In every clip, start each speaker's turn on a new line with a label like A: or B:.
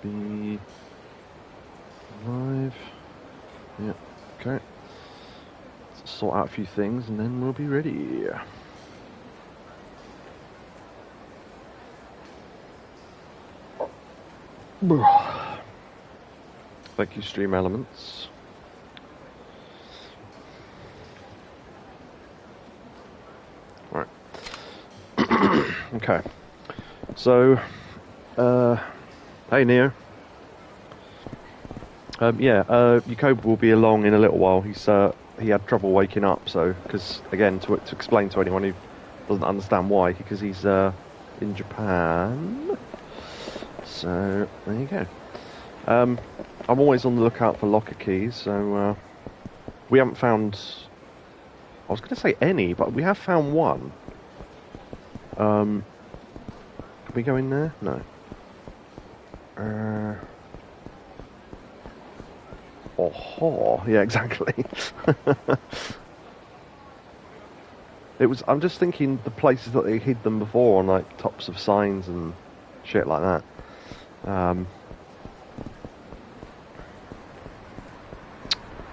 A: be live. Yeah, okay. Let's sort out a few things and then we'll be ready. Thank you, Stream Elements. Right. Okay. So, hey Neo. Yakobu will be along in a little while. He had trouble waking up, so because again to explain to anyone who doesn't understand why, because he's in Japan. So there you go. I'm always on the lookout for locker keys, so we haven't found. I was going to say any, but we have found one. Can we go in there? No. Oh, yeah, exactly. I'm just thinking the places that they hid them before on like tops of signs and shit like that.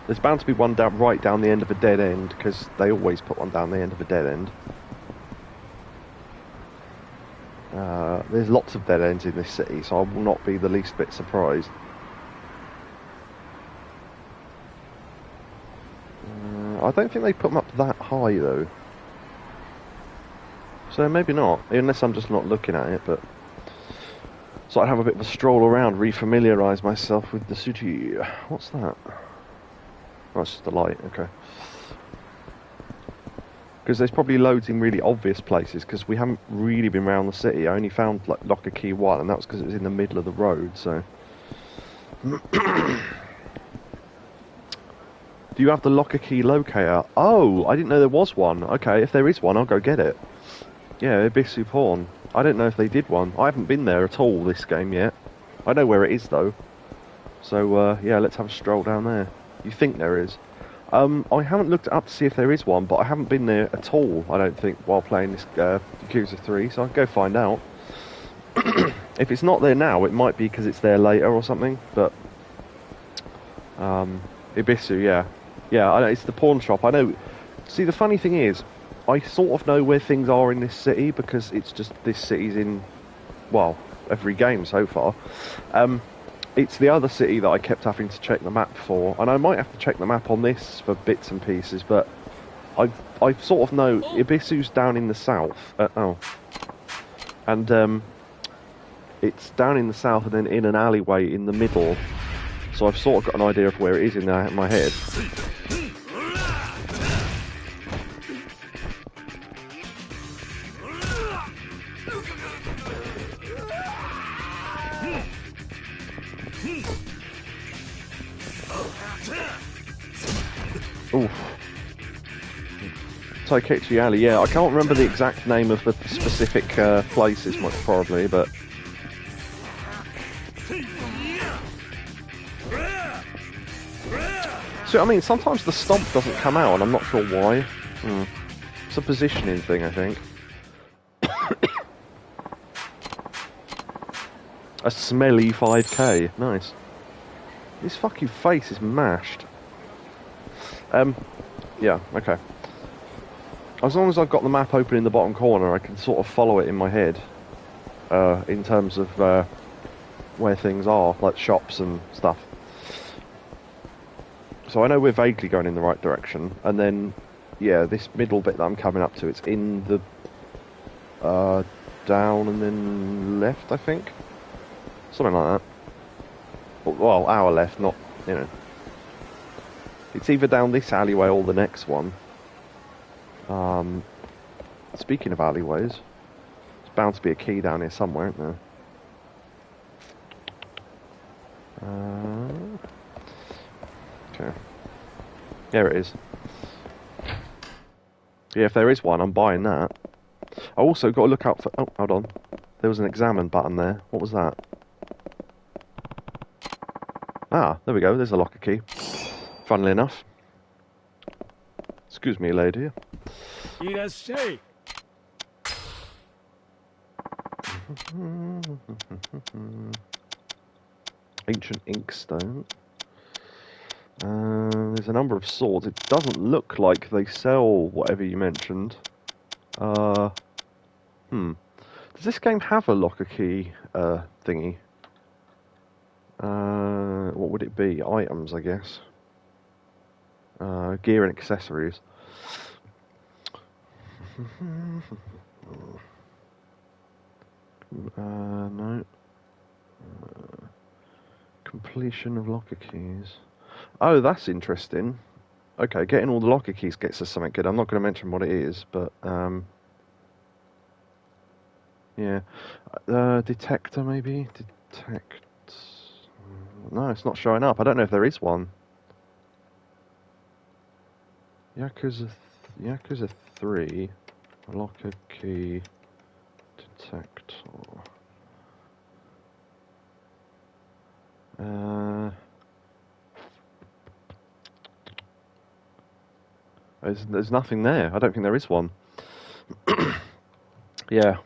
A: There's bound to be one right down the end of a dead end, because they always put one down the end of a dead end. There's lots of dead ends in this city, so I will not be the least bit surprised. I don't think they put them up that high, though. So maybe not, unless I'm just not looking at it, but... So I'd have a bit of a stroll around, re-familiarise myself with the city. What's that? Oh, it's just a light, okay. Because there's probably loads in really obvious places, because we haven't really been around the city. I only found like locker key 1, and that was because it was in the middle of the road, so... Do you have the locker key locator? Oh, I didn't know there was one. Okay, if there is one, I'll go get it. Yeah, Ibisu Pawn. I don't know if they did one. I haven't been there at all this game yet. I know where it is, though. So, yeah, let's have a stroll down there. You think there is? I haven't looked it up to see if there is one, but I haven't been there at all, I don't think, while playing this Yakuza 3, so I'll go find out. If it's not there now, it might be because it's there later or something, but... Ibisu, yeah. Yeah, I know, it's the pawn shop. I know. See, the funny thing is, I sort of know where things are in this city because it's just this city's in, well, every game so far. It's the other city that I kept having to check the map for, and I might have to check the map on this for bits and pieces, but I sort of know Ibisu's down in the south. And it's down in the south and then in an alleyway in the middle. So I've sort of got an idea of where it is in my head. Oof. Taikechi Alley, yeah, I can't remember the exact name of the specific places, much probably, but... So, I mean, sometimes the stomp doesn't come out, and I'm not sure why. It's a positioning thing, I think. A smelly 5k, nice. This fucking face is mashed. Yeah, okay. As long as I've got the map open in the bottom corner, I can sort of follow it in my head. In terms of where things are, like shops and stuff. So I know we're vaguely going in the right direction, and then, yeah, this middle bit that I'm coming up to, it's in the down and then left, I think? Something like that. Well, our left, not, you know. It's either down this alleyway or the next one. Speaking of alleyways, there's bound to be a key down here somewhere, isn't there? Okay. There it is. Yeah, if there is one, I'm buying that. I also got to look out for... Oh, hold on. There was an examine button there. What was that? Ah, there we go. There's a locker key. Funnily enough. Excuse me, lady. Ancient inkstone. There's a number of swords. It doesn't look like they sell whatever you mentioned. Does this game have a locker key thingy? What would it be? Items, I guess. Gear and accessories. No. Completion of locker keys. Oh, that's interesting. Okay, getting all the locker keys gets us something good. I'm not going to mention what it is, but yeah. Detector maybe? Detect. No, it's not showing up. I don't know if there is one. Yakuza 3. Locker key. Detector. There's nothing there. I don't think there is one. Yeah.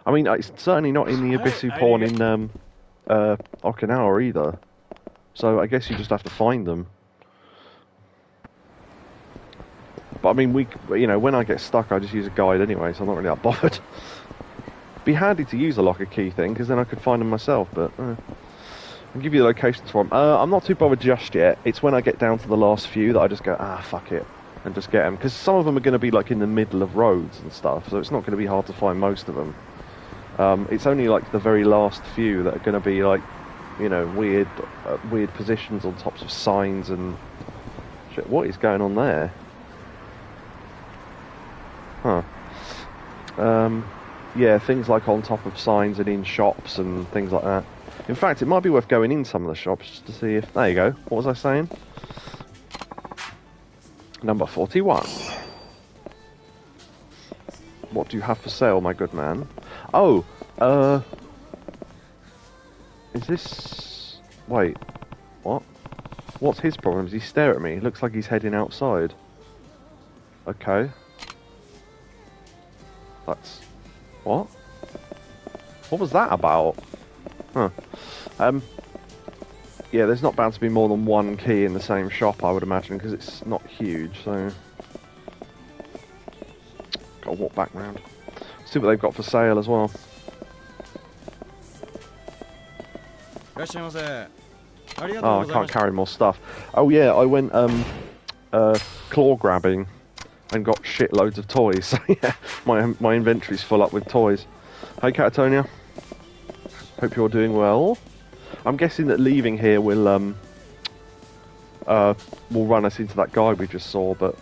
A: I mean, it's certainly not in the Abyssu Pawn in Okinawa either. So I guess you just have to find them. But I mean, when I get stuck, I just use a guide anyway, so I'm not really that bothered. Be handy to use a locker key thing, because then I could find them myself, but I'll give you the locations for them. I'm not too bothered just yet. It's when I get down to the last few that I just go, fuck it, and just get them. Because some of them are going to be like in the middle of roads and stuff, so it's not going to be hard to find most of them. It's only like the very last few that are going to be like, weird positions on tops of signs and shit. What is going on there? Huh. Yeah, things like on top of signs and in shops and things like that. In fact, it might be worth going in some of the shops just to see if... There you go. What was I saying? Number 41. What do you have for sale, my good man? Oh, is this... Wait, what? What's his problem? Does he stare at me? It looks like he's heading outside. Okay. That's... What? What was that about? Huh. Yeah, there's not bound to be more than one key in the same shop, I would imagine, because it's not huge, so... Gotta walk back round. See what they've got for sale as well. Oh, I can't carry more stuff. Oh yeah, I went claw grabbing and got shitloads of toys. So yeah, my inventory's full up with toys. Hey Catatonia, hope you're doing well. I'm guessing that leaving here will run us into that guy we just saw, but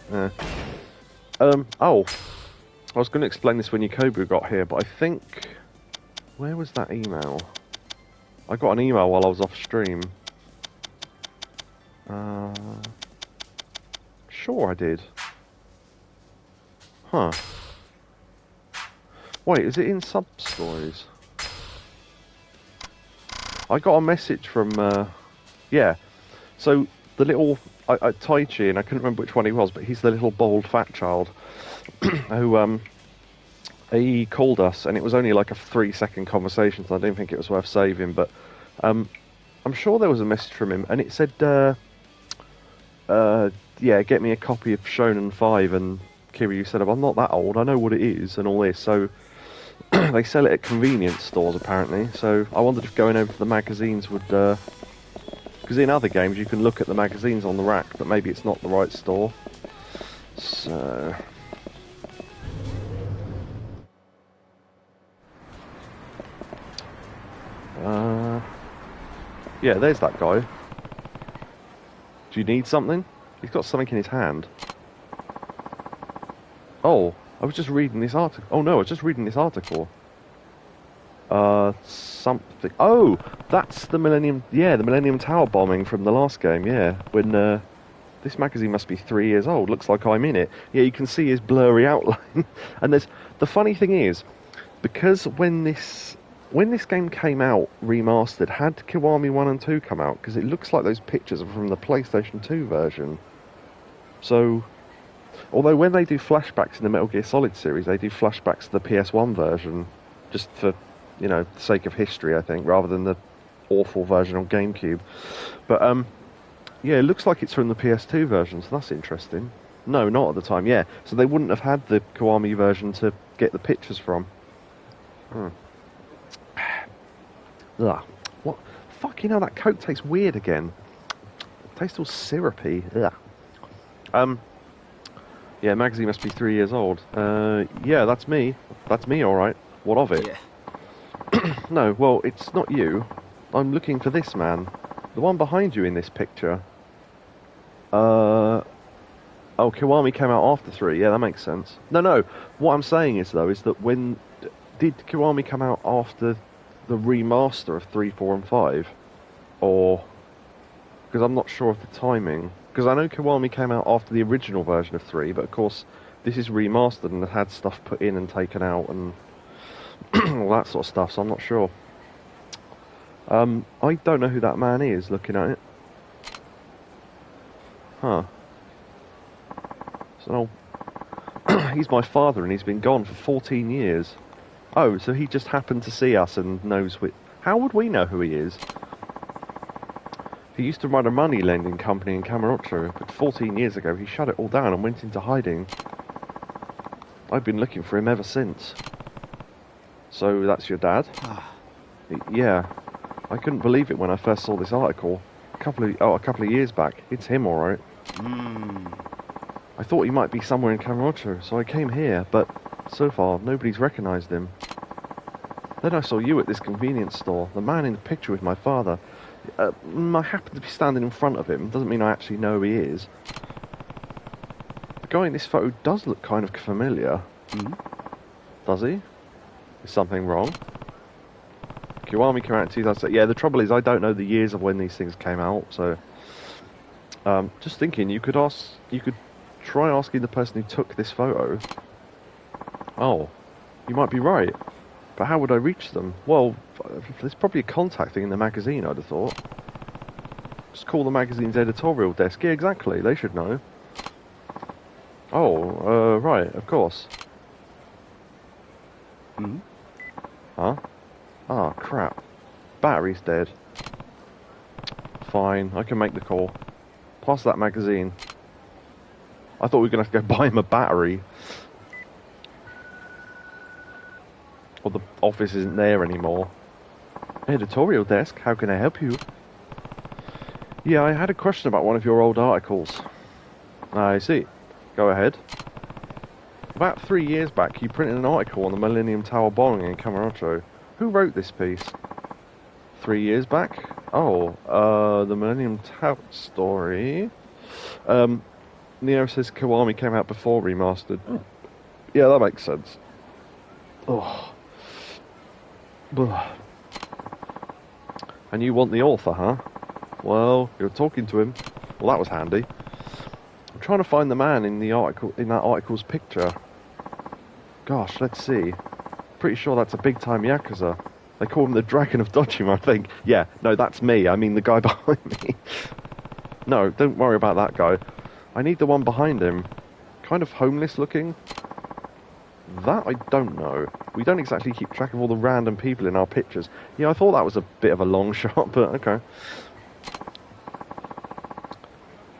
A: oh, I was going to explain this when Yakobu got here, but I think... Where was that email? I got an email while I was off stream. Sure I did. Huh. Wait, is it in sub-stories? I got a message from, yeah. So, the little... Taichi, and I couldn't remember which one he was, but he's the little bald fat child who, he called us, and it was only like a 3-second conversation, so I didn't think it was worth saving, but I'm sure there was a message from him, and it said, yeah, get me a copy of Shonen 5, and Kiryu said, I'm not that old, I know what it is, and all this, so they sell it at convenience stores, apparently, so I wondered if going over to the magazines would, because in other games you can look at the magazines on the rack, but maybe it's not the right store, so... Yeah, there's that guy. Do you need something? He's got something in his hand. Oh, I was just reading this article. Oh no, I was just reading this article. Something. Oh, that's the Millennium... Yeah, the Millennium Tower bombing from the last game, yeah. When, this magazine must be 3 years old. Looks like I'm in it. Yeah, you can see his blurry outline. And there's... The funny thing is, because when this game came out remastered, had Kiwami 1 and 2 come out? Because it looks like those pictures are from the PlayStation 2 version. So, although when they do flashbacks in the Metal Gear Solid series, they do flashbacks to the PS1 version, just for, the sake of history, I think, rather than the awful version on GameCube. But yeah, it looks like it's from the PS2 version, so that's interesting. No, not at the time. Yeah, so they wouldn't have had the Kiwami version to get the pictures from. Hmm. Ugh. What? Fucking hell, that Coke tastes weird again. It tastes all syrupy. Ugh. Yeah, magazine must be 3 years old. Yeah, that's me. That's me, alright. What of it?
B: Yeah.
A: No, well, it's not you. I'm looking for this man. The one behind you in this picture. Oh, Kiwami came out after 3. Yeah, that makes sense. No. What I'm saying is, though, is that when... Did Kiwami come out after the remaster of 3, 4, and 5? Or... Because I'm not sure of the timing. Because I know Kiwami came out after the original version of 3, but of course, this is remastered and it had stuff put in and taken out and all that sort of stuff, so I'm not sure. I don't know who that man is, looking at it. Huh. So, he's my father and he's been gone for 14 years. Oh, so he just happened to see us and knows How would we know who he is? He used to run a money lending company in Kamurocho, but 14 years ago he shut it all down and went into hiding. I've been looking for him ever since. So that's your dad? Yeah. I couldn't believe it when I first saw this article. A couple of years back. It's him, alright. I thought he might be somewhere in Kamurocho, so I came here, but so far nobody's recognised him. Then I saw you at this convenience store, the man in the picture with my father. I happen to be standing in front of him. Doesn't mean I actually know who he is. The guy in this photo does look kind of familiar. Does he? Is something wrong? Kiwami came out in 2006. Yeah, the trouble is I don't know the years of when these things came out, so... just thinking, you could try asking the person who took this photo. Oh, you might be right. But how would I reach them? Well, there's probably a contact thing in the magazine, I'd have thought. Just call the magazine's editorial desk. Yeah, exactly. They should know. Oh, right, of course. Huh? Ah, crap. Battery's dead. Fine, I can make the call. Pass that magazine. I thought we were going to have to go buy him a battery. Or the office isn't there anymore. Editorial desk, how can I help you? Yeah, I had a question about one of your old articles. I see. Go ahead. About 3 years back, you printed an article on the Millennium Tower bombing in Kamurocho. Who wrote this piece? 3 years back? Oh, the Millennium Tower story. Neo says Kiwami came out before remastered. Yeah, that makes sense. Oh. And you want the author, huh? Well, you're talking to him. Well, that was handy. I'm trying to find the man in the article, in that article's picture. Gosh, let's see. Pretty sure that's a big-time Yakuza. They call him the Dragon of Dojima, I think. Yeah, no, that's me. I mean the guy behind me. No, don't worry about that guy. I need the one behind him. Kind of homeless looking. That I don't know. We don't exactly keep track of all the random people in our pictures. Yeah, I thought that was a bit of a long shot, but okay.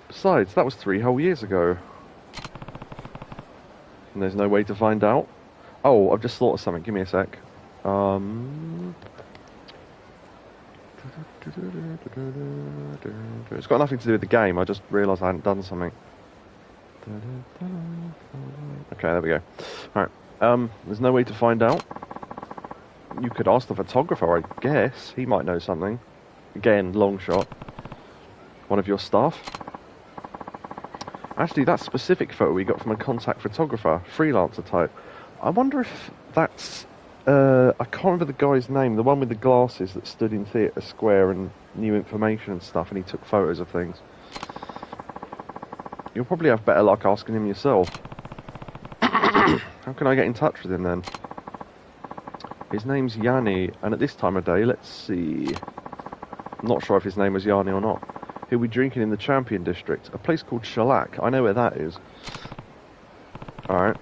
A: Besides, that was 3 whole years ago. And there's no way to find out? Oh, I've just thought of something. Give me a sec. It's got nothing to do with the game. I just realised I hadn't done something. Okay, there we go. Alright. There's no way to find out. You could ask the photographer, I guess. He might know something. Again, long shot. One of your staff. Actually, that specific photo we got from a contact photographer, freelancer type. I wonder if that's... I can't remember the guy's name, the one with the glasses that stood in Theatre Square and knew information and stuff, and he took photos of things. You'll probably have better luck asking him yourself. How can I get in touch with him then? His name's Yanni, and at this time of day, let's see... I'm not sure if his name was Yanni or not. He'll be drinking in the Champion District, a place called Shellac. I know where that is. Alright.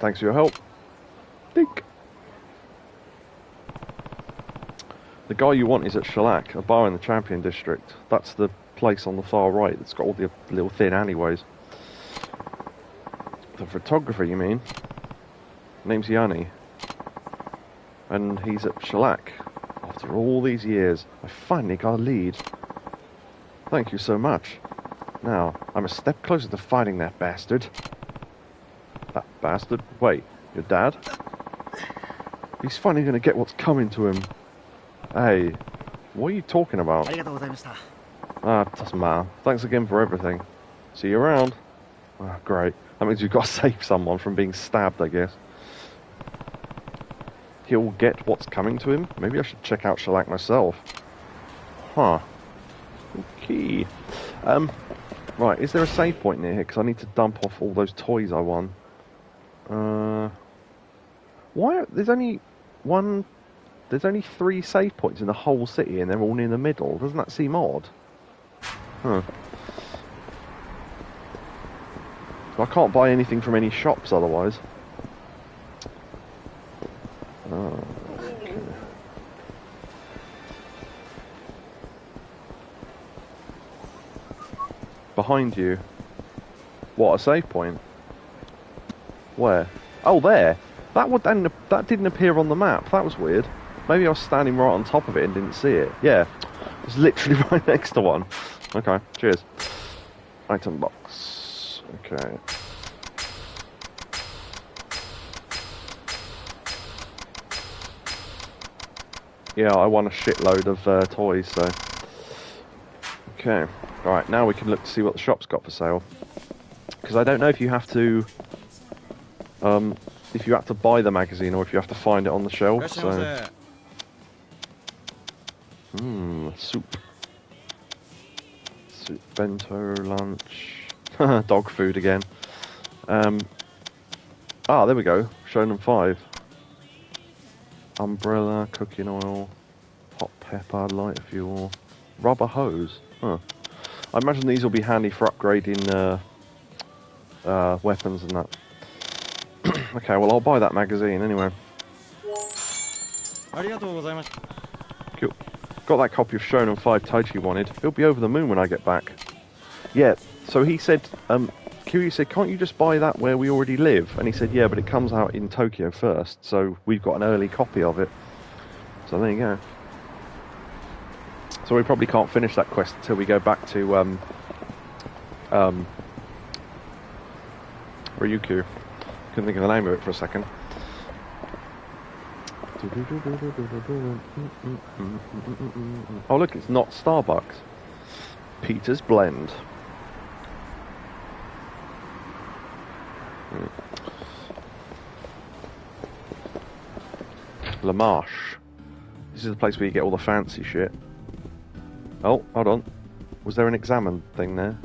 A: Thanks for your help. Dink. The guy you want is at Shellac, a bar in the Champion District. That's the place on the far right that's got all the little thin alleyways. The photographer, you mean? Name's Yanni. And he's at Shellac. After all these years, I finally got a lead. Thank you so much. Now, I'm a step closer to finding that bastard. That bastard? Wait, your dad? He's finally gonna get what's coming to him. Hey, what are you talking about? Doesn't matter. Thanks again for everything. See you around. Great. That means you've got to save someone from being stabbed, I guess. He'll get what's coming to him? Maybe I should check out Shellac myself. Huh. Okay. Right, is there a save point near here? Because I need to dump off all those toys I won. Why? There's only 3 save points in the whole city and they're all near the middle. Doesn't that seem odd? Huh. I can't buy anything from any shops otherwise. Oh, okay. Behind you. What, a save point? Where? Oh, there! That didn't appear on the map. That was weird. Maybe I was standing right on top of it and didn't see it. Yeah. It's literally right next to one. Okay, cheers. Item box. Okay. Yeah, I won a shitload of toys, so... Okay. Right, now we can look to see what the shop's got for sale. Because I don't know if you have to... if you have to buy the magazine or if you have to find it on the shelf, so... Soup. Soup, bento, lunch... Dog food again. There we go. Shonen 5. Umbrella, cooking oil, hot pepper, lighter fuel, rubber hose. Huh. I imagine these will be handy for upgrading weapons and that. Okay, well I'll buy that magazine anyway. Cool. Got that copy of Shonen 5 Taichi wanted. He'll be over the moon when I get back. Yeah, so he said, Kiryu said, can't you just buy that where we already live? And he said, yeah, but it comes out in Tokyo first, so we've got an early copy of it. So there you go. So we probably can't finish that quest until we go back to, Ryukyu. Couldn't think of the name of it for a second. Oh look, it's not Starbucks. Peter's Blend. La Marche. This is the place where you get all the fancy shit. Oh, hold on. Was there an examine thing there?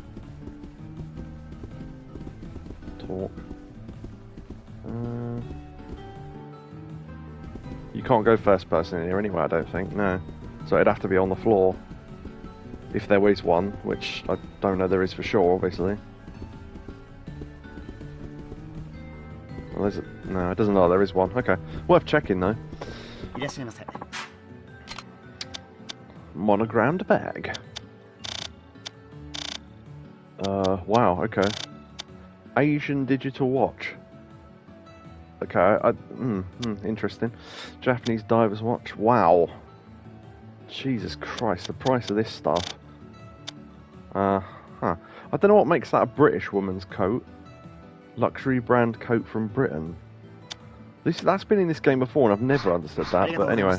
A: Talk. You can't go first person in here anyway, I don't think. No. So it'd have to be on the floor. If there is one, which I don't know there is for sure, obviously. Well, is it? No, it doesn't know there is one. Okay. Worth checking, though. Monogrammed bag. Wow, okay. Asian digital watch. Okay, interesting. Japanese diver's watch. Wow. Jesus Christ, the price of this stuff. I don't know what makes that a British woman's coat. Luxury brand coat from Britain. That's been in this game before and I've never understood that, but anyway.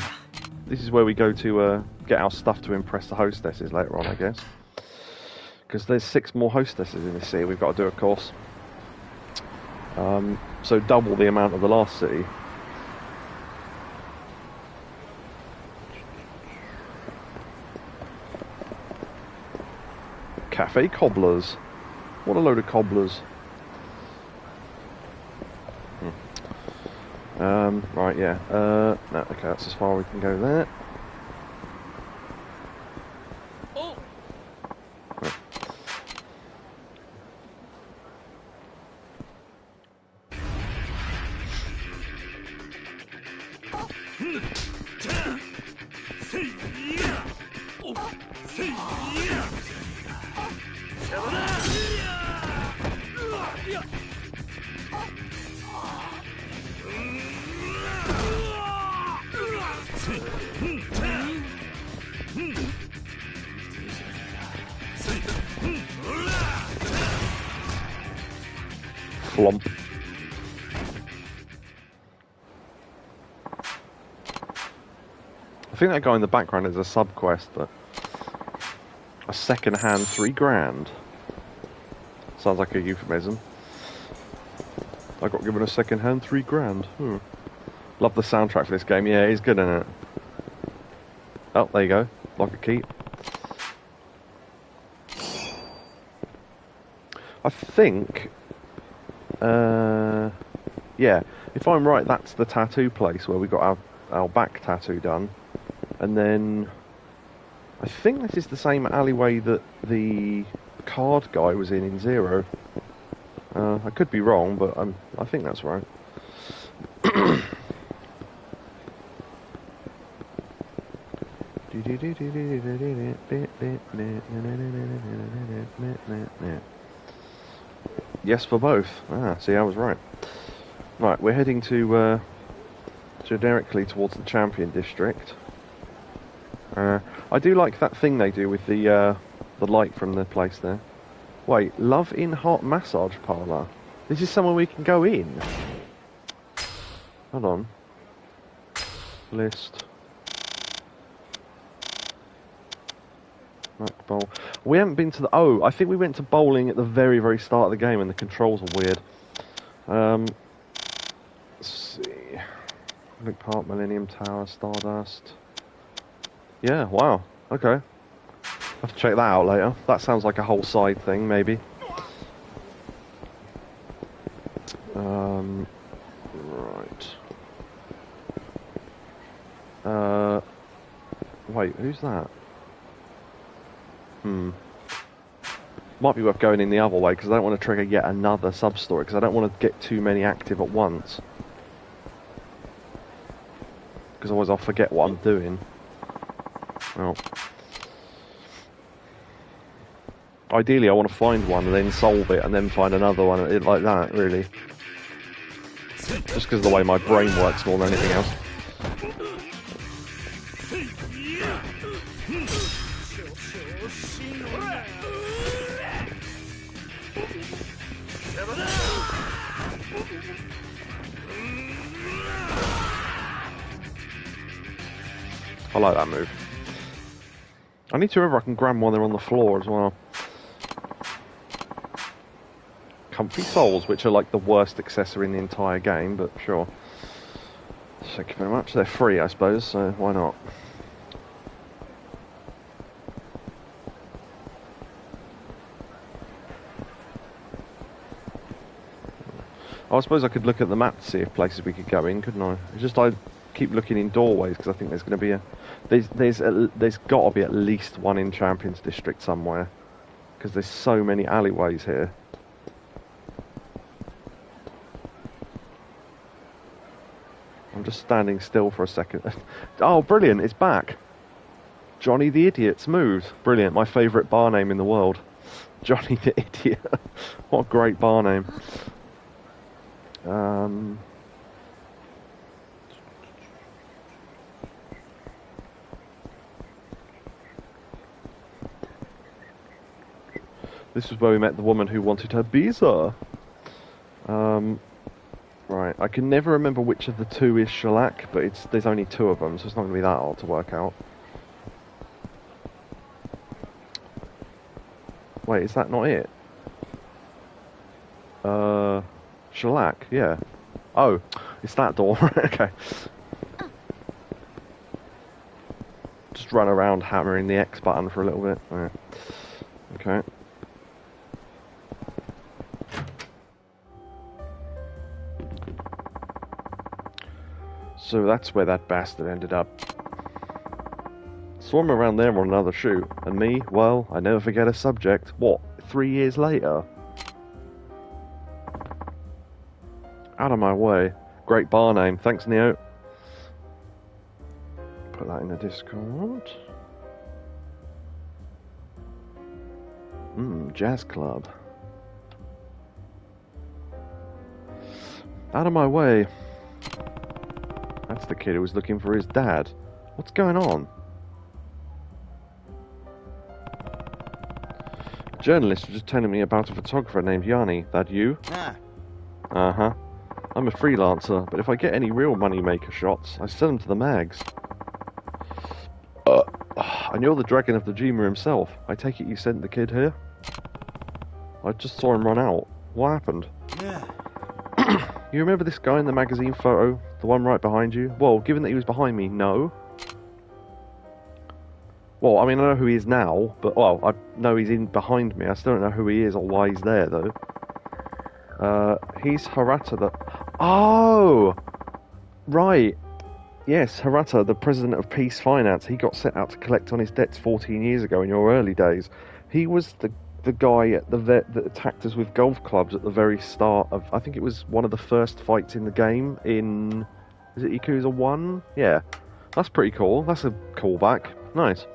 A: This is where we go to get our stuff to impress the hostesses later on, I guess. Because there's 6 more hostesses in this city we've got to do, of course. So double the amount of the last city. Cafe cobblers. What a load of cobblers. Right, yeah. No, okay, that's as far as we can go there. Oh. Right. Flomp. I think that guy in the background is a sub-quest, but... A second-hand 3 grand. Sounds like a euphemism. I got given a second-hand 3 grand. Love the soundtrack for this game. Yeah, it's good, isn't it? Oh, there you go. Lock a key. I think... yeah, if I'm right, that's the tattoo place where we got our back tattoo done. And then... I think this is the same alleyway that the card guy was in Zero. I could be wrong, but I think that's right. Yes for both. See, I was right. Right, we're heading to generically towards the Champion District. I do like that thing they do with the light from the place there. Wait, Love in Hot Massage Parlour. This is somewhere we can go in. Hold on. List. Mac bowl. We haven't been to the... Oh, I think we went to bowling at the very, very start of the game and the controls are weird. Let's see. Olympic Park, Millennium Tower, Stardust. Yeah, wow. Okay. I'll have to check that out later. That sounds like a whole side thing, maybe. Right. Wait, who's that? Might be worth going in the other way, because I don't want to trigger yet another sub-story, because I don't want to get too many active at once. Because otherwise I'll forget what I'm doing. Well, ideally I want to find one and then solve it and then find another one, like that, really. Just because of the way my brain works more than anything else. I like that move. I need to remember I can grab one, they're on the floor as well. Comfy soles, which are like the worst accessory in the entire game, but sure. Thank you very much. They're free, I suppose, so why not? I suppose I could look at the map to see if places we could go in, couldn't I? It's just I keep looking in doorways because I think there's going to be a... There's got to be at least one in Champions District somewhere, because there's so many alleyways here. I'm just standing still for a second. Oh, brilliant! It's back. Johnny the Idiot's moved. Brilliant. My favourite bar name in the world. Johnny the Idiot. What a great bar name. This was where we met the woman who wanted her visa. Right, I can never remember which of the two is shellac, but there's only 2 of them, so it's not going to be that hard to work out. Wait, is that not it? Shellac, yeah. Oh, it's that door. Okay. Just run around hammering the X button for a little bit. Yeah. Okay. So that's where that bastard ended up. Saw him around there on another shoot, and me, well, I never forget a subject. What, 3 years later? Out of my way. Great bar name, thanks Neo. Put that in the Discord. Jazz club. Out of my way. That's the kid who was looking for his dad. What's going on? A journalist was just telling me about a photographer named Yanni. That you?
B: Ah,
A: Uh-huh. I'm a freelancer, but if I get any real money-maker shots, I sell them to the mags. And you're the dragon of the dreamer himself. I take it you sent the kid here? I just saw him run out. What happened?
B: Yeah.
A: You remember this guy in the magazine photo? The one right behind you? Well, given that he was behind me, no. Well, I mean, I know who he is now, but, well, I know he's in behind me. I still don't know who he is or why he's there, though. He's Hirata the... Oh! Right. Yes, Hirata, the president of Peace Finance. He got sent out to collect on his debts 14 years ago in your early days. He was the guy at the vet that attacked us with golf clubs at the very start of... I think it was one of the first fights in the game in... Is it Yakuza 1? Yeah. That's pretty cool. That's a callback. Nice.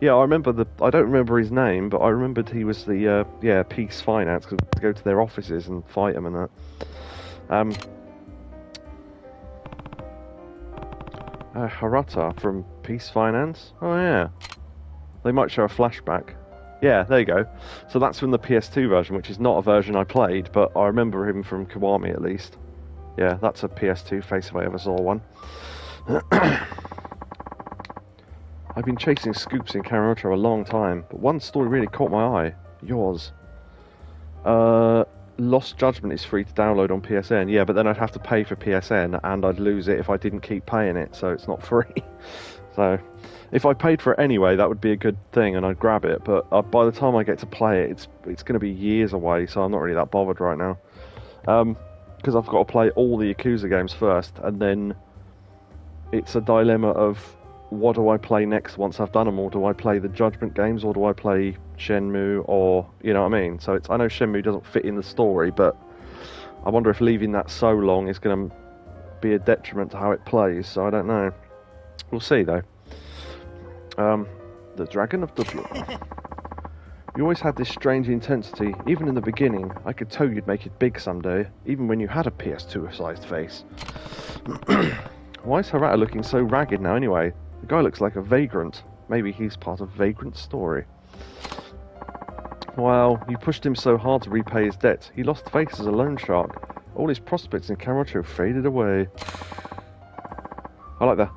A: Yeah, I remember I don't remember his name, but I remembered he was the, Peace Finance, to go to their offices and fight them and that. Hirata from Peace Finance? Oh, yeah. They might show a flashback. Yeah, there you go. So that's from the PS2 version, which is not a version I played, but I remember him from Kiwami at least. Yeah, that's a PS2 face if I ever saw one. I've been chasing scoops in Kamurocho a long time, but one story really caught my eye. Yours. Lost Judgment is free to download on PSN. Yeah, but then I'd have to pay for PSN, and I'd lose it if I didn't keep paying it, so it's not free. So, if I paid for it anyway, that would be a good thing, and I'd grab it, but by the time I get to play it, it's going to be years away, so I'm not really that bothered right now. Because I've got to play all the Yakuza games first, and then it's a dilemma of... what do I play next once I've done them all? Do I play the Judgment games, or do I play Shenmue, or... You know what I mean? So I know Shenmue doesn't fit in the story, but I wonder if leaving that so long is going to be a detriment to how it plays, so I don't know. We'll see, though. The Dragon of the Blue. You always had this strange intensity, even in the beginning. I could tell you'd make it big someday, even when you had a PS2-sized face. Why is Hirata looking so ragged now, anyway? The guy looks like a vagrant. Maybe he's part of Vagrant's story. Well, you pushed him so hard to repay his debt. He lost face as a loan shark. All his prospects in Kamurocho faded away. I like that.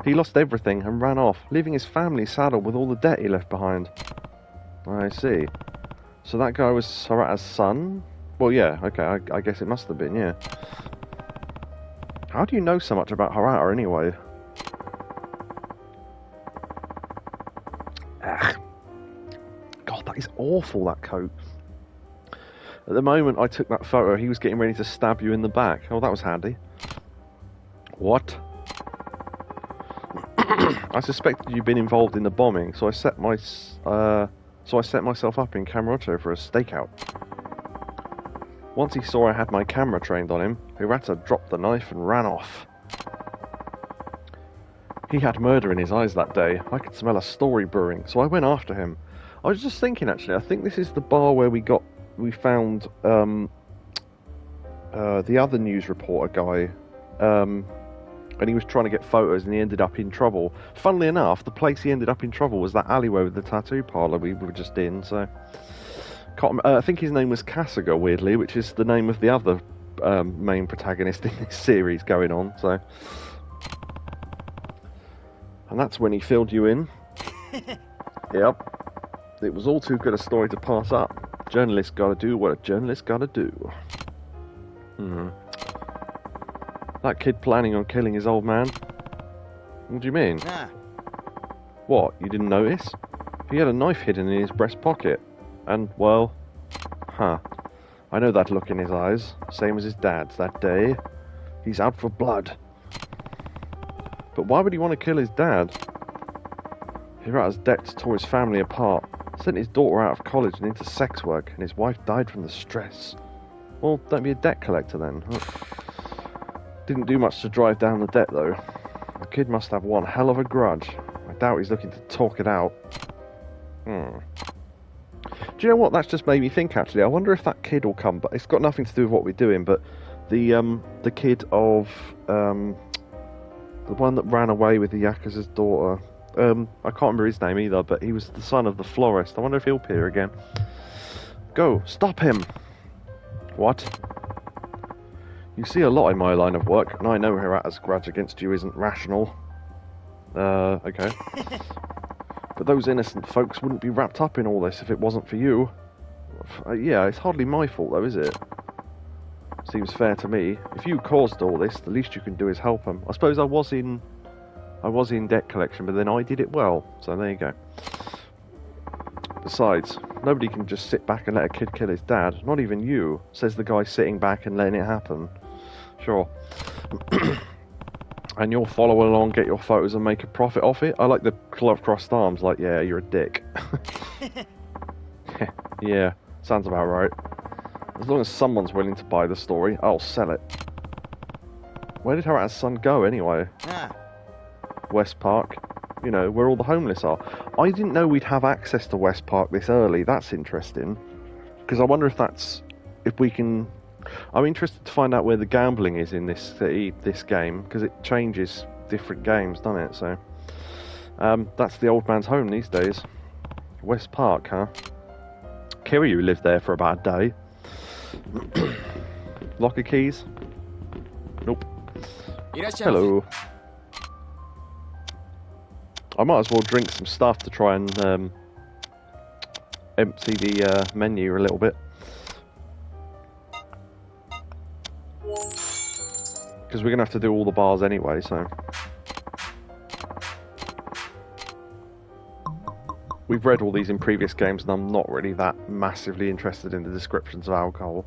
A: He lost everything and ran off, leaving his family saddled with all the debt he left behind. I see. So that guy was Hirata's son? Well, yeah, okay, I guess it must have been, yeah. How do you know so much about Hirata, anyway? Ugh. God, that is awful, that coat. At the moment I took that photo, he was getting ready to stab you in the back. Oh, that was handy. What? I suspected you'd been involved in the bombing, so I set myself up in Kamurocho for a stakeout. Once he saw I had my camera trained on him, Hirata dropped the knife and ran off. He had murder in his eyes that day. I could smell a story brewing, so I went after him. I was just thinking, actually, I think this is the bar where we found the other news reporter guy, and he was trying to get photos and he ended up in trouble. Funnily enough, the place he ended up in trouble was that alleyway with the tattoo parlour we were just in, so... I think his name was Kasuga, weirdly, which is the name of the other main protagonist in this series going on, so... And that's when he filled you in. Yep. It was all too good a story to pass up. Journalists gotta do what a journalist gotta do. That kid planning on killing his old man? What do you mean?
B: Nah.
A: What, you didn't notice? He had a knife hidden in his breast pocket. And, well... Huh. I know that look in his eyes. Same as his dad's that day. He's out for blood. But why would he want to kill his dad? Hirata's debts tore his family apart. Sent his daughter out of college and into sex work, and his wife died from the stress. Well, don't be a debt collector then. Didn't do much to drive down the debt, though. The kid must have one hell of a grudge. I doubt he's looking to talk it out. Do you know what? That's just made me think, actually. I wonder if that kid will come, but it's got nothing to do with what we're doing, but the kid of... the one that ran away with the Yakuza's daughter. I can't remember his name either, but he was the son of the florist. I wonder if he'll appear again. Go! Stop him! What? You see a lot in my line of work, and I know Hirata's grudge against you isn't rational. Okay. But those innocent folks wouldn't be wrapped up in all this if it wasn't for you. Yeah, it's hardly my fault though, is it? Seems fair to me. If you caused all this, the least you can do is help them. I suppose I was in debt collection, but then I did it well, so there you go. Besides, nobody can just sit back and let a kid kill his dad. Not even you, says the guy sitting back and letting it happen. Sure. And you'll follow along, get your photos and make a profit off it? I like the crossed arms, like, yeah, you're a dick. Yeah, sounds about right. As long as someone's willing to buy the story, I'll sell it. Where did Harata's son go, anyway? West Park. You know, where all the homeless are. I didn't know we'd have access to West Park this early. That's interesting. Because I wonder if we can... I'm interested to find out where the gambling is in this game, because it changes different games, doesn't it? So, that's the old man's home these days. West Park, huh? Kiryu lived there for about a day. Locker keys? Nope. Hello. I might as well drink some stuff to try and empty the menu a little bit. Because we're going to have to do all the bars anyway, so... We've read all these in previous games and I'm not really that massively interested in the descriptions of alcohol.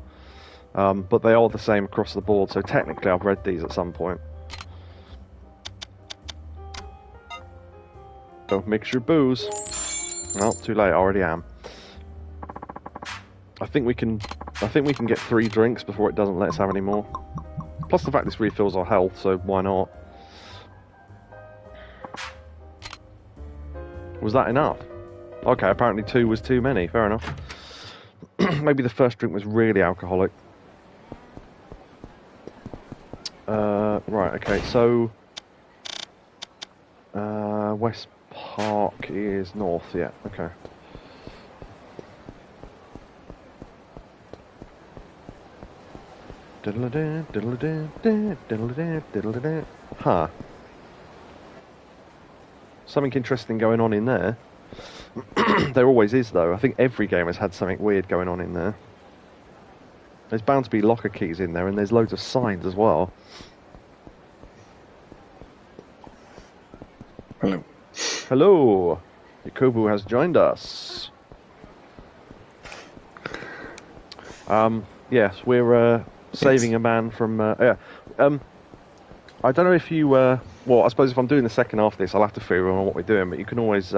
A: But they are the same across the board, so technically I've read these at some point. Don't mix your booze. Well, too late, I already am. I think we can get 3 drinks before it doesn't let us have any more. Plus the fact this refills our health, so why not? Was that enough? Okay, apparently 2 was too many, fair enough. Maybe the first drink was really alcoholic. Right, okay, so... West Park is north, yeah, okay. Huh. Something interesting going on in there. There always is, though. I think every game has had something weird going on in there. There's bound to be locker keys in there, and there's loads of signs as well.
B: Hello.
A: Hello. Yakobu has joined us. Yes, we're saving a man from... I don't know if you... well, I suppose if I'm doing the second half of this, I'll have to figure out what we're doing, but you can always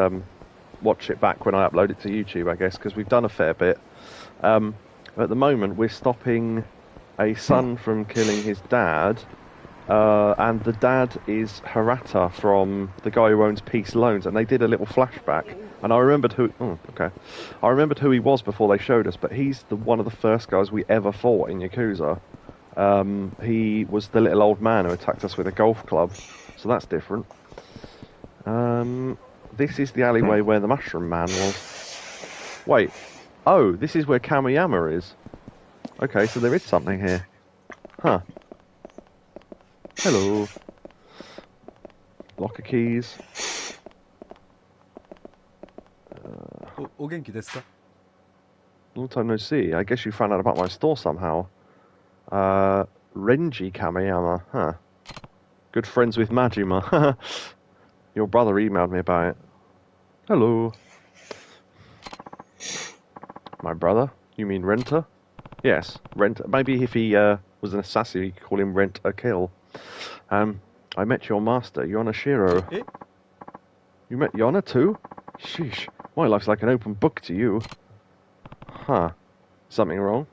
A: watch it back when I upload it to YouTube, I guess, because we've done a fair bit. At the moment, we're stopping a son from killing his dad, and the dad is Hirata from the guy who owns Peace Loans, and they did a little flashback, and I remembered who... Oh, okay. I remembered who he was before they showed us, but he's one of the first guys we ever fought in Yakuza. He was the little old man who attacked us with a golf club, so that's different. This is the alleyway where the Mushroom Man was. Wait. Oh, this is where Kamiyama is. Okay, so there is something here. Huh. Hello. Locker keys. Long time no see. I guess you found out about my store somehow. Renji Kamiyama. Huh. Good friends with Majima. Your brother emailed me about it. Hello. My brother? You mean Renter? Yes, Renter. Maybe if he was an assassin, you could call him Rent a Kill. I met your master, Yona Shiro.
C: Eh?
A: You met Yona too? Sheesh, my life's like an open book to you. Huh. Something wrong?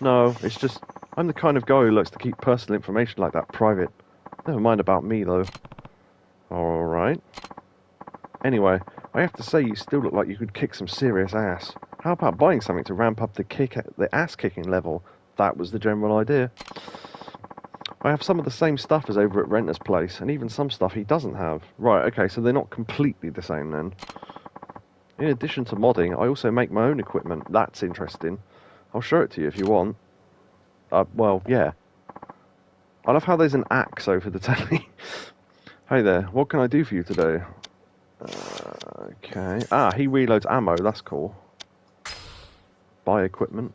A: No, it's just, I'm the kind of guy who likes to keep personal information like that private. Never mind about me, though. Alright. Anyway, I have to say you still look like you could kick some serious ass. How about buying something to ramp up the ass-kicking level? That was the general idea. I have some of the same stuff as over at Renter's place, and even some stuff he doesn't have. Right, okay, so they're not completely the same then. In addition to modding, I also make my own equipment. That's interesting. I'll show it to you if you want. Well, yeah. I love how there's an axe over the telly. Hey there, what can I do for you today? Okay. Ah, he reloads ammo, that's cool. Buy equipment.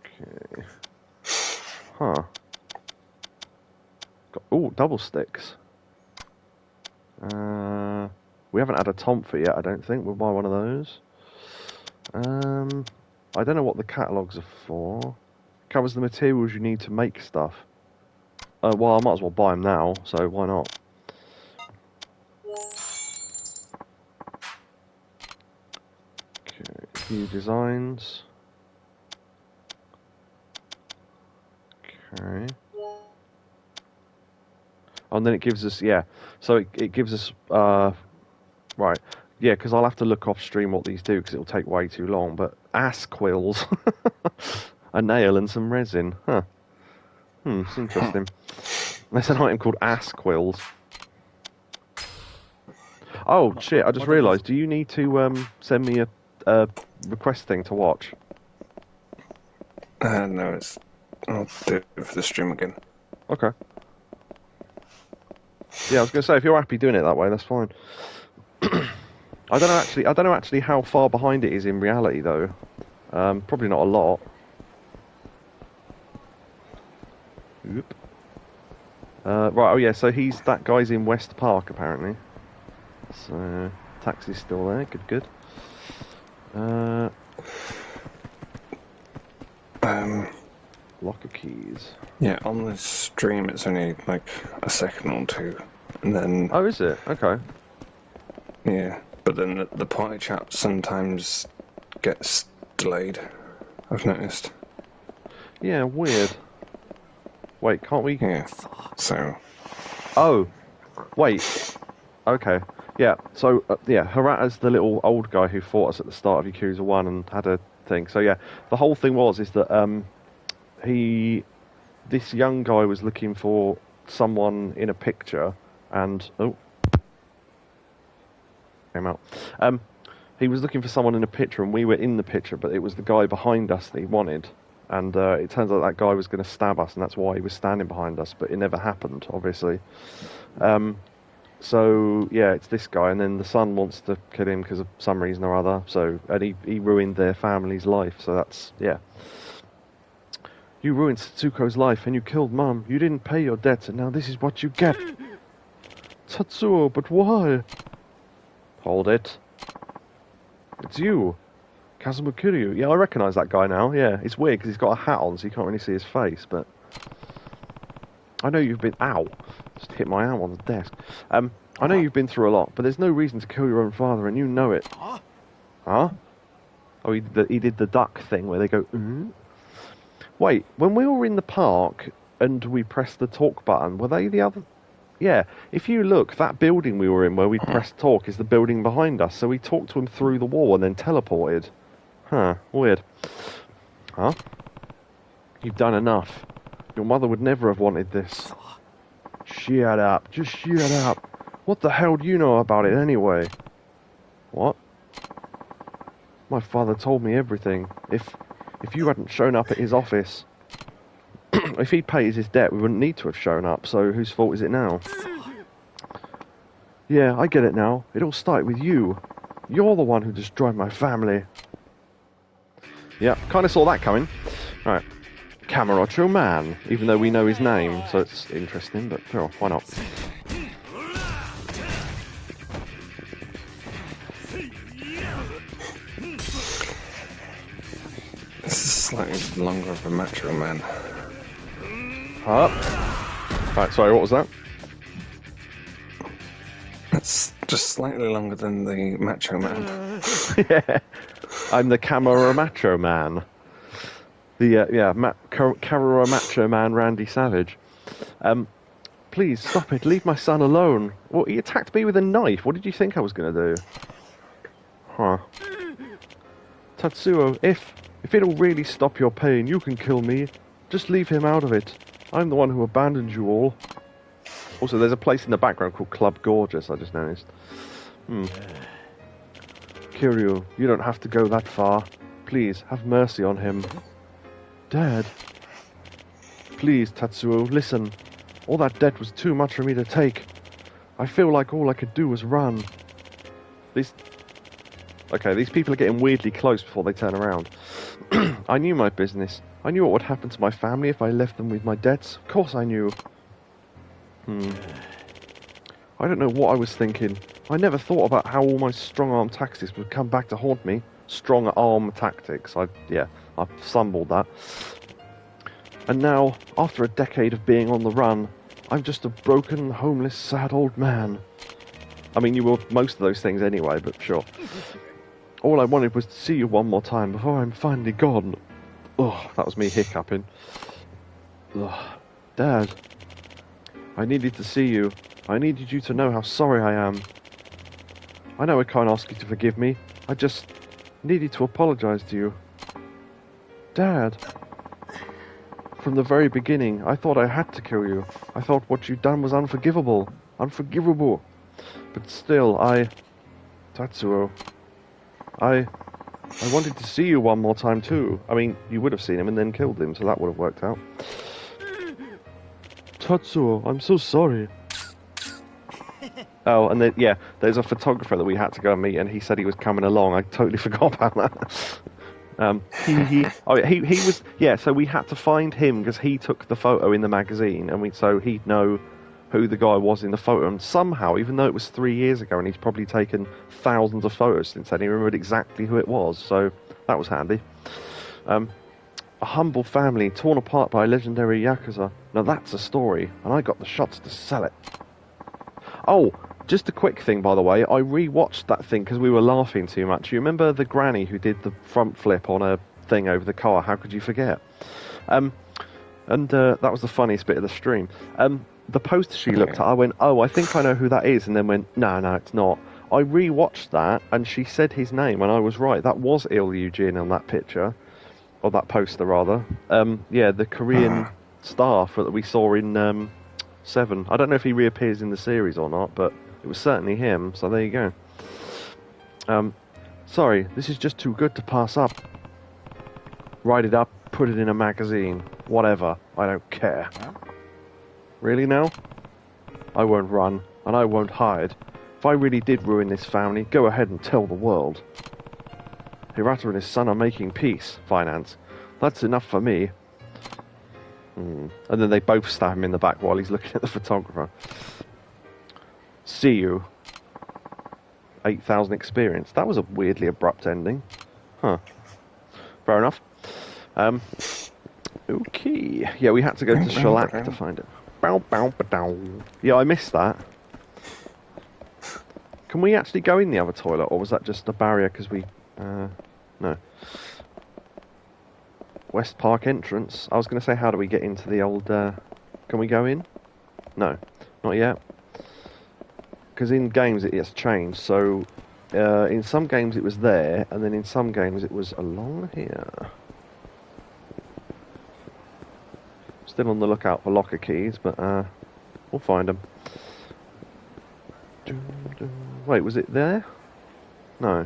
A: Okay. Huh. Oh, double sticks. We haven't had a Tomfer yet, I don't think. We'll buy one of those. I don't know what the catalogues are for. Covers the materials you need to make stuff. Well, I might as well buy them now, so why not? Okay, view designs. Okay. Oh, and then it gives us, yeah. So it gives us, right. Yeah, because I'll have to look off stream what these do, because it'll take way too long. But ass quills. A nail and some resin. Huh. It's interesting. There's an item called ass quills. Oh, shit, I just realised. Do you need to send me a request thing to watch?
B: No, I'll do it for the stream again.
A: Okay. Yeah, I was going to say, if you're happy doing it that way, that's fine. I don't know actually how far behind it is in reality, though. Probably not a lot. Oop. Right, oh yeah, so that guy's in West Park, apparently. So, taxi's still there, good. Locker keys.
B: Yeah, on the stream it's only like a second or two, and then...
A: Oh, is it? Okay.
B: Yeah, but then the party chat sometimes gets delayed, I've noticed.
A: Yeah, weird. Wait, can't we...
B: Yeah, so...
A: Oh, wait. Okay. Yeah, so, Hirata's the little old guy who fought us at the start of Yakuza 1 and had a thing. So, yeah, the whole thing is that, this young guy was looking for someone in a picture, and... Oh. Came out. He was looking for someone in a picture, and we were in the picture, but it was the guy behind us that he wanted. And it turns out that guy was going to stab us, and that's why he was standing behind us, but it never happened, obviously. So, yeah, it's this guy, and then the son wants to kill him because of some reason or other, and he ruined their family's life, so that's, yeah. You ruined Satsuko's life, and you killed Mum. You didn't pay your debts, and now this is what you get. Tatsuo, but why? Hold it. It's you. Kazuma Kiryu. Yeah, I recognise that guy now, yeah. It's weird because he's got a hat on, so you can't really see his face, but... I know you've been... Ow! Just hit my arm on the desk. I know you've been through a lot, but there's no reason to kill your own father, and you know it. Huh? Oh, he did the duck thing where they go, Wait, when we were in the park and we pressed the talk button, were they the other... Yeah, if you look, that building we were in where we pressed talk is the building behind us, so we talked to him through the wall and then teleported. Huh, weird. Huh? You've done enough. Your mother would never have wanted this. Shut up, just shut up. What the hell do you know about it anyway? What? My father told me everything. If you hadn't shown up at his office, if he'd paid his debt, we wouldn't need to have shown up, so whose fault is it now? Yeah, I get it now. It all started with you. You're the one who destroyed my family. Yeah, kind of saw that coming. Right. Camarocho Man, even though we know his name, so it's interesting, but sure, why not?
B: This is slightly longer of a Macho Man.
A: Huh? Right, sorry, what was that?
B: It's just slightly longer than the Macho Man.
A: Yeah, I'm the Camera Macho Man. The, Camera Macho Man Randy Savage. Please, stop it, leave my son alone. Well, he attacked me with a knife. What did you think I was going to do? Huh. Tatsuo, if it'll really stop your pain, you can kill me. Just leave him out of it. I'm the one who abandoned you all. Also, there's a place in the background called Club Gorgeous, I just noticed. Kiryu, you don't have to go that far. Please, have mercy on him. Dad. Please, Tatsuo, listen. All that debt was too much for me to take. I feel like all I could do was run. These people are getting weirdly close before they turn around. I knew my business. I knew what would happen to my family if I left them with my debts. Of course I knew. I don't know what I was thinking. I never thought about how all my strong-arm tactics would come back to haunt me. Strong-arm tactics. I stumbled that. And now, after a decade of being on the run, I'm just a broken, homeless, sad old man. I mean, you were most of those things anyway, but sure. All I wanted was to see you one more time before I'm finally gone. Ugh, that was me hiccuping. Ugh. Dad, I needed to see you. I needed you to know how sorry I am. I know I can't ask you to forgive me. I just needed to apologize to you. Dad, from the very beginning, I thought I had to kill you. I thought what you'd done was unforgivable. Unforgivable. But still, Tatsuo, I wanted to see you one more time too. I mean, you would have seen him and then killed him, so that would have worked out. Tatsuo, I'm so sorry. Oh, and then, yeah, there's a photographer that we had to go and meet, and he said he was coming along. I totally forgot about that. He was, yeah, so we had to find him because he took the photo in the magazine, and so he'd know who the guy was in the photo, and somehow, even though it was 3 years ago, and he's probably taken thousands of photos since then, he remembered exactly who it was, so that was handy. A humble family torn apart by a legendary Yakuza. Now that's a story, and I got the shots to sell it. Oh, just a quick thing, by the way, I re-watched that thing because we were laughing too much. You remember the granny who did the front flip on a thing over the car? How could you forget? That was the funniest bit of the stream. The poster she looked at, I went, oh, I think I know who that is, and then went, no, it's not. I re-watched that, and she said his name, and I was right. That was Il Eugene on that picture, or that poster, rather. Yeah, the Korean star that we saw in 7. I don't know if he reappears in the series or not, but it was certainly him, so there you go. Sorry, this is just too good to pass up. Write it up, put it in a magazine, whatever, I don't care.
C: Huh?
A: Really now? I won't run, and I won't hide. If I really did ruin this family, go ahead and tell the world. Hirata and his son are making peace, finance. That's enough for me. And then they both stab him in the back while he's looking at the photographer. See you. 8,000 experience. That was a weirdly abrupt ending. Huh. Fair enough. Okay. Yeah, we had to go to Shellac to find it. Bow, bow, ba-dow. Yeah, I missed that. Can we actually go in the other toilet, or was that just a barrier because we... no. West Park entrance. I was going to say, how do we get into the old... Can we go in? No, not yet. Because in games it gets changed, so... in some games it was there, and then in some games it was along here. Still on the lookout for locker keys, but we'll find them. Wait, was it there? No.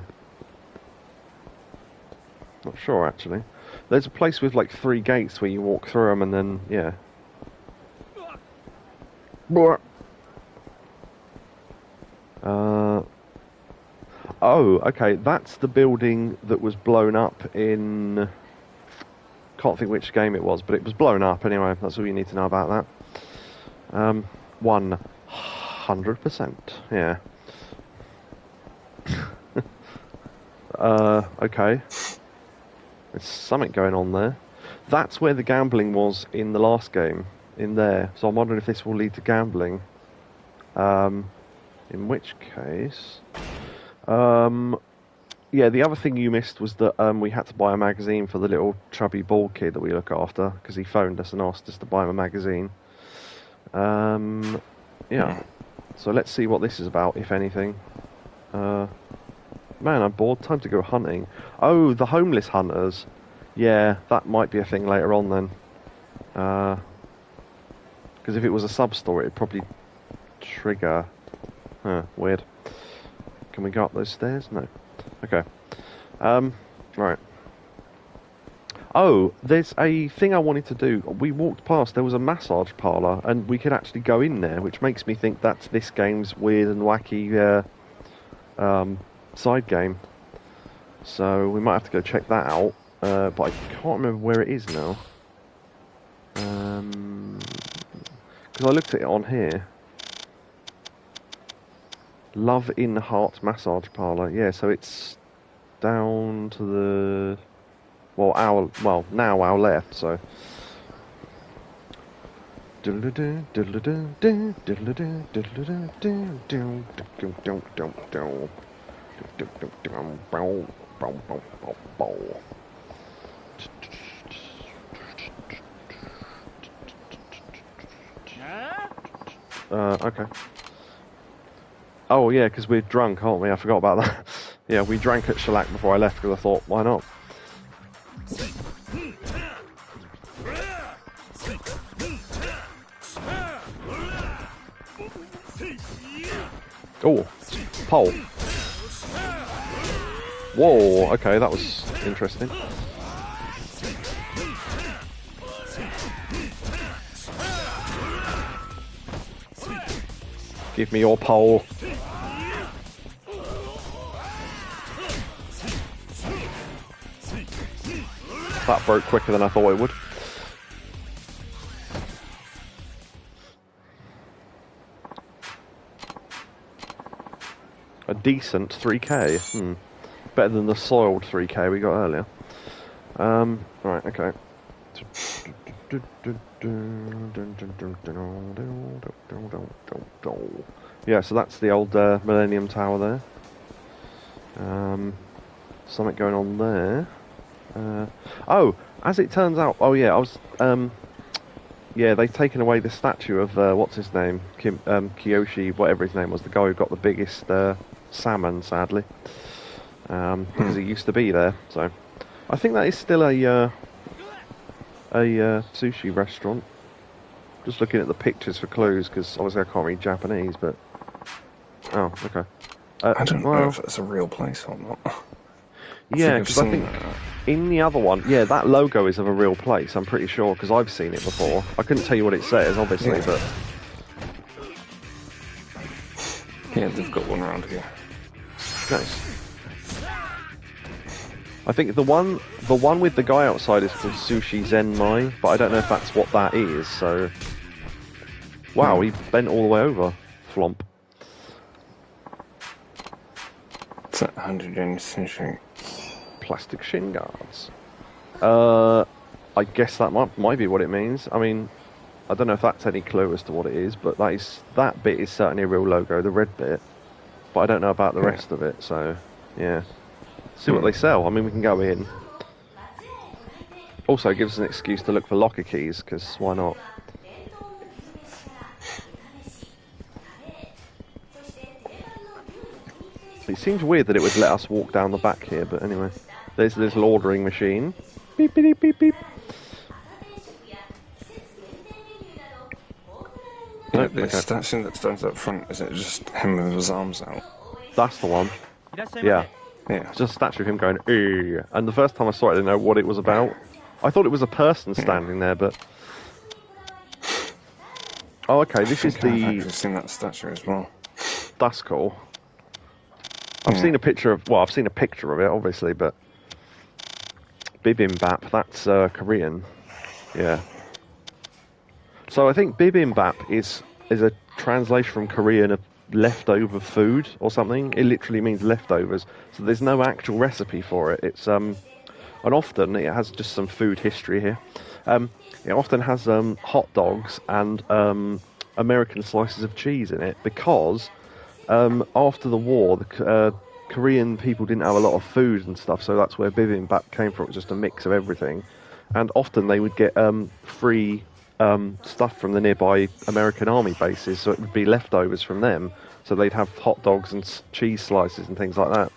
A: Not sure, actually. There's a place with like 3 gates where you walk through them and then, yeah. Oh, okay, that's the building that was blown up in... Can't think which game it was, but it was blown up anyway. That's all you need to know about that. 100%, yeah. Okay. There's something going on there. That's where the gambling was in the last game, in there. So I'm wondering if this will lead to gambling. In which case... yeah, the other thing you missed was that we had to buy a magazine for the little chubby bald kid that we look after, because he phoned us and asked us to buy him a magazine. Yeah. So let's see what this is about, if anything. Man, I'm bored. Time to go hunting. Oh, the homeless hunters. Yeah, that might be a thing later on then. Because if it was a sub-story, it'd probably trigger... Huh, weird. Can we go up those stairs? No. Okay. Right. Oh, there's a thing I wanted to do. We walked past, there was a massage parlour, and we could actually go in there, which makes me think that's this game's weird and wacky side game. So we might have to go check that out, but I can't remember where it is now. Because I looked at it on here. Love in Heart Massage Parlour. Yeah, so it's down to the... now our left, so... Okay. Oh yeah, because we're drunk, aren't we? I forgot about that. Yeah, we drank at Shellac before I left because I thought, why not? Oh, pole. Whoa, okay, that was interesting. Give me your pole. That broke quicker than I thought it would. A decent 3k. Better than the soiled 3k we got earlier. Right, okay. Yeah, so that's the old Millennium Tower there. Something going on there. Oh, as it turns out, oh yeah, I was, yeah, they've taken away the statue of, what's his name? Kiyoshi, whatever his name was, the guy who got the biggest salmon, sadly. Because he used to be there, so. I think that is still a sushi restaurant. Just looking at the pictures for clues, because obviously I can't read Japanese, but... Oh, okay.
B: I don't know if it's a real place or not.
A: Yeah, because I think in the other one, yeah, that logo is of a real place, I'm pretty sure, because I've seen it before. I couldn't tell you what it says, obviously,
B: yeah.
A: but...
B: Yeah, they've got one around here.
A: Nice. I think the one with the guy outside is called Sushi Zenmai, but I don't know if that's what that is, so... Wow, he bent all the way over. Flomp.
B: It's that 100 yen sushi.
A: Plastic shin guards. I guess that might be what it means. I mean, I don't know if that's any clue as to what it is, but that bit is certainly a real logo, the red bit. But I don't know about the rest of it, so yeah. See what they sell. I mean, we can go in. Also, it gives us an excuse to look for locker keys, because why not? It seems weird that it would let us walk down the back here, but anyway. There's this little ordering machine. Beep, beep, beep, beep.
B: Yeah, the statue that stands up front, is it just him with his arms out?
A: That's the one. Yeah.
B: Yeah.
A: It's just a statue of him going, ew. And the first time I saw it, I didn't know what it was about. I thought it was a person standing there, but... Oh, okay, this is the...
B: I've actually seen that statue as well.
A: That's cool. I've seen a picture of... Well, I've seen a picture of it, obviously, but... Bibimbap, that's Korean. Yeah. So I think bibimbap is a translation from Korean of leftover food or something. It literally means leftovers. So there's no actual recipe for it. It's and often it has just some food history here. It often has hot dogs and American slices of cheese in it because after the war, the Korean people didn't have a lot of food and stuff, so that's where bibimbap came from. It's just a mix of everything. And often they would get free stuff from the nearby American army bases, so it would be leftovers from them. So they'd have hot dogs and cheese slices and things like that.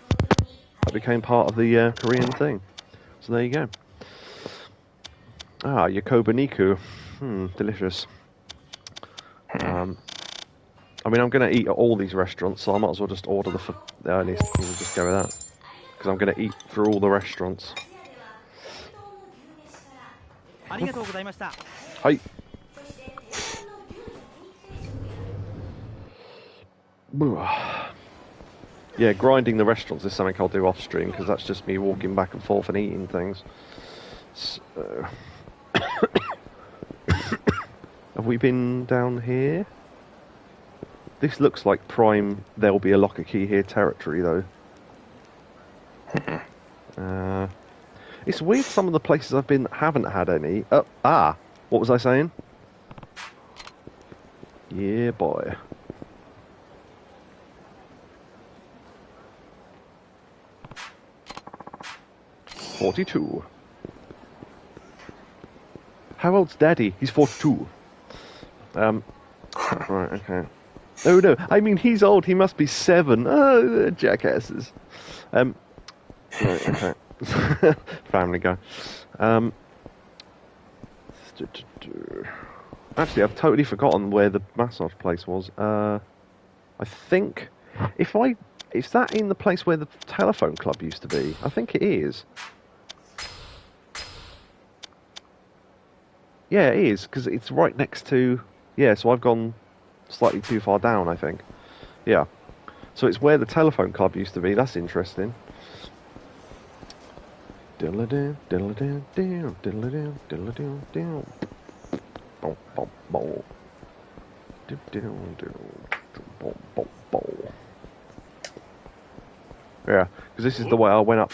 A: That became part of the Korean thing. So there you go. Ah, Yakobu Niku. Delicious. I mean, I'm going to eat at all these restaurants, so I might as well just order the earliest and just go with that. Because I'm going to eat through all the restaurants. Hi. Yeah, grinding the restaurants is something I'll do off stream because that's just me walking back and forth and eating things. So, have we been down here? This looks like prime there'll be a locker key here territory though. It's weird some of the places I've been haven't had any. What was I saying? Yeah, boy. "42. How old's Daddy? He's 42. Right, okay. Oh no, I mean he's old. He must be 7. Oh, jackasses. Right, okay. Family Guy. Actually, I've totally forgotten where the massage place was. I think is that in the place where the telephone club used to be? I think it is. Yeah, it is because it's right next to. Yeah, so I've gone slightly too far down, I think. Yeah. So it's where the telephone club used to be. That's interesting. Diddle-a-doo, diddle-a-doo, diddle, diddle-a-doo, diddle-a-doo, diddle. Bow, bow, bow. Diddle, diddle, bow, bow, bow. Yeah, because this is the way I went up.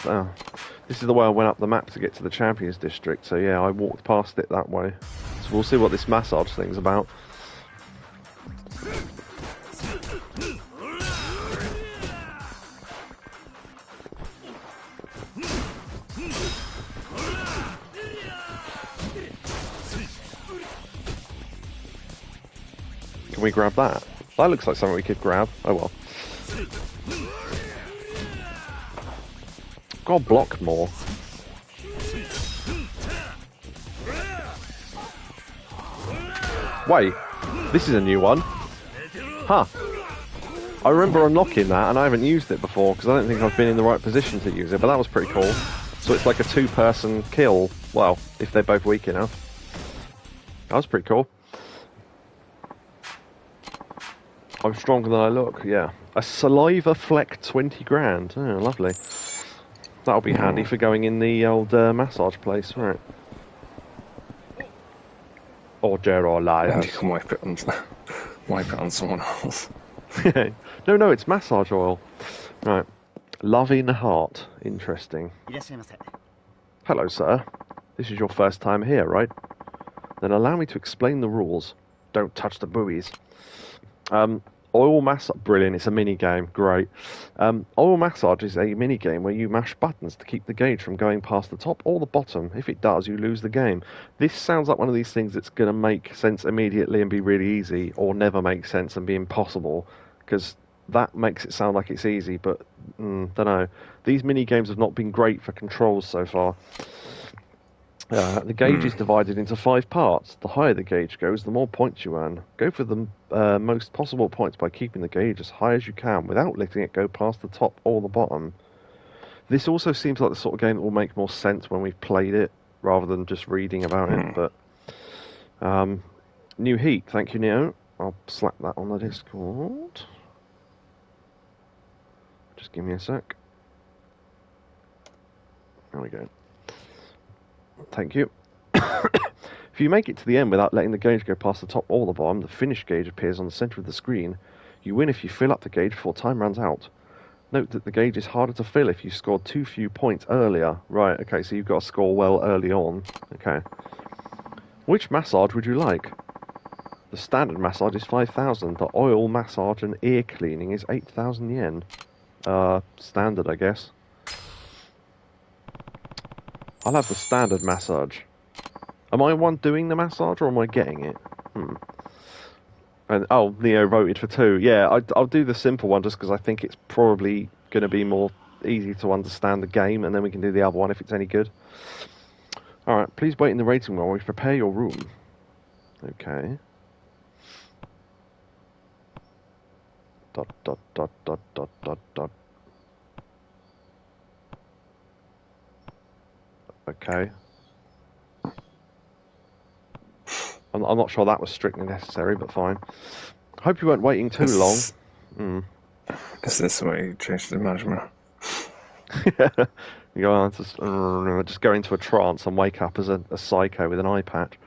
A: This is the way I went up the map to get to the Champions District. So yeah, I walked past it that way. So we'll see what this massage thing's about. Can we grab that? That looks like something we could grab. Oh well. Gotta block more. Wait, this is a new one. Huh. I remember unlocking that and I haven't used it before because I don't think I've been in the right position to use it, but that was pretty cool. So it's like a 2-person kill. Well, if they're both weak enough. That was pretty cool. I'm stronger than I look, yeah. A saliva fleck 20 grand. Oh, lovely. That'll be handy for going in the old massage place, right? Or Gerard Lyons.
B: And you can wipe it on someone else.
A: No, it's massage oil. Right. Loving heart. Interesting. Hello, sir. This is your first time here, right? Then allow me to explain the rules. Don't touch the buoys. Oil massage, brilliant, it's a mini game, great. Oil massage is a mini game where you mash buttons to keep the gauge from going past the top or the bottom. If it does, you lose the game. This sounds like one of these things that's going to make sense immediately and be really easy, or never make sense and be impossible, because that makes it sound like it's easy, but don't know. These mini games have not been great for controls so far. The gauge is divided into 5 parts. The higher the gauge goes, the more points you earn. Go for the most possible points by keeping the gauge as high as you can without letting it go past the top or the bottom. This also seems like the sort of game that will make more sense when we've played it, rather than just reading about it. But new heat, thank you, Neo. I'll slap that on the Discord. Just give me a sec. There we go. Thank you. If you make it to the end without letting the gauge go past the top or the bottom, the finish gauge appears on the centre of the screen. You win if you fill up the gauge before time runs out. Note that the gauge is harder to fill if you scored too few points earlier. Right, okay, so you've got to score well early on. Okay. Which massage would you like? The standard massage is 5,000. The oil massage and ear cleaning is 8,000 yen. Standard, I guess. I'll have the standard massage. Am I one doing the massage, or am I getting it? And Neo voted for 2. Yeah, I'll do the simple one just because I think it's probably going to be more easy to understand the game, and then we can do the other one if it's any good. Alright, please wait in the waiting room while we prepare your room. Okay. Dot, dot, dot, dot, dot, dot, dot. Okay. I'm not sure that was strictly necessary, but fine. Hope you weren't waiting too long.
B: Is this the way you change the management?
A: You go on, just go into a trance and wake up as a psycho with an eye patch.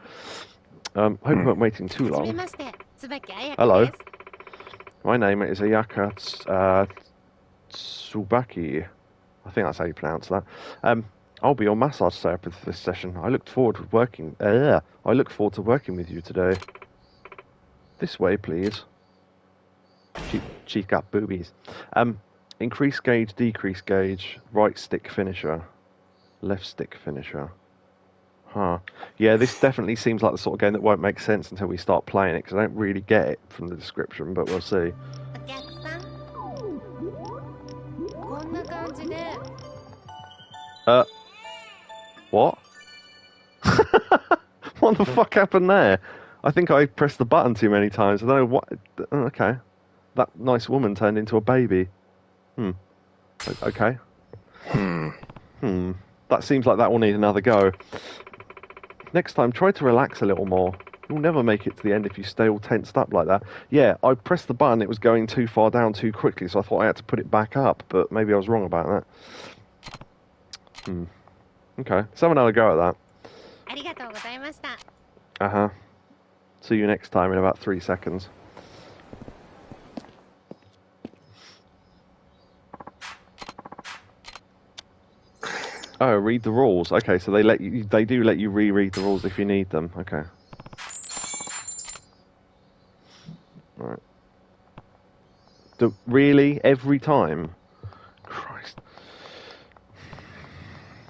A: Hope you weren't waiting too long. Hello. My name is Ayaka Tsubaki. I think that's how you pronounce that. I'll be your massage therapist for this session. I look forward to working with you today. This way, please. Cheek up boobies. Increase gauge, decrease gauge, right stick finisher, left stick finisher. Huh. Yeah, this definitely seems like the sort of game that won't make sense until we start playing it, because I don't really get it from the description, but we'll see. What? What the fuck happened there? I think I pressed the button too many times. I don't know what... Okay. That nice woman turned into a baby. Okay. That seems like that will need another go. Next time, try to relax a little more. You'll never make it to the end if you stay all tensed up like that. Yeah, I pressed the button, it was going too far down too quickly, so I thought I had to put it back up, but maybe I was wrong about that. Okay, let's have another go at that. Uh-huh. See you next time in about 3 seconds. Oh, read the rules. Okay, so they do let you reread the rules if you need them. Okay. Right. Really? Every time? Christ.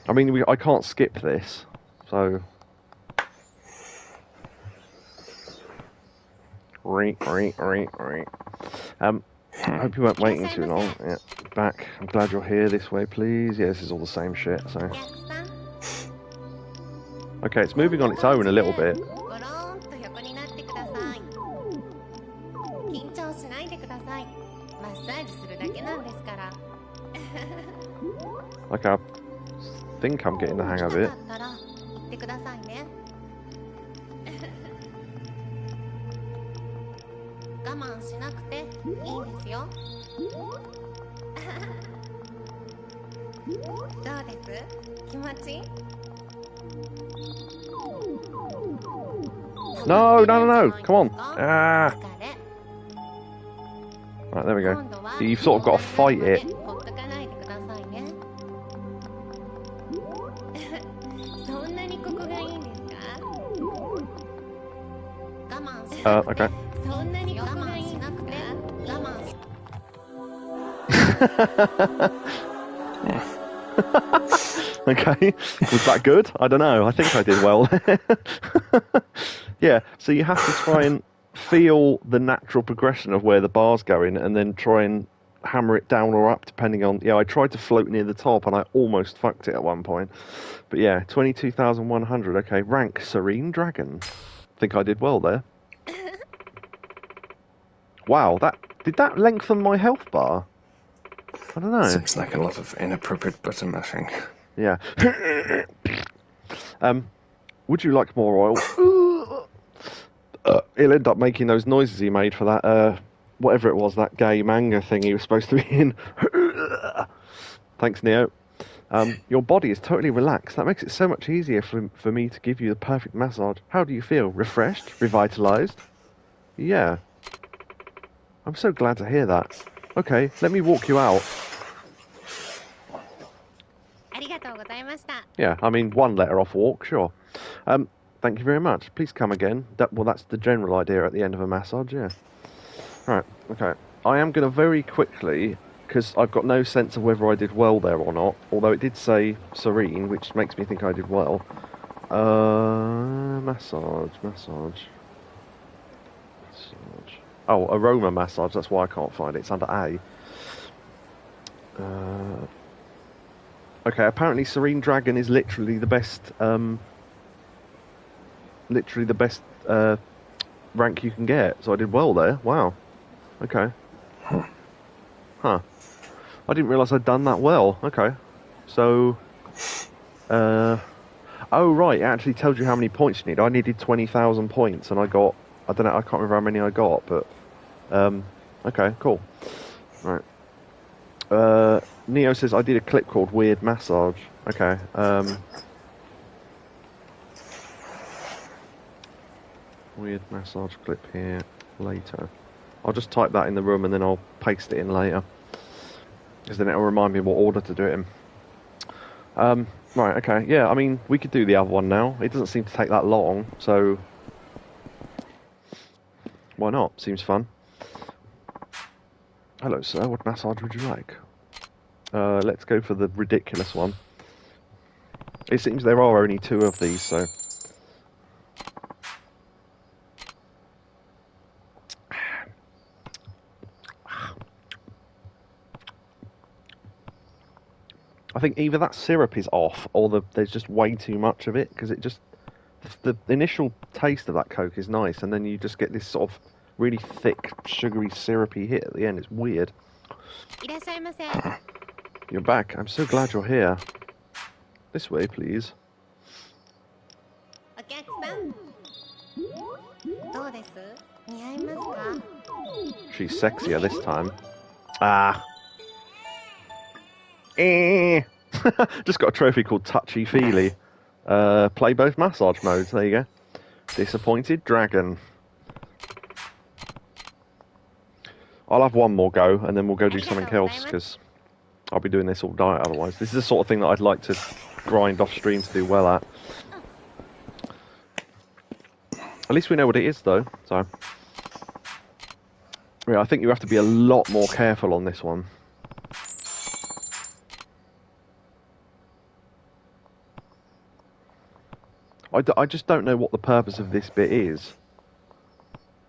A: I mean, I can't skip this, so... Right. I hope you weren't waiting too long. Yeah, back. I'm glad you're here. This way, please. Yeah, this is all the same shit, so... Okay, it's moving on its own a little bit. Okay, I think I'm getting the hang of it. No, come on. Ah. Right, there we go. So you've sort of got to fight it. Okay. Okay, was that good? I don't know. I think I did well. Yeah, so you have to try and feel the natural progression of where the bar's going and then try and hammer it down or up depending on... Yeah, I tried to float near the top and I almost fucked it at one point. But yeah, 22,100. Okay, rank Serene Dragon. I think I did well there. Wow, did that lengthen my health bar? I don't know.
B: Seems like a lot of inappropriate button mashing.
A: Yeah. Would you like more oil? He'll end up making those noises he made for that, whatever it was, that gay manga thing he was supposed to be in. Thanks, Neo. Your body is totally relaxed. That makes it so much easier for me to give you the perfect massage. How do you feel? Refreshed? Revitalized? Yeah. I'm so glad to hear that. Okay, let me walk you out. Yeah, I mean, one letter off walk, sure. Thank you very much. Please come again. That's the general idea at the end of a massage, yeah. Right, okay. I am going to very quickly, because I've got no sense of whether I did well there or not, although it did say serene, which makes me think I did well. Massage. Oh, aroma massage, that's why I can't find it. It's under A. Okay, apparently Serene Dragon is literally the best... rank you can get. So I did well there. Wow. Okay. Huh. I didn't realise I'd done that well. Okay. So... Oh, right, it actually tells you how many points you need. I needed 20,000 points, and I got... I don't know, I can't remember how many I got, but... okay, cool. Right. Neo says, I did a clip called Weird Massage. Okay, Weird massage clip here later. I'll just type that in the room and then I'll paste it in later. Because then it'll remind me what order to do it in. Right, okay, yeah, I mean, we could do the other one now. It doesn't seem to take that long, so... Why not? Seems fun. Hello, sir, what massage would you like? Let's go for the ridiculous one. It seems there are only 2 of these, so... I think either that syrup is off, or there's just way too much of it, because it just... The initial taste of that Coke is nice, and then you just get this sort of really thick, sugary, syrupy hit at the end. It's weird. You're back. I'm so glad you're here. This way, please. She's sexier this time. Ah. Just got a trophy called Touchy Feely. Play both massage modes. There you go. Disappointed Dragon. I'll have one more go, and then we'll go do something else, because I'll be doing this all night otherwise. This is the sort of thing that I'd like to grind off stream to do well at. At least we know what it is, though. So, yeah, I think you have to be a lot more careful on this one. I just don't know what the purpose of this bit is.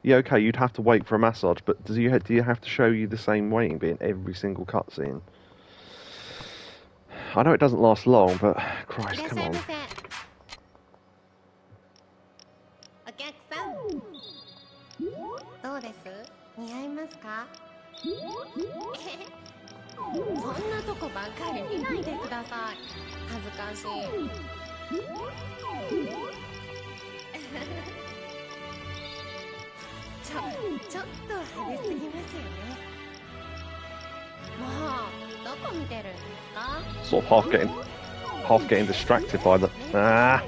A: Yeah, okay, you'd have to wait for a massage, but do you have to show you the same waiting bit in every single cutscene? I know it doesn't last long, but Christ, come on. Sort of half getting distracted by the... Ah!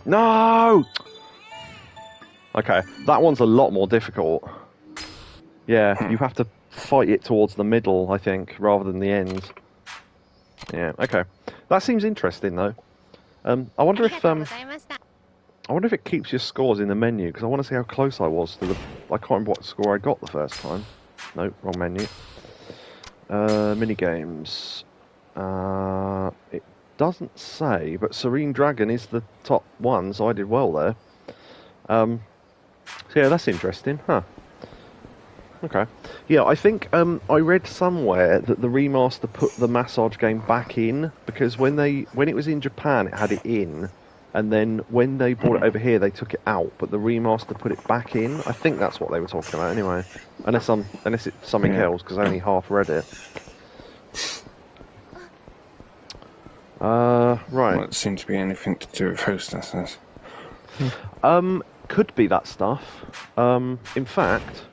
A: No! Okay, that one's a lot more difficult. Yeah, you have to fight it towards the middle, I think, rather than the end. Yeah, okay. That seems interesting, though. I wonder if it keeps your scores in the menu, because I want to see how close I was to the... I can't remember what score I got the first time. No, wrong menu. Minigames. It doesn't say, but Serene Dragon is the top one, so I did well there. So yeah, that's interesting, huh? Okay. Yeah, I think I read somewhere that the remaster put the massage game back in, because when it was in Japan, it had it in, and then when they brought it over here, they took it out, but the remaster put it back in. I think that's what they were talking about anyway. Unless it's something else, because I only half read it. Right.
B: Well, it seems to be anything to do with hostesses.
A: Could be that stuff. In fact,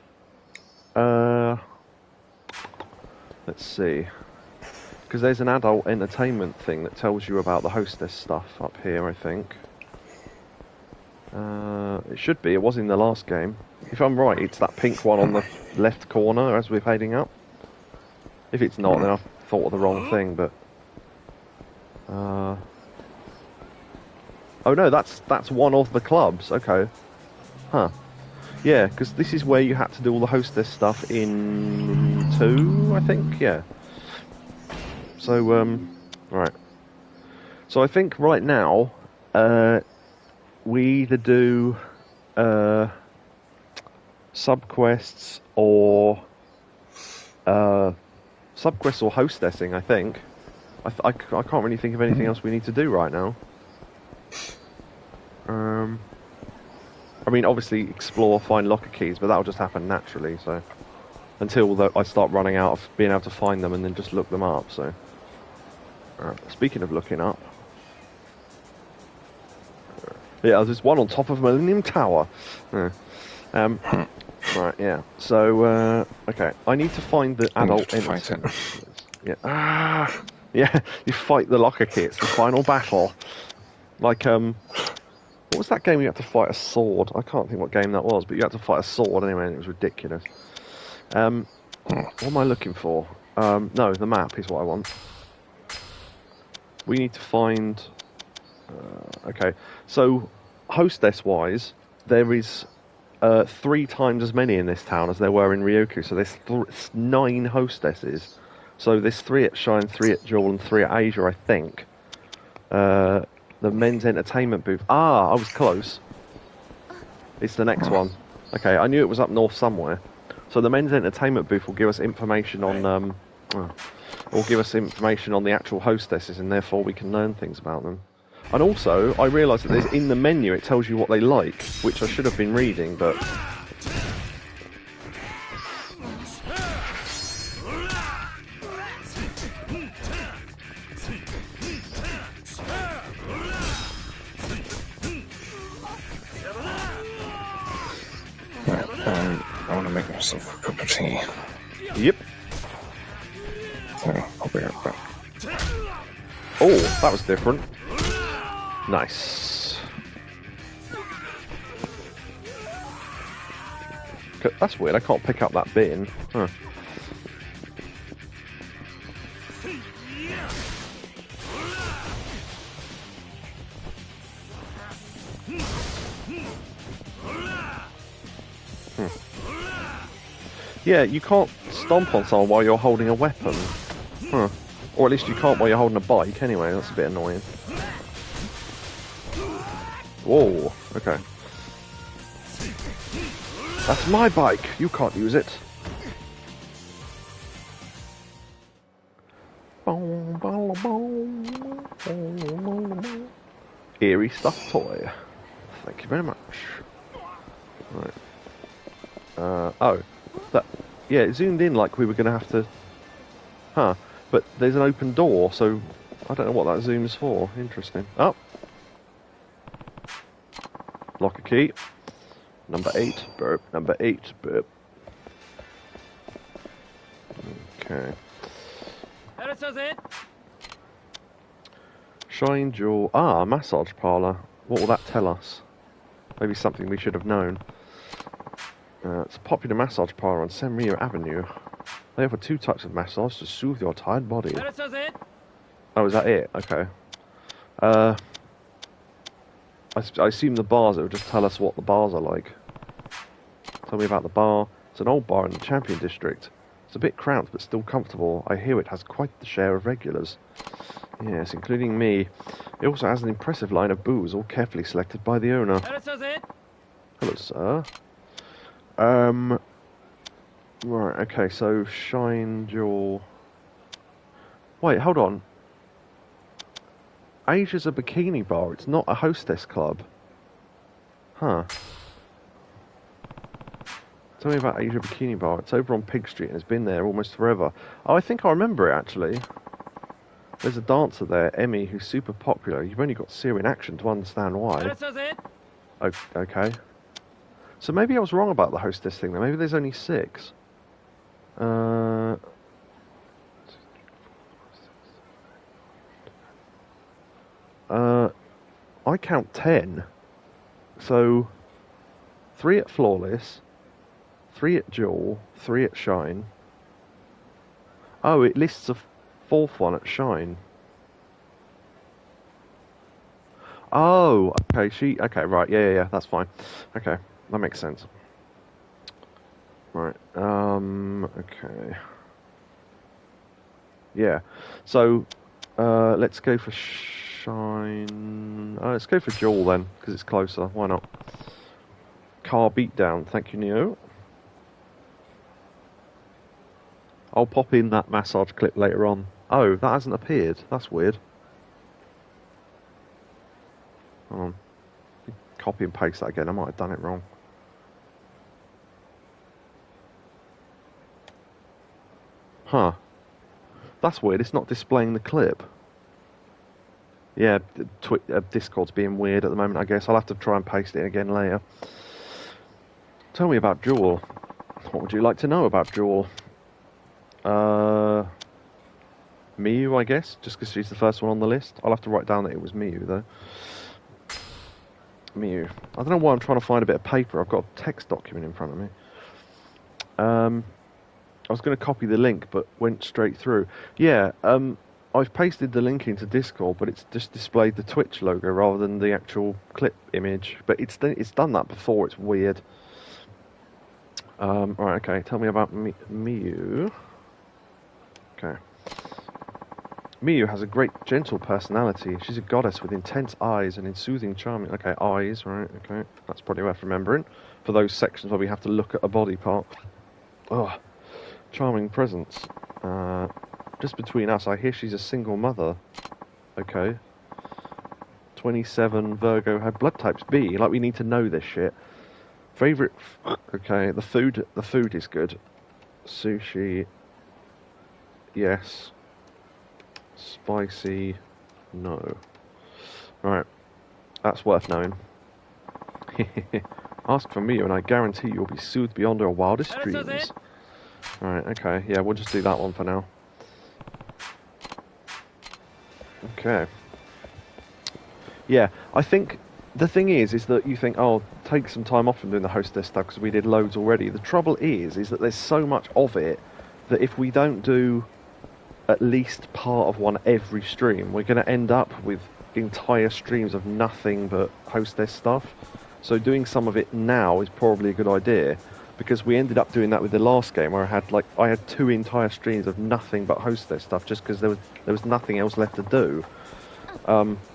A: let's see. Because there's an adult entertainment thing that tells you about the hostess stuff up here, I think. It should be. It was in the last game. If I'm right, it's that pink one on the left corner as we're heading up. If it's not, then I've thought of the wrong thing, but... Oh no, that's one of the clubs. Okay. Huh. Yeah, because this is where you had to do all the hostess stuff in 2, I think. Yeah. So, right. So I think right now, we either do subquests or hostessing, I think. I can't really think of anything else we need to do right now. I mean, obviously explore, find locker keys, but that'll just happen naturally, so... Until I start running out of being able to find them and then just look them up, so... Speaking of looking up... Yeah, there's one on top of Millennium Tower. Yeah. Right, yeah. So, okay, I need to find the adult
B: fight
A: innocent.
B: it.
A: Yeah. Ah! Yeah, you fight the locker key. It's the final battle. Like, what was that game you had to fight a sword? I can't think what game that was, but you had to fight a sword anyway, and it was ridiculous. What am I looking for? No, the map is what I want. We need to find... okay, so hostess-wise, there is 3 times as many in this town as there were in Ryoku, so there's 9 hostesses. So there's 3 at Shine, 3 at Jewel, and 3 at Asia, I think. The men's entertainment booth. Ah, I was close. It's the next one. Okay, I knew it was up north somewhere. So the men's entertainment booth will give us information on will give us information on the actual hostesses, and therefore we can learn things about them. And also, I realised that there's in the menu it tells you what they like, which I should have been reading, but
B: I want to make myself a cup of tea.
A: yep.
B: So I'll be right back.
A: Oh, that was different. Nice. That's weird, I can't pick up that bin. Huh. Yeah, you can't stomp on someone while you're holding a weapon. Huh. Or at least you can't while you're holding a bike anyway, that's a bit annoying. Whoa, okay. That's my bike, you can't use it. Eerie stuffed toy. Thank you very much. Right. Oh. That, yeah, it zoomed in like we were going to have to... Huh. But there's an open door, so I don't know what that zoom's for. Interesting. Oh. Locker key. Number 8, burp. Number 8, burp. Okay. Shine Jewel. Ah, massage parlour. What will that tell us? Maybe something we should have known. It's a popular massage parlour on Senryu Avenue. They offer 2 types of massage to soothe your tired body. Oh, is that it? Okay. I assume the bars, it would just tell us what the bars are like. Tell me about the bar. It's an old bar in the Champion District. It's a bit cramped, but still comfortable. I hear it has quite the share of regulars. Yes, including me. It also has an impressive line of booze, all carefully selected by the owner. Hello, sir. Right, okay, so Shine Jewel... Wait, hold on. Asia's a bikini bar, it's not a hostess club. Huh. Tell me about Asia Bikini Bar. It's over on Pig Street and it's been there almost forever. Oh, I think I remember it, actually. There's a dancer there, Emmy, who's super popular. You've only got to see her in action to understand why. Okay. So maybe I was wrong about the hostess thing, though. Maybe there's only 6. I count 10. So, 3 at Flawless, 3 at Jewel, 3 at Shine. Oh, it lists a 4th one at Shine. Oh, okay, okay, right, yeah, that's fine. Okay, that makes sense. Right, okay. Yeah, so, let's go for Shine... let's go for Jewel then, because it's closer, why not? Car beatdown, thank you, Neo. I'll pop in that massage clip later on. Oh, that hasn't appeared, that's weird. Hold on. Copy and paste that again, I might have done it wrong. Huh. That's weird, it's not displaying the clip. Yeah, Discord's being weird at the moment, I guess. I'll have to try and paste it again later. Tell me about Jewel. What would you like to know about Jewel? Miyu, I guess, just because she's the first one on the list. I'll have to write down that it was Miyu, though. Miyu. I don't know why I'm trying to find a bit of paper. I've got a text document in front of me. I was going to copy the link, but went straight through. Yeah, I've pasted the link into Discord, but it's just displayed the Twitch logo rather than the actual clip image. But it's done that before. It's weird. Right, okay. Tell me about Miyu. Okay. Miyu has a great, gentle personality. She's a goddess with intense eyes and in soothing, charming... Okay, eyes, right, okay. That's probably worth remembering. For those sections where we have to look at a body part. Oh, charming presence. Just between us, I hear she's a single mother. Okay. 27, Virgo, her blood type's B. Like, we need to know this shit. Favourite... Okay, the food is good. Sushi... Yes. Spicy, no. Right, that's worth knowing. Ask for me and I guarantee you'll be soothed beyond your wildest dreams. Right, okay, yeah, we'll just do that one for now. Okay. Yeah, I think the thing is that you think, oh, take some time off from doing the hostess stuff because we did loads already. The trouble is that there's so much of it that if we don't do at least part of one every stream, we're going to end up with entire streams of nothing but hostess stuff. So doing some of it now is probably a good idea, because we ended up doing that with the last game where I had 2 entire streams of nothing but hostess stuff just because there was nothing else left to do.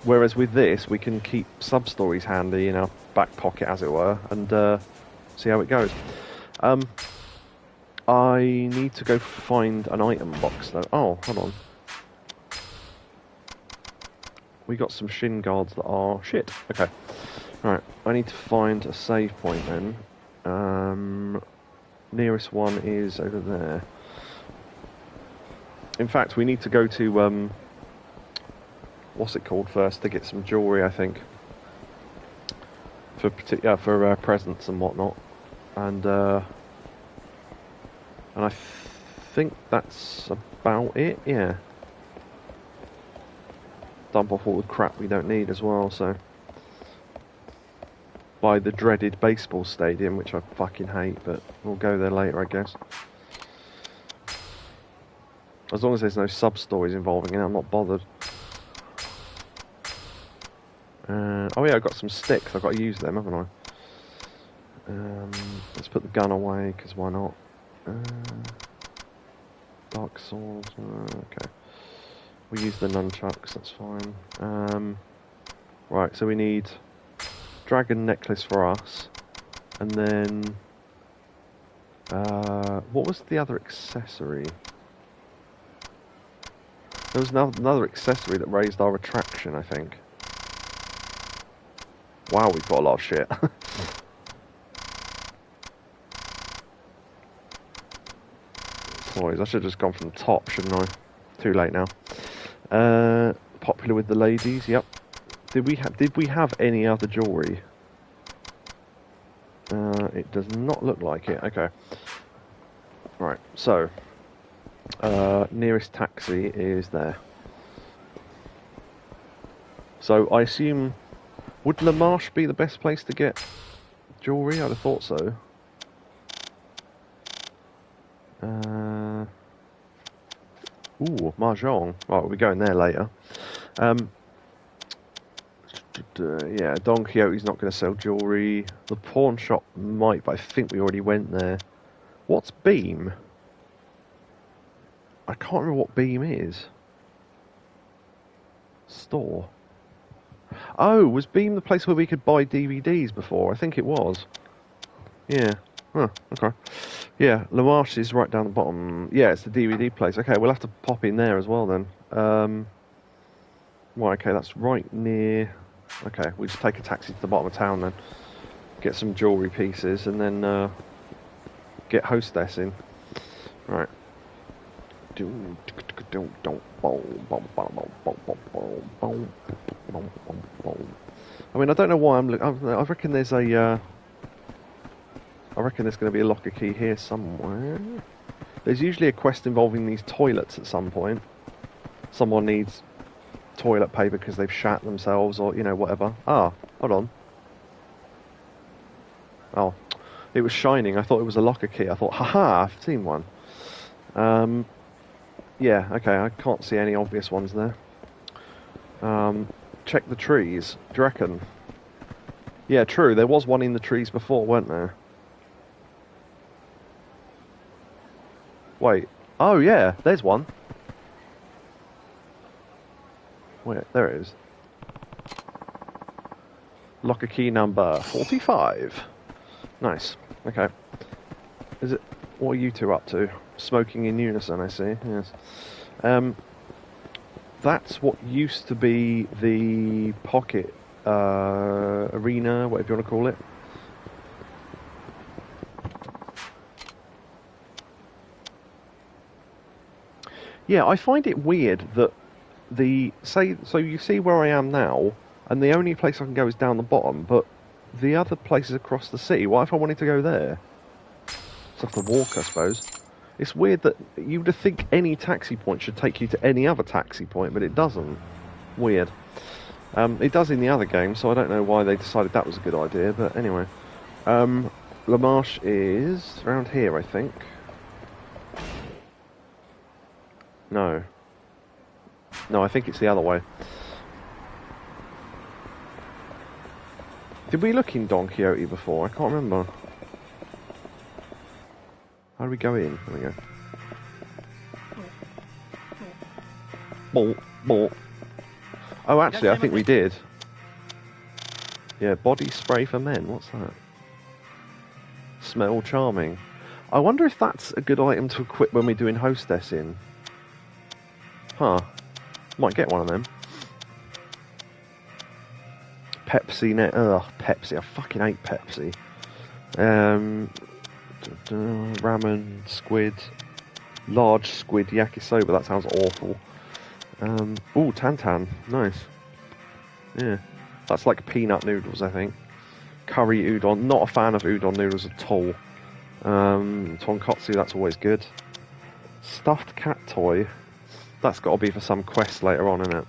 A: Whereas with this, we can keep sub-stories handy in our back pocket, as it were, and see how it goes. I need to go find an item box, though. Oh, hold on. We got some shin guards that are shit. Okay. Right, I need to find a save point then. Nearest one is over there. In fact, we need to go to, what's it called first, to get some jewellery, I think. For presents and whatnot. And I think that's about it, yeah. Dump off all the crap we don't need as well, so... By the dreaded baseball stadium, which I fucking hate, but we'll go there later, I guess. As long as there's no sub-stories involving it, I'm not bothered. Oh yeah, I've got some sticks, I've got to use them, haven't I? Let's put the gun away, because why not? Dark swords, okay. We use the nunchucks, that's fine. Right, so we need dragon necklace for us, and then what was the other accessory? There was another accessory that raised our attraction, I think. Wow, we've got a lot of shit. Toys. I should have just gone from the top, shouldn't I? Too late now. Popular with the ladies. Yep. Did we have any other jewellery? It does not look like it. Okay. Right. So, nearest taxi is there. So I assume, would La Marche be the best place to get jewellery? I'd have thought so. Ooh, Mahjong. Right, we'll be going there later. Yeah, Don Quixote's not going to sell jewellery. The pawn shop might, but I think we already went there. What's Beam? I can't remember what Beam is. Store. Oh, was Beam the place where we could buy DVDs before? I think it was. Yeah. Huh, okay. Yeah, La Marche is right down the bottom. Yeah, it's the DVD place. Okay, we'll have to pop in there as well then. Right, okay, that's right near... Okay, we just take a taxi to the bottom of town then. Get some jewellery pieces and then get hostess in. Right. I mean, I don't know why I reckon there's a. I reckon there's going to be a locker key here somewhere. There's usually a quest involving these toilets at some point. Someone needs toilet paper because they've shat themselves or, whatever. Ah, hold on. Oh, it was shining. I thought it was a locker key. I thought, haha, I've seen one. Yeah, okay, I can't see any obvious ones there. Check the trees. Do you reckon? Yeah, true. There was one in the trees before, weren't there? Wait. Oh, yeah, there's one. Wait, there it is. Locker key number 45. Nice. Okay. Is it... What are you two up to? Smoking in unison, I see. Yes. That's what used to be the pocket arena, whatever you want to call it. Yeah, I find it weird that so you see where I am now, and the only place I can go is down the bottom, but the other places across the city, what if I wanted to go there? Just have to walk, I suppose. It's weird that you would think any taxi point should take you to any other taxi point, but it doesn't. Weird. It does in the other game, so I don't know why they decided that was a good idea, but anyway. La Marche is around here, I think. No. No, I think it's the other way. Did we look in Don Quixote before? I can't remember. How do we go in? There we go. Ball, ball. Oh, actually, I think we did. Yeah, body spray for men. What's that? Smell charming. I wonder if that's a good item to equip when we're doing hostess-ing. Huh. Might get one of them. Pepsi net. Ugh, Pepsi. I fucking hate Pepsi. Ramen, squid. Large squid yakisoba. That sounds awful. Ooh, Tantan. Nice. Yeah. That's like peanut noodles, I think. Curry udon. Not a fan of udon noodles at all. Tonkotsu, that's always good. Stuffed cat toy. That's got to be for some quest later on, isn't it?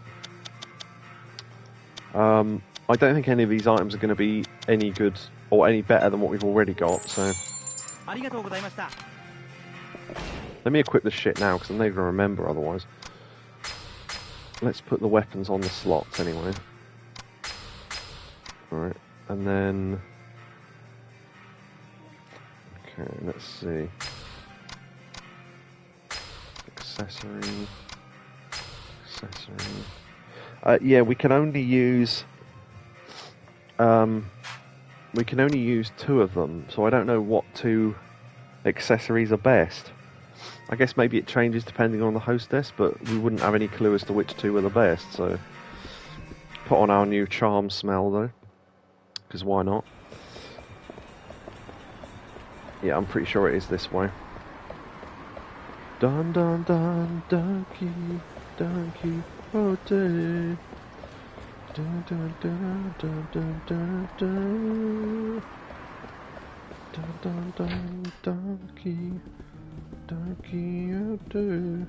A: I don't think any of these items are going to be any good or any better than what we've already got, so... Let me equip this shit now, because I'm not going to remember otherwise. Let's put the weapons on the slots anyway. Alright, and then... Okay, let's see. Accessory... yeah, we can only use... we can only use 2 of them, so I don't know what 2 accessories are best. I guess maybe it changes depending on the hostess, but we wouldn't have any clue as to which 2 are the best, so... Put on our new charm smell, though. Because why not? Yeah, I'm pretty sure it is this way. Dun dun dun, donkey, donkey, oh day. Dun dun dun dun dun dun dun. Dun dun dun, donkey, donkey, oh day.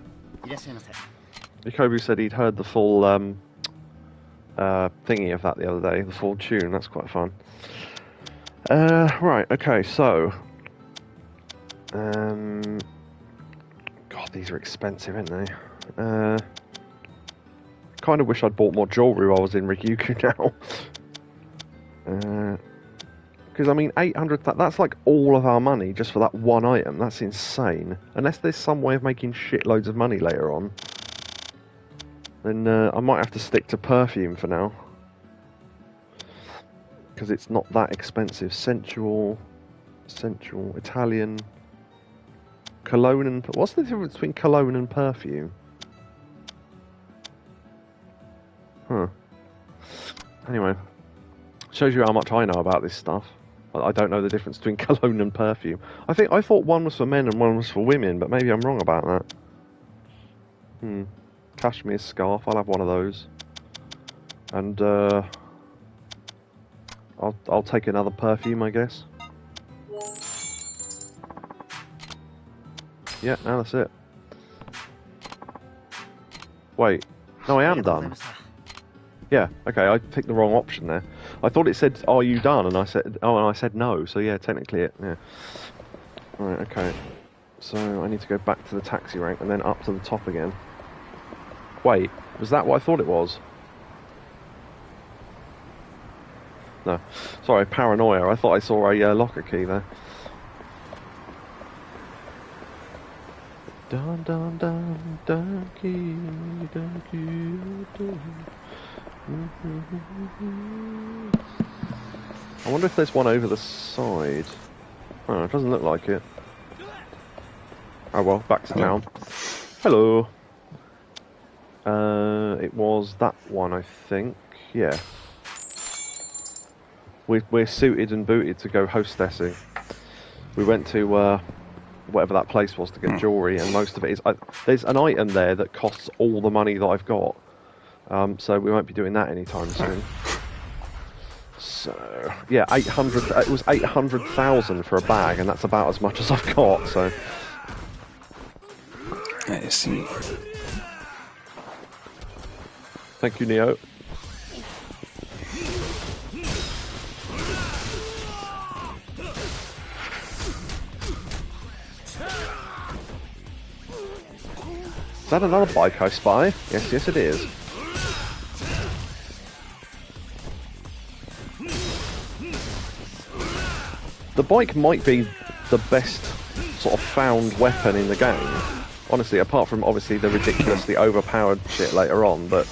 A: Yakobu said he'd heard the full thingy of that the other day, the full tune. That's quite fun. Right, okay, so God, these are expensive, aren't they? Kind of wish I'd bought more jewellery while I was in Ryukyu now. Because, I mean, 800, that's like all of our money just for that one item. That's insane. Unless there's some way of making shitloads of money later on. Then I might have to stick to perfume for now. Because it's not that expensive. Sensual, Italian, cologne and... What's the difference between cologne and perfume? Huh. Anyway. Shows you how much I know about this stuff. I don't know the difference between cologne and perfume. I thought one was for men and one was for women, but maybe I'm wrong about that. Cashmere scarf. I'll have one of those. And I'll take another perfume, I guess. Yeah, now that's it. Wait, no, I am done. Yeah, okay, I picked the wrong option there. I thought it said, "Are you done?" And I said, "Oh," and I said no. So yeah, technically it. Yeah. Right. Okay. So I need to go back to the taxi rank and then up to the top again. Wait, was that what I thought it was? No, sorry, paranoia. I thought I saw a locker key there. Dun dun dun dun key dun key dun. I wonder if there's one over the side. Oh, it doesn't look like it. Oh well, back to town. Hello. It was that one, I think. Yeah. We're suited and booted to go hostessing. We went to whatever that place was to get jewellery, and most of it is... there's an item there that costs all the money that I've got. So we won't be doing that anytime soon. So, yeah, 800... It was 800,000 for a bag, and that's about as much as I've got, so...
B: I see.
A: Thank you, Neo. Is that another bike I spy? Yes, yes it is. The bike might be the best sort of found weapon in the game. Honestly, apart from obviously the ridiculously overpowered shit later on, but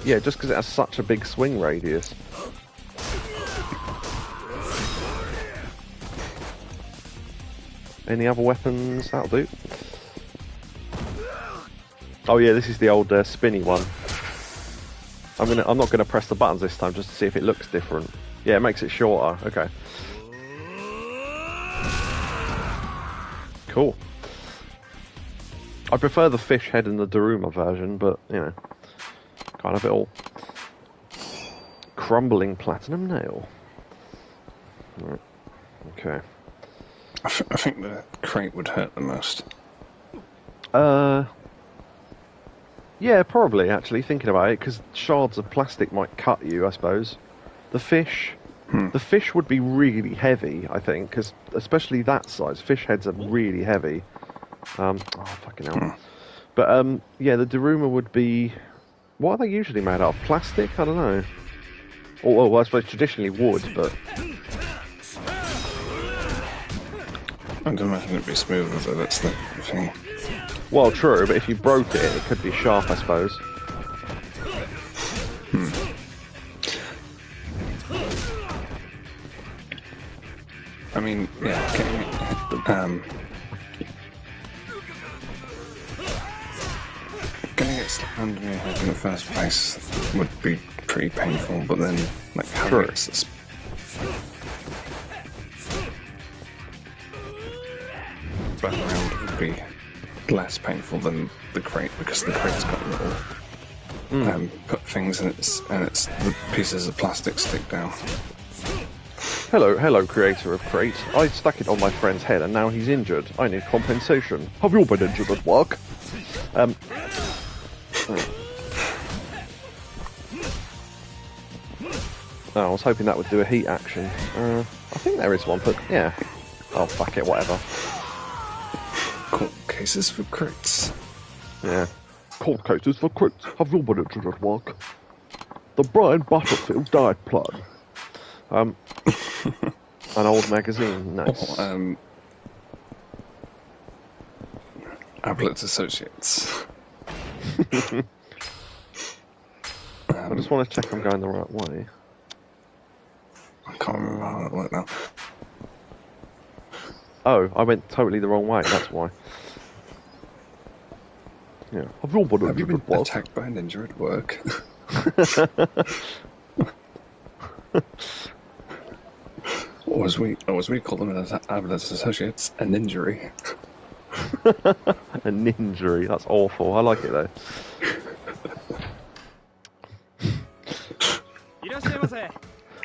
A: yeah, just because it has such a big swing radius. Any other weapons? That'll do. Oh yeah, this is the old spinny one. I'm not gonna press the buttons this time just to see if it looks different. Yeah, it makes it shorter. Okay. Cool. I prefer the fish head and the Daruma version, but you know, can't have it all. Crumbling platinum nail. Right. Okay.
B: I think the crate would hurt the most.
A: Yeah, probably, actually, thinking about it, because shards of plastic might cut you, I suppose. The fish... The fish would be really heavy, I think, because especially that size, fish heads are really heavy. Oh, fucking hell. But, yeah, the Daruma would be... What are they usually made out of? Plastic? I don't know. Or, well, I suppose traditionally wood, but...
B: I'd imagine it'd be smoother, though, that's the thing.
A: Well, true, but if you broke it, it could be sharp, I suppose.
B: I mean, yeah, getting it slammed under your head in the first place would be pretty painful, but then, like, having it spun around would be less painful than the crate, because the crate's got little put things in its, and it's the pieces of plastic stick down.
A: Hello, creator of Crate. I stuck it on my friend's head and now he's injured. I need compensation. Have you been injured at work? Oh, I was hoping that would do a heat action. I think there is one, but yeah. Oh, fuck it, whatever.
B: Court cases for crates.
A: Yeah. Court cases for crates. Have you been injured at work? The Brian Butterfield diet plan. An old magazine, nice.
B: Applets Associates.
A: I just want to check I'm going the right way.
B: I can't remember how that worked now.
A: Oh, I went totally the wrong way, that's why. Yeah. Have you been
B: attacked by an ninja at work? Or as we call them as Ablett's Associates, an injury.
A: A ninjury. That's awful. I like it though.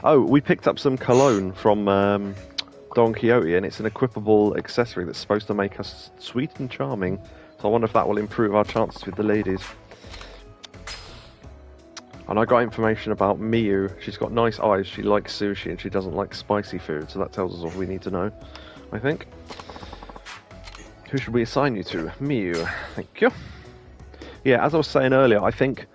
A: Oh, we picked up some cologne from Don Quixote, and it's an equipable accessory that's supposed to make us sweet and charming. So I wonder if that will improve our chances with the ladies. And I got information about Miyu. She's got nice eyes, she likes sushi, and she doesn't like spicy food, so that tells us all we need to know, I think. Who should we assign you to? Miyu. Thank you. Yeah, as I was saying earlier, I think...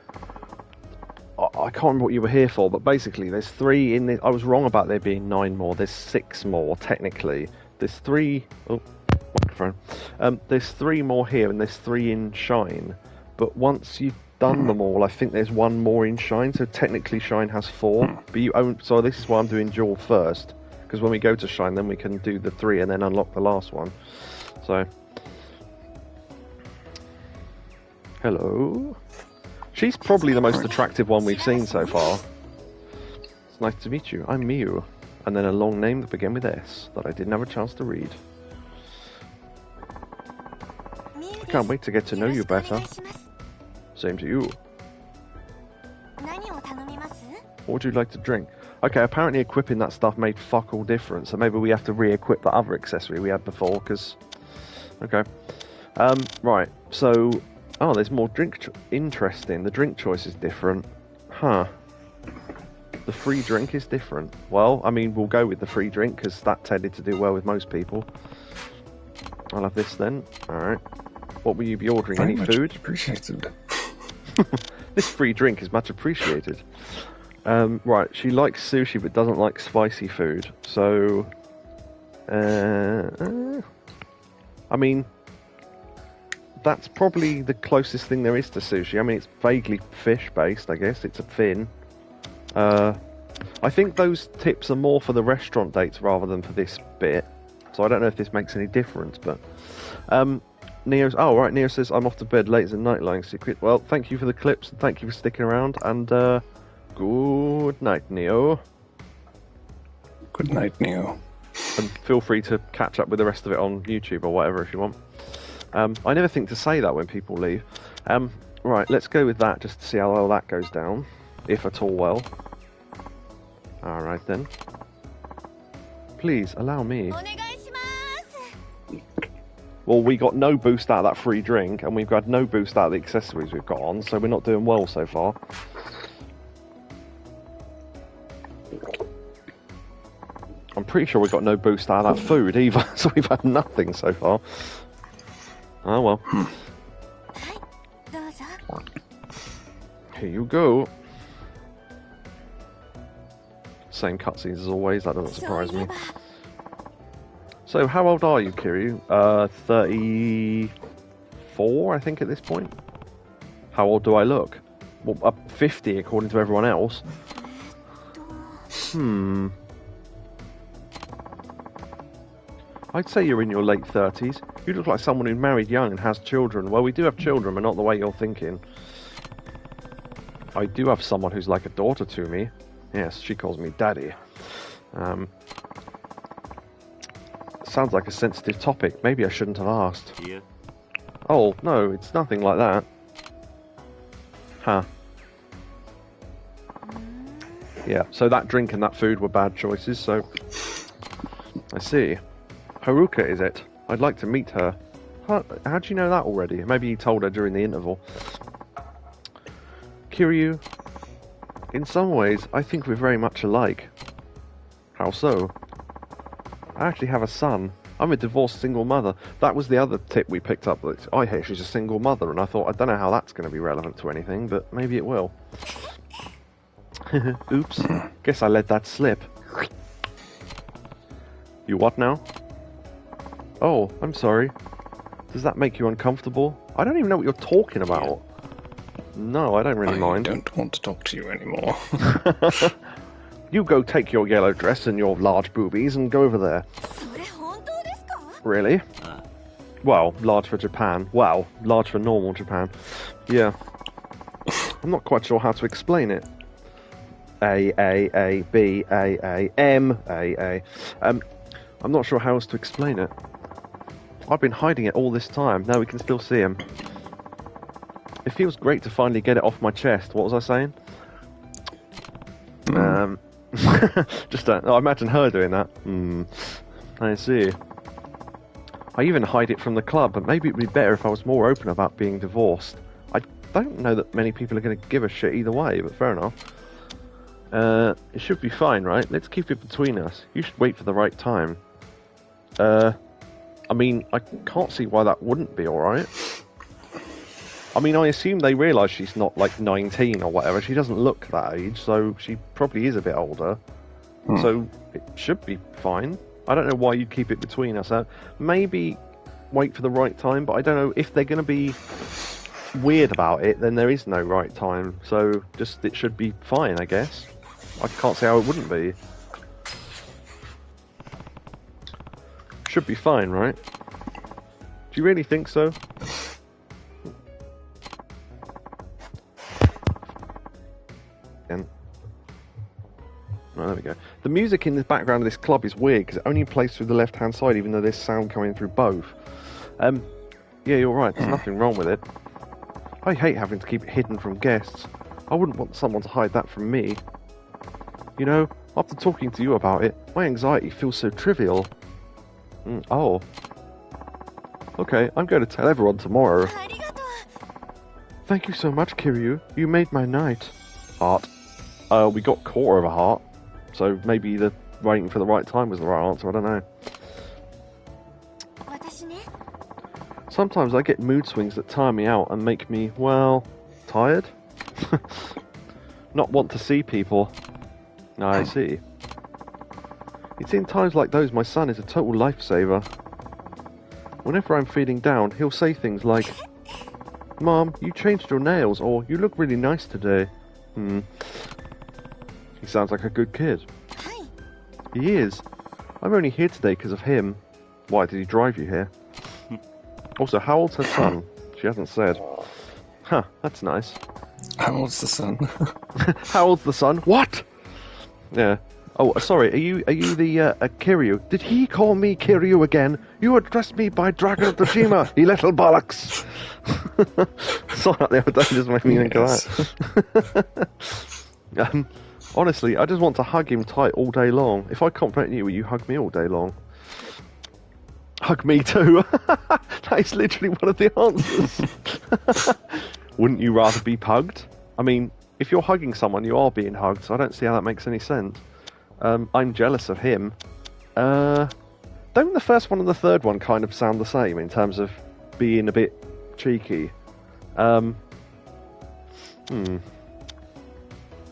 A: I can't remember what you were here for, but basically there's 3 in the... I was wrong about there being 9 more. There's 6 more, technically. There's 3... Oh, microphone. There's 3 more here, and there's 3 in Shine. But once you've done them all, I think there's 1 more in Shine, so technically Shine has 4. But you own... So this is why I'm doing Duel first, because when we go to Shine, then we can do the 3 and then unlock the last one. So... Hello. She's probably the most attractive one we've seen so far. It's nice to meet you. I'm Miyu. And then a long name that began with S that I didn't have a chance to read. I can't wait to get to know you better. Same to you. What would you like to drink? Okay, apparently equipping that stuff made fuck all difference, so maybe we have to re-equip the other accessory we had before, because... Okay. Right, so... Oh, there's more drink... Interesting. The drink choice is different. Huh. The free drink is different. Well, I mean, we'll go with the free drink, because that tended to do well with most people. I'll have this then. Alright. What will you be ordering?
B: Very
A: Any
B: much
A: food?
B: Appreciated.
A: This free drink is much appreciated. Right, she likes sushi, but doesn't like spicy food. So... I mean... That's probably the closest thing there is to sushi. I mean, it's vaguely fish-based, I guess. It's a fin. I think those tips are more for the restaurant dates rather than for this bit. So I don't know if this makes any difference, but... Neo's... Oh, right, Neo says, I'm off to bed late as a night lying secret. Well, thank you for the clips, and thank you for sticking around, and, good night, Neo.
B: Good night, Neo.
A: And feel free to catch up with the rest of it on YouTube or whatever if you want. I never think to say that when people leave. Right, let's go with that just to see how well that goes down. If at all well. Alright then. Please, allow me. Well, we got no boost out of that free drink, and we've got no boost out of the accessories we've got on, so we're not doing well so far. I'm pretty sure we've got no boost out of that food either, so we've had nothing so far. Oh well. Here you go. Same cutscenes as always, that doesn't surprise me. So, how old are you, Kiryu? 34, I think, at this point. How old do I look? Well, 50, according to everyone else. I'd say you're in your late 30s. You look like someone who married young and has children. Well, we do have children, but not the way you're thinking. I do have someone who's like a daughter to me. Yes, she calls me Daddy. Sounds like a sensitive topic. Maybe I shouldn't have asked.
C: Yeah.
A: Oh, no, it's nothing like that. Huh. Yeah, so that drink and that food were bad choices, so... I see. Haruka, is it? I'd like to meet her. How'd you know that already? Maybe you told her during the interval. Kiryu, in some ways, I think we're very much alike. How so? I actually have a son. I'm a divorced single mother. That was the other tip we picked up. That I hear she's a single mother, and I thought, I don't know how that's going to be relevant to anything, but maybe it will. Oops. Guess I let that slip. You what now? Oh, I'm sorry. Does that make you uncomfortable? I don't even know what you're talking about. No, I don't really mind.
B: I don't want to talk to you anymore.
A: You go take your yellow dress and your large boobies and go over there. Really? Well, large for Japan. Wow, large for normal Japan. Yeah. I'm not quite sure how to explain it. A, B, A, M, A. I'm not sure how else to explain it. I've been hiding it all this time. Now we can still see him. It feels great to finally get it off my chest. What was I saying? I imagine her doing that. I see. I even hide it from the club, but maybe it'd be better if I was more open about being divorced. I don't know that many people are going to give a shit either way, but fair enough. It should be fine, right? Let's keep it between us. You should wait for the right time. I mean, I can't see why that wouldn't be alright. I mean, I assume they realise she's not, like, 19 or whatever. She doesn't look that age, so she probably is a bit older. So it should be fine. I don't know why you'd keep it between us. Maybe wait for the right time, but I don't know if they're going to be weird about it, then there is no right time. So just it should be fine, I guess. I can't see how it wouldn't be. Should be fine, right? Do you really think so? Right, there we go. The music in the background of this club is weird because it only plays through the left-hand side, even though there's sound coming through both. Yeah, you're right. There's nothing wrong with it. I hate having to keep it hidden from guests. I wouldn't want someone to hide that from me. You know, after talking to you about it, my anxiety feels so trivial. Oh. Okay, I'm going to tell everyone tomorrow. Thank you so much, Kiryu. You made my night. Heart. We got quarter of a heart. So maybe the waiting for the right time was the right answer, I don't know. Sometimes I get mood swings that tire me out and make me, well, tired? Not want to see people. I see. It's in times like those my son is a total lifesaver. Whenever I'm feeling down, he'll say things like, Mom, you changed your nails, or you look really nice today. He sounds like a good kid. He is. I'm only here today because of him. Why did he drive you here? Also, how old's her son? She hasn't said. Huh, that's nice.
B: How old's the son?
A: How old's the son? What? Yeah. Oh, sorry, are you the Kiryu? Did he call me Kiryu again? You addressed me by Dragon of Tsushima, you little bollocks! Saw that the other day, just made me think of that. Honestly, I just want to hug him tight all day long. If I compliment you, will you hug me all day long? Hug me too. That is literally one of the answers. Wouldn't you rather be hugged? I mean, if you're hugging someone, you are being hugged, so I don't see how that makes any sense. I'm jealous of him. Don't the first one and the third one kind of sound the same in terms of being a bit cheeky? I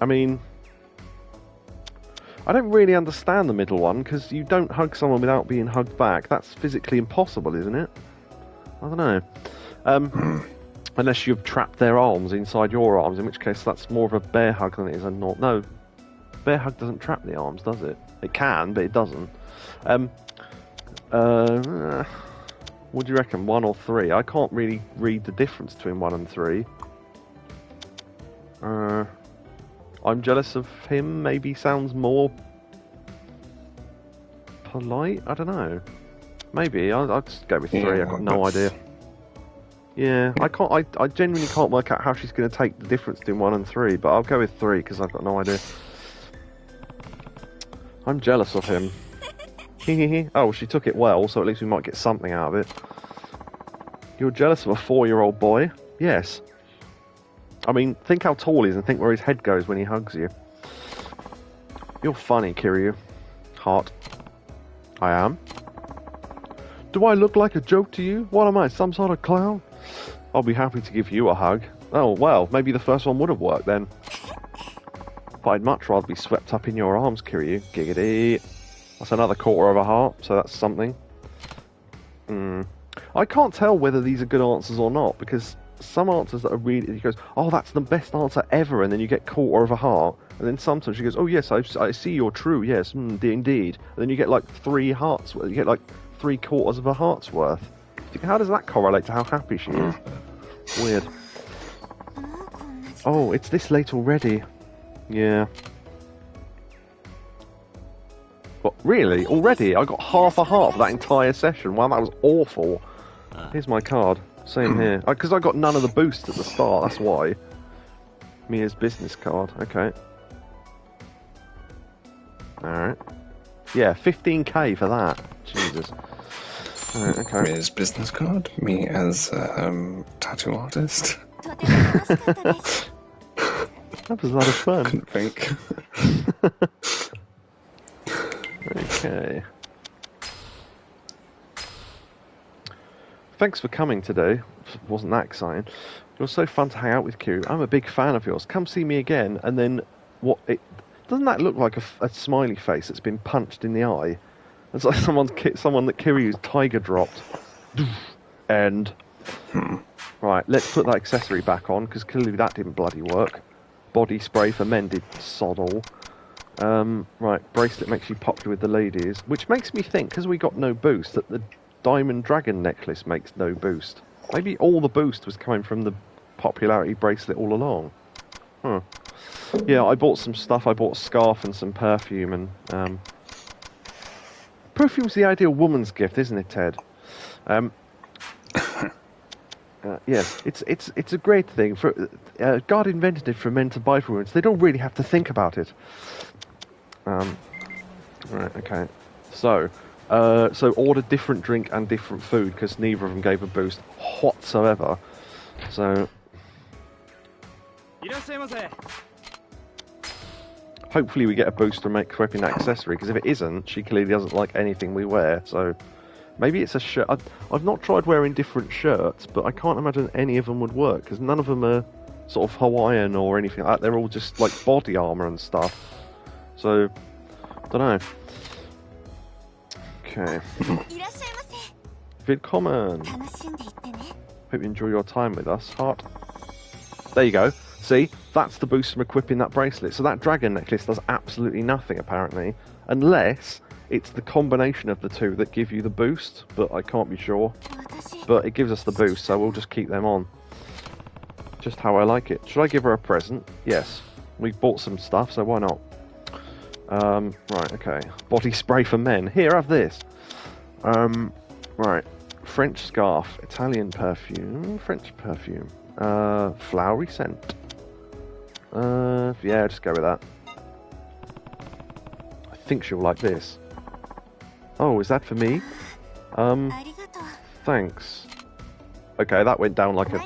A: mean, I don't really understand the middle one, because you don't hug someone without being hugged back. That's physically impossible, isn't it? I don't know. Unless you've trapped their arms inside your arms, in which case that's more of a bear hug than it is a not. No, bear hug doesn't trap the arms, does it? It can, but it doesn't. What do you reckon, 1 or 3? I can't really read the difference between 1 and 3. I'm jealous of him, maybe sounds more polite? I don't know. Maybe, I'll just go with 3, I've got no idea. Yeah, I genuinely can't work out how she's going to take the difference between 1 and 3, but I'll go with 3 because I've got no idea. I'm jealous of him. Oh, she took it well, so at least we might get something out of it. You're jealous of a 4-year-old boy? Yes. I mean, think how tall he is and think where his head goes when he hugs you. You're funny, Kiryu. Heart. I am. Do I look like a joke to you? What am I, some sort of clown? I'll be happy to give you a hug. Oh, well, maybe the first one would have worked then. But I'd much rather be swept up in your arms, Kiryu. Giggity. That's another quarter of a heart, so that's something. I can't tell whether these are good answers or not, because some answers that are really... He goes, oh, that's the best answer ever, and then you get quarter of a heart. And then sometimes she goes, oh, yes, I see you're true, yes, indeed. And then you get, like, 3 hearts. You get, like, 3/4 of a heart's worth. How does that correlate to how happy she is? Weird. Oh, it's this late already. Yeah. What, really? Already? I got half a heart for that entire session. Wow, that was awful. Here's my card. Same here. Because I got none of the boosts at the start, that's why. Mia's business card. Okay. Alright. Yeah, 15k for that. Jesus. Alright, okay.
B: Mia's business card? Me as a tattoo artist?
A: That was a lot of fun.
B: Couldn't think.
A: Okay. Thanks for coming today. Wasn't that exciting? It was so fun to hang out with you. I'm a big fan of yours. Come see me again. And then what? Doesn't that look like a smiley face that's been punched in the eye? It's like someone that Kiryu's tiger dropped. And right, let's put that accessory back on because clearly that didn't bloody work. Body spray for men did sod all. Right, bracelet makes you popular with the ladies, which makes me think because we got no boost that the diamond dragon necklace makes no boost. Maybe all the boost was coming from the popularity bracelet all along. Huh. Yeah, I bought some stuff. I bought a scarf and some perfume, and perfume's the ideal woman's gift, isn't it, Ted? Yes, it's a great thing. God invented it for men to buy for women, so they don't really have to think about it. Right, okay. So order different drink and different food because neither of them gave a boost whatsoever. So hopefully we get a boost from equipping that accessory because if it isn't, she clearly doesn't like anything we wear. So maybe it's a shirt. I've not tried wearing different shirts, but I can't imagine any of them would work because none of them are sort of Hawaiian or anything like that. They're all just like body armor and stuff. So don't know. Okay. Willkommen. Hope you enjoy your time with us, heart. There you go. See, that's the boost from equipping that bracelet. So that dragon necklace does absolutely nothing, apparently. Unless it's the combination of the two that give you the boost, but I can't be sure. But it gives us the boost, so we'll just keep them on. Just how I like it. Should I give her a present? Yes. We bought some stuff, so why not? Right, okay. Body spray for men. Here, have this. Right. French scarf. Italian perfume. French perfume. Flowery scent. Yeah, just go with that. I think she'll like this. Oh, is that for me? Thanks. Okay, that went down like a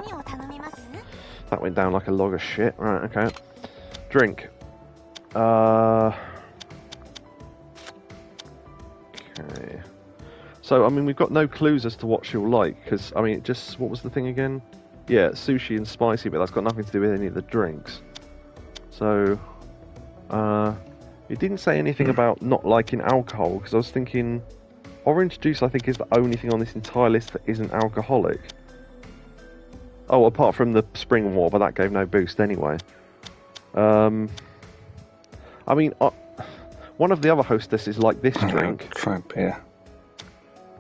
A: log of shit. Right, okay. Drink. Okay. So, I mean, we've got no clues as to what she'll like, because, I mean, it just... What was the thing again? Yeah, sushi and spicy, but that's got nothing to do with any of the drinks. So, it didn't say anything about not liking alcohol, because I was thinking... Orange juice, I think, is the only thing on this entire list that isn't alcoholic. Oh, apart from the spring war, but that gave no boost anyway. I mean, one of the other hostesses like this drink.
B: Try beer.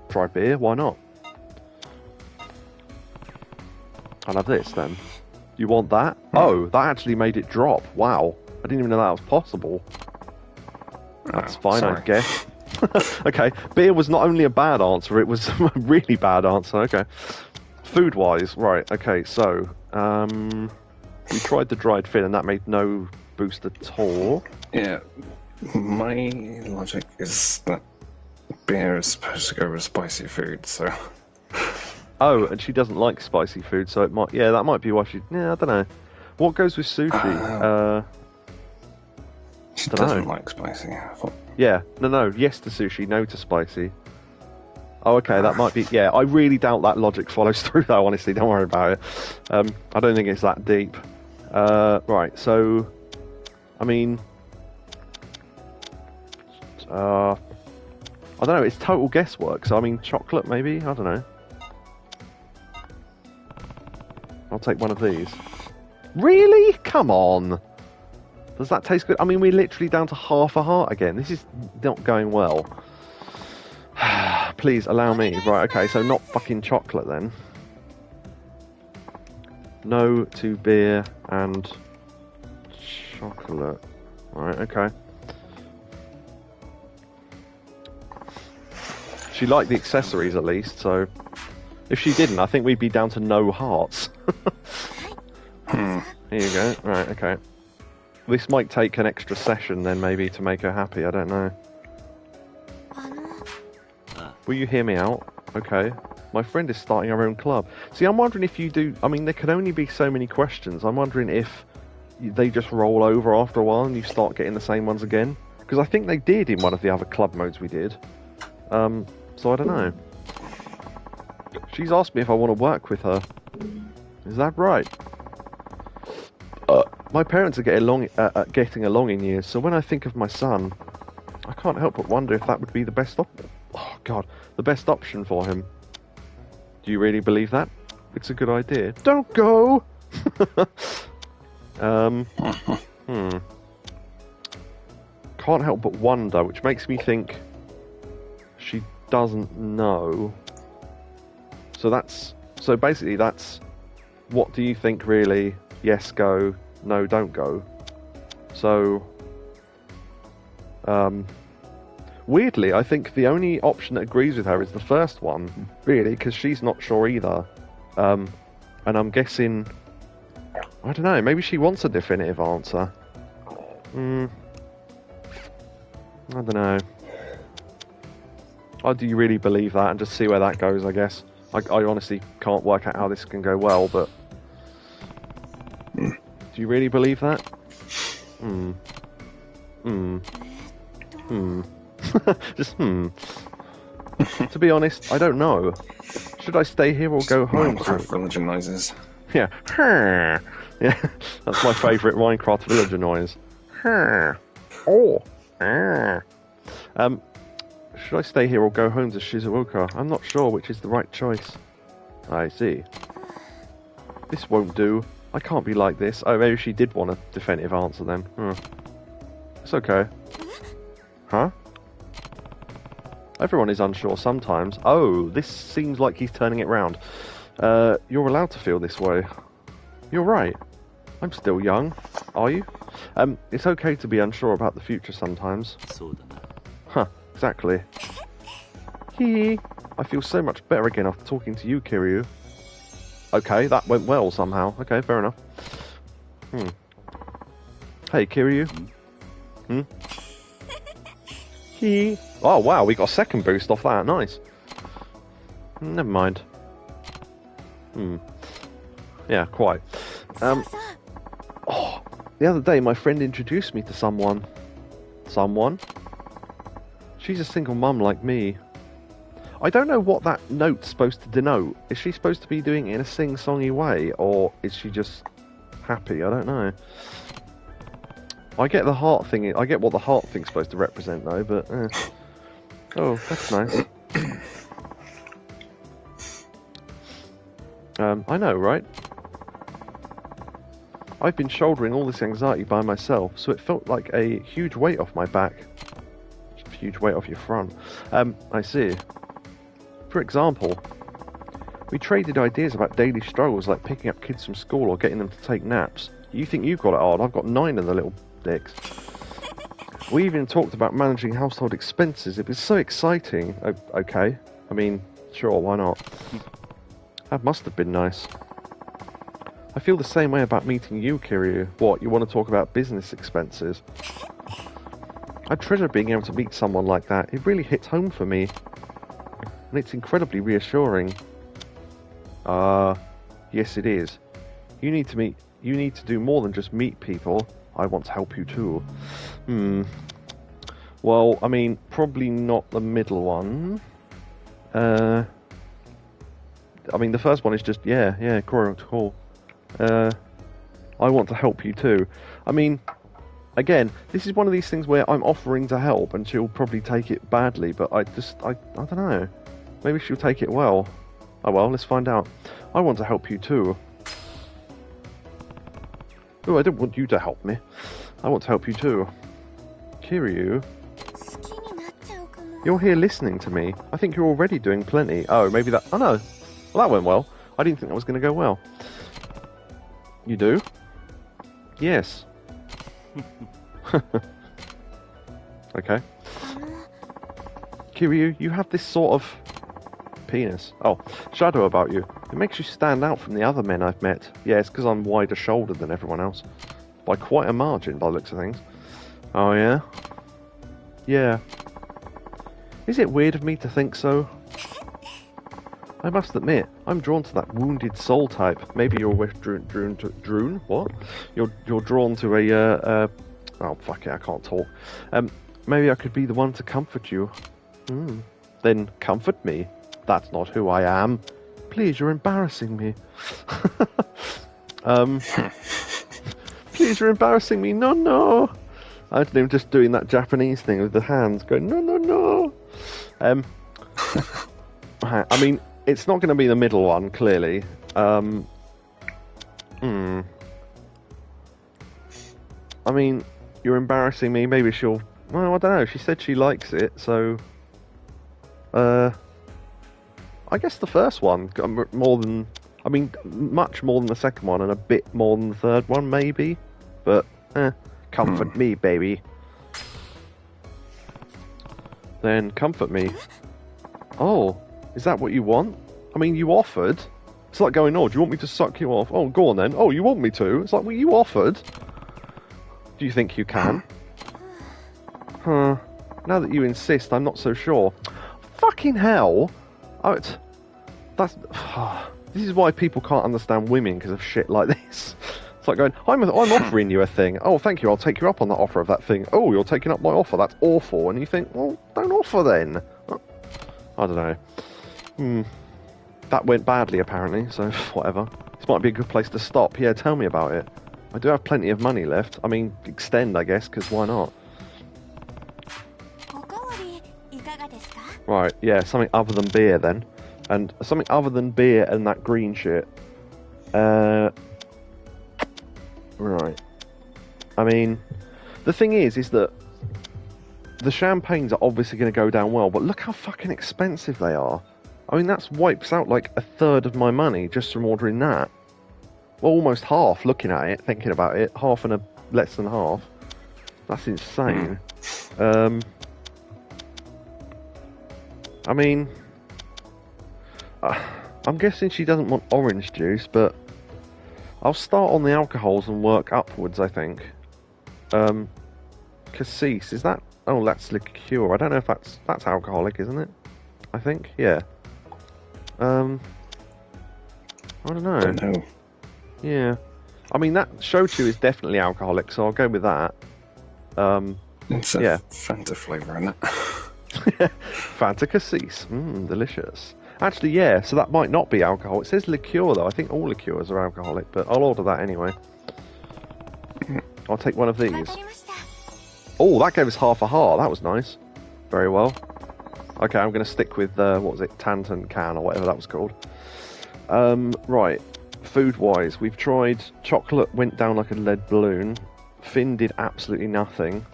A: Try beer? Why not? I'll have this then. You want that? Oh, that actually made it drop. Wow. I didn't even know that was possible. That's fine,
B: sorry.
A: I guess. Okay, beer was not only a bad answer, it was a really bad answer. Okay. Food-wise, right, okay, so... we tried the dried fin and that made no boost at all.
B: Yeah, my logic is that beer is supposed to go with spicy food, so...
A: Oh, and she doesn't like spicy food, so it might... Yeah, that might be why she... Yeah, I don't know. What goes with sushi?
B: She doesn't like spicy. I thought...
A: Yeah, no, yes to sushi, no to spicy. Oh, okay, that might be... Yeah, I really doubt that logic follows through, though, honestly, don't worry about it. I don't think it's that deep. Right, so... I mean... I don't know, it's total guesswork, so I mean, chocolate, maybe? I don't know. I'll take one of these. Really? Come on! Does that taste good? I mean, we're literally down to half a heart again. This is not going well. Please, allow me. Right, okay, so not fucking chocolate, then. No to beer and chocolate. Right, okay. She liked the accessories, at least, so... If she didn't, I think we'd be down to no hearts. Here you go. Right, okay. This might take an extra session then, maybe, to make her happy. I don't know. Will you hear me out? Okay. My friend is starting her own club. See, I'm wondering if you do... I mean, there can only be so many questions. I'm wondering if they just roll over after a while and you start getting the same ones again. Because I think they did in one of the other club modes we did. So I don't know. She's asked me if I want to work with her. Is that right? My parents are getting along in years, so when I think of my son, I can't help but wonder if that would be the best the best option for him. Do you really believe that? It's a good idea. Don't go! Can't help but wonder, which makes me think she doesn't know. So basically that's what do you think really? Yes, go. No, don't go. So, weirdly, I think the only option that agrees with her is the first one, really, because she's not sure either. And I'm guessing, I don't know, maybe she wants a definitive answer. I don't know. Oh, do you really believe that? And just see where that goes, I guess. I honestly can't work out how this can go well, but... Do you really believe that? Just To be honest, I don't know. Should I stay here or go home?
B: Minecraft villager noises.
A: Yeah. Yeah, that's my favourite Minecraft villager noise. Oh. Should I stay here or go home to Shizuoka? I'm not sure which is the right choice. I see. This won't do. I can't be like this. Oh, maybe she did want a definitive answer then. It's okay. Huh? Everyone is unsure sometimes. Oh, this seems like he's turning it round. You're allowed to feel this way. You're right. I'm still young. Are you? It's okay to be unsure about the future sometimes. Huh, exactly. Hee. I feel so much better again after talking to you, Kiryu. Okay, that went well somehow. Okay, fair enough. Hey, Kiryu. Hee. Oh, wow, we got a second boost off that. Nice. Never mind. Yeah, quite. Oh, the other day my friend introduced me to someone. Someone? She's a single mum like me. I don't know what that note's supposed to denote. Is she supposed to be doing it in a sing-songy way, or is she just happy? I don't know. I get the heart thing. I get what the heart thing's supposed to represent, though. But oh, that's nice. I know, right? I've been shouldering all this anxiety by myself, so it felt like a huge weight off my back. Huge weight off your front. I see. For example, we traded ideas about daily struggles like picking up kids from school or getting them to take naps. You think you've got it hard, I've got 9 of the little dicks. We even talked about managing household expenses. It was so exciting. Okay. I mean, sure, why not? That must have been nice. I feel the same way about meeting you, Kiryu. What, you want to talk about business expenses? I treasure being able to meet someone like that. It really hits home for me. And it's incredibly reassuring. Yes it is. You need to do more than just meet people. I want to help you too. Well, I mean, probably not the middle one. I mean, the first one is just, yeah, cool. I want to help you too. I mean, again, this is one of these things where I'm offering to help and she'll probably take it badly, but I don't know. Maybe she'll take it well. Oh well, let's find out. I want to help you too. Oh, I don't want you to help me. I want to help you too. Kiryu? You're here listening to me. I think you're already doing plenty. Oh, maybe that... Oh no. Well, that went well. I didn't think that was going to go well. You do? Yes. Okay. Kiryu, you have this sort of penis. Oh, shadow about you. It makes you stand out from the other men I've met. Yeah, it's because I'm wider shouldered than everyone else. By quite a margin, by the looks of things. Oh, yeah? Yeah. Is it weird of me to think so? I must admit, I'm drawn to that wounded soul type. Maybe you're drawn what? You're drawn to a oh fuck it, I can't talk. Maybe I could be the one to comfort you. Then comfort me. That's not who I am. Please, you're embarrassing me. Please, you're embarrassing me. No, no. I don't know, just doing that Japanese thing with the hands, going no, no, no. I mean, it's not going to be the middle one, clearly. I mean, you're embarrassing me. Maybe she'll. Well, I don't know. She said she likes it, so. I guess the first one got more than. I mean, much more than the second one, and a bit more than the third one, maybe. But, comfort me, baby. Then comfort me. Oh, is that what you want? I mean, you offered. It's like going, oh, do you want me to suck you off? Oh, go on then. Oh, you want me to? It's like, well, you offered. Do you think you can? Huh. Now that you insist, I'm not so sure. Fucking hell. That's... This is why people can't understand women, because of shit like this. It's like going, I'm offering you a thing. Oh, thank you, I'll take you up on the offer of that thing. Oh, you're taking up my offer, that's awful. And you think, well, don't offer then. I don't know. That went badly, apparently, so whatever. This might be a good place to stop. Yeah, tell me about it. I do have plenty of money left. I mean, extend, I guess, because why not? Right, yeah, something other than beer, then. And something other than beer and that green shit. Right. I mean, the thing is that the champagnes are obviously going to go down well, but look how fucking expensive they are. I mean, that wipes out like a third of my money just from ordering that. Well, almost half, looking at it, thinking about it. Half and less than half. That's insane. I mean, I'm guessing she doesn't want orange juice, but I'll start on the alcohols and work upwards, I think. Cassis, is that... Oh, that's liqueur. I don't know if that's alcoholic, isn't it? I think, yeah. I don't know.
B: Don't know.
A: Yeah. I mean, that shochu is definitely alcoholic, so I'll go with that.
B: It's a Fanta flavour in it.
A: Fanta Cassis. Delicious. Actually, yeah, so that might not be alcohol. It says liqueur, though. I think all liqueurs are alcoholic, but I'll order that anyway. I'll take one of these. Oh, that gave us half a heart. That was nice. Very well. Okay, I'm going to stick with, what was it, Tantan Can, or whatever that was called. Right. Food-wise, we've tried... Chocolate went down like a lead balloon. Finn did absolutely nothing.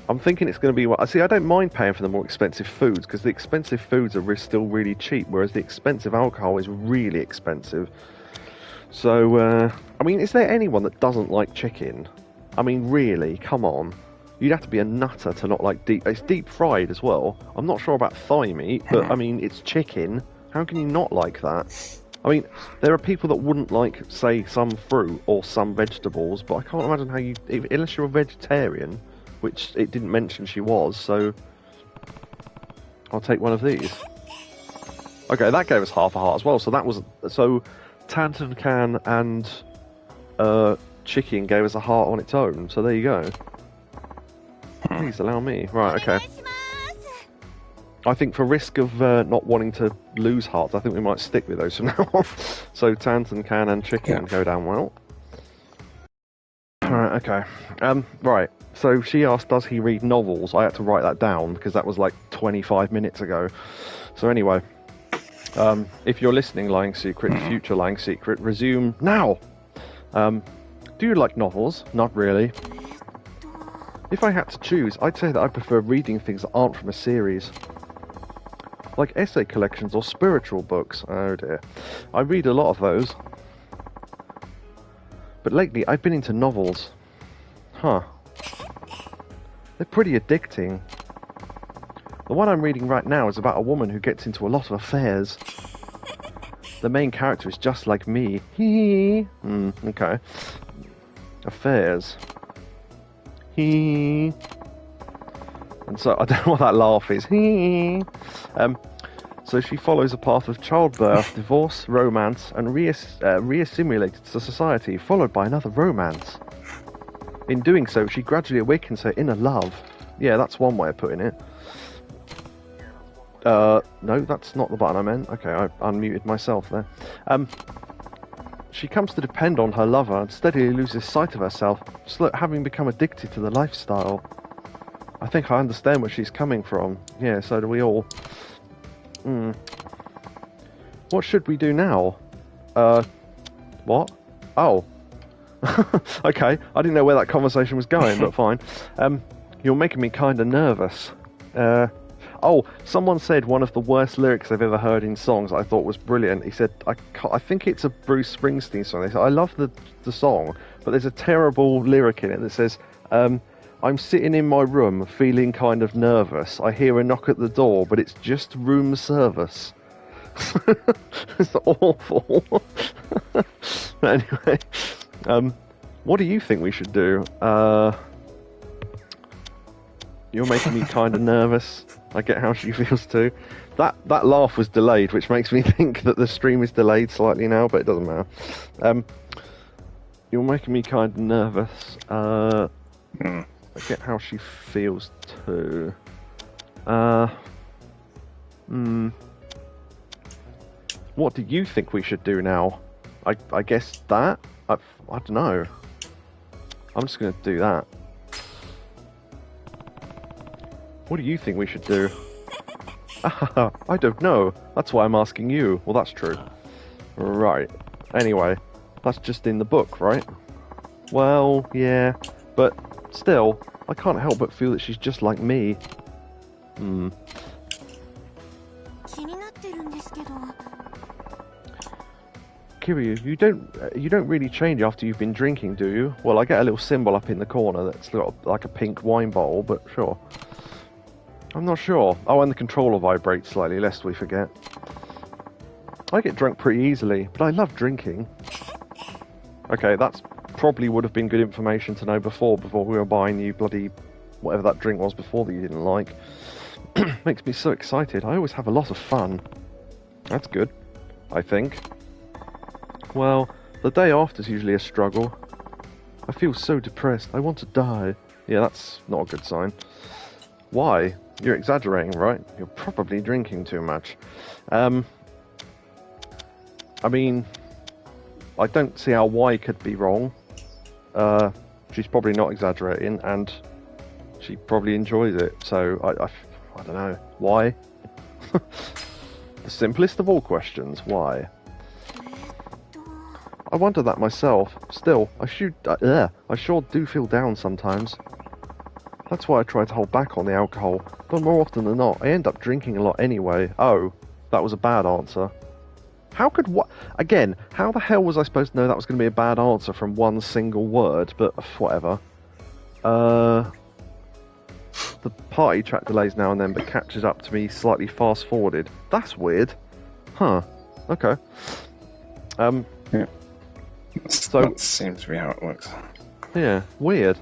A: I'm thinking it's going to be... Well, see, I don't mind paying for the more expensive foods, because the expensive foods are still really cheap, whereas the expensive alcohol is really expensive. So, I mean, is there anyone that doesn't like chicken? I mean, really, come on. You'd have to be a nutter to not like deep... It's deep fried as well. I'm not sure about thigh meat, but, I mean, it's chicken. How can you not like that? I mean, there are people that wouldn't like, say, some fruit or some vegetables, but I can't imagine how you... Unless you're a vegetarian... Which it didn't mention she was, so I'll take one of these. Okay, that gave us half a heart as well. So that was Tantan Can and chicken gave us a heart on its own. So there you go. Please allow me. Right, okay. I think for risk of not wanting to lose hearts, I think we might stick with those from now on. So Tantan Can and chicken go down well. Alright, okay. Right. So she asked, does he read novels? I had to write that down because that was like 25 minutes ago. So anyway, if you're listening, Lying Secret, future Lying Secret, resume now! Do you like novels? Not really. If I had to choose, I'd say that I prefer reading things that aren't from a series. Like essay collections or spiritual books. Oh dear. I read a lot of those. But lately, I've been into novels. Huh. They're pretty addicting. The one I'm reading right now is about a woman who gets into a lot of affairs. The main character is just like me. Hee. Okay. Affairs. Hee. And so, I don't know what that laugh is. Hee. So she follows a path of childbirth, divorce, romance, and reassimilated to society, followed by another romance. In doing so, she gradually awakens her inner love. Yeah, that's one way of putting it. No, that's not the button I meant. Okay, I unmuted myself there. She comes to depend on her lover and steadily loses sight of herself, having become addicted to the lifestyle. I think I understand where she's coming from. Yeah, so do we all. What should we do now? What? Oh. Okay, I didn't know where that conversation was going, but fine. You're making me kind of nervous. Oh, someone said one of the worst lyrics I've ever heard in songs I thought was brilliant. He said, I think it's a Bruce Springsteen song. They said, I love the song, but there's a terrible lyric in it that says, I'm sitting in my room feeling kind of nervous. I hear a knock at the door, but it's just room service. It's awful. Anyway, what do you think we should do? You're making me kind of nervous. I get how she feels too. That laugh was delayed, which makes me think that the stream is delayed slightly now, but it doesn't matter. You're making me kind of nervous. I get how she feels too. What do you think we should do now? I guess that? I don't know. I'm just going to do that. What do you think we should do? I don't know. That's why I'm asking you. Well, that's true. Right. Anyway, that's just in the book, right? Well, yeah. But still, I can't help but feel that she's just like me. Kiryu, you don't really change after you've been drinking, do you? Well, I get a little symbol up in the corner that's got like a pink wine bottle, but sure. I'm not sure. Oh, and the controller vibrates slightly, lest we forget. I get drunk pretty easily, but I love drinking. Okay, that's probably would have been good information to know before we were buying you bloody whatever that drink was before that you didn't like. Makes me so excited. I always have a lot of fun. That's good, I think. Well, the day after is usually a struggle. I feel so depressed. I want to die. Yeah, that's not a good sign. Why? You're exaggerating, right? You're probably drinking too much. I mean, I don't see how Y could be wrong. She's probably not exaggerating, and she probably enjoys it. So I don't know. Why? The simplest of all questions. Why? I wonder that myself. Still, I sure do feel down sometimes. That's why I try to hold back on the alcohol, but more often than not, I end up drinking a lot anyway. Oh, that was a bad answer. How could what? Again, how the hell was I supposed to know that was going to be a bad answer from one single word? But whatever. The party track delays now and then, but catches up to me slightly fast forwarded. That's weird. Huh. Okay.
B: Yeah.
A: So
B: that seems to be how it works.
A: Yeah, weird.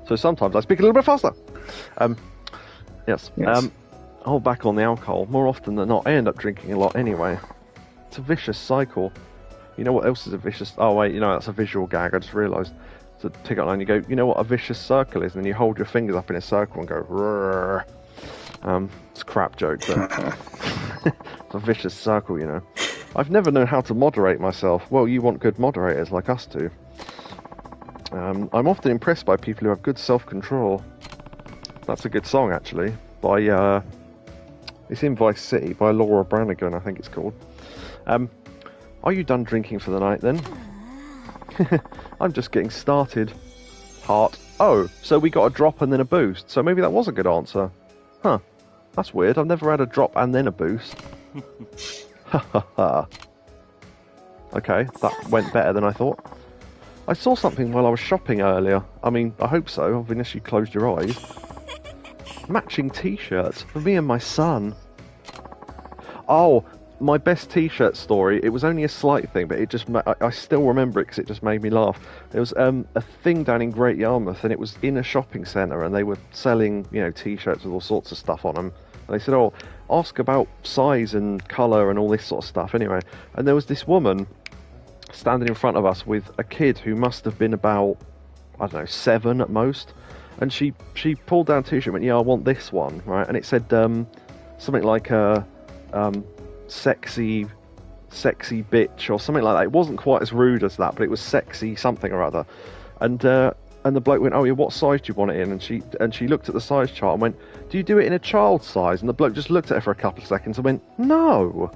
A: So sometimes I speak a little bit faster. Yes. Hold back on the alcohol. More often than not, I end up drinking a lot anyway. It's a vicious cycle. You know what else is a vicious... Oh, wait, that's a visual gag. I just realised. It's a ticket line. You go, you know what a vicious circle is? And then you hold your fingers up in a circle and go... Rrr. It's a crap joke, but... It's a vicious circle, I've never known how to moderate myself. Well, you want good moderators like us two. I'm often impressed by people who have good self-control. That's a good song, actually. By, it's in Vice City, by Laura Branigan, I think it's called. Are you done drinking for the night, then? I'm just getting started. Heart. Oh, so we got a drop and then a boost. So maybe that was a good answer. Huh. That's weird. I've never had a drop and then a boost. Ha ha ha. Okay, that went better than I thought. I saw something while I was shopping earlier. I mean, I hope so, unless you closed your eyes. Matching t-shirts for me and my son. Oh, my best t-shirt story. It was only a slight thing, but it just I still remember it because it just made me laugh. There was a thing down in Great Yarmouth, and it was in a shopping centre, and they were selling, you know, t-shirts with all sorts of stuff on them. And they said, "Oh, ask about size and colour and all this sort of stuff." Anyway, and there was this woman standing in front of us with a kid who must have been about, I don't know, 7 at most. And she pulled down a t-shirt and went, "Yeah, I want this one," right? And it said something like sexy bitch or something like that. It wasn't quite as rude as that, but it was sexy something or other. And the bloke went, "Oh yeah, what size do you want it in?" And she looked at the size chart and went, "Do you do it in a child size?" And the bloke just looked at her for a couple of seconds and went, "No."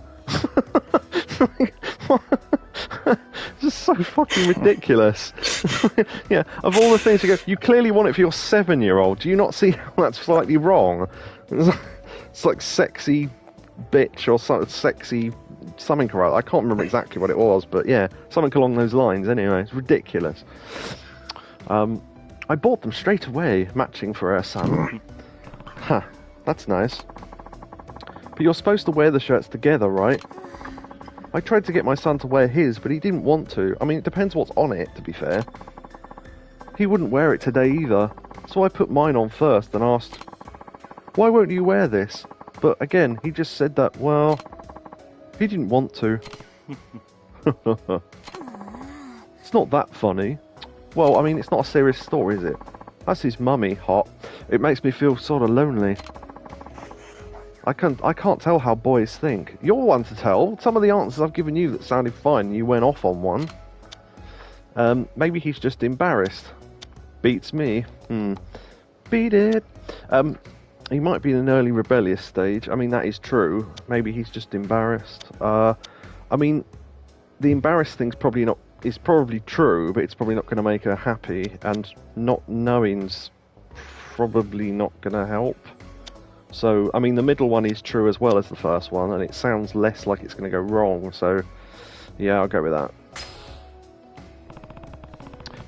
A: It's just so fucking ridiculous. Yeah, of all the things you go, you clearly want it for your 7-year-old. Do you not see how that's slightly wrong? It's like sexy bitch or sexy something or other. I can't remember exactly what it was, but yeah, something along those lines. Anyway, it's ridiculous. I bought them straight away, matching for her son. Huh, that's nice. But you're supposed to wear the shirts together, right? I tried to get my son to wear his, but he didn't want to. I mean, it depends what's on it, to be fair. He wouldn't wear it today either, so I put mine on first and asked, "Why won't you wear this?" But again, he just said that, well, he didn't want to. It's not that funny. Well, I mean, it's not a serious story, is it? That's his mummy, hot. It makes me feel sort of lonely. I can't tell how boys think. You're one to tell. Some of the answers I've given you that sounded fine, you went off on one. Maybe he's just embarrassed. Beats me. Beat it. He might be in an early rebellious stage. I mean, that is true. Maybe he's just embarrassed. I mean, the embarrassed thing's probably not. It's probably true, but it's probably not going to make her happy. And not knowing's probably not going to help. So, I mean, the middle one is true as well as the first one, and it sounds less like it's going to go wrong, so yeah, I'll go with that.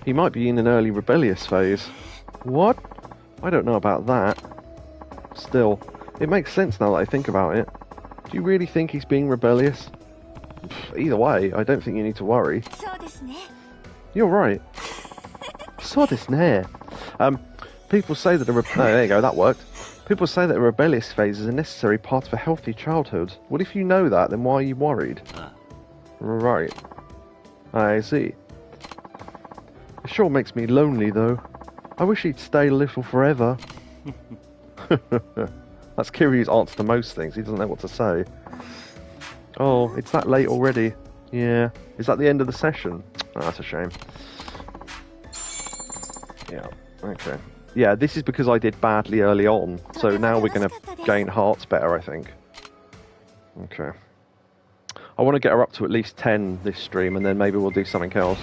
A: He might be in an early rebellious phase. What? I don't know about that. Still, it makes sense now that I think about it. Do you really think he's being rebellious? Either way, I don't think you need to worry. You're right. So desu ne. People say that there you go, that worked. People say that a rebellious phase is a necessary part of a healthy childhood. Well, if you know that, then why are you worried? Right. I see. It sure makes me lonely, though. I wish he'd stay little forever. That's Kiryu's answer to most things. He doesn't know what to say. Oh, it's that late already. Yeah. Is that the end of the session? Oh, that's a shame. Yeah. Okay. Yeah, this is because I did badly early on, so now we're going to gain hearts better, I think. Okay. I want to get her up to at least 10 this stream, and then maybe we'll do something else.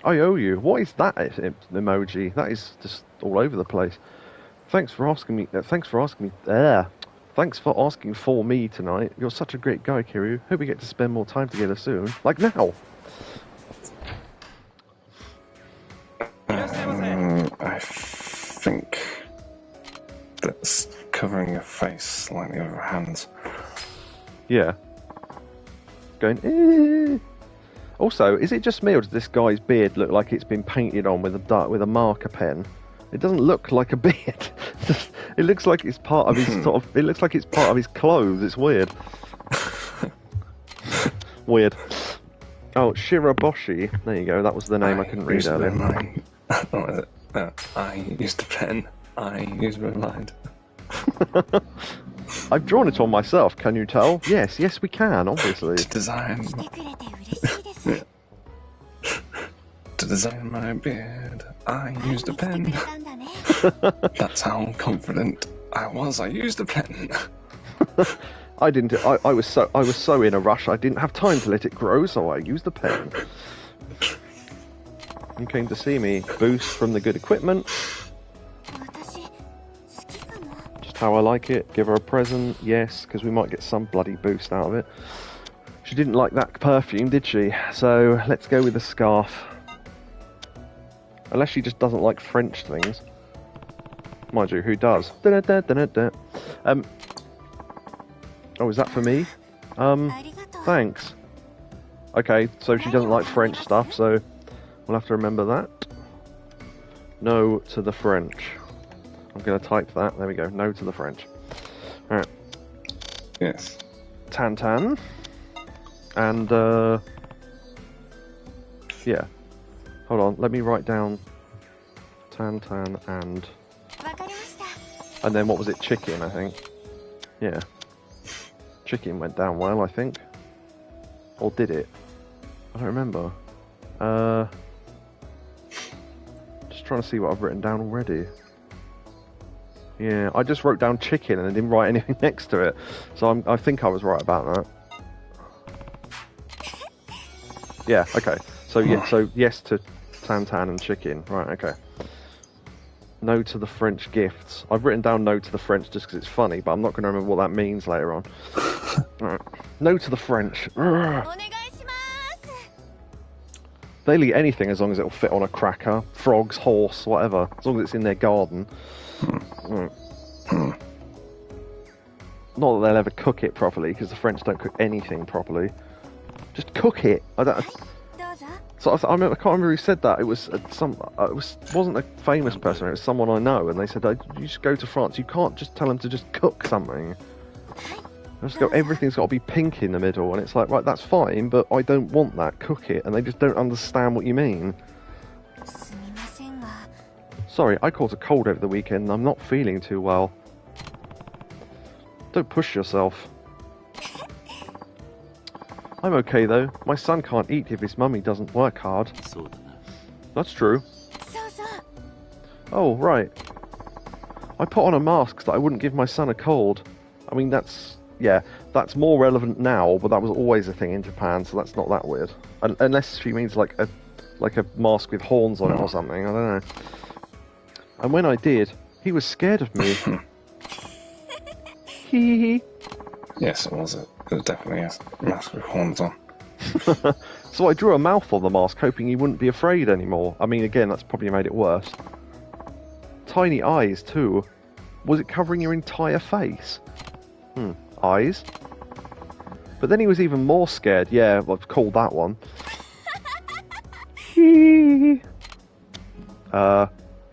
A: I owe you. What is that emoji? That is just all over the place. Thanks for asking me. Thanks for asking for me tonight. You're such a great guy, Kiryu. Hope we get to spend more time together soon. Like now.
B: I think that's covering your face slightly with her hands.
A: Yeah. Going. Also, is it just me, or does this guy's beard look like it's been painted on with a marker pen? It doesn't look like a beard. It looks like it's part of his sort of. It looks like it's part of his clothes. It's weird. Weird. Oh, Shiraboshi. There you go. That was the name I couldn't read earlier.
B: I used a pen. I used my mind.
A: I've drawn it on myself. Can you tell? Yes, we can. Obviously.
B: To design my beard, I used a pen. That's how confident I was. I used a pen.
A: I didn't. I was so in a rush. I didn't have time to let it grow, so I used a pen. You came to see me. Boost from the good equipment. Just how I like it. Give her a present. Yes, because we might get some bloody boost out of it. She didn't like that perfume, did she? So let's go with the scarf. Unless she just doesn't like French things. Mind you, who does? Da-da-da-da-da-da. Oh, is that for me? Thanks. Okay, so she doesn't like French stuff, so we'll have to remember that. No to the French. I'm going to type that. There we go. No to the French. Alright.
B: Yes.
A: Tan. And, yeah. Hold on, let me write down Tan and... And then what was it? Chicken, I think. Yeah. Chicken went down well, I think. Or did it? I don't remember. Just trying to see what I've written down already. Yeah, I just wrote down chicken and I didn't write anything next to it. So I think I was right about that. Yeah, okay. So yeah, so yes to Tan and chicken. Right, okay. No to the French gifts. I've written down no to the French just because it's funny, but I'm not going to remember what that means later on. Right. No to the French. They'll eat anything as long as it'll fit on a cracker. Frogs, horse, whatever. As long as it's in their garden. Right. Not that they'll ever cook it properly, because the French don't cook anything properly. Just cook it. I don't... So I can't remember who said that. It was wasn't a famous person. It was someone I know, and they said, "You just go to France. You can't just tell them to just cook something. Everything's got to be pink in the middle." And it's like, right, that's fine, but I don't want that. Cook it, and they just don't understand what you mean. Sorry, I caught a cold over the weekend, and I'm not feeling too well. Don't push yourself. I'm okay though. My son can't eat if his mummy doesn't work hard. That's true. Oh, right. I put on a mask so that I wouldn't give my son a cold. I mean, that's more relevant now, but that was always a thing in Japan, so that's not that weird. Unless she means like a mask with horns on it or something, I don't know. And when I did, he was scared of me. Hee.
B: Yes, it was. It was definitely a mask with horns on.
A: So I drew a mouth on the mask, hoping he wouldn't be afraid anymore. I mean, again, that's probably made it worse. Tiny eyes, too. Was it covering your entire face? Eyes? But then he was even more scared. Yeah, I've called that one. He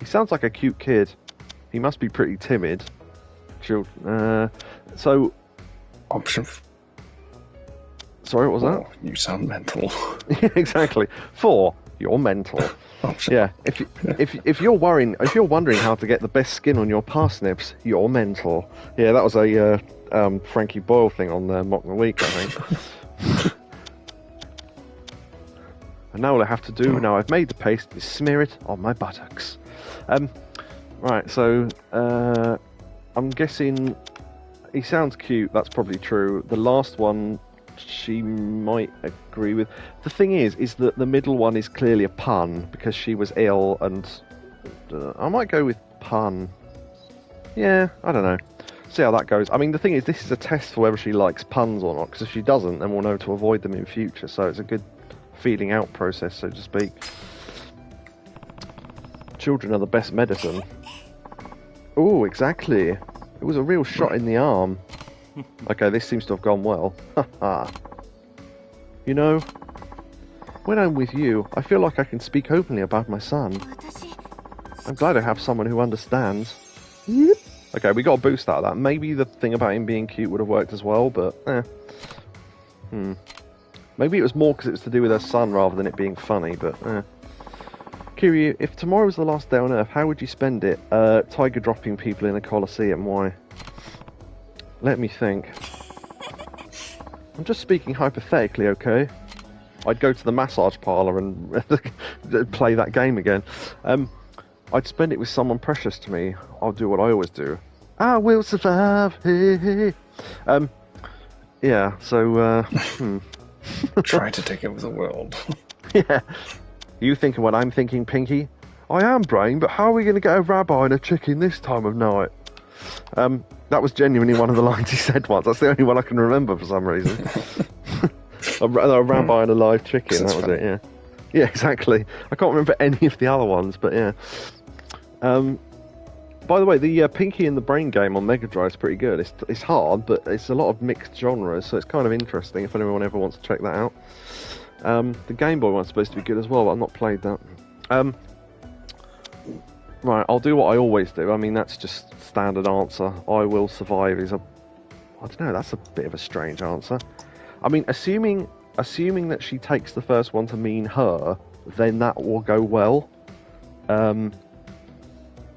A: sounds like a cute kid. He must be pretty timid. So...
B: Option.
A: Sorry, what was that?
B: You sound mental.
A: Yeah, exactly. 4, you're mental.
B: Option.
A: Yeah, if you're wondering how to get the best skin on your parsnips, you're mental. Yeah, that was a Frankie Boyle thing on Mock the Week, I think. And now all I have to do, now I've made the paste, is smear it on my buttocks. Right, so I'm guessing he sounds cute. That's probably true. The last one, she might agree with. The thing is that the middle one is clearly a pun because she was ill, and I might go with pun. Yeah, I don't know. See how that goes. I mean, the thing is, this is a test for whether she likes puns or not. Because if she doesn't, then we'll know to avoid them in future. So it's a good feeling out process, so to speak. Children are the best medicine. Oh, exactly. It was a real shot in the arm. Okay, this seems to have gone well. Haha. You know, when I'm with you, I feel like I can speak openly about my son. I'm glad I have someone who understands. Okay, we got a boost out of that. Maybe the thing about him being cute would have worked as well, but Maybe it was more because it was to do with her son rather than it being funny, but Kiryu, if tomorrow was the last day on Earth, how would you spend it? Tiger dropping people in a coliseum, why? Let me think. I'm just speaking hypothetically, okay? I'd go to the massage parlour and play that game again. I'd spend it with someone precious to me. I'll do what I always do. I will survive. Hey, hey. Yeah, so,
B: Try to take over the world.
A: Yeah. You thinking what I'm thinking, Pinky? I am, Brain, but how are we going to get a rabbi and a chicken this time of night? That was genuinely one of the lines he said once. That's the only one I can remember for some reason. a rabbi and a live chicken, that was it, yeah. Yeah, exactly. I can't remember any of the other ones, but yeah. By the way, the Pinky and the Brain game on Mega Drive is pretty good. It's hard, but it's a lot of mixed genres, so it's kind of interesting if anyone ever wants to check that out. The Game Boy one's supposed to be good as well, but I've not played that. Right, I'll do what I always do. I mean, that's just standard answer. I will survive is a... I don't know, that's a bit of a strange answer. I mean, assuming that she takes the first one to mean her, then that will go well.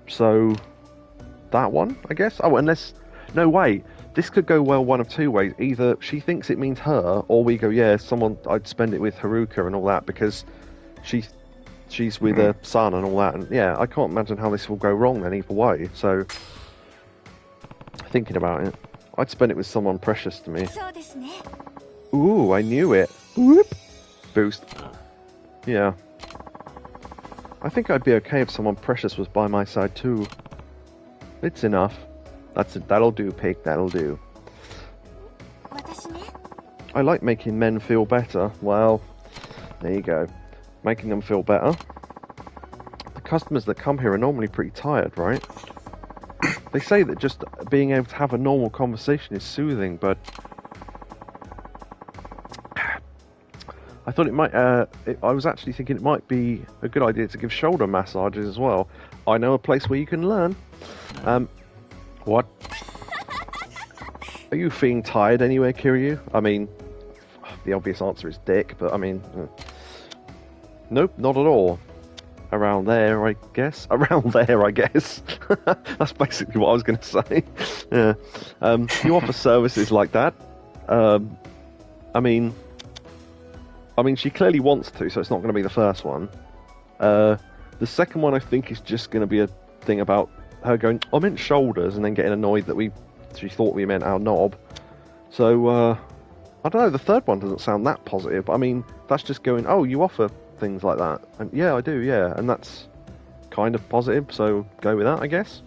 A: So... that one, I guess? Oh, unless... No, wait. This could go well one of two ways. Either she thinks it means her, or we go, yeah, I'd spend it with Haruka and all that, because she's with her son and all that. And yeah, I can't imagine how this will go wrong then either way. So, thinking about it, I'd spend it with someone precious to me. Ooh, I knew it. Whoop. Boost. Yeah. I think I'd be okay if someone precious was by my side too. It's enough. That's it. That'll do, Pig. That'll do. I like making men feel better. Well, there you go. Making them feel better. The customers that come here are normally pretty tired, right? They say that just being able to have a normal conversation is soothing, but... I thought it might... I was actually thinking it might be a good idea to give shoulder massages as well. I know a place where you can learn. What? Are you feeling tired anywhere, Kiryu? I mean, the obvious answer is dick, but I mean... Nope, not at all. Around there, I guess. Around there, I guess. That's basically what I was going to say. Yeah. You offer services like that. I mean, she clearly wants to, so it's not going to be the first one. The second one, I think, is just going to be a thing about her going, I meant shoulders, and then getting annoyed that she thought we meant our knob. So, I don't know, the third one doesn't sound that positive, but I mean, that's just going, oh, you offer things like that. And yeah, I do, yeah, and that's kind of positive, so go with that, I guess.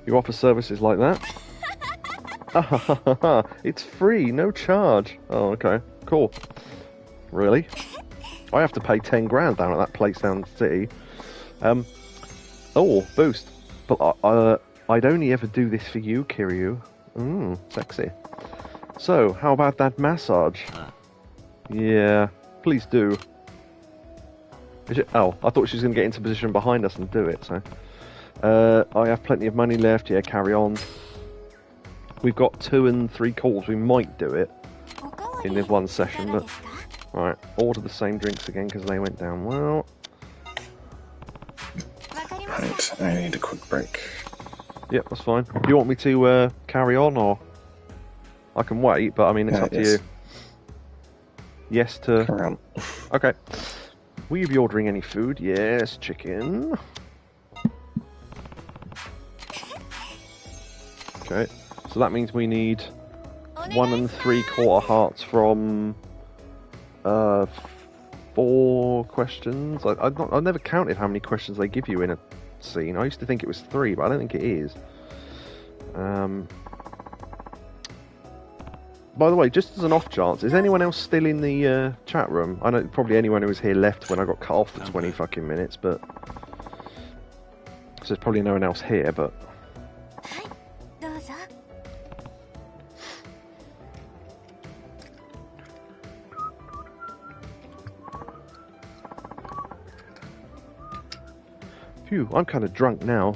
A: You offer services like that? It's free, no charge. Oh, okay, cool. Really? I have to pay 10 grand down at that place down the city. Oh, boost. But I'd only ever do this for you, Kiryu. Sexy. So, how about that massage? Yeah, please do. Oh, I thought she was going to get into position behind us and do it, so... I have plenty of money left, yeah, carry on. We've got 2 and 3 calls, we might do it in this one session, but... Right, order the same drinks again because they went down well.
B: Right, I need a quick break.
A: Yep, that's fine. Do you want me to carry on, or... I can wait, but I mean, it's up to you. Yes to...
B: Carry on.
A: Okay. Will you be ordering any food? Yes, chicken. Okay, so that means we need 1 3/4 hearts from 4 questions. I've never counted how many questions they give you in a scene. I used to think it was 3, but I don't think it is. By the way, just as an off chance, is anyone else still in the chat room? I know probably anyone who was here left when I got cut off for 20 fucking minutes, but... So there's probably no one else here, but... Phew, I'm kind of drunk now.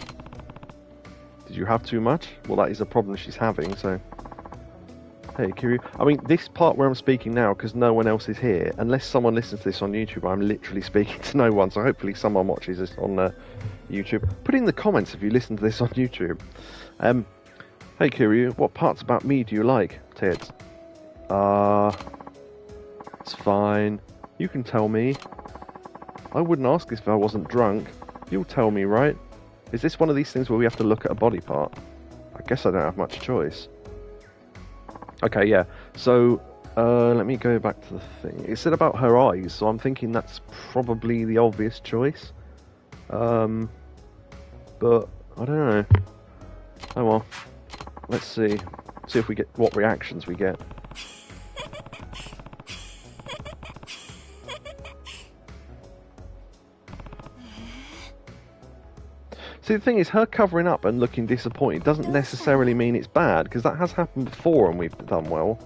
A: Did you have too much? Well, that is a problem she's having, so... Hey, Kiryu. I mean, this part where I'm speaking now, because no one else is here, unless someone listens to this on YouTube, I'm literally speaking to no one, so hopefully someone watches this on YouTube. Put in the comments if you listen to this on YouTube. Hey, Kiryu, what parts about me do you like? Tits. It's fine. You can tell me. I wouldn't ask this if I wasn't drunk. You'll tell me, right? Is this one of these things where we have to look at a body part? I guess I don't have much choice. Okay, yeah. So, let me go back to the thing. It said about her eyes, so I'm thinking that's probably the obvious choice. But, I don't know. Oh well. Let's see. See if we get what reactions we get. See, the thing is, her covering up and looking disappointed doesn't necessarily mean it's bad, because that has happened before and we've done well.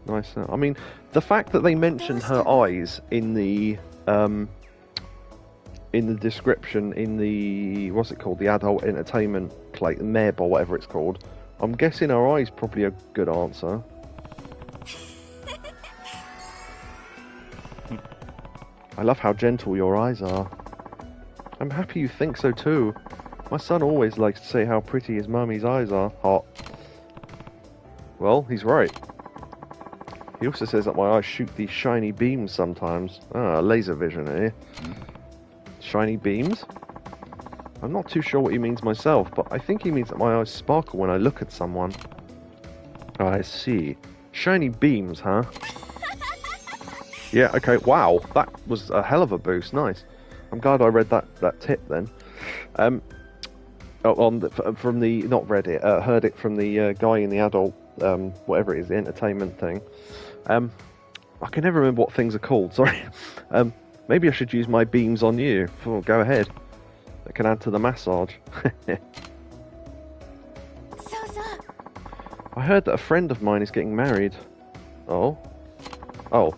A: Nice. I mean, the fact that they mentioned her eyes in the description, in the, what's it called, the adult entertainment plate, the MEB or whatever it's called, I'm guessing her eyes probably a good answer. I love how gentle your eyes are. I'm happy you think so too. My son always likes to say how pretty his mummy's eyes are. Hot. Well, he's right. He also says that my eyes shoot these shiny beams sometimes. Ah, laser vision, eh? Shiny beams? I'm not too sure what he means myself, but I think he means that my eyes sparkle when I look at someone. I see. Shiny beams, huh? Yeah, okay, wow. That was a hell of a boost, nice. I'm glad I read that tip then. From the, not read it, heard it from the guy in the adult, whatever it is, the entertainment thing. I can never remember what things are called, sorry. Maybe I should use my beams on you. Oh, go ahead. That can add to the massage. I heard that a friend of mine is getting married. Oh? Oh.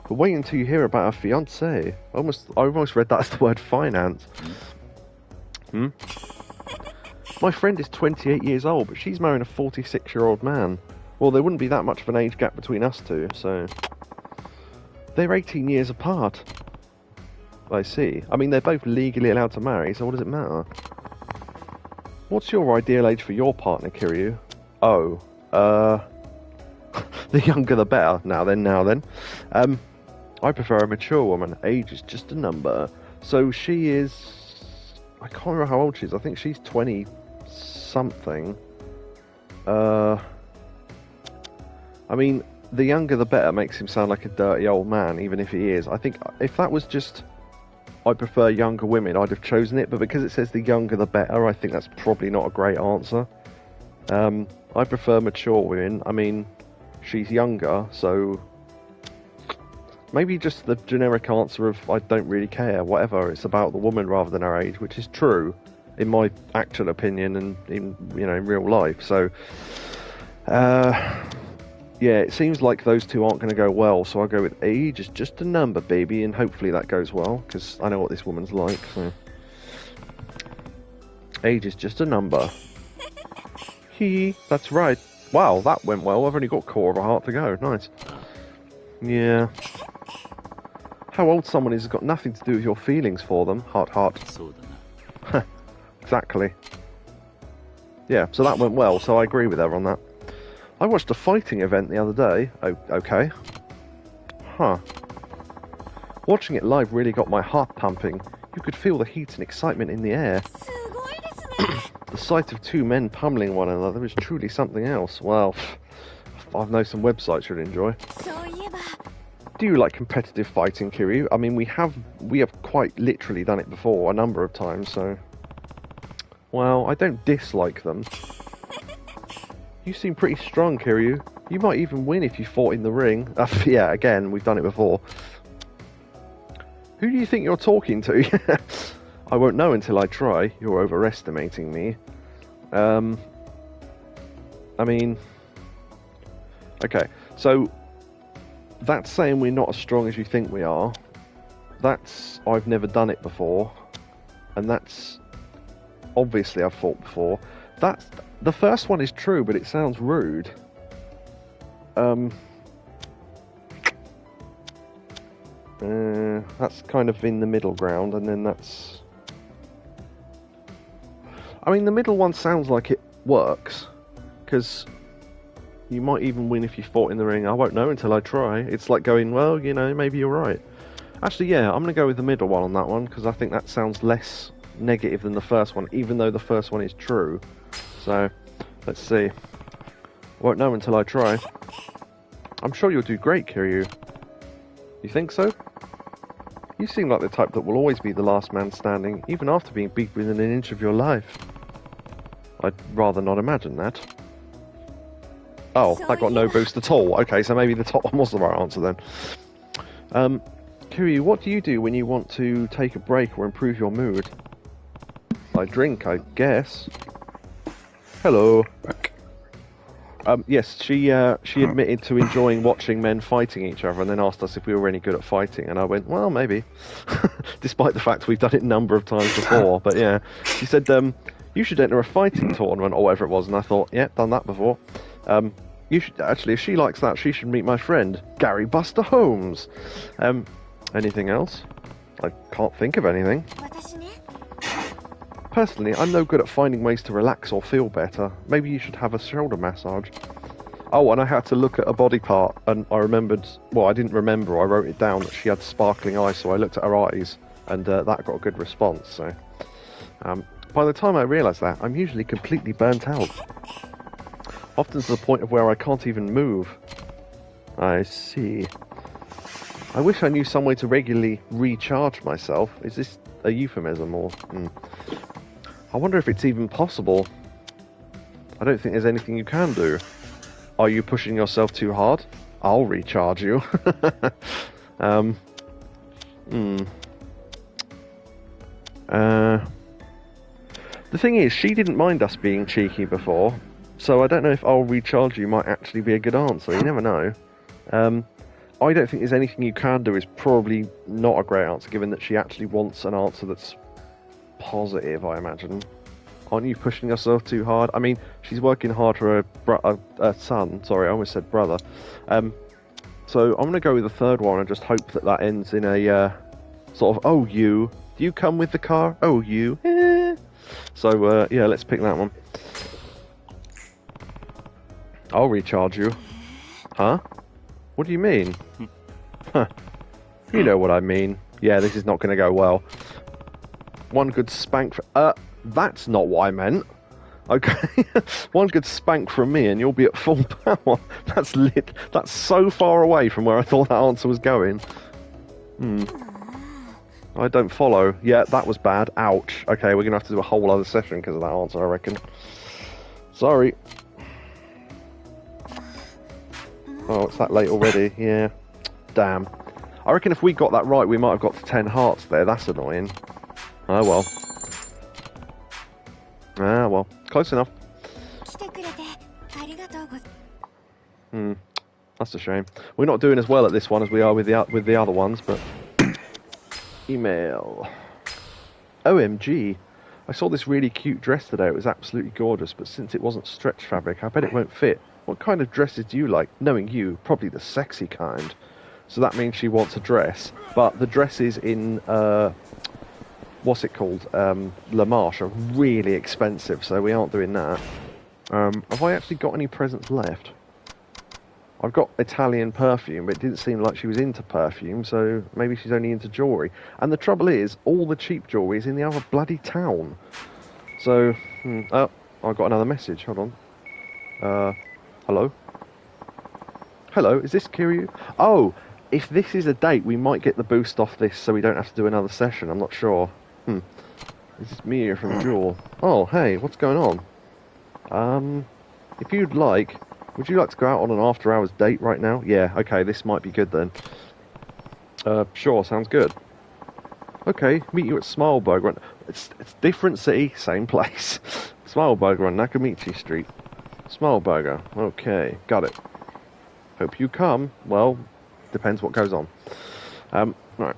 A: But wait until you hear about her fiancé. I almost read that as the word finance. Hmm? My friend is 28 years old, but she's marrying a 46-year-old man. Well, there wouldn't be that much of an age gap between us two, so... They're 18 years apart. I see. I mean, they're both legally allowed to marry, so what does it matter? What's your ideal age for your partner, Kiryu? Oh, the younger the better. Now then. I prefer a mature woman. Age is just a number. So she is... I can't remember how old she is. I think she's 20-something. I mean, the younger the better makes him sound like a dirty old man, even if he is. I think if that was just... I prefer younger women, I'd have chosen it, but because it says the younger the better, I think that's probably not a great answer. I prefer mature women. I mean, she's younger, so... Maybe just the generic answer of, I don't really care, whatever, it's about the woman rather than her age, which is true, in my actual opinion, and in, in real life, so... yeah, it seems like those two aren't going to go well, so I'll go with age is just a number, baby, and hopefully that goes well, because I know what this woman's like, so... Age is just a number. Hee, that's right. Wow, that went well, I've only got a quarter of a heart to go, nice. Yeah. How old someone is has got nothing to do with your feelings for them, heart. Exactly. Yeah, so that went well, so I agree with her on that. I watched a fighting event the other day. Oh, okay. Huh. Watching it live really got my heart pumping. You could feel the heat and excitement in the air. The sight of two men pummeling one another is truly something else. Well, I know some websites you'd enjoy. Do you like competitive fighting, Kiryu? I mean, we have quite literally done it before a number of times, so... Well, I don't dislike them. You seem pretty strong, Kiryu. You might even win if you fought in the ring. Yeah, again, we've done it before. Who do you think you're talking to? I won't know until I try. You're overestimating me. I mean... Okay, so... That's saying we're not as strong as you think we are. That's... I've never done it before. And that's... Obviously I've fought before. That's... The first one is true, but it sounds rude. That's kind of in the middle ground, and then that's... I mean, the middle one sounds like it works, because you might even win if you fought in the ring. I won't know until I try. It's like going, well, maybe you're right. Actually, yeah, I'm going to go with the middle one on that one, because I think that sounds less negative than the first one, even though the first one is true. So, let's see. Won't know until I try. I'm sure you'll do great, Kiryu. You think so? You seem like the type that will always be the last man standing, even after being beat within an inch of your life. I'd rather not imagine that. Oh, that got no boost at all. Okay, so maybe the top one was the right answer then. Kiryu, what do you do when you want to take a break or improve your mood? I drink, I guess. Hello.
B: Back.
A: Yes, she admitted to enjoying watching men fighting each other, and then asked us if we were any good at fighting, and I went, well, maybe, despite the fact we've done it a number of times before. But yeah, she said, you should enter a fighting tournament or whatever it was, and I thought, yeah, done that before. You should actually, if she likes that, she should meet my friend Gary Buster Holmes. Anything else? I can't think of anything. Personally, I'm no good at finding ways to relax or feel better. Maybe you should have a shoulder massage. Oh, and I had to look at a body part, and I remembered... Well, I didn't remember, I wrote it down, that she had sparkling eyes, so I looked at her eyes, and that got a good response, so... by the time I realise that, I'm usually completely burnt out. Often to the point of where I can't even move. I see. I wish I knew some way to regularly recharge myself. Is this a euphemism, or... I wonder if it's even possible. I don't think there's anything you can do. Are you pushing yourself too hard? I'll recharge you. The thing is, she didn't mind us being cheeky before, so I don't know if I'll recharge you might actually be a good answer. You never know. I don't think there's anything you can do is probably not a great answer, given that she actually wants an answer that's positive, I imagine. Aren't you pushing yourself too hard? I mean, she's working hard for her son. Sorry, I almost said brother. So I'm going to go with the third one and just hope that that ends in a sort of, oh, you. Do you come with the car? Oh, you. So, yeah, let's pick that one. I'll recharge you. Huh? What do you mean? Huh. You know what I mean. Yeah, this is not going to go well. One good spank for... that's not what I meant. Okay. One good spank from me and you'll be at full power. That's lit. That's so far away from where I thought that answer was going. I don't follow. Yeah, that was bad. Ouch. Okay, we're going to have to do a whole other session because of that answer, I reckon. Sorry. Oh, it's that late already. Yeah. Damn. I reckon if we got that right, we might have got to 10 hearts there. That's annoying. Oh, well. Ah, well. Close enough. That's a shame. We're not doing as well at this one as we are with the other ones, but... Email. OMG. I saw this really cute dress today. It was absolutely gorgeous, but since it wasn't stretch fabric, I bet it won't fit. What kind of dresses do you like? Knowing you, probably the sexy kind. So that means she wants a dress. But the dresses in, what's it called? La Marche are really expensive, so we aren't doing that. Have I actually got any presents left? I've got Italian perfume, but it didn't seem like she was into perfume, so maybe she's only into jewellery. And the trouble is, all the cheap jewellery is in the other bloody town. So, oh, I've got another message. Hold on. Hello? Hello, is this Kiryu? Oh, if this is a date, we might get the boost off this so we don't have to do another session. I'm not sure. This is Mia from Jewel. Oh, hey, what's going on? If you'd like, would you like to go out on an after-hours date right now? Yeah, okay, this might be good then. Sure, sounds good. Okay, meet you at Smileburger. It's different city, same place. Smileburger on Nakamichi Street. Smileburger. Okay, got it. Hope you come. Well, depends what goes on. Right.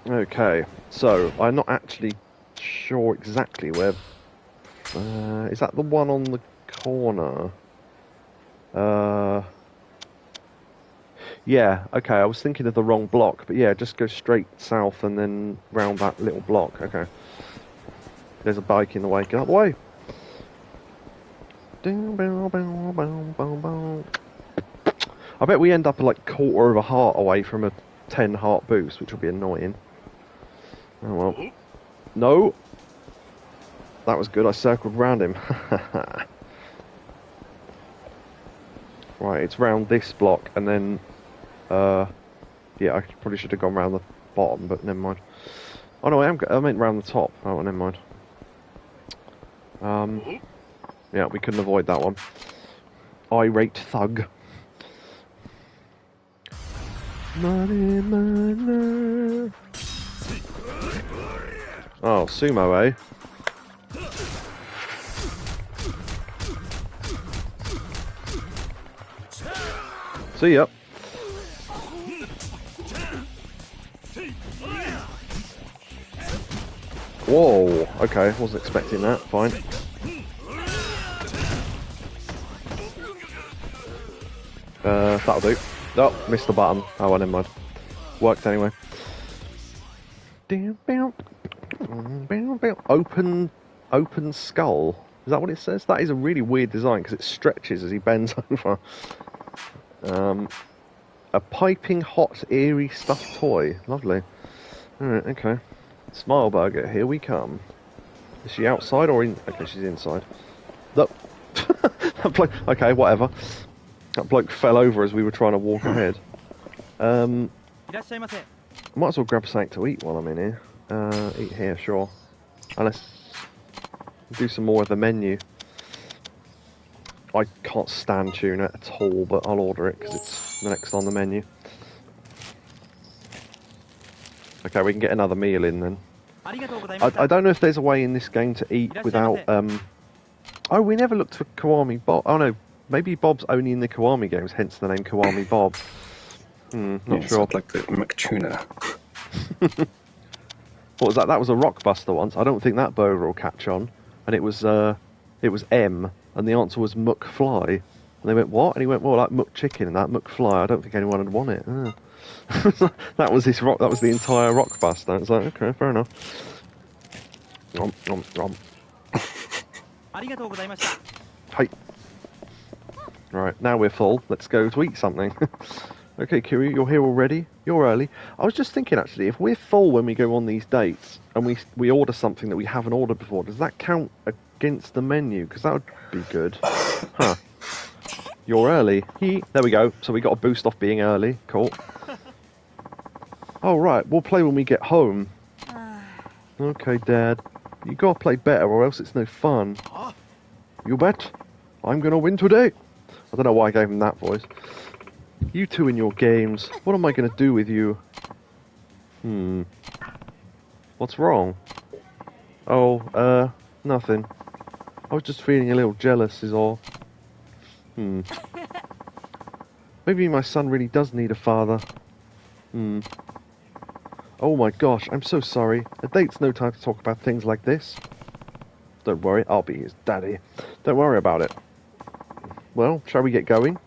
A: Okay, so I'm not actually sure exactly where... is that the one on the corner? Yeah, okay, I was thinking of the wrong block, but yeah, just go straight south and then round that little block. Okay. There's a bike in the way. Get out of the way! Ding, bow, bow, bow, bow, bow. I bet we end up like quarter of a heart away from a 10 heart boost, which will be annoying. Oh well. No! That was good, I circled round him. Right, it's round this block, and then... yeah, I probably should have gone round the bottom, but never mind. Oh no, I meant round the top. Oh, never mind. Yeah, we couldn't avoid that one. Irate thug. Oh, sumo, eh? See ya. Whoa, okay, wasn't expecting that, fine. That'll do. Oh, missed the button. Oh, well, never mind. Worked anyway. Open skull. Is that what it says? That is a really weird design because it stretches as he bends over. A piping hot, eerie stuffed toy. Lovely. Alright, okay. Smile burger, here we come. Is she outside or in? Okay, she's inside. Look. Okay, whatever. That bloke fell over as we were trying to walk ahead. Might as well grab something to eat while I'm in here. Eat here, sure. Unless do some more of the menu. I can't stand tuna at all, but I'll order it because it's the next on the menu. Okay, we can get another meal in then. I don't know if there's a way in this game to eat without... Oh, we never looked for Kiwami Bob. Oh no, maybe Bob's only in the Kiwami games, hence the name Kiwami Bob. Not sure.
B: Like the McTuna.
A: What was that? That was a Rockbuster once. I don't think that burger will catch on. And it was M, and the answer was McFly. And they went, what? And he went, well, like McChicken and that, McFly. I don't think anyone would want it. That was this rock. That was the entire Rockbuster. It's like, okay, fair enough. Hey. Right, now we're full. Let's go to eat something. Okay, Kiryu, you're here already? You're early. I was just thinking, actually, if we're full when we go on these dates, and we order something that we haven't ordered before, does that count against the menu? Because that would be good. Huh. You're early. There we go. So we got a boost off being early. Cool. Oh, right. We'll play when we get home. Okay, Dad. You gotta play better or else it's no fun. You bet. I'm gonna win today. I don't know why I gave him that voice. You two in your games. What am I gonna do with you? What's wrong? Oh, nothing. I was just feeling a little jealous is all. Maybe my son really does need a father. Oh my gosh, I'm so sorry. A date's no time to talk about things like this. Don't worry, I'll be his daddy. Don't worry about it. Well, shall we get going?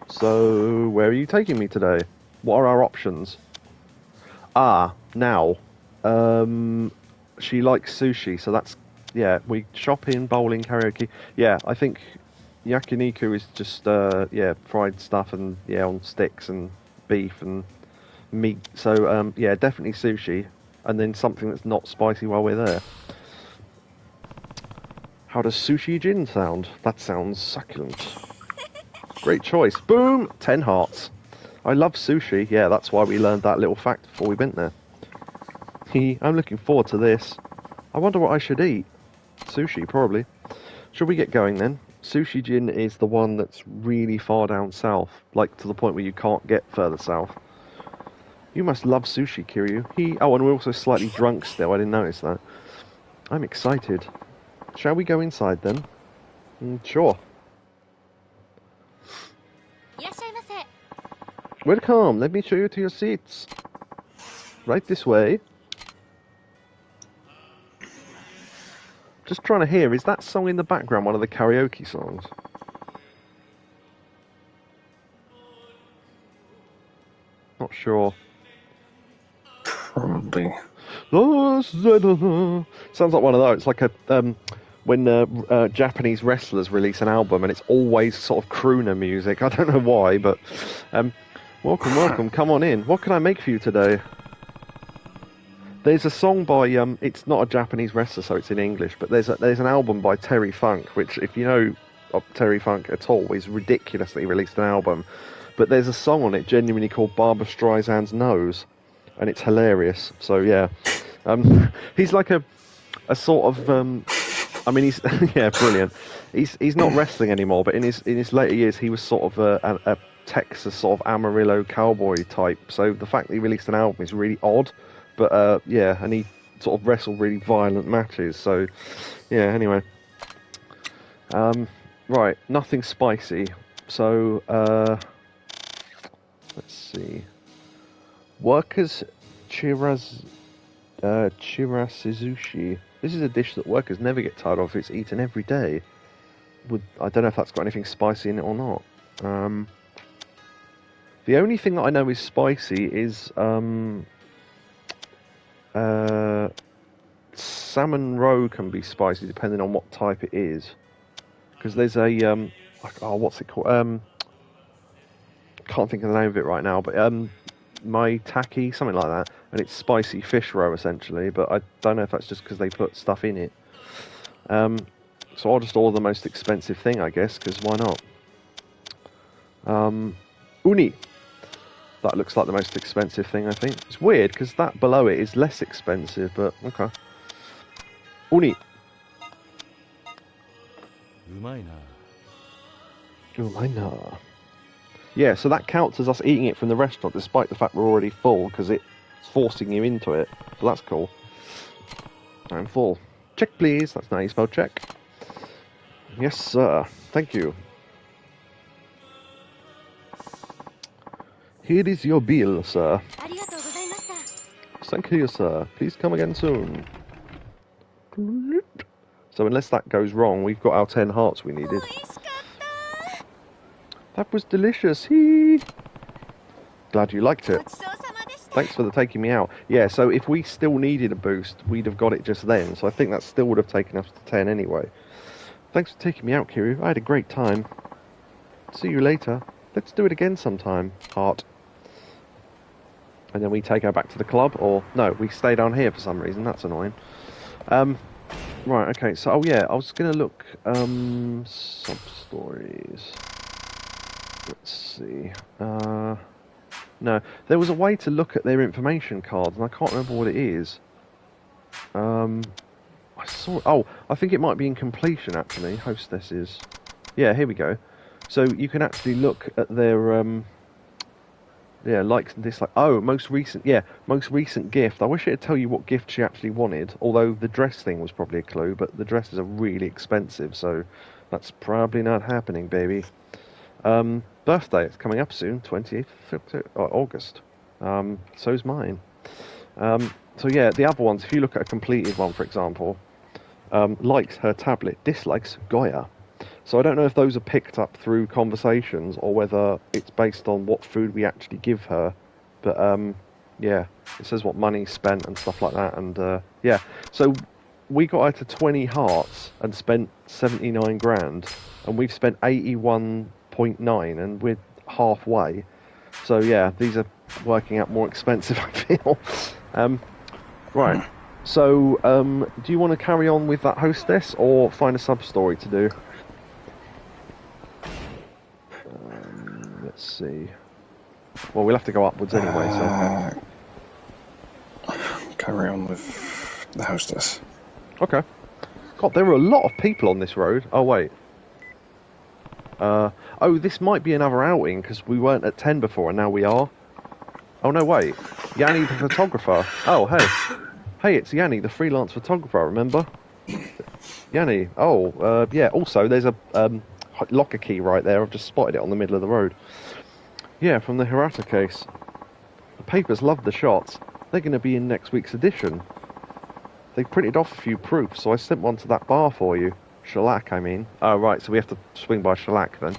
A: So, where are you taking me today? What are our options? Now. She likes sushi, so that's... Yeah, we shopping, bowling, karaoke. Yeah, I think yakiniku is just, fried stuff and, on sticks and beef and meat. So, yeah, definitely sushi. And then something that's not spicy while we're there. How does sushi gin sound? That sounds succulent. Great choice. Boom! 10 hearts. I love sushi. Yeah, that's why we learned that little fact before we went there. I'm looking forward to this. I wonder what I should eat. Sushi, probably. Should we get going then? Sushi Gin is the one that's really far down south, like to the point where you can't get further south. You must love sushi, Kiryu. Oh, and we're also slightly drunk still. I didn't notice that. I'm excited. Shall we go inside then? Sure. Welcome. Let me show you to your seats. Right this way. Just trying to hear, is that song in the background one of the karaoke songs? Not sure.
B: Probably.
A: Sounds like one of those. It's like a when Japanese wrestlers release an album and it's always sort of crooner music. I don't know why, but welcome. Come on in. What can I make for you today? There's a song by it's not a Japanese wrestler, so it's in English, but there's an album by Terry Funk, which, if you know of Terry Funk at all, is ridiculous that he released an album. But there's a song on it genuinely called Barbra Streisand's Nose, and it's hilarious. So yeah, he's like a sort of I mean, he's yeah, brilliant. He's not wrestling anymore, but in his later years, he was sort of a Texas sort of Amarillo cowboy type. So the fact that he released an album is really odd. But yeah, and he sort of wrestled really violent matches. So yeah, anyway. Right, nothing spicy. So let's see. Workers chirasushi. This is a dish that workers never get tired of. It's eaten every day. I don't know if that's got anything spicy in it or not. The only thing that I know is spicy is salmon roe can be spicy depending on what type it is. Because there's a what's it called? Can't think of the name of it right now, but maitake, something like that, and it's spicy fish roe essentially. But I don't know if that's just because they put stuff in it. So I'll just order the most expensive thing, I guess, because why not? Uni. That looks like the most expensive thing, I think. It's weird because that below it is less expensive, but okay. Uni. Umaina. Yeah, so that counts as us eating it from the restaurant, despite the fact we're already full, because it's forcing you into it. So that's cool. I'm full. Check, please. That's how you spell check. Yes, sir. Thank you. Here is your bill, sir. Thank you, sir. Please come again soon. So unless that goes wrong, we've got our 10 hearts we needed. That was delicious. Glad you liked it. Thanks for taking me out. Yeah, so if we still needed a boost, we'd have got it just then. So I think that still would have taken us to 10 anyway. Thanks for taking me out, Kiryu. I had a great time. See you later. Let's do it again sometime, heart. And then we take her back to the club, or no, we stay down here for some reason. That's annoying. Right, okay, so, oh yeah, I was going to look, sub-stories. Let's see. No, there was a way to look at their information cards, and I can't remember what it is. I saw, oh, I think it might be in completion, actually, hostesses. Yeah, here we go. So you can actually look at their, yeah, likes and dislikes. Oh, most recent gift. I wish it'd tell you what gift she actually wanted, although the dress thing was probably a clue, but the dresses are really expensive, so that's probably not happening, baby. Birthday, it's coming up soon, 20th August. So's mine. So yeah, the other ones, if you look at a completed one, for example, likes her tablet, dislikes Goya. So I don't know if those are picked up through conversations or whether it's based on what food we actually give her. But yeah, it says what money spent and stuff like that. And yeah, so we got her to 20 hearts and spent 79 grand, and we've spent 81.9, and we're halfway. So yeah, these are working out more expensive, I feel. Right. So do you want to carry on with that hostess or find a sub-story to do? Let's see. Well, we'll have to go upwards anyway,
B: so... Carry on with the hostess.
A: Okay. God, there were a lot of people on this road. Oh, wait. Oh, this might be another outing, because we weren't at 10 before, and now we are. Oh, no, wait. Yanni the photographer. Oh, hey. Hey, it's Yanni, the freelance photographer, remember? Yanni. Oh, yeah, also, there's a locker key right there. I've just spotted it on the middle of the road. Yeah, from the Hirata case. The papers love the shots. They're going to be in next week's edition. They printed off a few proofs, so I sent one to that bar for you. Shellac, I mean. Oh, right, so we have to swing by Shellac then.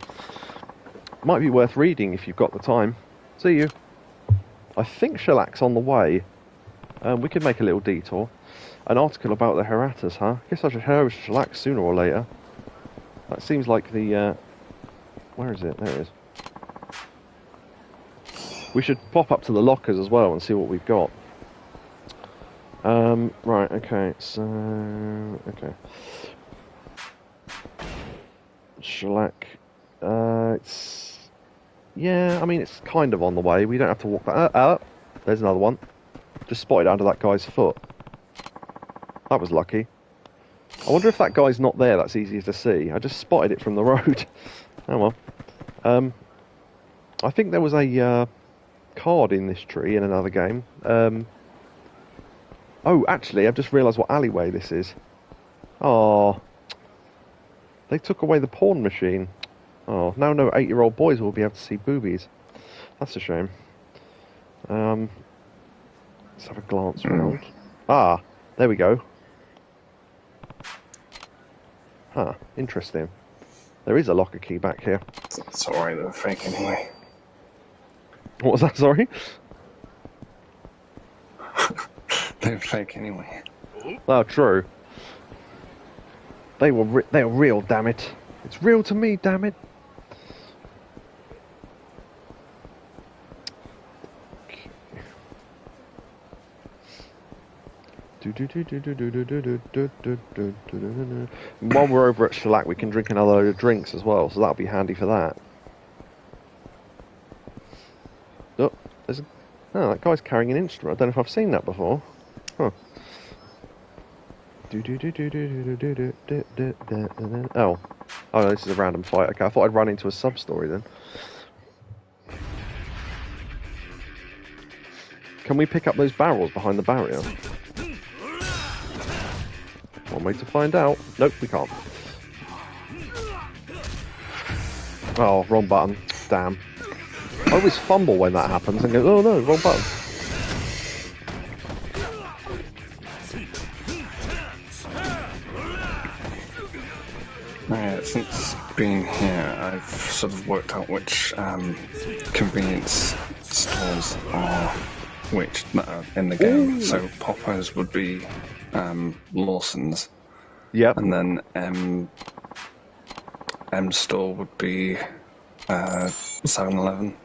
A: Might be worth reading if you've got the time. See you. I think Shellac's on the way. We could make a little detour. An article about the Hiratas, huh? Guess I should hear of Shellac sooner or later. That seems like the, where is it? There it is. We should pop up to the lockers as well and see what we've got. Right, okay, so... Okay. Shellac. It's... Yeah, I mean, it's kind of on the way. We don't have to walk that... there's another one. Just spotted under that guy's foot. That was lucky. I wonder if that guy's not there, that's easier to see. I just spotted it from the road. Oh well. I think there was a card in this tree in another game. Oh, actually, I've just realised what alleyway this is. Oh, they took away the porn machine. Oh, now no 8-year-old boys will be able to see boobies. That's a shame. Let's have a glance around. Ah, there we go. Huh, interesting. There is a locker key back here.
B: It's alright, they're fake anyway.
A: What was that, sorry?
B: They're fake anyway.
A: Oh, true. They were real, damn it. It's real to me, damn it. While we're over at Shellac, we can drink another load of drinks as well, so that'll be handy for that. Oh, that guy's carrying an instrument. I don't know if I've seen that before. Huh. Oh, no, this is a random fight. Okay, I thought I'd run into a sub-story then. Can we pick up those barrels behind the barrier? One way to find out. Nope, we can't. Oh, wrong button. Damn. I always fumble when that happens and go, oh no, wrong button.
B: Since being here, I've sort of worked out which convenience stores are which in the game. Ooh. So Popeyes would be Lawson's.
A: Yep.
B: And then M store would be 7-Eleven.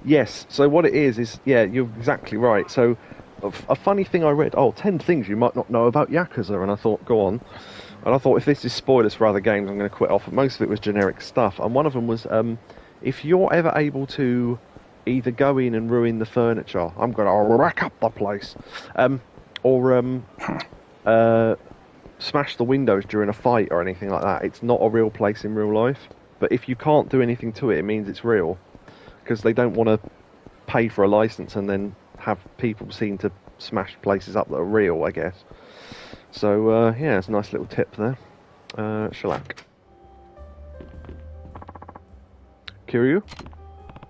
A: Yes, so what it is, yeah, you're exactly right. So, a funny thing I read, 10 things you might not know about Yakuza, and I thought, go on. And I thought, if this is spoilers for other games, I'm going to quit off. But most of it was generic stuff. And one of them was, if you're ever able to either go in and ruin the furniture, I'm going to rack up the place, or smash the windows during a fight or anything like that, it's not a real place in real life. But if you can't do anything to it, it means it's real. Because they don't want to pay for a license and then have people seen to smash places up that are real, I guess. So, yeah, it's a nice little tip there. Shellac. Kiryu?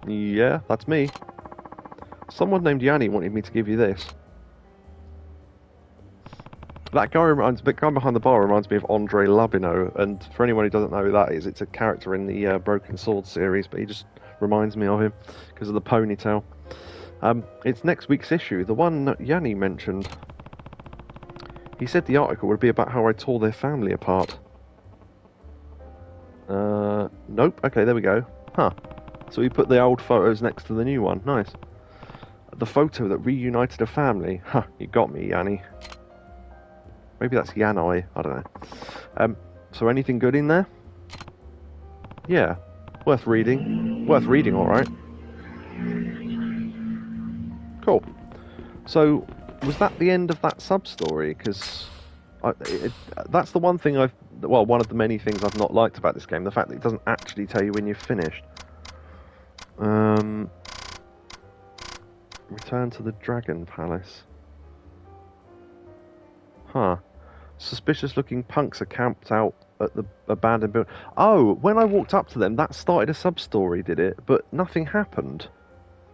A: Yeah, that's me. Someone named Yanni wanted me to give you this. That guy behind the bar reminds me of Andre Labino, and for anyone who doesn't know who that is, it's a character in the Broken Sword series, but he just reminds me of him because of the ponytail. It's next week's issue, the one that Yanni mentioned. He said the article would be about how I tore their family apart. Nope. Okay, there we go. Huh. So we put the old photos next to the new one. Nice. The photo that reunited a family. Huh, you got me, Yanni. Maybe that's Yanai. I don't know. So anything good in there? Yeah. Worth reading. Worth reading, alright. Cool. So, was that the end of that sub-story? Because that's the one thing one of the many things I've not liked about this game, the fact that it doesn't actually tell you when you've finished. Return to the Dragon Palace. Huh. Suspicious-looking punks are camped out at the abandoned building. Oh, when I walked up to them, that started a sub-story, did it? But nothing happened.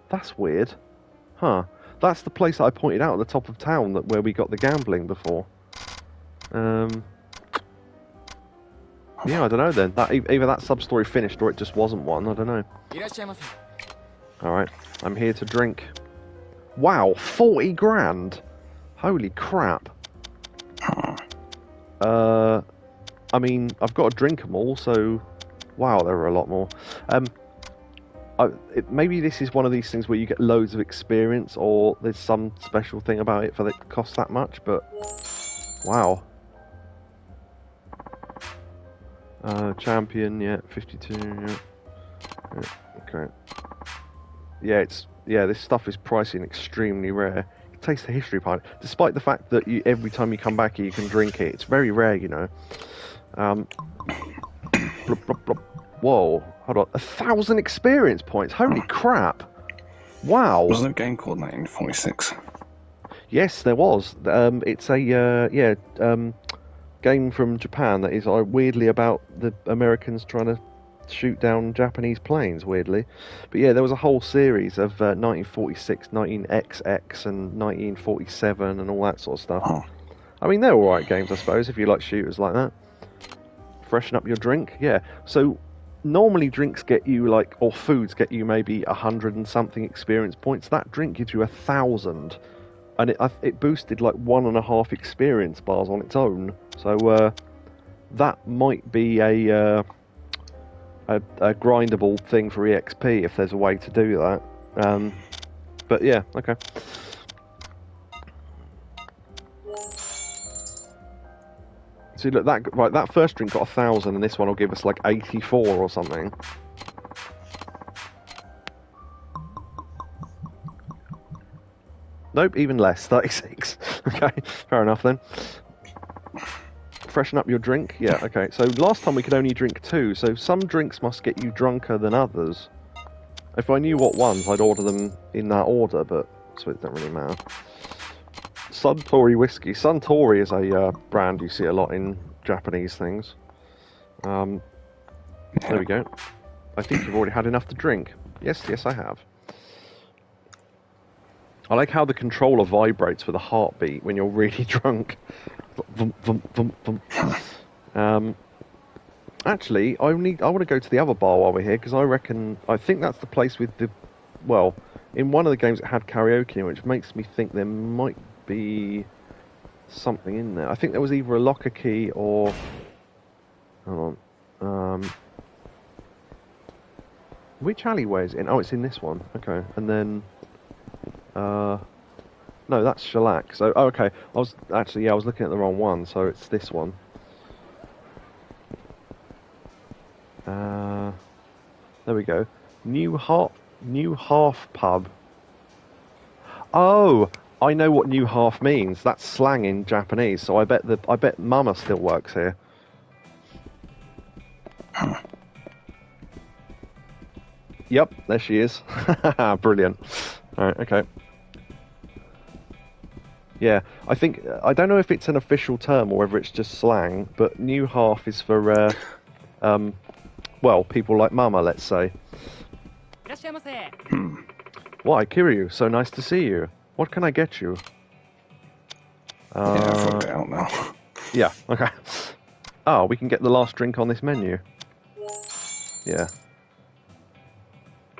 A: That's weird. Huh. That's the place that I pointed out at the top of town where we got the gambling before. Yeah, I don't know then. Either that sub-story finished or it just wasn't one. I don't know. Alright, I'm here to drink. Wow, 40 grand! Holy crap. I mean, I've got to drink them all, so... Wow, there are a lot more. Maybe this is one of these things where you get loads of experience, or there's some special thing about it that costs that much, but... Wow. Champion, yeah, 52, yeah. Okay. Yeah, this stuff is pricey and extremely rare. It tastes the history part, despite the fact that every time you come back here you can drink it. It's very rare, you know. Blop, blop, blop. Whoa, Hold on, 1,000 experience points. Holy crap! Wow.
B: Was there a game called 1946?
A: Yes, there was. It's a game from Japan that is weirdly about the Americans trying to shoot down Japanese planes. Weirdly, but yeah, there was a whole series of 1946, 19XX, and 1947, and all that sort of stuff.
B: Oh.
A: I mean, they're all right games, I suppose, if you like shooters like that. Freshen up your drink, yeah. So normally drinks get you or foods get you maybe 100 and something experience points. That drink gives you 1,000. And it boosted 1.5 experience bars on its own, so that might be a grindable thing for EXP if there's a way to do that. But yeah, okay. See, look, that first drink got 1,000, and this one will give us 84 or something. Nope, even less, 36. Okay, fair enough then. Freshen up your drink? Yeah, okay. So last time we could only drink 2, so some drinks must get you drunker than others. If I knew what ones, I'd order them in that order, but so it doesn't really matter. Suntory whiskey. Suntory is a brand you see a lot in Japanese things. There we go. I think you've already had enough to drink. Yes, I have. I like how the controller vibrates with a heartbeat when you're really drunk. Vum, vum, vum, vum. Actually, I want to go to the other bar while we're here, because I think that's the place with the... Well, in one of the games it had karaoke, which makes me think there might be something in there. I think there was either a locker key or... Hold on. Which alleyway is it in? Oh, it's in this one. Okay, and then... No, that's shellac. So, okay. I was looking at the wrong one. So it's this one. There we go. New Half Pub. Oh, I know what New Half means. That's slang in Japanese. So I bet Mama still works here. Yep, there she is. Brilliant. All right, okay. Yeah, I don't know if it's an official term or whether it's just slang, but New Half is for, well, people like Mama, let's say. Why, Kiryu, so nice to see you. What can I get you?
B: Yeah, I've worked it out now.
A: Yeah, okay. Oh, we can get the last drink on this menu. Yeah.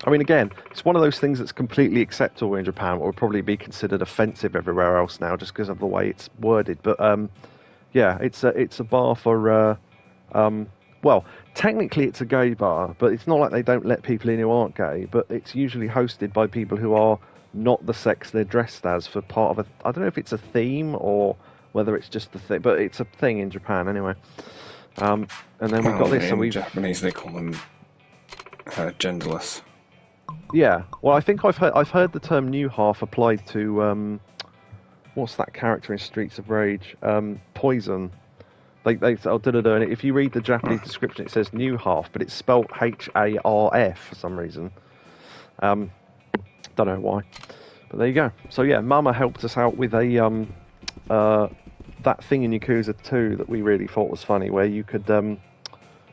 A: I mean, again, it's one of those things that's completely acceptable in Japan, but would probably be considered offensive everywhere else now, just because of the way it's worded. But yeah, it's a bar for well, technically it's a gay bar, but it's not like they don't let people in who aren't gay. But it's usually hosted by people who are not the sex they're dressed as for part of a... I don't know if it's a theme or whether it's just the thing, but it's a thing in Japan anyway. And then we've got this.
B: In Japanese, they call them genderless.
A: Yeah, well, I think I've heard the term New Half applied to what's that character in Streets of Rage? Poison. And if you read the Japanese description, it says New Half, but it's spelled Harf for some reason. Don't know why, but there you go. So yeah, Mama helped us out with a that thing in Yakuza 2 that we really thought was funny, where you could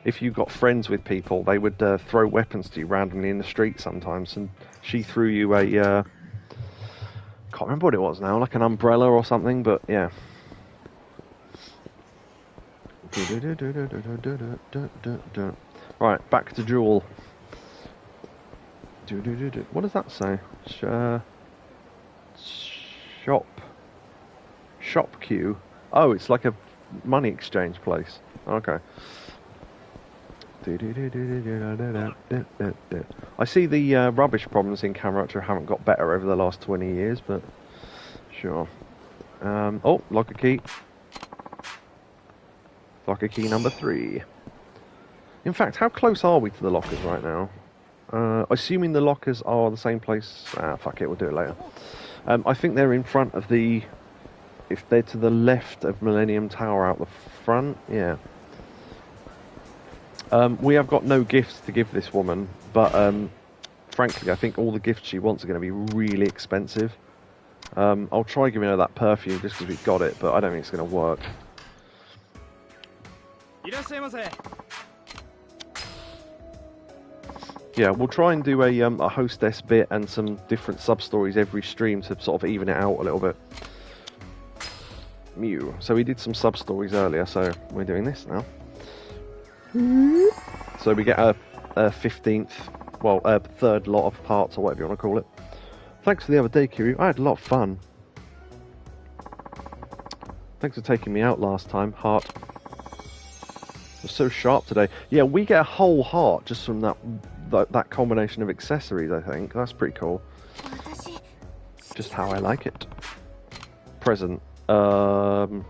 A: if you got friends with people, they would throw weapons to you randomly in the street sometimes, and she threw you a can't remember what it was now, like an umbrella or something, but yeah. Right, back to Jewel. What does that say? Shop queue. Oh, it's like a money exchange place. Okay. I see the rubbish problems in Camera haven't got better over the last 20 years, but sure. Oh, locker key. Locker key number 3. In fact, how close are we to the lockers right now? Assuming the lockers are the same place... fuck it, we'll do it later. I think they're in front of the... If they're to the left of Millennium Tower out the front, yeah. We have got no gifts to give this woman, but frankly, I think all the gifts she wants are going to be really expensive. I'll try giving her that perfume just because we've got it, but I don't think it's going to work. Yeah, we'll try and do a hostess bit and some different sub-stories every stream to sort of even it out a little bit. Mew. So we did some sub-stories earlier, so we're doing this now. So we get a 15th, well, a third lot of parts, or whatever you want to call it. Thanks for the other day, Kiryu. I had a lot of fun. Thanks for taking me out last time, heart. You're so sharp today. Yeah, we get a whole heart just from that combination of accessories, I think. That's pretty cool. Just how I like it. Present. Don't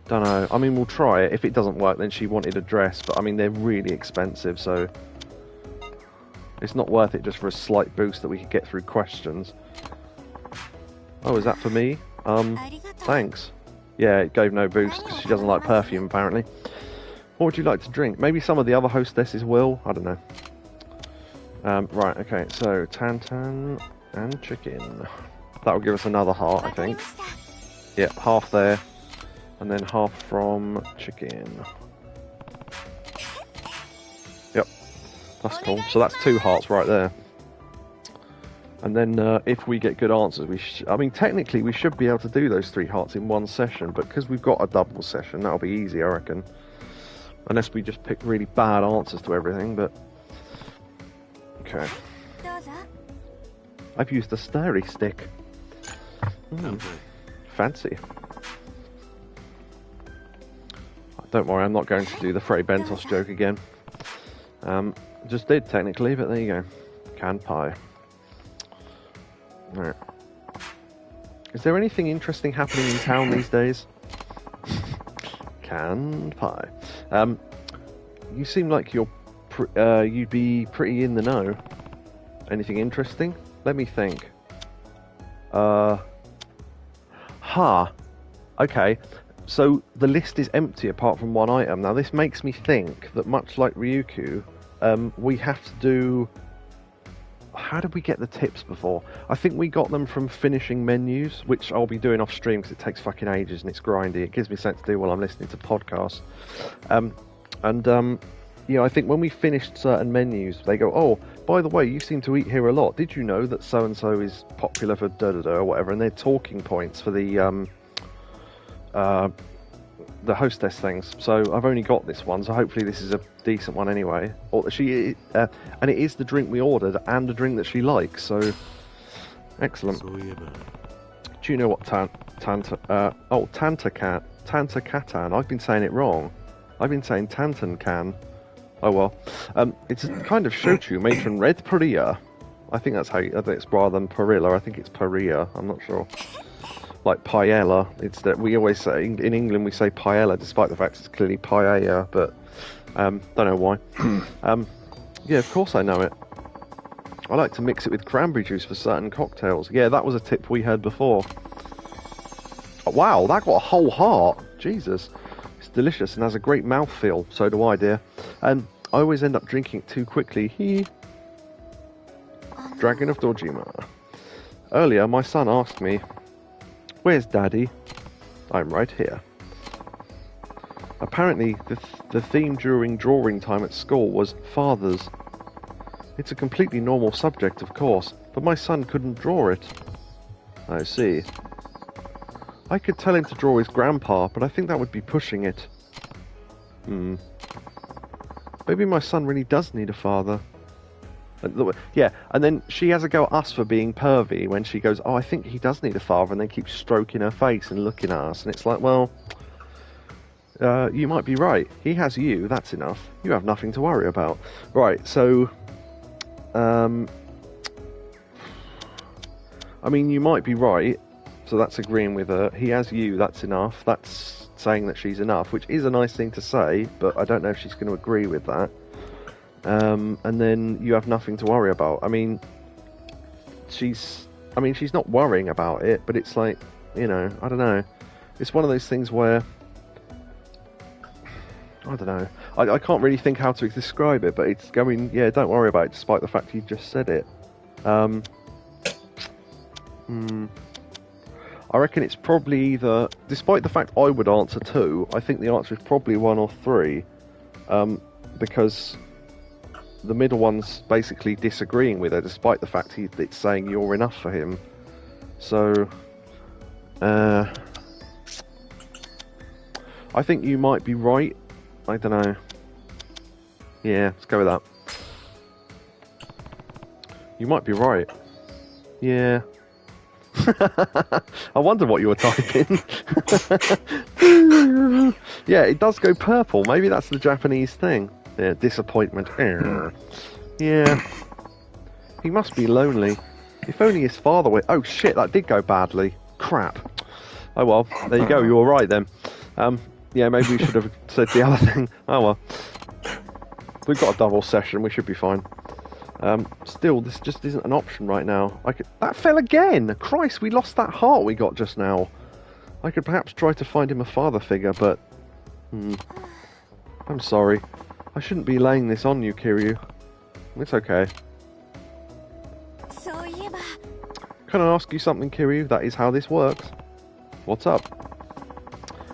A: know. I mean, we'll try it. If it doesn't work, then she wanted a dress, but I mean, they're really expensive, so it's not worth it just for a slight boost that we could get through questions. Oh, is that for me? Thanks. Yeah, it gave no boost because she doesn't like perfume, apparently. What would you like to drink? Maybe some of the other hostesses will? I don't know. Right, okay, so Tantan and chicken. That will give us another heart, I think. Yep, half there. And then half from chicken. Yep, that's cool. So that's 2 hearts right there. And then if we get good answers, I mean, technically we should be able to do those 3 hearts in one session, but because we've got a double session, that'll be easy, I reckon. Unless we just pick really bad answers to everything, but... Okay. I've used a stirry stick. Fancy. Don't worry, I'm not going to do the Frey Bentos joke again. Just did, technically, but there you go. Canned pie. Alright. Is there anything interesting happening in town these days? Canned pie. You seem like you'd be pretty in the know. Anything interesting? Let me think. Okay. So the list is empty apart from one item. Now this makes me think that much like Ryukyu, we have to do... How did we get the tips before? I think we got them from finishing menus, which I'll be doing off stream because it takes fucking ages and it's grindy. It gives me something to do while I'm listening to podcasts. I think when we finished certain menus, they go, oh, by the way, you seem to eat here a lot. Did you know that so-and-so is popular for da-da-da or whatever? And they're talking points for the hostess things. So I've only got this one, so hopefully this is a decent one anyway. And it is the drink we ordered and a drink that she likes, so excellent. Do you know what Tantacatan? I've been saying it wrong. I've been saying Tantan. Oh well. It's a kind of shochu made from red paria. I think that's how I think it's rather than parilla. I think it's paria. I'm not sure. Like paella. It's that we always say in England we say paella, despite the fact it's clearly paella. But don't know why. Yeah, of course I know it. I like to mix it with cranberry juice for certain cocktails. Yeah, that was a tip we heard before. Oh, wow, that got a whole heart. Jesus. It's delicious and has a great mouthfeel. So do I, dear. I always end up drinking it too quickly. Dragon of Dojima. Earlier, my son asked me, "Where's Daddy?" I'm right here. Apparently, the theme during drawing time at school was fathers. It's a completely normal subject, of course, but my son couldn't draw it. I see. I could tell him to draw his grandpa, but I think that would be pushing it. Maybe my son really does need a father. Yeah, and then she has a go at us for being pervy when she goes, oh, I think he does need a father, and then keeps stroking her face and looking at us, and it's like, well, you might be right. He has you, that's enough. You have nothing to worry about. Right, so, I mean, you might be right, so that's agreeing with her. He has you, that's enough. That's saying that she's enough, which is a nice thing to say, but I don't know if she's going to agree with that. And then you have nothing to worry about. I mean, she's not worrying about it, but it's like, I don't know. It's one of those things where I don't know. I can't really think how to describe it, but it's going. Yeah, don't worry about it, despite the fact you just said it. I reckon it's probably either, despite the fact I would answer 2, I think the answer is probably 1 or 3, because the middle one's basically disagreeing with her, despite the fact it's saying you're enough for him. So, I think you might be right. I don't know. Yeah, let's go with that. You might be right. Yeah. I wonder what you were typing. Yeah, it does go purple. Maybe that's the Japanese thing. Yeah, disappointment. Yeah. He must be lonely. If only his father were... Oh shit, that did go badly. Crap. Oh well, there you go, you were right then. Yeah, maybe we should have said the other thing. Oh well. We've got a double session, we should be fine. Still, this just isn't an option right now. That fell again! Christ, we lost that heart we got just now. I could perhaps try to find him a father figure, but... I'm sorry. I shouldn't be laying this on you, Kiryu. It's okay. Can I ask you something, Kiryu? That is how this works. What's up?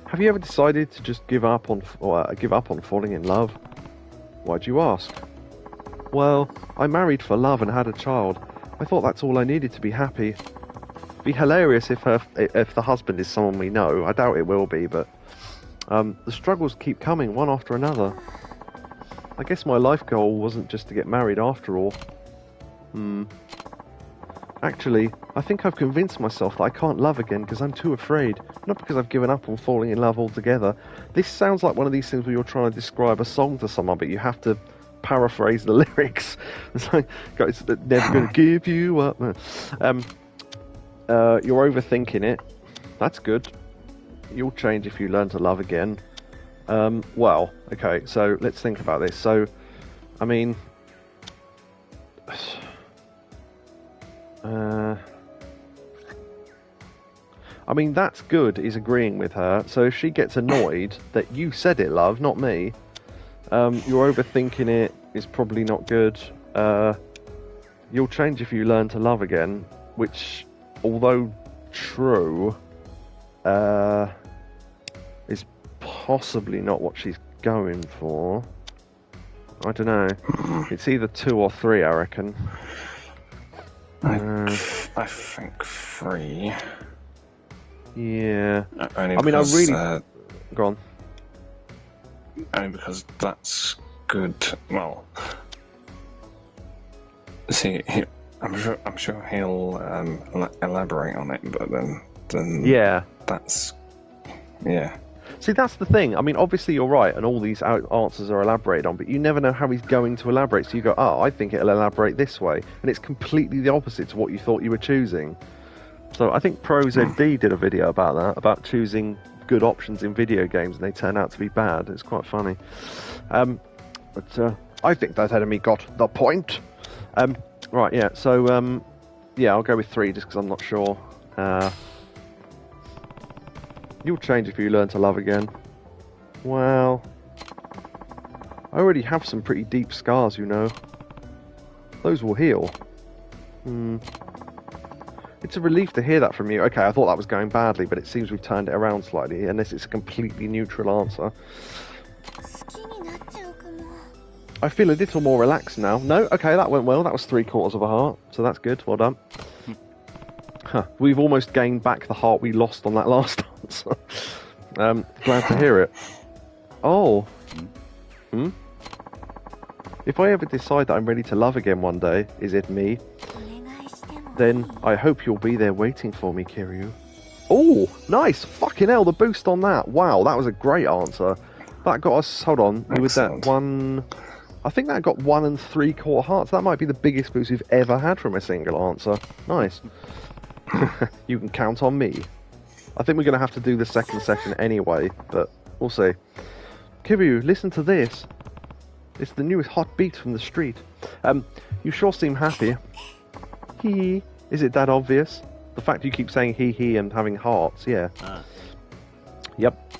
A: Have you ever decided to just give up on falling in love? Why'd you ask? Well, I married for love and had a child. I thought that's all I needed to be happy. Be hilarious if the husband is someone we know. I doubt it will be, but the struggles keep coming one after another. I guess my life goal wasn't just to get married after all. Actually, I think I've convinced myself that I can't love again because I'm too afraid. Not because I've given up on falling in love altogether. This sounds like one of these things where you're trying to describe a song to someone, but you have to paraphrase the lyrics. It's like, guys, never gonna give you up. You're overthinking it. That's good. You'll change if you learn to love again. Well, okay, so let's think about this. So, I mean... that's good, is agreeing with her. So if she gets annoyed that you said it, love, not me, you're overthinking it is probably not good. You'll change if you learn to love again, which, although true, is possibly not what she's going for. I don't know. It's either 2 or 3, I reckon.
B: I think 3.
A: Yeah.
B: Only
A: because,
B: because,
A: I really... Go on.
B: Only because that's good. Well, see, I'm sure he'll elaborate on it, but then
A: yeah,
B: that's yeah.
A: See, that's the thing. I mean, obviously you're right, and all these answers are elaborated on, but you never know how he's going to elaborate. So you go, oh, I think it'll elaborate this way, and it's completely the opposite to what you thought you were choosing. So I think ProZD did a video about that, about choosing good options in video games, and they turn out to be bad. It's quite funny. But I think that enemy got the point. Right, yeah. So yeah, I'll go with 3 just because I'm not sure. You'll change if you learn to love again. Well, I already have some pretty deep scars, you know. Those will heal. It's a relief to hear that from you. Okay, I thought that was going badly, but it seems we've turned it around slightly, unless it's a completely neutral answer. I feel a little more relaxed now. No? Okay, that went well. That was 3/4 of a heart, so that's good. Well done. Huh. We've almost gained back the heart we lost on that last answer. Glad to hear it. Oh. If I ever decide that I'm ready to love again one day, is it me? Then I hope you'll be there waiting for me, Kiryu. Oh, nice! Fucking hell, the boost on that. Wow, that was a great answer. That got us, hold on, with that one... I think that got 1 3/4 hearts. That might be the biggest boost we've ever had from a single answer. Nice. You can count on me. I think we're going to have to do the second session anyway, but we'll see. Kiryu, listen to this. It's the newest hot beat from the street. You sure seem happy. Hee. Is it that obvious? The fact you keep saying he and having hearts, yeah. Yep.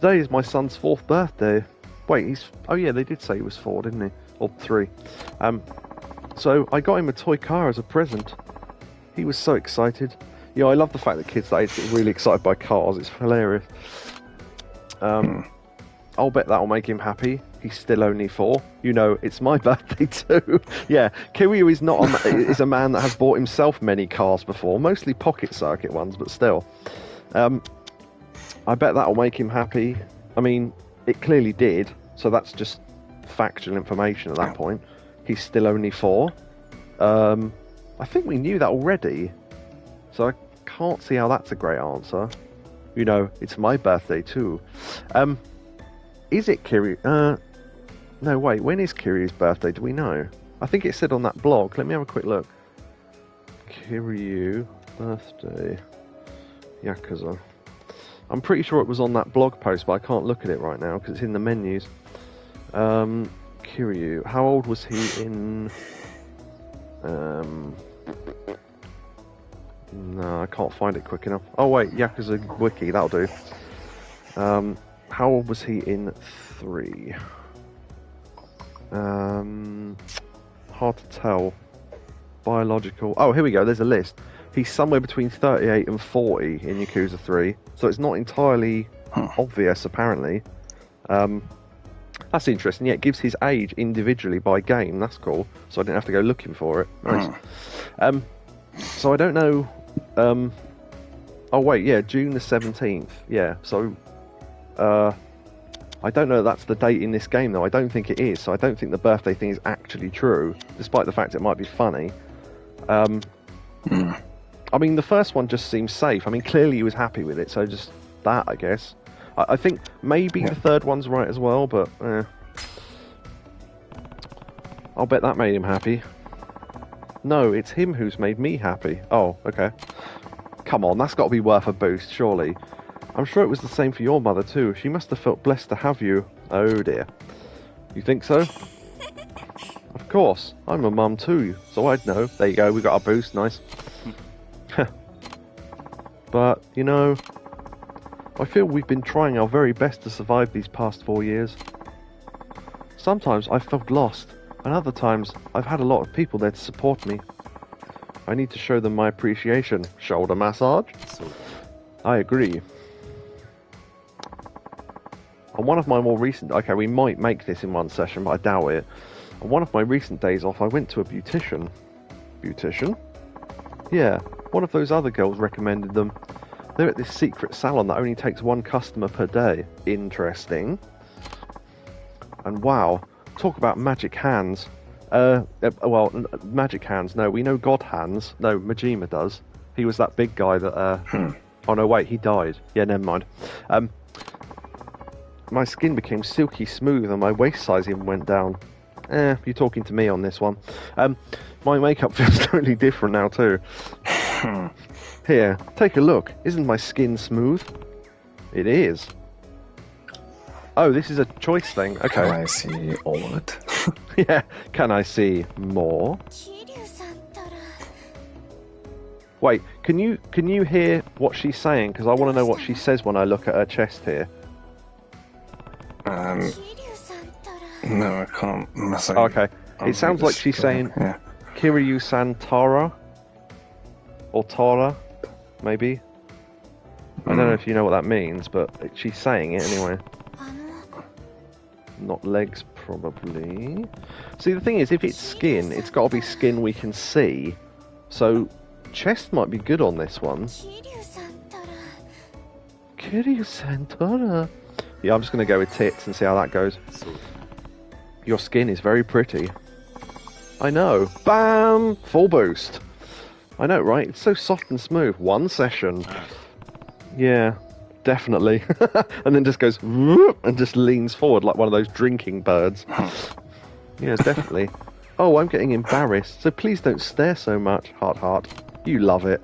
A: Today is my son's 4th birthday. Wait, oh yeah, they did say he was 4, didn't he? Or 3. So I got him a toy car as a present. He was so excited. Yeah, I love the fact that kids that age get really excited by cars. It's hilarious. I'll bet that'll make him happy. He's still only 4. You know, it's my birthday too. Yeah, Kiryu is a man that has bought himself many cars before, mostly pocket circuit ones, but still. I bet that'll make him happy. I mean, it clearly did, so that's just factual information at that point. He's still only 4. I think we knew that already, so I can't see how that's a great answer. You know, it's my birthday too. Is it Kiryu? No, wait, when is Kiryu's birthday? Do we know? I think it said on that blog. Let me have a quick look. Kiryu, birthday, Yakuza. I'm pretty sure it was on that blog post, but I can't look at it right now because it's in the menus. Kiryu, how old was he in... No, I can't find it quick enough. Oh wait, Yakuza Wiki, that'll do. How old was he in 3? Hard to tell. Biological. Oh, here we go, there's a list. He's somewhere between 38 and 40 in Yakuza 3, so it's not entirely obvious, apparently. That's interesting. Yeah, it gives his age individually by game. That's cool. So I didn't have to go looking for it. Nice. So I don't know. Oh wait, yeah, June the 17th. Yeah, so I don't know if that's the date in this game though. I don't think it is. So I don't think the birthday thing is actually true, despite the fact it might be funny. I mean, the first one just seems safe. I mean, clearly he was happy with it, so just that, I guess. I think maybe the third one's right as well, but I'll bet that made him happy. No, it's him who's made me happy. Oh, okay. Come on, that's got to be worth a boost, surely. I'm sure it was the same for your mother too. She must have felt blessed to have you. Oh dear. You think so? Of course. I'm a mum too, so I'd know. There you go, we got our boost, nice. But, you know, I feel we've been trying our very best to survive these past 4 years. Sometimes I've felt lost, and other times I've had a lot of people there to support me. I need to show them my appreciation. Shoulder massage? I agree. On one of my more recent... Okay, we might make this in one session, but I doubt it. On one of my recent days off, I went to a beautician. Beautician? Yeah, one of those other girls recommended them. They're at this secret salon that only takes 1 customer per day. Interesting. And wow, talk about magic hands. Well, magic hands, no, we know God hands. No, Majima does. He was that big guy that, Oh no, wait, he died. Yeah, never mind. My skin became silky smooth and my waist size even went down. You're talking to me on this one. My makeup feels totally different now too. Here, take a look. Isn't my skin smooth? It is. Oh, this is a choice thing. Okay.
B: Can I see all of it?
A: Yeah. Can I see more? Wait, can you hear what she's saying? Because I want to know what she says when I look at her chest here.
B: No, I can't.
A: Oh, okay. It sounds like she's saying Kiryu-san Tara. Or Tara, maybe. I don't know if you know what that means, but she's saying it anyway. Not legs, probably. See, the thing is, if it's skin, it's got to be skin we can see. So, chest might be good on this one. Kiryu-san Tara. Yeah, I'm just going to go with tits and see how that goes. Your skin is very pretty. I know. Bam! Full boost. I know, right? It's so soft and smooth. 1 session. Yeah, definitely. And then just goes whoop, and just leans forward like one of those drinking birds. Yeah, definitely. Oh, I'm getting embarrassed. So please don't stare so much. Heart, heart. You love it.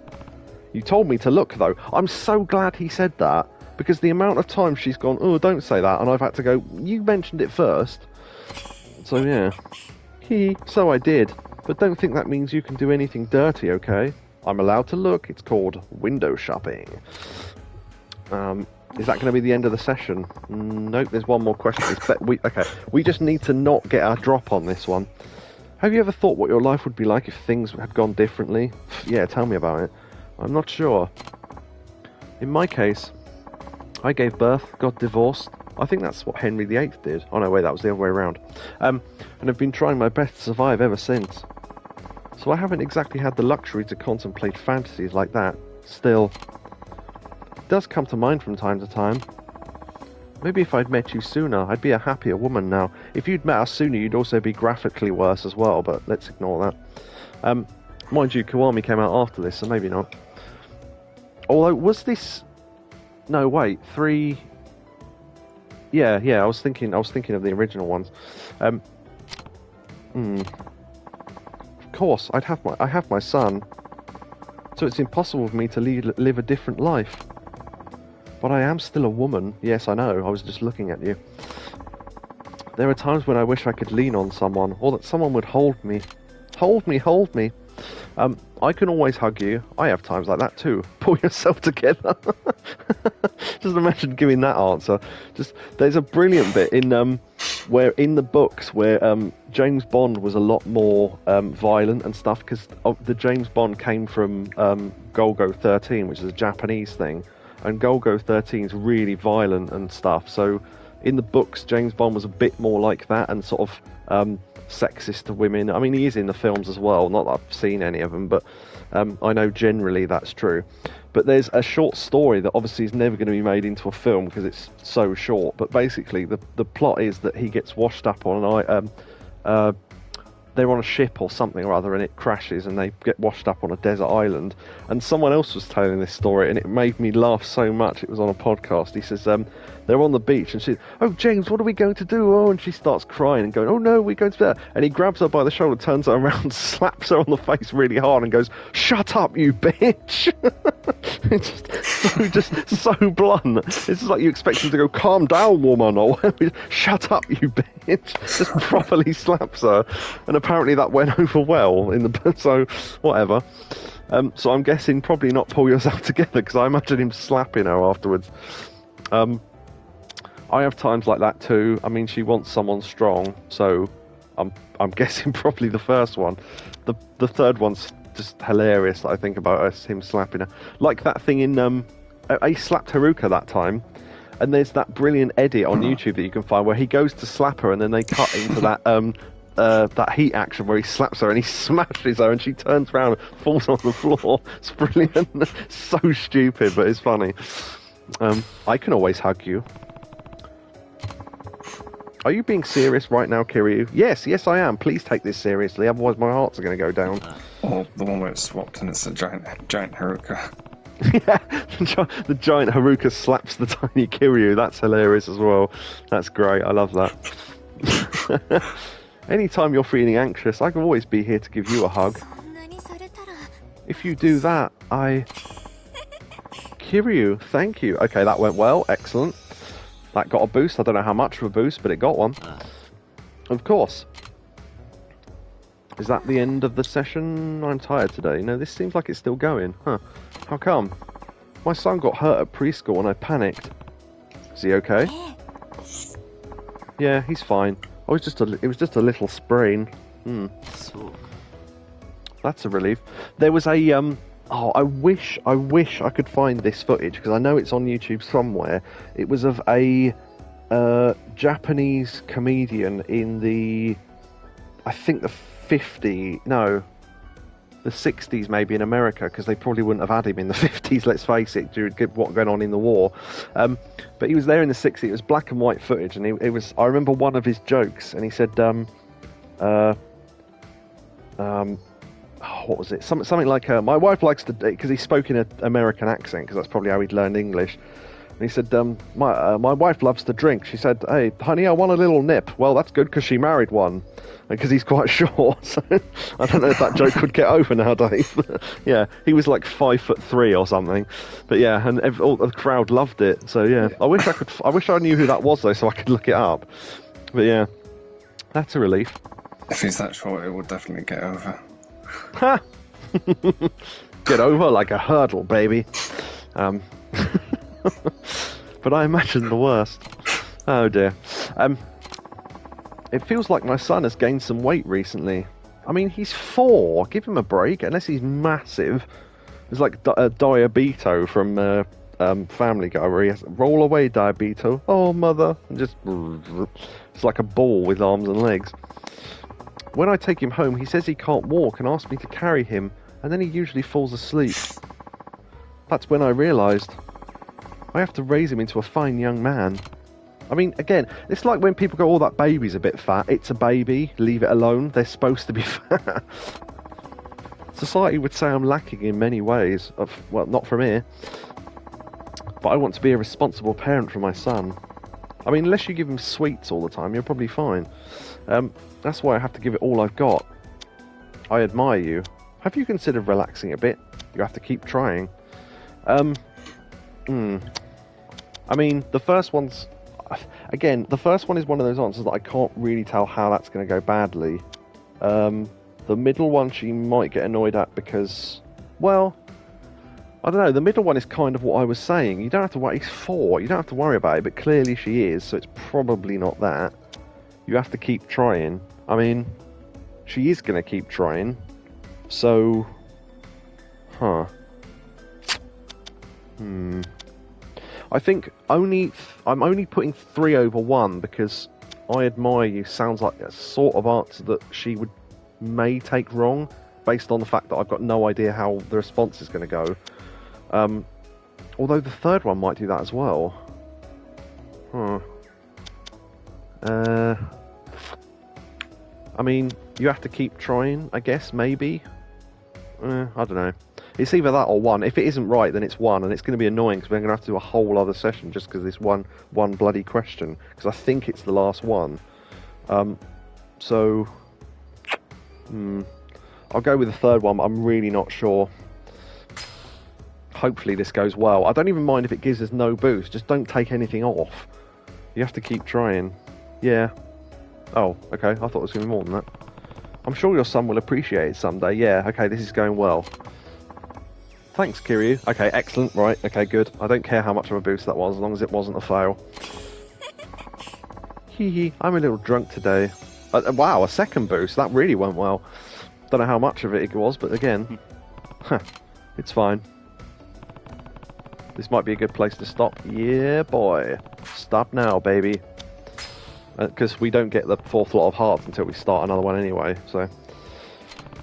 A: You told me to look, though. I'm so glad he said that. Because the amount of times she's gone, oh, don't say that. And I've had to go, you mentioned it first. So, yeah. So I did. But don't think that means you can do anything dirty, okay? I'm allowed to look. It's called window shopping. Is that going to be the end of the session? Nope, there's one more question. We just need to not get our drop on this one. Have you ever thought what your life would be like if things had gone differently? Yeah, tell me about it. I'm not sure. In my case, I gave birth, got divorced. I think that's what Henry VIII did. Oh no, wait, that was the other way around. And I've been trying my best to survive ever since. So I haven't exactly had the luxury to contemplate fantasies like that. Still, it does come to mind from time to time. Maybe if I'd met you sooner, I'd be a happier woman now. If you'd met us sooner, you'd also be graphically worse as well, but let's ignore that. Mind you, Kiwami came out after this, so maybe not. Although, was this... No, wait, 3... Yeah, I was thinking of the original ones. Of course, I have my son, so it's impossible for me to live a different life. But I am still a woman. Yes, I know, I was just looking at you. There are times when I wish I could lean on someone, or that someone would hold me. Hold me. I can always hug you. I have times like that too. Pull yourself together. Just imagine giving that answer. There's a brilliant bit in where in the books where James Bond was a lot more violent and stuff, because the James Bond came from Golgo 13, which is a Japanese thing, and Golgo 13 is really violent and stuff. So in the books, James Bond was a bit more like that and sort of sexist to women. I mean, he is in the films as well. Not that I've seen any of them, but I know generally that's true. But there's a short story that obviously is never going to be made into a film because it's so short. But basically, the plot is that he gets washed up on they're on a ship or something or other, and it crashes, and they get washed up on a desert island. And someone else was telling this story, and it made me laugh so much. It was on a podcast. He says, they're on the beach, and she's, "Oh, James, what are we going to do?" Oh, and she starts crying and going, "Oh no, we're going to bed." And he grabs her by the shoulder, turns her around, slaps her on the face really hard, and goes, "Shut up, you bitch!" It's so blunt. It's just like you expect him to go, "Calm down, woman," or "Shut up, you bitch." Just properly slaps her, and apparently that went over well in the so whatever. So I'm guessing probably not pull yourself together, because I imagine him slapping her afterwards. I have times like that too. I mean, she wants someone strong, so I'm guessing probably the first one. The third one's just hilarious that I think about him slapping her. Like that thing in he slapped Haruka that time, and there's that brilliant edit on YouTube that you can find where he goes to slap her and then they cut into that that heat action where he slaps her and he smashes her and she turns around and falls on the floor. It's brilliant. So stupid, but it's funny. I can always hug you. Are you being serious right now, Kiryu? Yes, I am. Please take this seriously, otherwise my hearts are going to go down.
B: Or the one where it's swapped and it's a giant Haruka.
A: Yeah, the giant Haruka slaps the tiny Kiryu. That's hilarious as well. That's great. I love that. Anytime you're feeling anxious, I can always be here to give you a hug. If you do that, Kiryu, thank you. Okay, that went well. Excellent. That got a boost. I don't know how much of a boost, but it got one. Of course. Is that the end of the session? I'm tired today. No, this seems like it's still going. Huh. How come? My son got hurt at preschool and I panicked. Is he okay? Yeah, he's fine. It was just a little sprain. That's a relief. There was a I wish I could find this footage, because I know it's on YouTube somewhere. It was of a Japanese comedian in the, I think the 60s maybe in America, because they probably wouldn't have had him in the 50s, let's face it, due to what going on in the war. But he was there in the 60s. It was black and white footage, and it was. I remember one of his jokes, and he said, what was it? Something like, my wife likes to, because he spoke in an American accent, because that's probably how he'd learned English. And he said, my wife loves to drink. She said, "Hey, honey, I want a little nip." Well, that's good, because she married one. Because he's quite short. So I don't know if that joke would get over nowadays. But yeah, he was like 5'3" or something. But yeah, and the crowd loved it. So yeah, I wish I knew who that was though, so I could look it up. But yeah, that's a relief.
B: If he's that short, it would definitely get over.
A: Ha! Get over like a hurdle, baby. But but I imagine the worst. Oh dear. It feels like my son has gained some weight recently. I mean, he's 4. Give him a break, unless he's massive. It's like Diabito from Family Guy, where he has roll away, Diabito. Oh, mother. And just it's like a ball with arms and legs. When I take him home, he says he can't walk and asks me to carry him, and then he usually falls asleep. That's when I realised I have to raise him into a fine young man. I mean, again, it's like when people go, oh, that baby's a bit fat. It's a baby. Leave it alone. They're supposed to be fat. Society would say I'm lacking in many ways. Well, not from here. But I want to be a responsible parent for my son. I mean, unless you give him sweets all the time, you're probably fine. That's why I have to give it all I've got. I admire you. Have you considered relaxing a bit? You have to keep trying. I mean, the first one's... Again, the first one is one of those answers that I can't really tell how that's going to go badly. The middle one she might get annoyed at because... Well, I don't know. The middle one is kind of what I was saying. You don't have to worry. He's 4. You don't have to worry about it, but clearly she is, so it's probably not that. You have to keep trying. I mean, she is going to keep trying. So... Huh. I think I'm only putting 3 over 1 because I admire you sounds like a sort of answer that she may take wrong based on the fact that I've got no idea how the response is going to go. Although the third one might do that as well. I mean, you have to keep trying, I guess, maybe. I don't know. It's either that or 1. If it isn't right, then it's 1, and it's going to be annoying because we're going to have to do a whole other session just because this one bloody question. Because I think it's the last one. So, I'll go with the third one, but I'm really not sure. Hopefully this goes well. I don't even mind if it gives us no boost. Just don't take anything off. You have to keep trying. Yeah. Oh, okay. I thought it was going to be more than that. I'm sure your son will appreciate it someday. Yeah, okay, this is going well. Thanks, Kiryu. Okay, excellent. Right, okay, good. I don't care how much of a boost that was, as long as it wasn't a fail. Hee hee, I'm a little drunk today. Wow, a second boost. That really went well. Don't know how much of it was, but again, it's fine. This might be a good place to stop. Yeah, boy. Stop now, baby. Because we don't get the 4th lot of hearts until we start another one anyway, so...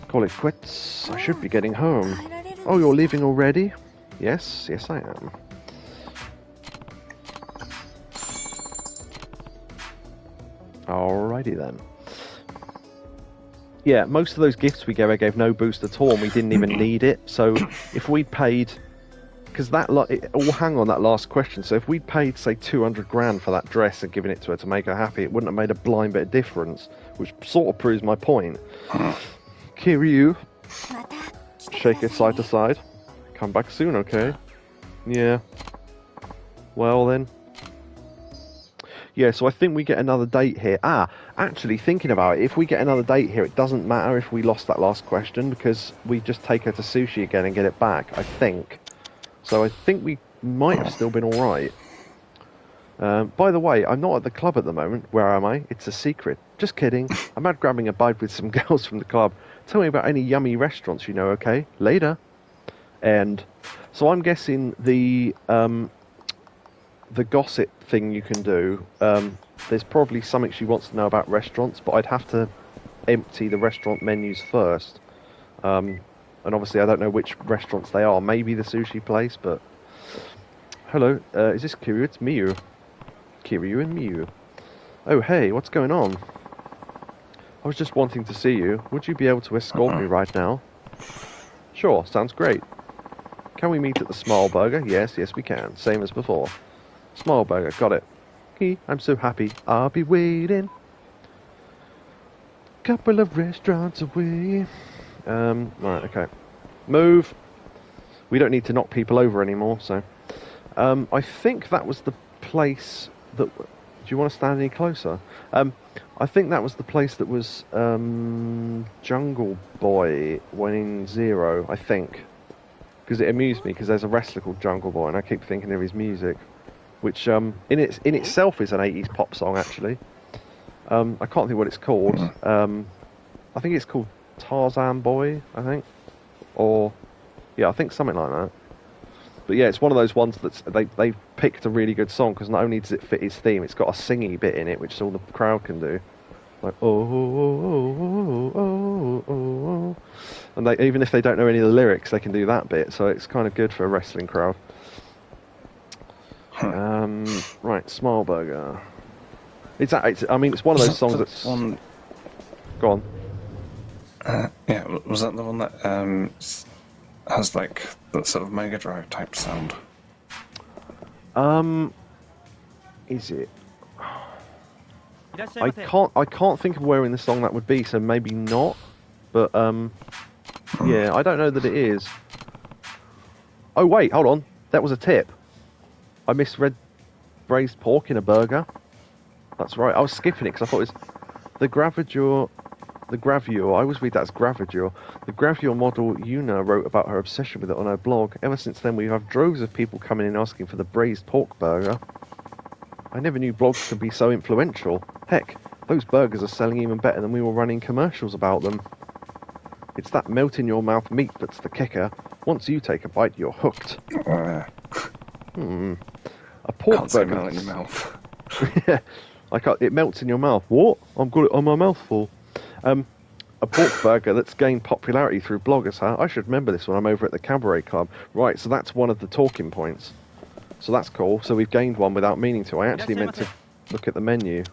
A: Call it quits. I should be getting home. Oh, you're leaving already? Yes, yes I am. Alrighty then. Yeah, most of those gifts we gave no boost at all, and we didn't even need it. So if we'd paid... Because that it all hang on that last question. So if we'd paid, say, 200 grand for that dress and given it to her to make her happy, it wouldn't have made a blind bit of difference, which sort of proves my point. Kiryu, shake it side to side. Come back soon, okay? Yeah. Well then. Yeah, so I think we get another date here. Actually, thinking about it, if we get another date here, it doesn't matter if we lost that last question, because we just take her to sushi again and get it back, I think. So I think we might have still been alright. By the way, I'm not at the club at the moment. Where am I? It's a secret. Just kidding. I'm out grabbing a bite with some girls from the club. Tell me about any yummy restaurants you know, okay? Later. And so I'm guessing the gossip thing you can do, there's probably something she wants to know about restaurants, but I'd have to empty the restaurant menus first. And obviously I don't know which restaurants they are. Maybe the sushi place, but... Hello, is this Kiryu? It's Miyu. Kiryu and Miyu. Oh, hey, what's going on? I was just wanting to see you. Would you be able to escort me right now? Sure, sounds great. Can we meet at the Smile Burger? Yes, yes we can. Same as before. Smile Burger, got it. I'm so happy. I'll be waiting. Couple of restaurants away. Right, okay. Move. We don't need to knock people over anymore, so... I think that was the place that... Do you want to stand any closer? I think that was the place that was Jungle Boy winning 0, I think. Because it amused me, because there's a wrestler called Jungle Boy, and I keep thinking of his music. which in itself is an 80s pop song actually. I can't think what it's called. I think it's called Tarzan Boy, I think, or yeah, I think something like that. But yeah, it's one of those ones that's they picked a really good song because not only does it fit its theme, it's got a singy bit in it, which all the crowd can do, like oh, and they, even if they don't know any of the lyrics, they can do that bit. So it's kind of good for a wrestling crowd. Right, Smile Burger. I mean, it's one of those songs that's
B: one.
A: Go on.
B: Yeah, was that the one that has like that sort of Mega Drive type sound?
A: Is it? I can't think of where in the song that would be, so maybe not. But yeah, I don't know that it is. Oh wait, hold on. That was a tip. I misread braised pork in a burger. That's right. I was skipping it because I thought it was the gravure. The gravure. I always read that as gravure. The gravure model Una wrote about her obsession with it on her blog. Ever since then, we have droves of people coming in asking for the braised pork burger. I never knew blogs could be so influential. Heck, those burgers are selling even better than we were running commercials about them. It's that melt-in-your-mouth meat that's the kicker. Once you take a bite, you're hooked. A pork
B: Can't
A: burger.
B: say melt in your mouth.
A: Yeah, it melts in your mouth. What? I've got it on my mouth full. A pork burger that's gained popularity through bloggers, huh? I should remember this when I'm over at the Cabaret Club. Right, so that's one of the talking points. So that's cool. So we've gained one without meaning to. I actually meant to look at the menu.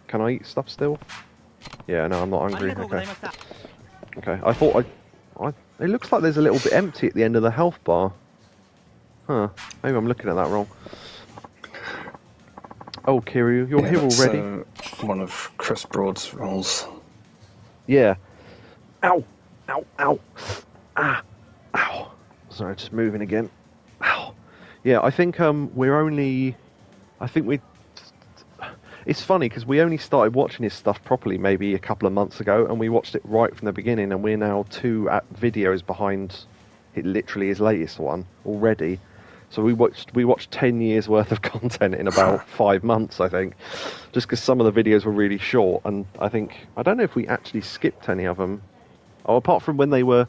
A: Can I eat stuff still? Yeah, no, I'm not hungry. Okay. Okay, I thought it looks like there's a little bit empty at the end of the health bar. Huh, maybe I'm looking at that wrong. Oh, Kiryu, you're here already?
B: One of Chris Broad's roles.
A: Yeah. Ow! Ow! Ow! Ah! Ow! Sorry, just moving again. Ow! Yeah, I think it's funny because we only started watching his stuff properly maybe a couple of months ago, and we watched it right from the beginning, and we're now 2 videos behind literally his latest one already. So we watched 10 years worth of content in about 5 months, I think, just because some of the videos were really short, and I don't know if we actually skipped any of them. Oh, apart from when they were,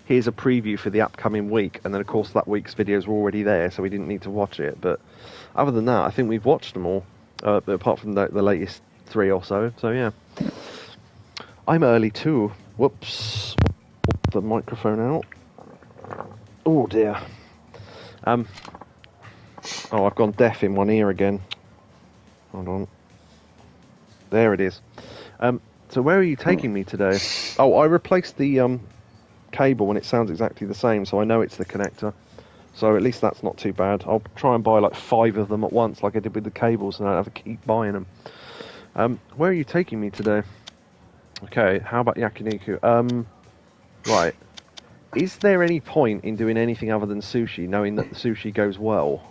A: here's a preview for the upcoming week, and then of course that week's videos were already there, so we didn't need to watch it. But other than that, I think we've watched them all, apart from the latest 3 or so. So yeah, I'm early too. Whoops, the microphone out. Oh dear. Oh, I've gone deaf in one ear again. Hold on. There it is. So where are you taking me today? Oh, I replaced the cable and it sounds exactly the same, so I know it's the connector. So at least that's not too bad. I'll try and buy like 5 of them at once like I did with the cables, and I don't have to keep buying them. Where are you taking me today? Okay, how about yakiniku? Right. Is there any point in doing anything other than sushi, knowing that the sushi goes well?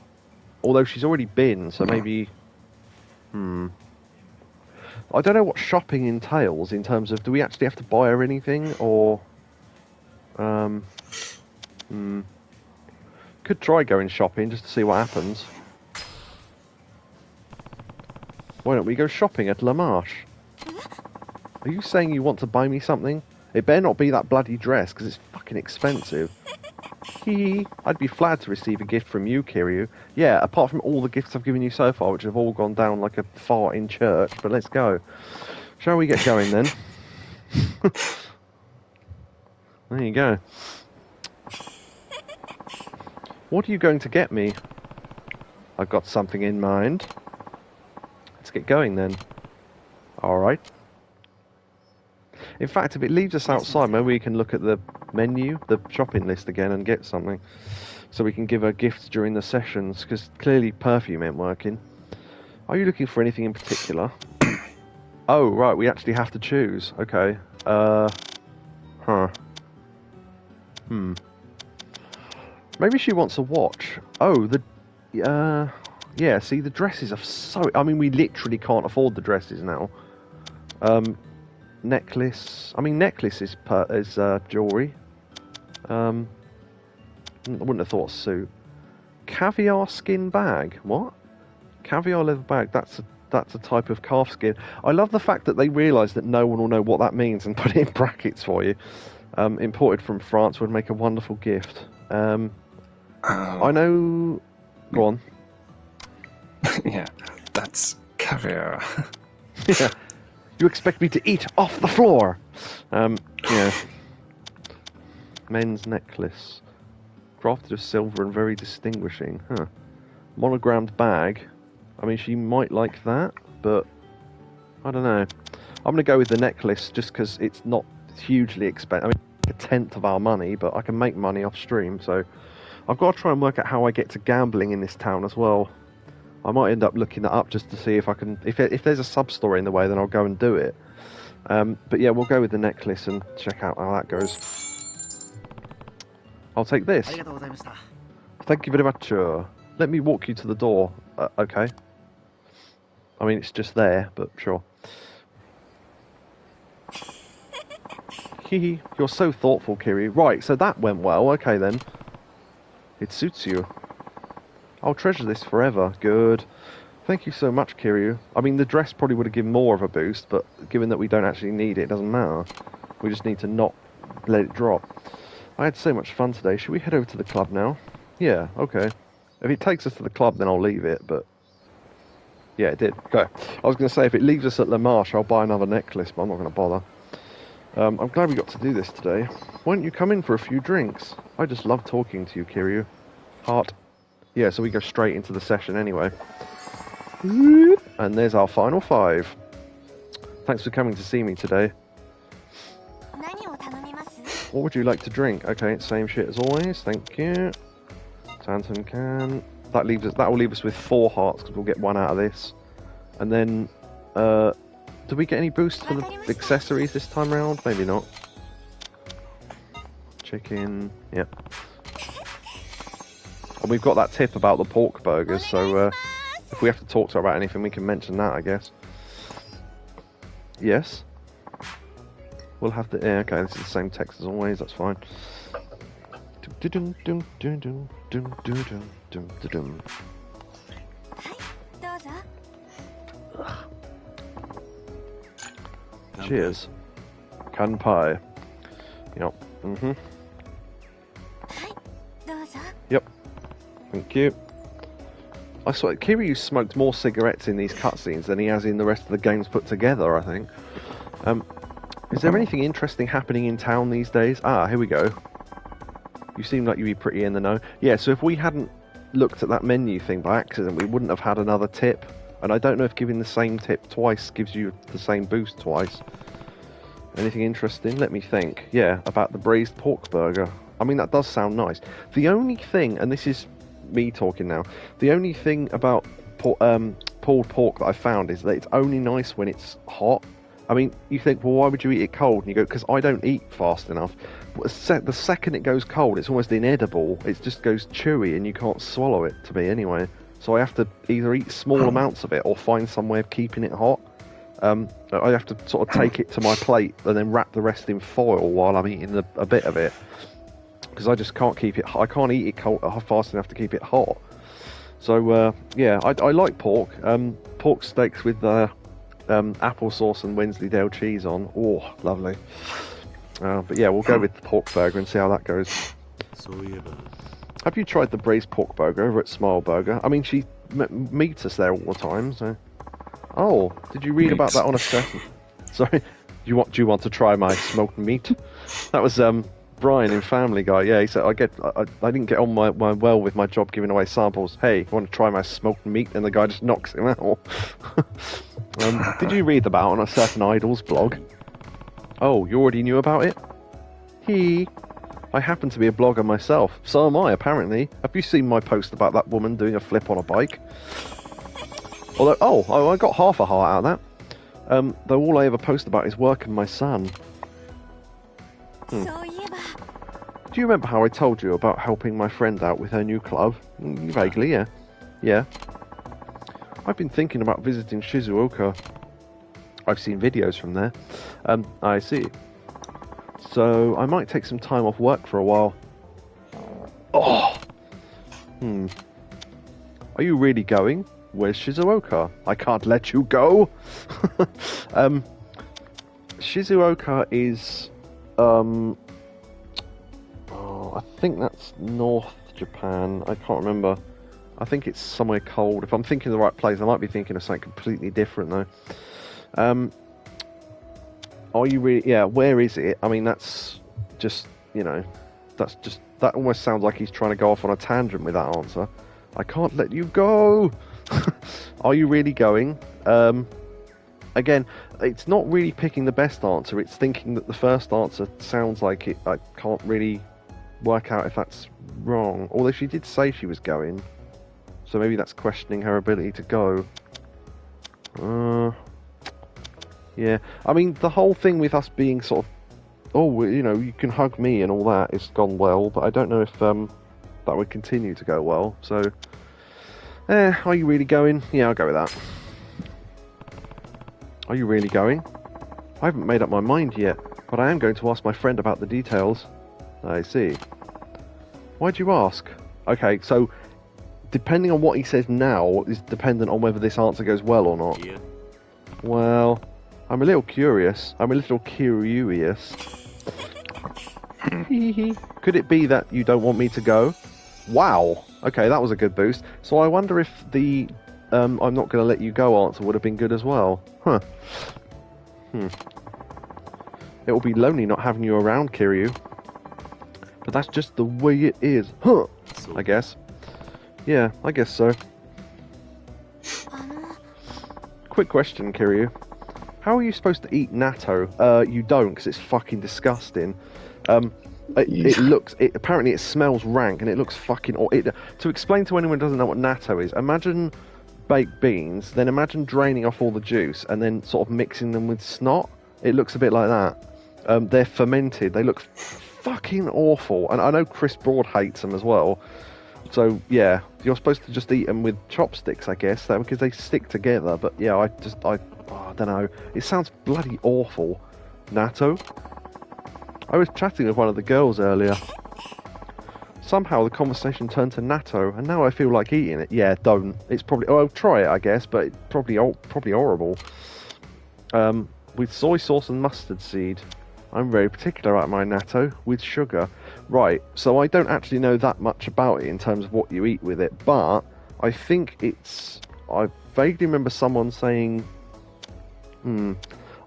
A: Although she's already been, so maybe... I don't know what shopping entails in terms of, do we actually have to buy her anything, or... Could try going shopping just to see what happens. Why don't we go shopping at La Marche? Are you saying you want to buy me something? It better not be that bloody dress, because it's fucking expensive. I'd be flattered to receive a gift from you, Kiryu. Yeah, apart from all the gifts I've given you so far, which have all gone down like a fart in church, but let's go. Shall we get going then? There you go. What are you going to get me? I've got something in mind. Let's get going then. Alright. In fact, if it leaves us outside, maybe we can look at the menu, the shopping list again, and get something. So we can give her gifts during the sessions, because clearly perfume ain't working. Are you looking for anything in particular? Oh, right, we actually have to choose. Okay. Maybe she wants a watch. Oh, yeah, see, the dresses are so... I mean, we literally can't afford the dresses now. Necklace. I mean, necklace is jewellery. I wouldn't have thought a suit. Caviar skin bag. What? Caviar leather bag. That's a type of calf skin. I love the fact that they realise that no one will know what that means and put it in brackets for you. Imported from France, would make a wonderful gift. I know. Go on.
B: Yeah, that's caviar.
A: Yeah. You expect me to eat off the floor? Yeah. Men's necklace. Crafted of silver and very distinguishing. Huh. Monogrammed bag. I mean, she might like that, but I don't know. I'm going to go with the necklace just because it's not hugely expensive. I mean, a tenth of our money, but I can make money off stream, so I've got to try and work out how I get to gambling in this town as well. I might end up looking that up just to see if I can. If there's a sub story in the way, then I'll go and do it. But yeah, we'll go with the necklace and check out how that goes. I'll take this. Thank you very much. Let me walk you to the door. Okay. I mean, it's just there, but sure. Hehe. You're so thoughtful, Kiryu. Right, so that went well. Okay then. It suits you. I'll treasure this forever. Good. Thank you so much, Kiryu. I mean, the dress probably would have given more of a boost, but given that we don't actually need it, it doesn't matter. We just need to not let it drop. I had so much fun today. Should we head over to the club now? Yeah, okay. If it takes us to the club, then I'll leave it, but... Yeah, it did. Go. I was going to say, if it leaves us at La Marche, I'll buy another necklace, but I'm not going to bother. I'm glad we got to do this today. Why don't you come in for a few drinks? I just love talking to you, Kiryu. Heart. Yeah, so we go straight into the session anyway. And there's our final 5. Thanks for coming to see me today. What would you like to drink? Okay, same shit as always. Thank you. Tantum can. That will leave us with 4 hearts because we'll get 1 out of this. And then, do we get any boost for the accessories this time around? Maybe not. Chicken. Yep. And we've got that tip about the pork burgers, so if we have to talk to her about anything, we can mention that, I guess. Yes. We'll have the... Yeah, okay, this is the same text as always, that's fine. Cheers. Kanpai. Yep. Yep. Thank you. I swear, Kiryu smoked more cigarettes in these cutscenes than he has in the rest of the games put together, I think. Is there anything interesting happening in town these days? Ah, here we go. You seem like you'd be pretty in the know. Yeah, so if we hadn't looked at that menu thing by accident, we wouldn't have had another tip. And I don't know if giving the same tip twice gives you the same boost twice. Anything interesting? Let me think. Yeah, about the braised pork burger. I mean, that does sound nice. The only thing, and this is me talking now, the only thing about pulled pork that I found is that it's only nice when it's hot. I mean, you think, well, why would you eat it cold? And you go, because I don't eat fast enough. But the second it goes cold, it's almost inedible. It just goes chewy and you can't swallow it, to me anyway. So I have to either eat small amounts of it or find some way of keeping it hot. I have to sort of take it to my plate and then wrap the rest in foil while I'm eating a bit of it. Because I just can't keep it... I can't eat it cold, fast enough to keep it hot. So, yeah, I like pork. Pork steaks with... applesauce and Wensleydale cheese on. Oh, lovely. But yeah, we'll go with the pork burger and see how that goes. Have you tried the braised pork burger over at Smile Burger? I mean, she meets us there all the time, so... Oh, did you read about that on a second? Sorry, do you want to try my smoked meat? That was Brian in Family Guy. Yeah, he said I didn't get on my well with my job giving away samples. Hey, you want to try my smoked meat? And the guy just knocks him out. Did you read about on a certain idol's blog? Oh, you already knew about it? I happen to be a blogger myself. So am I, apparently. Have you seen my post about that woman doing a flip on a bike? Although, I got half a heart out of that. Though all I ever post about is work and my son. Do you remember how I told you about helping my friend out with her new club? Vaguely, yeah. Yeah. I've been thinking about visiting Shizuoka. I've seen videos from there. I see. So, I might take some time off work for a while. Oh! Are you really going? Where's Shizuoka? I can't let you go! Shizuoka is, oh, I think that's North Japan. I can't remember. I think it's somewhere cold. If I'm thinking of the right place, I might be thinking of something completely different, though. Are you really... Yeah, where is it? I mean, that's just, you know... That almost sounds like he's trying to go off on a tangent with that answer. I can't let you go! Are you really going? Again, it's not really picking the best answer. It's thinking that the first answer sounds like it. I can't really work out if that's wrong. Although she did say she was going. So maybe that's questioning her ability to go. Yeah. I mean, the whole thing with us being sort of, oh, you know, you can hug me and all that has gone well, but I don't know if that would continue to go well. So, are you really going? Yeah, I'll go with that. Are you really going? I haven't made up my mind yet, but I am going to ask my friend about the details. I see. Why'd you ask? Okay, so depending on what he says now is dependent on whether this answer goes well or not.
C: Yeah.
A: Well, I'm a little curious. Could it be that you don't want me to go? Wow. Okay, that was a good boost. So I wonder if the I'm not going to let you go answer would have been good as well. Huh. It will be lonely not having you around, Kiryu. But that's just the way it is. Huh. I guess. Yeah, I guess so. Quick question, Kiryu. How are you supposed to eat natto? You don't, because it's fucking disgusting. Apparently it smells rank and it looks fucking... to explain to anyone who doesn't know what natto is, imagine baked beans, then imagine draining off all the juice and then sort of mixing them with snot. It looks a bit like that. They're fermented. They look fucking awful. And I know Chris Broad hates them as well. So, yeah, you're supposed to just eat them with chopsticks, I guess, because they stick together. But, yeah, I don't know. It sounds bloody awful. Natto? I was chatting with one of the girls earlier. Somehow the conversation turned to natto, and now I feel like eating it. Yeah, don't. It's probably... Oh, I'll try it, I guess, but it's probably horrible. With soy sauce and mustard seed. I'm very particular about my natto, with sugar. Right, so I don't actually know that much about it in terms of what you eat with it, but I think it's... I vaguely remember someone saying...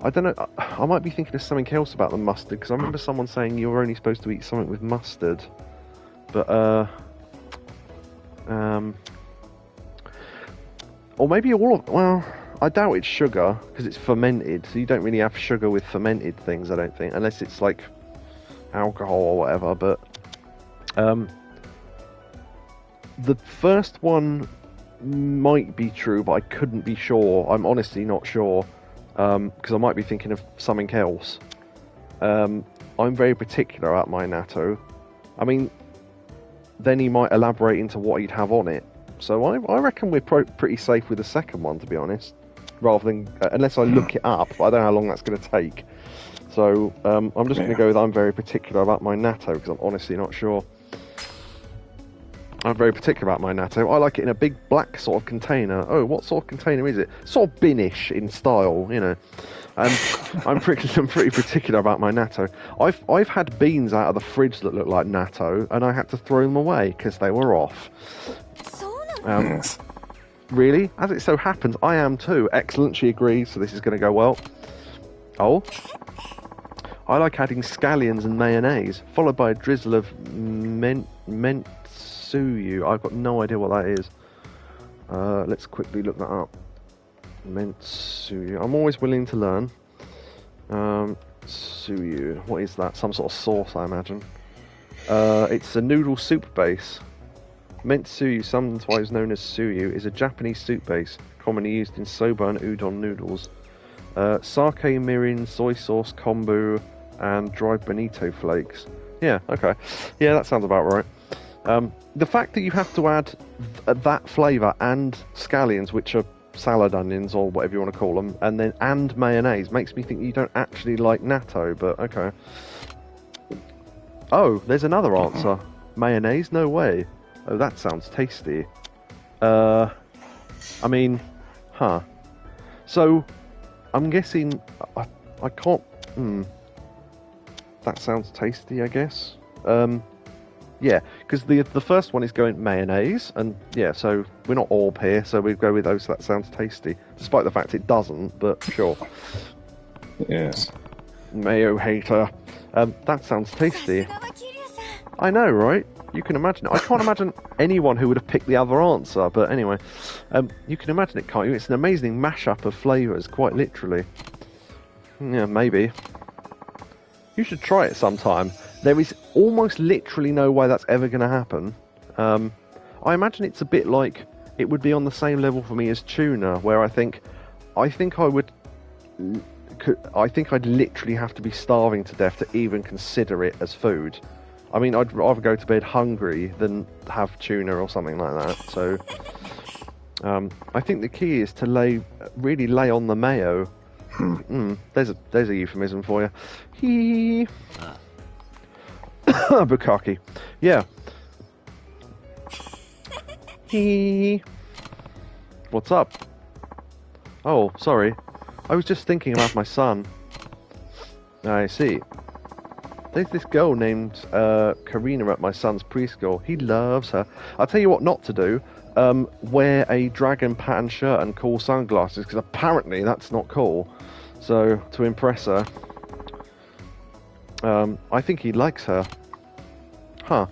A: I don't know, I might be thinking of something else about the mustard, because I remember someone saying you're only supposed to eat something with mustard. But, or maybe all of... Well, I doubt it's sugar, because it's fermented, so you don't really have sugar with fermented things, I don't think, unless it's, like, alcohol or whatever, but... the first one might be true, but I couldn't be sure. I'm honestly not sure. Because I might be thinking of something else. I'm very particular about my natto. I mean, then he might elaborate into what he'd have on it. So I reckon we're pretty safe with the second one, to be honest. Rather than... unless I look it up, but I don't know how long that's going to take. So I'm just going to go with I'm very particular about my natto, because I'm honestly not sure. I'm very particular about my natto. I like it in a big black sort of container. Oh, what sort of container is it? Sort of binish in style, you know. And I'm pretty particular about my natto. I've had beans out of the fridge that look like natto, and I had to throw them away because they were off. Really? As it so happens, I am too. Excellent, she agrees, so this is going to go well. Oh? I like adding scallions and mayonnaise, followed by a drizzle of mentsuyu. I've got no idea what that is. Let's quickly look that up. Mentsuyu. I'm always willing to learn. Suyu. What is that? Some sort of sauce, I imagine. It's a noodle soup base. Mentsuyu, sometimes known as suyu, is a Japanese soup base, commonly used in soba and udon noodles. Sake, mirin, soy sauce, kombu, and dried bonito flakes. Yeah, okay. Yeah, that sounds about right. The fact that you have to add that flavour and scallions, which are salad onions or whatever you want to call them, and mayonnaise makes me think you don't actually like natto, but okay. Oh, there's another answer. Mayonnaise? No way. Oh, that sounds tasty. I mean, huh. So, I'm guessing... I can't... That sounds tasty, I guess. Yeah, because the first one is going mayonnaise, and yeah, so we're not all here, so we go with those. That sounds tasty, despite the fact it doesn't. But sure.
B: Yes.
A: Mayo hater. That sounds tasty. I know, right? You can imagine it. I can't imagine anyone who would have picked the other answer, but anyway, you can imagine it, can't you? It's an amazing mashup of flavours, quite literally. Yeah, maybe. You should try it sometime. There is almost literally no way that's ever going to happen. I imagine it's a bit like it would be on the same level for me as tuna, where I think I'd literally have to be starving to death to even consider it as food. I mean, I'd rather go to bed hungry than have tuna or something like that. So, I think the key is to really lay on the mayo. There's a euphemism for you. Hee. Bukkake. Yeah. Hee. What's up? Oh, sorry. I was just thinking about my son. I see. There's this girl named Karina at my son's preschool. He loves her. I'll tell you what not to do. Wear a dragon pattern shirt and cool sunglasses, because apparently that's not cool. So, to impress her. I think he likes her. Huh.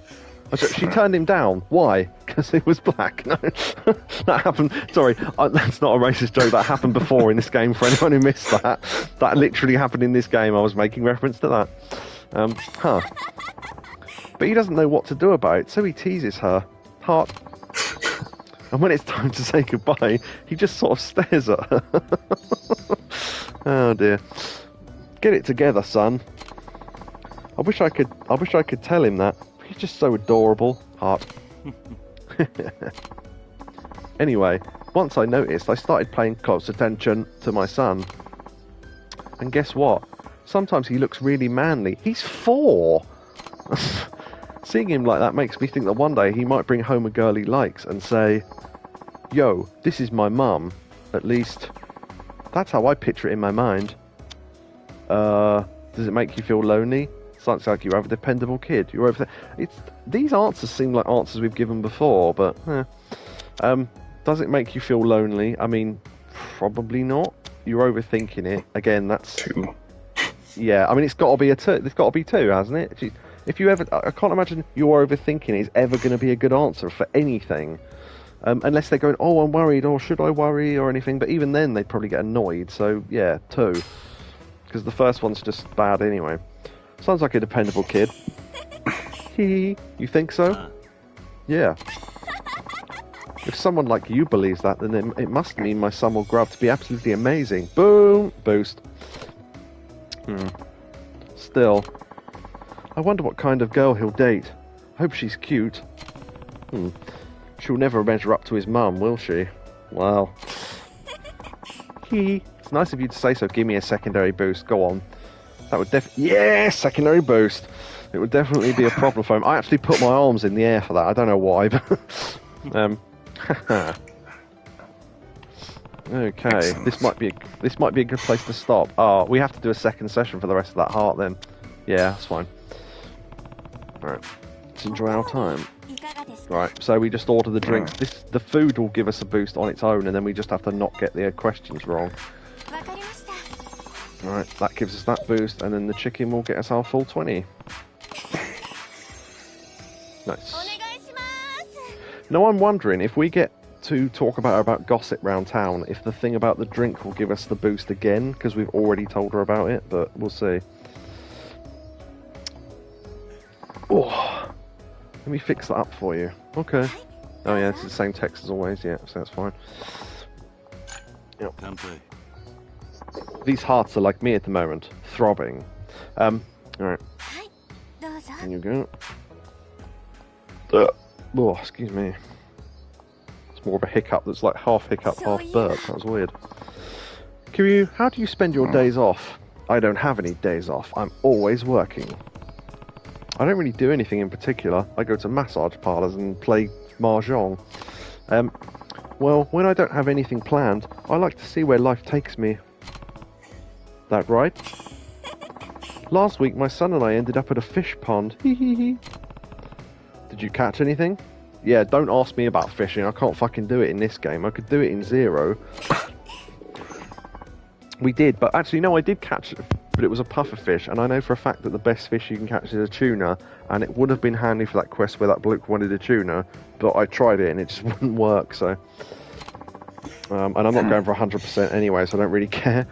A: She turned him down. Why? Because he was black. No, that happened. Sorry, that's not a racist joke. That happened before in this game. For anyone who missed that, that literally happened in this game. I was making reference to that. Huh. But he doesn't know what to do about it, so he teases her. Heart. And when it's time to say goodbye, he just sort of stares at her. Oh dear. Get it together, son. I wish I could tell him that. He's just so adorable. Heart. Anyway, once I noticed, I started paying close attention to my son. And guess what? Sometimes he looks really manly. He's 4! Seeing him like that makes me think that one day he might bring home a girl he likes and say, "Yo, this is my mum." At least, that's how I picture it in my mind. Does it make you feel lonely? Sounds like you have a dependable kid. You're over there. These answers seem like answers we've given before, but does it make you feel lonely? I mean, probably not. You're overthinking it. Again, that's
B: 2.
A: Yeah. I mean, it's got to be a 2. It's got to be 2, hasn't it? If you ever, I can't imagine you're overthinking is ever going to be a good answer for anything, unless they're going, "Oh, I'm worried," or "Should I worry?" or anything. But even then, they'd probably get annoyed. So yeah, 2, because the first one's just bad anyway. Sounds like a dependable kid. Hee. You think so? Yeah. If someone like you believes that, then it must mean my son will grow up to be absolutely amazing. Boom! Boost. Still. I wonder what kind of girl he'll date. I hope she's cute. She'll never measure up to his mum, will she? Well. Hee. It's nice of you to say so. Give me a secondary boost. Go on. That would yeah, secondary boost. It would definitely be a problem for him. I actually put my arms in the air for that. I don't know why, but okay.
B: Excellent.
A: This might be a good place to stop. Oh, we have to do a second session for the rest of that heart then. Yeah, that's fine. All right. Let's enjoy our time. Right. So we just order the drinks. The food will give us a boost on its own, and then we just have to not get the questions wrong. Alright, that gives us that boost, and then the chicken will get us our full 20. Nice. Now I'm wondering, if we get to talk about gossip round town, if the thing about the drink will give us the boost again, because we've already told her about it, but we'll see. Oh, let me fix that up for you. Okay. Oh yeah, it's the same text as always, yeah, so that's fine. Yep. These hearts are like me at the moment, throbbing. Alright. There you go. Oh, excuse me. It's more of a hiccup that's like half hiccup, half burp. That was weird. Kiryu, how do you spend your days off? I don't have any days off. I'm always working. I don't really do anything in particular. I go to massage parlours and play mahjong. Well, when I don't have anything planned, I like to see where life takes me. That right? Last week, my son and I ended up at a fish pond. Hee hee hee. Did you catch anything? Yeah, don't ask me about fishing. I can't fucking do it in this game. I could do it in Zero. We did, but actually, no, I did catch it, but it was a puffer fish, and I know for a fact that the best fish you can catch is a tuna, and it would have been handy for that quest where that bloke wanted a tuna, but I tried it and it just wouldn't work, so... and I'm not going for 100% anyway, so I don't really care.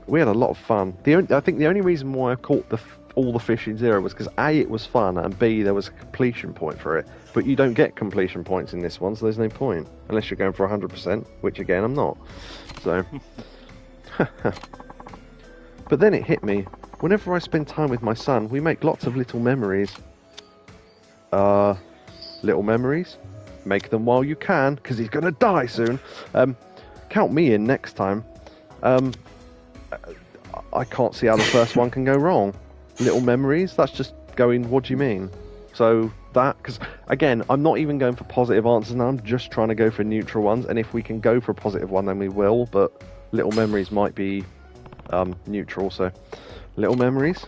A: We had a lot of fun. I think the only reason why I caught all the fish in Zero was because A, it was fun, and B, there was a completion point for it. But you don't get completion points in this one, so there's no point. Unless you're going for 100%, which again, I'm not. So... But then it hit me. Whenever I spend time with my son, we make lots of little memories. Little memories? Make them while you can, because he's going to die soon. Count me in next time. I can't see how the first one can go wrong. Little memories? That's just going, what do you mean? So that, because again, I'm not even going for positive answers now, I'm just trying to go for neutral ones, and if we can go for a positive one, then we will, but little memories might be neutral, so little memories.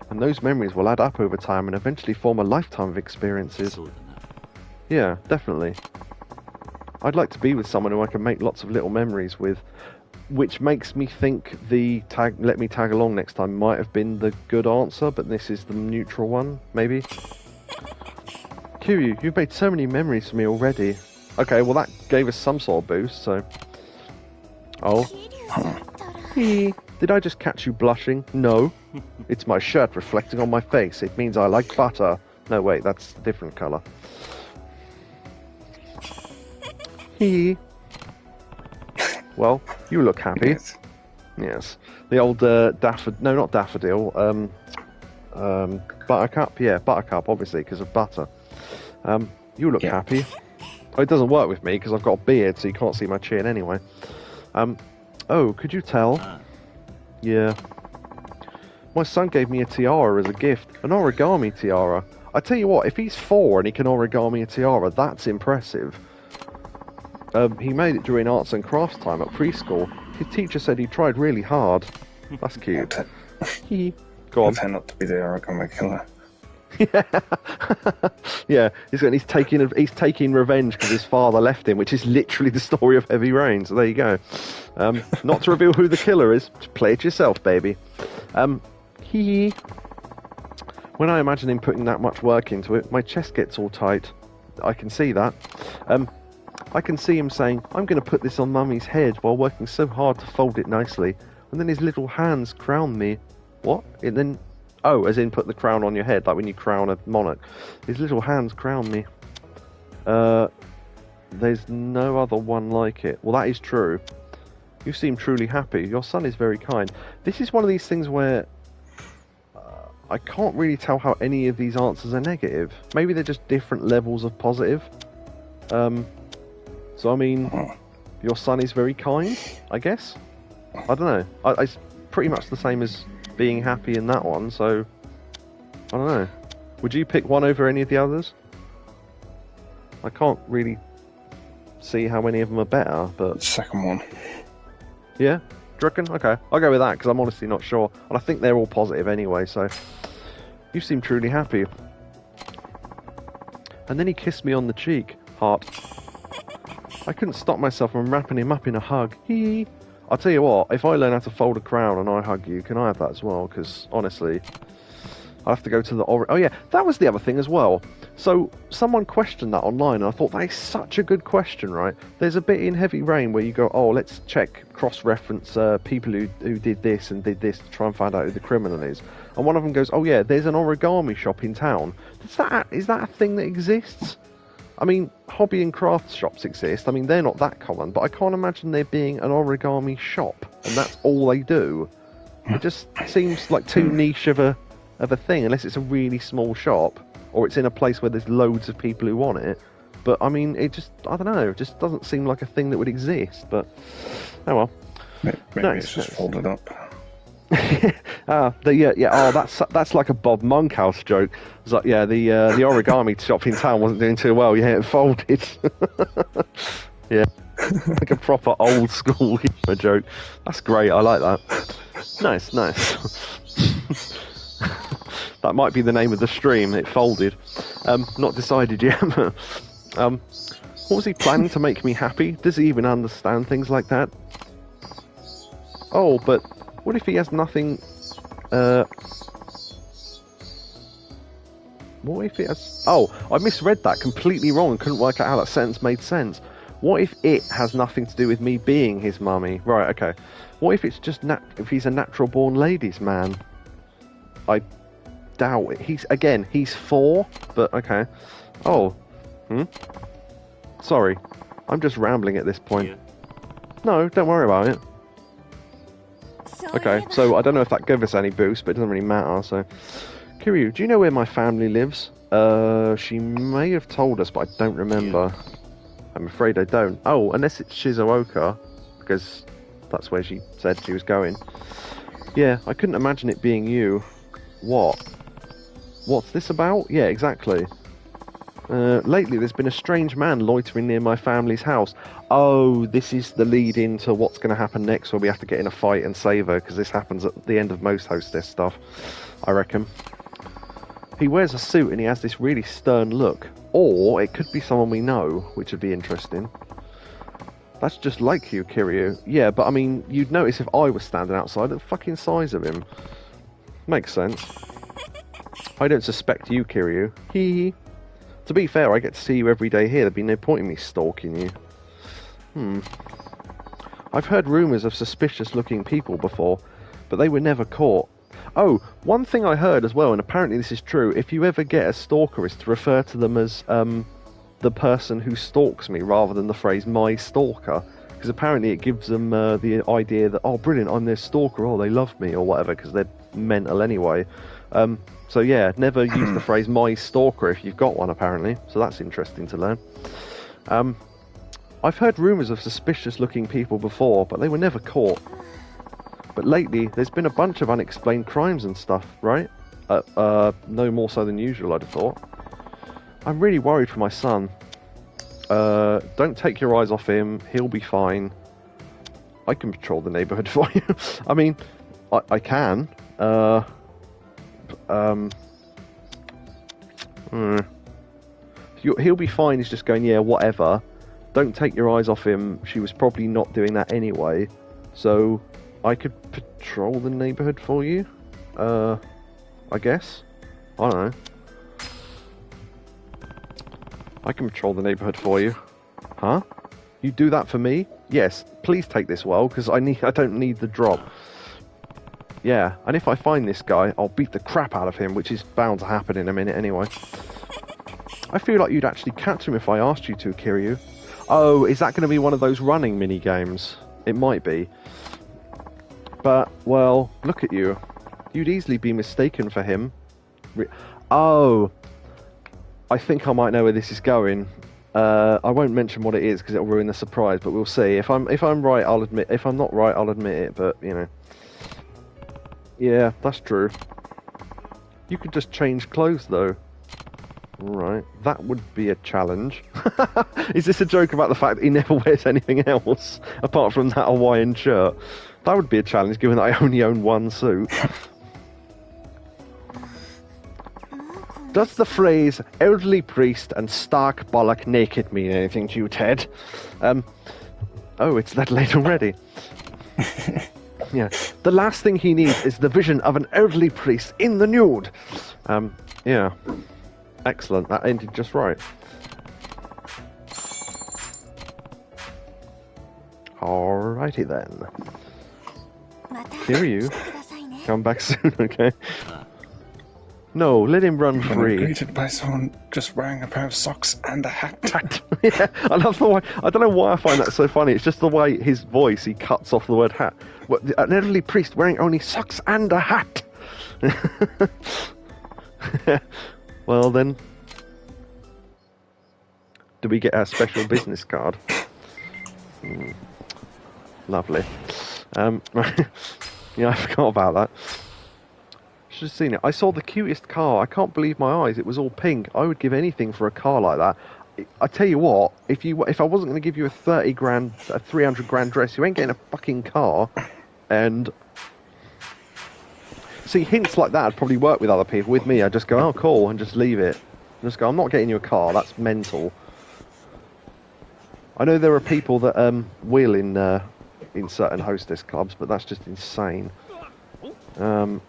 A: And those memories will add up over time and eventually form a lifetime of experiences. Yeah, definitely. I'd like to be with someone who I can make lots of little memories with, which makes me think the let me tag along next time might have been the good answer, but this is the neutral one, maybe. Kiryu, you've made so many memories for me already. Okay, well that gave us some sort of boost, so... Oh. Did I just catch you blushing? No. It's my shirt reflecting on my face. It means I like butter. No, wait, that's a different colour. Well, you look happy.
B: Yes.
A: Yes. The old daffodil... No, not daffodil. Buttercup? Yeah, buttercup, obviously, because of butter. You look happy. Oh, it doesn't work with me, because I've got a beard, so you can't see my chin anyway. Oh, could you tell? Yeah. My son gave me a tiara as a gift. An origami tiara. I tell you what, if he's 4 and he can origami a tiara, that's impressive. He made it during arts and crafts time at preschool. His teacher said he tried really hard. That's cute. Go on.
B: Pretend not to be the origami killer.
A: Yeah, he's taking revenge because his father left him, which is literally the story of Heavy Rain. So there you go. Not to reveal who the killer is, just play it yourself, baby. When I imagine him putting that much work into it, my chest gets all tight. I can see that. I can see him saying, "I'm going to put this on Mummy's head," while working so hard to fold it nicely, and then his little hands crown me. What? And then. Oh, as in put the crown on your head, like when you crown a monarch. His little hands crown me. There's no other one like it. Well, that is true. You seem truly happy. Your son is very kind. This is one of these things where I can't really tell how any of these answers are negative. Maybe they're just different levels of positive. So, I mean, your son is very kind, I guess? I don't know. It's pretty much the same as being happy in that one, so I don't know. Would you pick one over any of the others? I can't really see how any of them are better, but...
B: Second one.
A: Yeah? Do you reckon? Okay, I'll go with that, because I'm honestly not sure. And I think they're all positive anyway, so... You seem truly happy. And then he kissed me on the cheek. Heart. I couldn't stop myself from wrapping him up in a hug. Hee. I'll tell you what, if I learn how to fold a crown and I hug you, can I have that as well? Because, honestly, I have to go to the... Oh, yeah, that was the other thing as well. So, someone questioned that online, and I thought, that is such a good question, right? There's a bit in Heavy Rain where you go, oh, let's check, cross-reference people who did this and did this to try and find out who the criminal is. And one of them goes, oh, yeah, there's an origami shop in town. Is that a thing that exists? I mean, hobby and craft shops exist. I mean, they're not that common, but I can't imagine there being an origami shop, and that's all they do. It just seems like too niche of a thing, unless it's a really small shop, or it's in a place where there's loads of people who want it. But, I mean, I don't know, it just doesn't seem like a thing that would exist, but, oh well.
B: Maybe it's just folded up.
A: Yeah. Oh, that's like a Bob Monkhouse joke. It's like, yeah, the origami shop in town wasn't doing too well. Yeah, it folded. Yeah, like a proper old school humor joke. That's great. I like that. Nice, nice. That might be the name of the stream. It folded. Not decided yet. What was he planning to make me happy? Does he even understand things like that? Oh, but what if he has nothing? What if it has? Oh, I misread that completely wrong and couldn't work out how that sentence made sense. What if it has nothing to do with me being his mummy? Right, okay. What if it's just if he's a natural born ladies man? I doubt it. He's 4, but okay. Oh, sorry. I'm just rambling at this point. No, don't worry about it. Okay, so I don't know if that gave us any boost, but it doesn't really matter, so... Kiryu, do you know where my family lives? She may have told us, but I don't remember. I'm afraid I don't. Oh, unless it's Shizuoka, because that's where she said she was going. Yeah, I couldn't imagine it being you. What? What's this about? Yeah, exactly. Lately there's been a strange man loitering near my family's house. Oh, this is the lead into what's going to happen next, where we have to get in a fight and save her, because this happens at the end of most hostess stuff, I reckon. He wears a suit and he has this really stern look. Or it could be someone we know, which would be interesting. That's just like you, Kiryu. Yeah, but I mean, you'd notice if I was standing outside the fucking size of him. Makes sense. I don't suspect you, Kiryu. Hee hee. To be fair, I get to see you every day here. There'd be no point in me stalking you. I've heard rumours of suspicious-looking people before, but they were never caught. Oh, one thing I heard as well, and apparently this is true, if you ever get a stalker, is to refer to them as the person who stalks me, rather than the phrase my stalker, because apparently it gives them the idea that, oh, brilliant, I'm their stalker, oh, they love me, or whatever, because they're mental anyway. So yeah, never use the phrase my stalker if you've got one, apparently. So that's interesting to learn. I've heard rumours of suspicious-looking people before, but they were never caught. But lately, there's been a bunch of unexplained crimes and stuff, right? No more so than usual, I'd have thought. I'm really worried for my son. Don't take your eyes off him. He'll be fine. I can patrol the neighbourhood for you. I mean, I can. He'll be fine. He's just going, yeah, whatever. Don't take your eyes off him. She was probably not doing that anyway. So, I could patrol the neighbourhood for you? I guess? I don't know. I can patrol the neighbourhood for you. Huh? You do that for me? Yes, please take this well, because I don't need the drop. Yeah, and if I find this guy, I'll beat the crap out of him, which is bound to happen in a minute anyway. I feel like you'd actually catch him if I asked you to, Kiryu. Oh, is that going to be one of those running mini-games? It might be. But, well, look at you. You'd easily be mistaken for him. Oh, I think I might know where this is going. I won't mention what it is because it'll ruin the surprise, but we'll see. If I'm right, I'll admit. If I'm not right, I'll admit it. But you know, yeah, that's true. You could just change clothes though. Right, that would be a challenge. Is this a joke about the fact that he never wears anything else apart from that Hawaiian shirt? That would be a challenge, given that I only own one suit. Does the phrase elderly priest and stark bollock naked mean anything to you, Ted? Oh, it's that late already. Yeah. The last thing he needs is the vision of an elderly priest in the nude. Yeah. Excellent. That ended just right. Alrighty then. Kiryu, come back soon, okay? No, let him run free.
B: Greeted by someone just wearing a pair of socks and a hat.
A: Yeah, I love the way. I don't know why I find that so funny. It's just the way his voice, he cuts off the word hat. What, an elderly priest wearing only socks and a hat. Well then, do we get our special business card? Lovely. Yeah, I forgot about that. Should have seen it. I saw the cutest car. I can't believe my eyes. It was all pink. I would give anything for a car like that. I tell you what, if I wasn't going to give you a 30 grand, a 300 grand dress, you ain't getting a fucking car. And see, hints like that would probably work with other people. With me, I'd just go, oh, cool, and just leave it. Just go, I'm not getting you a car. That's mental. I know there are people that will in certain hostess clubs, but that's just insane. Oh,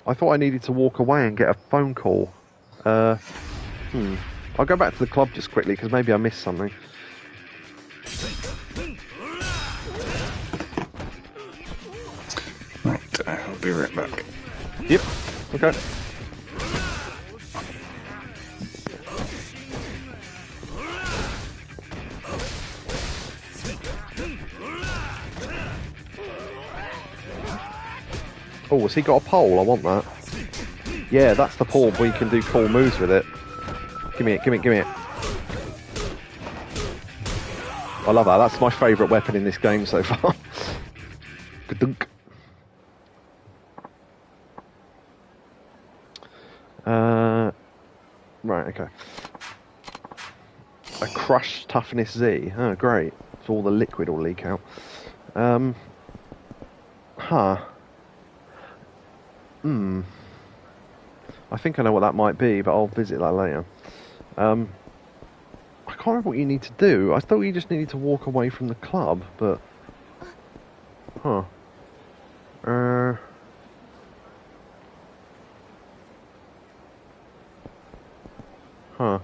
A: I thought I needed to walk away and get a phone call. I'll go back to the club just quickly because maybe I missed something.
B: Right, I'll be right back.
A: Yep. Okay. Oh, has he got a pole? I want that. Yeah, that's the pole where you can do cool moves with it. Give me it, give me it, give me it. I love that. That's my favourite weapon in this game so far. Ka-dunk. Right, okay. A crushed toughness Z. Oh, great. So all the liquid will leak out. I think I know what that might be, but I'll visit that later. I can't remember what you need to do. I thought you just needed to walk away from the club, but... Huh. Huh.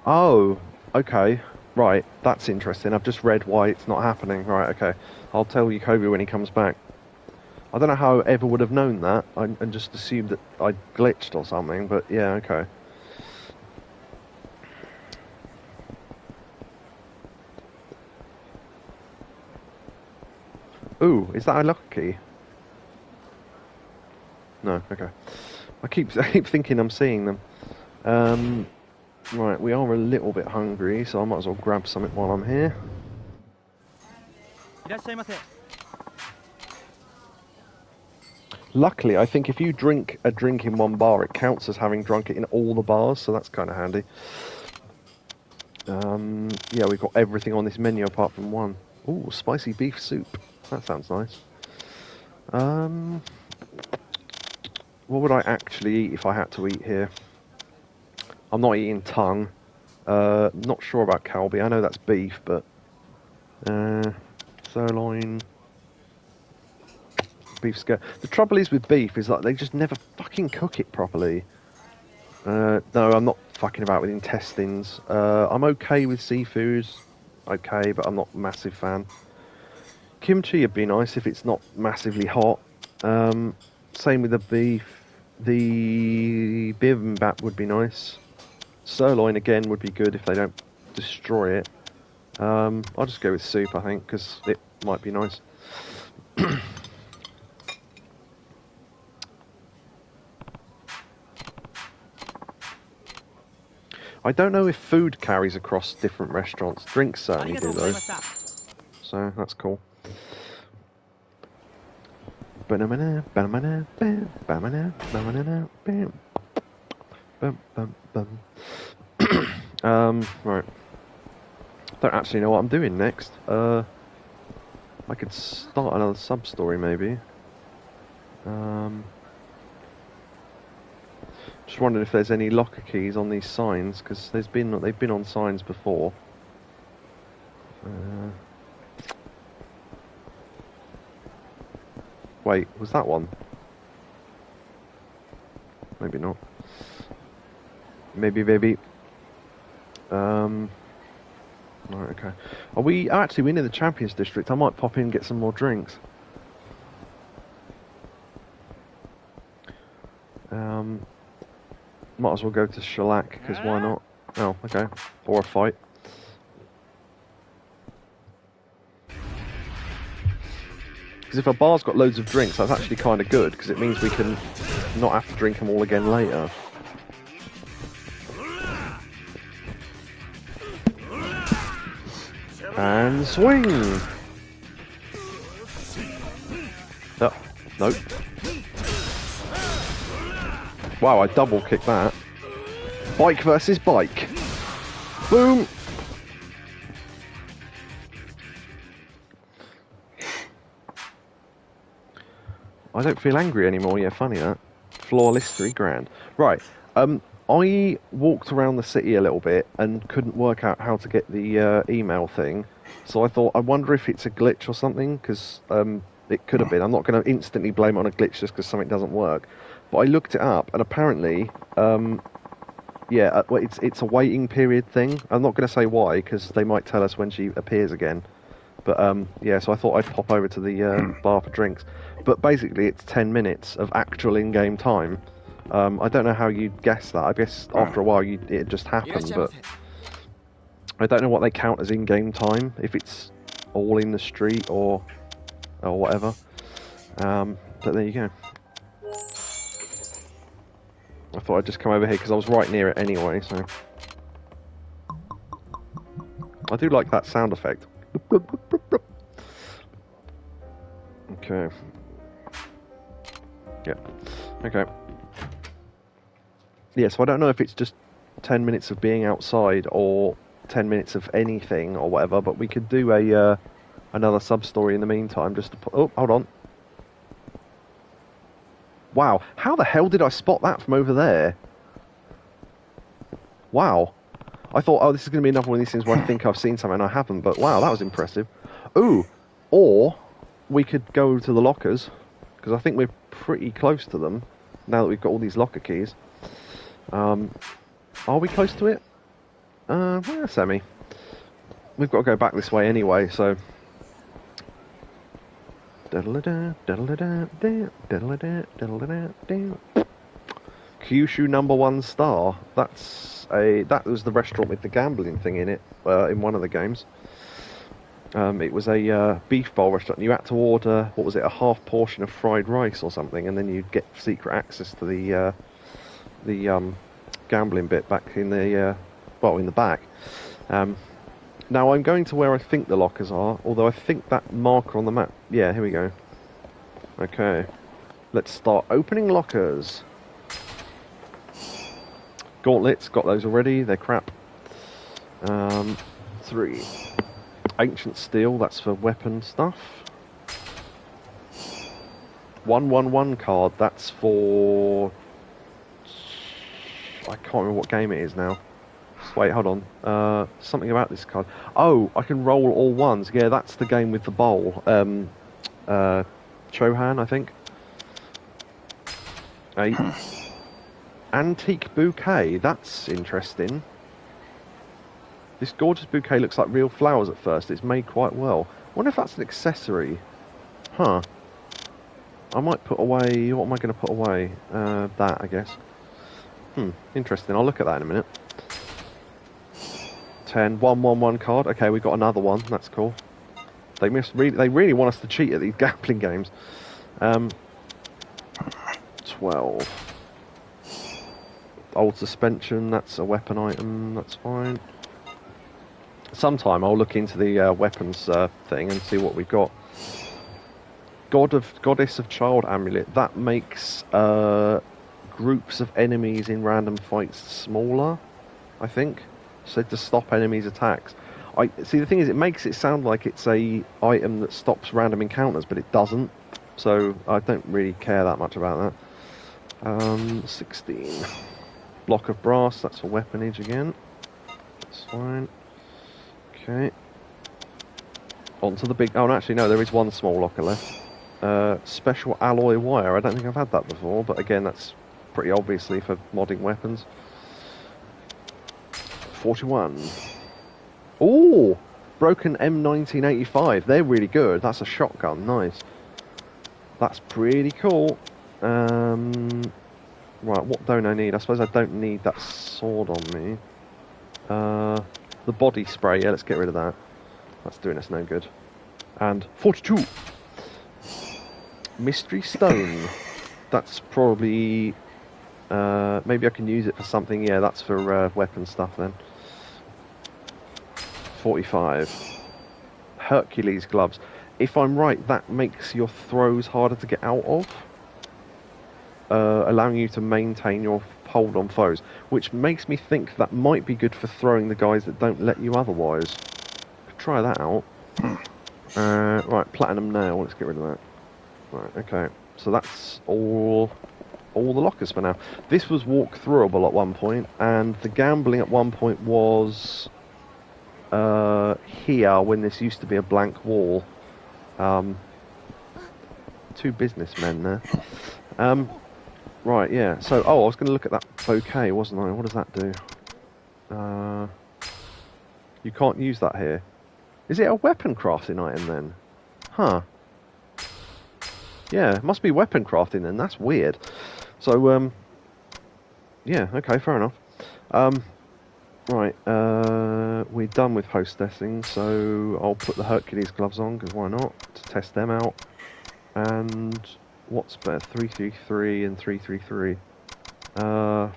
A: Oh, okay. Right, that's interesting. I've just read why it's not happening. Right, okay. I'll tell Yakobu when he comes back. I don't know how I ever would have known that, and just assumed that I glitched or something, but yeah, okay. Ooh, is that a lucky key? No, okay. I keep thinking I'm seeing them. Right, we are a little bit hungry, so I might as well grab something while I'm here. Luckily, I think if you drink a drink in one bar, it counts as having drunk it in all the bars, so that's kind of handy. Yeah, we've got everything on this menu apart from one. Ooh, spicy beef soup. That sounds nice. What would I actually eat if I had to eat here? I'm not eating tongue. Not sure about Calbee. I know that's beef, but... sirloin... Beef scale. The trouble is with beef is like they just never fucking cook it properly. No, I'm not fucking about with intestines. I'm okay with seafoods. Okay, but I'm not a massive fan. Kimchi would be nice if it's not massively hot. Same with the beef. The bibimbap would be nice. Sirloin again would be good if they don't destroy it. I'll just go with soup, I think, because it might be nice. I don't know if food carries across different restaurants. Drinks certainly do, though. So, that's cool. Right. Don't actually know what I'm doing next. I could start another sub-story, maybe. Just wondering if there's any locker keys on these signs, because they've been on signs before. Wait, was that one? Maybe not. Maybe. Right, okay. Are we actually we're near the Champions District? I might pop in and get some more drinks. Might as well go to Shellac, because why not? Oh, okay. Or a fight. Because if a bar's got loads of drinks, that's actually kind of good, because it means we can not have to drink them all again later. And swing! Oh, nope. Wow, I double kicked that. Bike versus bike. Boom! I don't feel angry anymore. Yeah, funny that. Flawless 3 grand. Right. I walked around the city a little bit and couldn't work out how to get the email thing. So I thought, I wonder if it's a glitch or something, because it could have been. I'm not going to instantly blame it on a glitch just because something doesn't work. But I looked it up, and apparently, yeah, well, it's a waiting period thing. I'm not going to say why, because they might tell us when she appears again. But yeah, so I thought I'd pop over to the bar for drinks. But basically, it's 10 minutes of actual in-game time. I don't know how you'd guess that. I guess after a while it'd just happen, but I don't know what they count as in-game time, if it's all in the street or whatever. But there you go. I thought I'd just come over here because I was right near it anyway, so... I do like that sound effect. Okay. Yeah. Okay. Yeah, so I don't know if it's just 10 minutes of being outside or 10 minutes of anything or whatever, but we could do a another sub-story in the meantime just to put... Oh, hold on. Wow, how the hell did I spot that from over there? Wow. I thought, oh, this is going to be another one of these things where I think I've seen something and I haven't, but wow, that was impressive. Ooh, or we could go to the lockers, because I think we're pretty close to them, now that we've got all these locker keys. Are we close to it? Well, semi. We've got to go back this way anyway, so... Kyushu #1 star. That was the restaurant with the gambling thing in it, in one of the games. It was a beef bowl restaurant. You had to order, what was it, a half portion of fried rice or something, and then you'd get secret access to the gambling bit back in the in the back. Now I'm going to where I think the lockers are, although I think that marker on the map... Yeah, here we go. Okay. Let's start opening lockers. Gauntlets, got those already, they're crap. 3. Ancient steel, that's for weapon stuff. 111 card, that's for... I can't remember what game it is now. Wait, hold on. Something about this card. Oh, I can roll all ones. Yeah, that's the game with the bowl. Chohan, I think. 8. Antique bouquet. That's interesting. This gorgeous bouquet looks like real flowers at first. It's made quite well. I wonder if that's an accessory. Huh. I might put away... What am I going to put away? That, I guess. Interesting. I'll look at that in a minute. 10, 111 card. Okay, we've got another one. That's cool. They really want us to cheat at these gambling games. 12. Old suspension. That's a weapon item. That's fine. Sometime I'll look into the weapons thing and see what we've got. Goddess of Child amulet. That makes groups of enemies in random fights smaller, I think. Said to stop enemies' attacks. I see. The thing is, it makes it sound like it's a item that stops random encounters, but it doesn't. So I don't really care that much about that. 16. Block of brass. That's for weaponage again. That's fine. Okay. On to the big... Oh, no, actually, no, there is one small locker left. Special alloy wire. I don't think I've had that before, but again, that's pretty obviously for modding weapons. 41. Ooh! Broken M1985. They're really good. That's a shotgun. Nice. That's pretty cool. Right, what don't I need? I suppose I don't need that sword on me. The body spray. Yeah, let's get rid of that. That's doing us no good. And 42. Mystery stone. That's probably... maybe I can use it for something. Yeah, that's for weapon stuff then. 45. Hercules gloves. If I'm right, that makes your throws harder to get out of, allowing you to maintain your hold on foes, which makes me think that might be good for throwing the guys that don't let you otherwise. Could try that out. Right, platinum nail. Let's get rid of that. Right, okay. So that's all the lockers for now. This was walk-throughable at one point, and the gambling at one point was here when this used to be a blank wall. Two businessmen there. Right, yeah. So, I was going to look at that bouquet, wasn't I? What does that do? You can't use that here. Is it a weapon crafting item then? Huh. Yeah, it must be weapon crafting then. That's weird. So, yeah, okay, fair enough. Right, we're done with hostessing, so I'll put the Hercules gloves on, because why not, to test them out. And what's better, 333 and 333?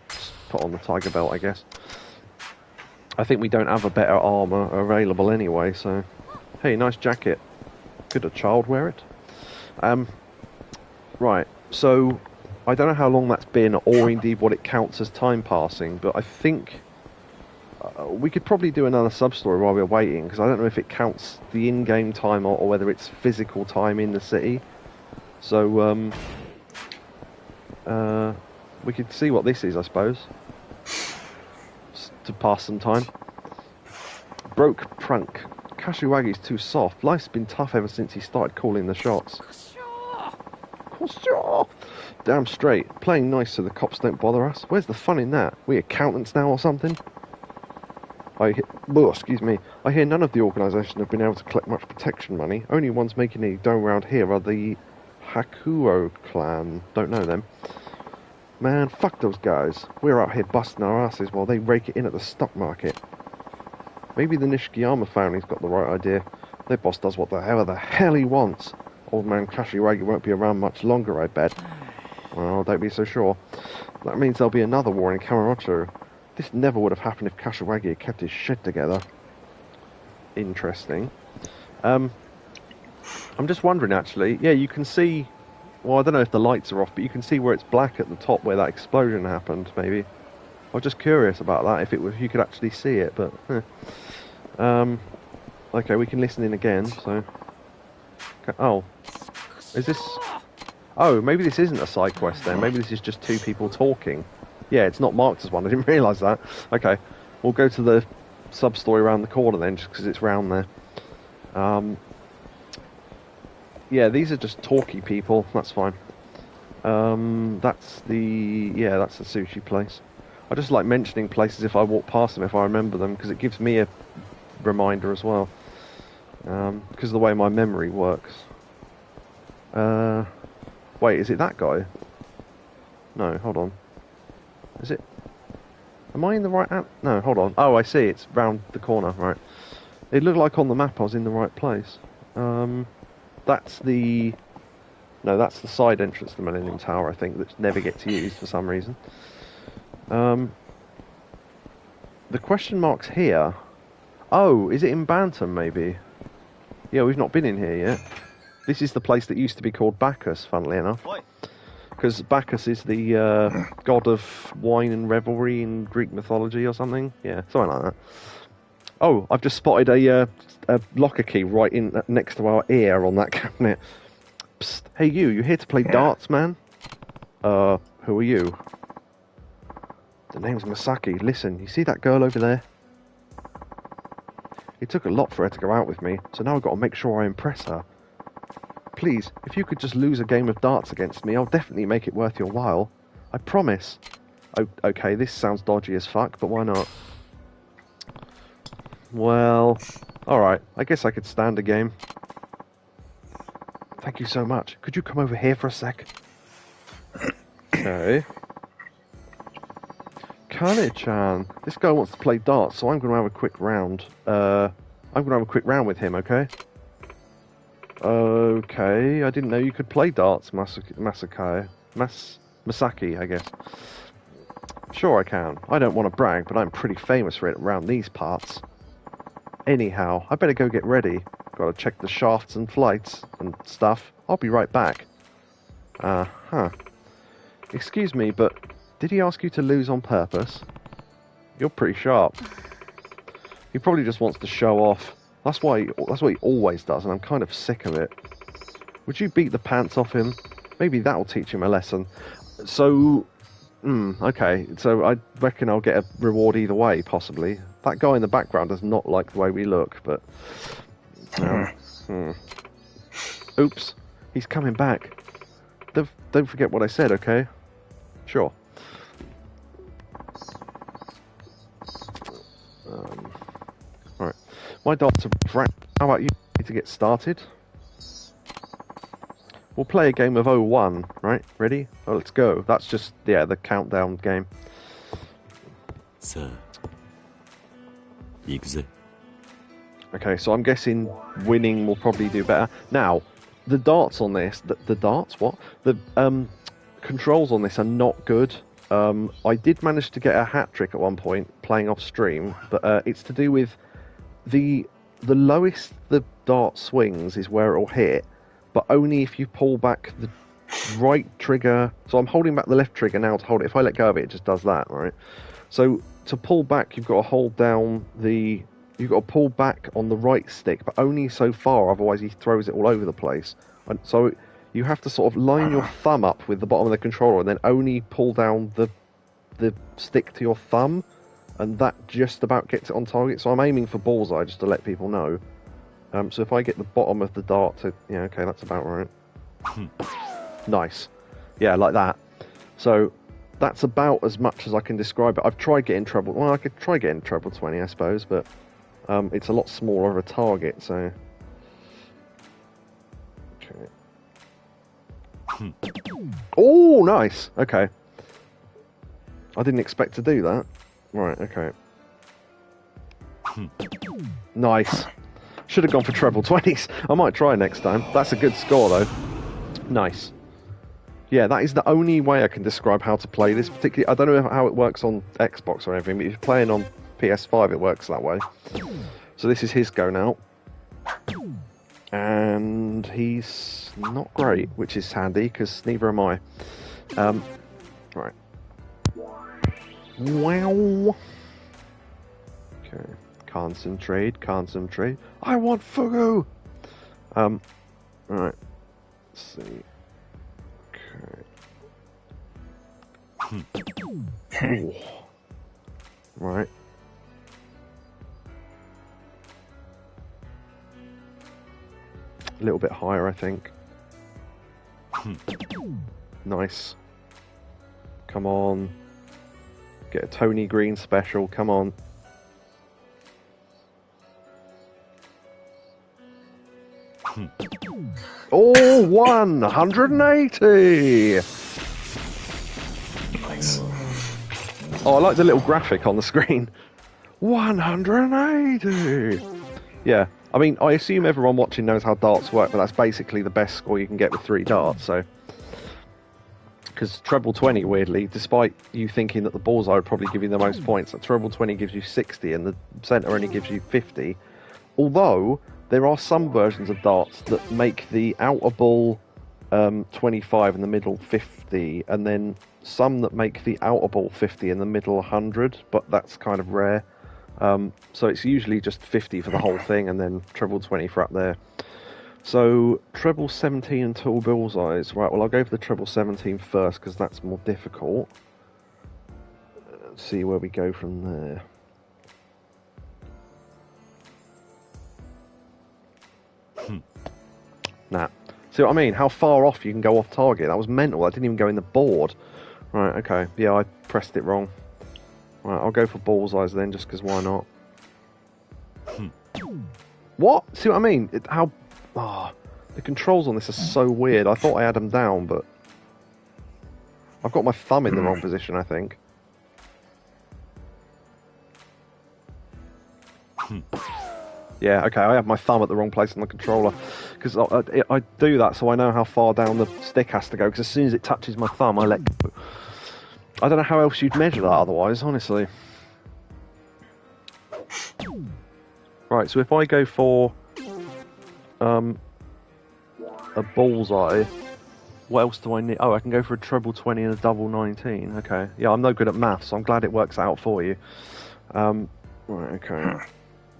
A: Just put on the tiger belt, I guess. I think we don't have a better armour available anyway, so... Hey, nice jacket. Could a child wear it? Right, so... I don't know how long that's been, or indeed what it counts as time passing, but I think... we could probably do another sub-story while we're waiting, because I don't know if it counts the in-game time or whether it's physical time in the city. So, we could see what this is, I suppose. Just to pass some time. Broke Prunk. Kashiwagi's too soft. Life's been tough ever since he started calling the shots. Damn straight. Playing nice so the cops don't bother us. Where's the fun in that? We accountants now or something? Excuse me. I hear none of the organisation have been able to collect much protection money. Only ones making any dough around here are the Yakuza clan. Don't know them. Man, fuck those guys. We're out here busting our asses while they rake it in at the stock market. Maybe the Nishikiyama family's got the right idea. Their boss does whatever the hell he wants. Old man Kashiwagi won't be around much longer, I bet. Well, don't be so sure. That means there'll be another war in Kamurocho. This never would have happened if Kashiwagi had kept his shit together. Interesting. I'm just wondering, actually. Yeah, you can see... Well, I don't know if the lights are off, but you can see where it's black at the top where that explosion happened, maybe. I was just curious about that, if you could actually see it, but... okay, we can listen in again, so... Okay, oh. Is this... Oh, maybe this isn't a side quest then. Maybe this is just two people talking. Yeah, it's not marked as one. I didn't realise that. Okay, we'll go to the sub-story around the corner then, just because it's round there. Yeah, these are just talky people. That's fine. That's the sushi place. I just like mentioning places if I walk past them, if I remember them, because it gives me a reminder as well. Because of the way my memory works. Wait, is it that guy? No, hold on. Is it? Am I in the right... No, hold on. Oh, I see. It's round the corner. Right. It looked like on the map I was in the right place. That's the... No, that's the side entrance to the Millennium Tower, I think, that never gets used for some reason. The question mark's here. Oh, is it in Bantam, maybe? Yeah, we've not been in here yet. This is the place that used to be called Bacchus, funnily enough. Because Bacchus is the god of wine and revelry in Greek mythology or something. Yeah, something like that. Oh, I've just spotted a locker key right in next to our ear on that cabinet. Psst, hey you here to play darts, man? Who are you? The name's Masaki. Listen, you see that girl over there? It took a lot for her to go out with me, so now I've got to make sure I impress her. Please, if you could just lose a game of darts against me, I'll definitely make it worth your while. I promise. Oh, okay, this sounds dodgy as fuck, but why not? Well, alright, I guess I could stand a game. Thank you so much. Could you come over here for a sec? Okay. Kane-chan, this guy wants to play darts, so I'm going to have a quick round. I'm going to have a quick round with him, okay? Okay, I didn't know you could play darts, Masaki, I guess. Sure I can. I don't want to brag, but I'm pretty famous for it around these parts. Anyhow, I better go get ready. Gotta check the shafts and flights and stuff. I'll be right back. Huh. Excuse me, but did he ask you to lose on purpose? You're pretty sharp. He probably just wants to show off. That's what he always does, and I'm kind of sick of it. Would you beat the pants off him? Maybe that'll teach him a lesson. So, okay. So I reckon I'll get a reward either way, possibly. That guy in the background does not like the way we look, but... Oops. He's coming back. Don't forget what I said, okay? Sure. Alright. My darts are wrapped. How about you to get started? We'll play a game of 01, right? Ready? Oh, let's go. That's just, yeah, the countdown game.
C: Sir. Yakuza.
A: Okay, so I'm guessing winning will probably do better. Now, the darts on this, the darts? What? The controls on this are not good. I did manage to get a hat trick at one point playing off stream, but it's to do with the lowest the dart swings is where it'll hit, but only if you pull back the right trigger. So I'm holding back the left trigger now to hold it. If I let go of it, it just does that, right? So to pull back, you've got to hold down you've got to pull back on the right stick, but only so far, otherwise he throws it all over the place. And so you have to sort of line your thumb up with the bottom of the controller and then only pull down the stick to your thumb, and that just about gets it on target. So I'm aiming for bullseye, just to let people know. So if I get the bottom of the dart to... Yeah, okay, that's about right. Nice. Yeah, like that. So that's about as much as I can describe it. I've tried getting treble... Well, I could try getting treble 20, I suppose, but it's a lot smaller of a target, so... Okay. Oh, nice! Okay. I didn't expect to do that. Right, okay. Nice. Should have gone for treble 20s. I might try next time. That's a good score, though. Nice. Yeah, that is the only way I can describe how to play this. Particularly, I don't know how it works on Xbox or anything, but if you're playing on PS5, it works that way. So this is his go now. And he's not great, which is handy, because neither am I. Right. Wow. Okay. Concentrate. I want fugu! Right. Let's see. Okay. Right. A little bit higher, I think. Nice. Come on. Get a Tony Green special, come on. Oh, 180!
B: Nice.
A: Oh, I like the little graphic on the screen. 180! Yeah, I mean, I assume everyone watching knows how darts work, but that's basically the best score you can get with 3 darts, so... Because treble 20, weirdly, despite you thinking that the bullseye would probably give you the most points, that treble 20 gives you 60 and the centre only gives you 50. Although, there are some versions of darts that make the outer ball 25 and the middle 50, and then some that make the outer ball 50 and the middle 100, but that's kind of rare. So it's usually just 50 for the whole thing, and then treble 20 for up there. So, treble 17 and 2 bullseyes. Right, well, I'll go for the treble 17 first, because that's more difficult. Let's see where we go from there. Nah. See what I mean? How far off you can go off target. That was mental. I didn't even go in the board. Right, okay. Yeah, I pressed it wrong. Right, I'll go for bullseyes then, just because why not? What? See what I mean? The controls on this are so weird. I thought I had them down, but... I've got my thumb in the wrong position, I think. Yeah, okay, I have my thumb at the wrong place on the controller. Because I do that so I know how far down the stick has to go, because as soon as it touches my thumb, I let go. I don't know how else you'd measure that otherwise, honestly. Right, so if I go for A bullseye. What else do I need? Oh, I can go for a treble 20 and a double 19. Okay. Yeah, I'm no good at maths, so I'm glad it works out for you. Right, okay.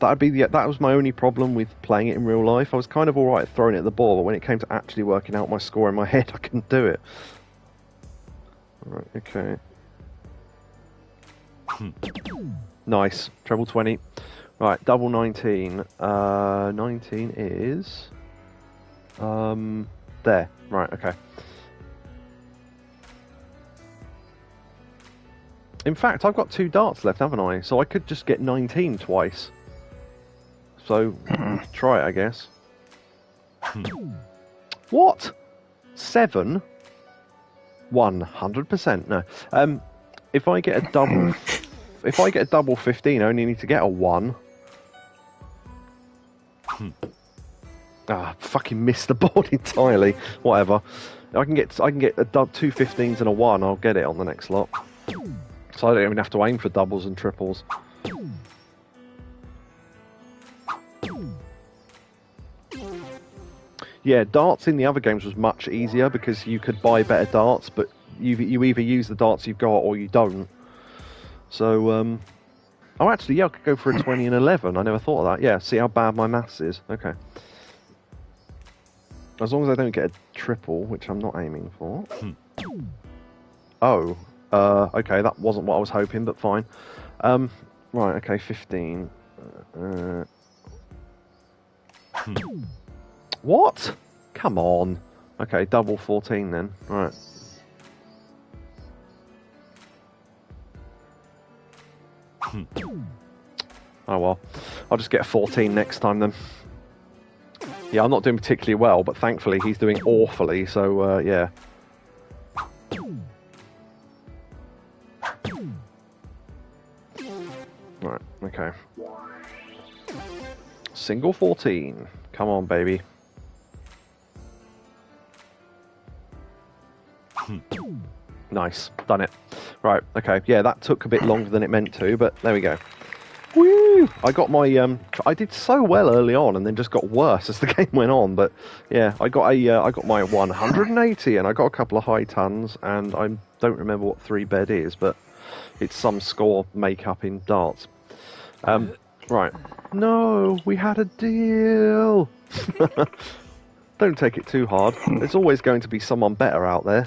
A: That was my only problem with playing it in real life. I was kind of alright at throwing it at the ball, but when it came to actually working out my score in my head, I couldn't do it. Right, okay. Nice. Treble 20. Right, double 19. 19 is... there. Right, okay. In fact, I've got 2 darts left, haven't I? So I could just get 19 twice. So, try it, I guess. What? 7? 100%, no. If I get a double... if I get a double 15, I only need to get a 1. Fucking missed the board entirely. Whatever. I can get a 2 15s and a 1. I'll get it on the next lot. So I don't even have to aim for doubles and triples. Yeah, darts in the other games was much easier because you could buy better darts, but you either use the darts you've got or you don't. So, oh, actually, yeah, I could go for a 20 and 11. I never thought of that. Yeah, see how bad my maths is. Okay. As long as I don't get a triple, which I'm not aiming for. Oh, okay, that wasn't what I was hoping, but fine. Right, okay, 15. What? Come on. Okay, double 14 then. Right. Oh well. I'll just get a 14 next time then. Yeah, I'm not doing particularly well, but thankfully he's doing awfully, so yeah. Right, okay. Single 14. Come on, baby. Nice, done it. Right, okay, yeah, that took a bit longer than it meant to, but there we go. Woo! I got my I did so well early on, and then just got worse as the game went on. But yeah, I got my 180, and I got a couple of high tons, and I don't remember what 3-bed is, but it's some score make-up in darts. Right. No, we had a deal. Don't take it too hard. There's always going to be someone better out there.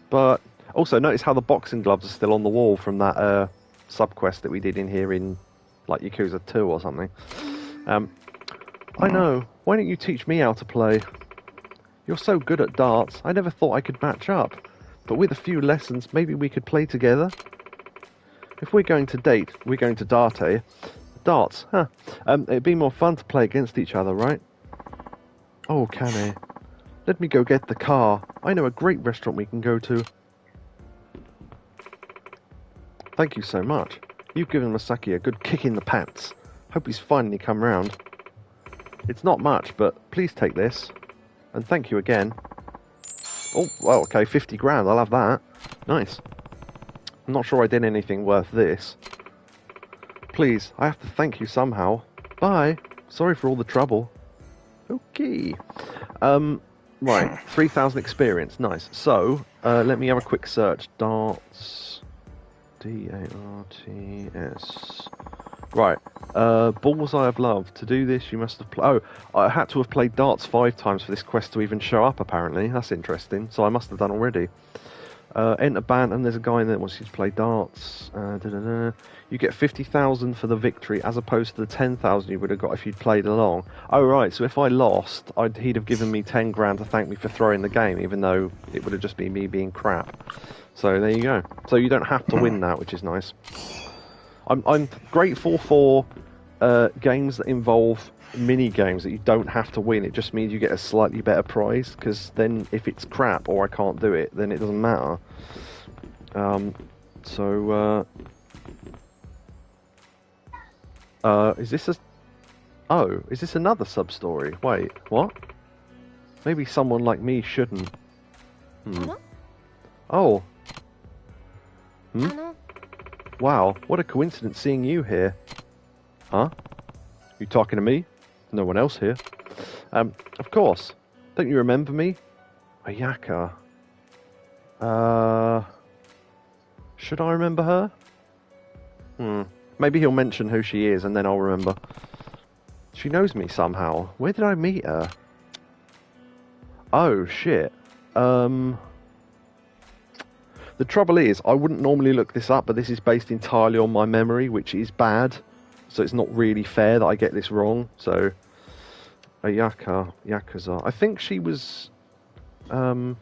A: But also notice how the boxing gloves are still on the wall from that sub-quest that we did in here in like Yakuza 2 or something. I know. Why don't you teach me how to play? You're so good at darts. I never thought I could match up. But with a few lessons, maybe we could play together? If we're going to date, we're going to dart, eh? Darts, huh? It'd be more fun to play against each other, right? Oh, Kane. Let me go get the car. I know a great restaurant we can go to. Thank you so much. You've given Masaki a good kick in the pants. Hope he's finally come round. It's not much, but please take this. And thank you again. Oh, well, okay, 50 grand, I'll have that. Nice. I'm not sure I did anything worth this. Please, I have to thank you somehow. Bye. Sorry for all the trouble. Okay. Right, 3,000 experience. Nice. So, let me have a quick search. Darts. D-A-R-T-S. Right. Bullseye of Love. To do this, you must have... Oh, I had to have played darts 5 times for this quest to even show up, apparently. That's interesting. So I must have done already. Enter Bantam. There's a guy in there that wants you to play darts. You get 50,000 for the victory, as opposed to the 10,000 you would have got if you'd played along. Oh, right. So if I lost, he'd have given me 10 grand to thank me for throwing the game, even though it would have just been me being crap. So there you go. So you don't have to win that, which is nice. I'm grateful for games that involve mini games that you don't have to win. It just means you get a slightly better prize, because then if it's crap or I can't do it, then it doesn't matter. Is this a... Oh, is this another sub-story? Wait, what? Maybe someone like me shouldn't. Oh. Wow, what a coincidence seeing you here. Huh? You talking to me? No one else here. Of course. Don't you remember me? Ayaka. Should I remember her? Maybe he'll mention who she is and then I'll remember. She knows me somehow. Where did I meet her? Oh, shit. The trouble is, I wouldn't normally look this up, but this is based entirely on my memory, which is bad. So it's not really fair that I get this wrong. So, Yakuza. I think she was... Ayaka.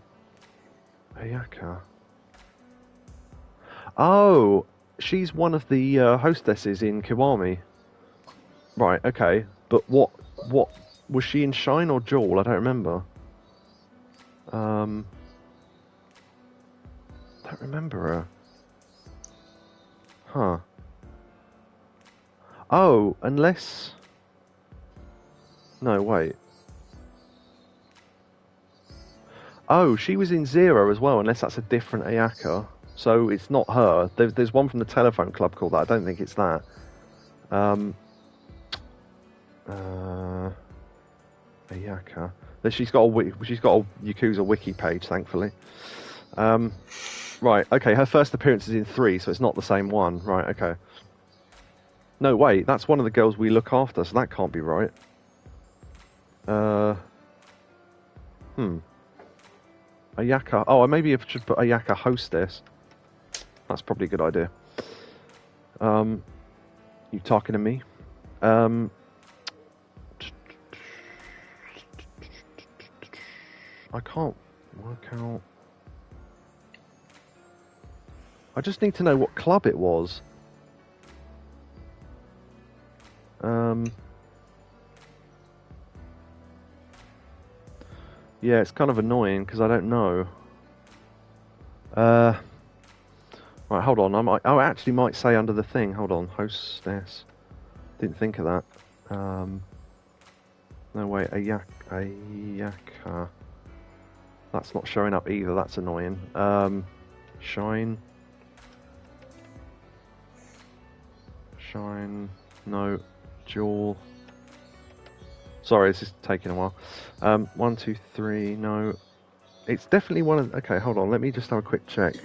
A: Oh, she's one of the hostesses in Kiwami. Right, okay. But what was she in Shine or Jewel? I don't remember. Don't remember her. Huh. Oh, unless... No, wait. Oh, she was in Zero as well, unless that's a different Ayaka. So it's not her. There's one from the Telephone Club called that. I don't think it's that. Ayaka. She's got a Yakuza wiki page, thankfully. Right, okay, her first appearance is in 3, so it's not the same one. Right, okay. No, wait, that's one of the girls we look after, so that can't be right. Ayaka. Oh, maybe I should put Ayaka hostess. That's probably a good idea. You talking to me? I can't work out. I just need to know what club it was. Yeah, it's kind of annoying because I don't know. Right, hold on. I actually might say under the thing. Hold on, hostess. Didn't think of that. No, wait, Ayaka. That's not showing up either. That's annoying. Shine. No. Jewel. Sorry, this is taking a while. 1, 2, 3. No. It's definitely one of... Okay, hold on. Let me just have a quick check.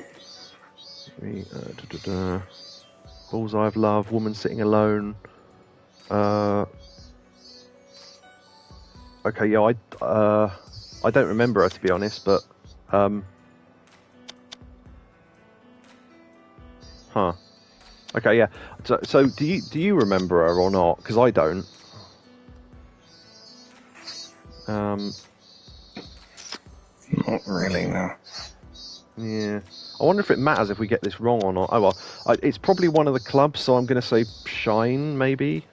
A: Bullseye of Love. Woman Sitting Alone. Okay, yeah, I don't remember her, to be honest, but... Huh. Okay, yeah. So do you remember her or not? Because I don't.
B: Not really, no.
A: Yeah. I wonder if it matters if we get this wrong or not. Oh well. It's probably one of the clubs, so I'm going to say Shine, maybe?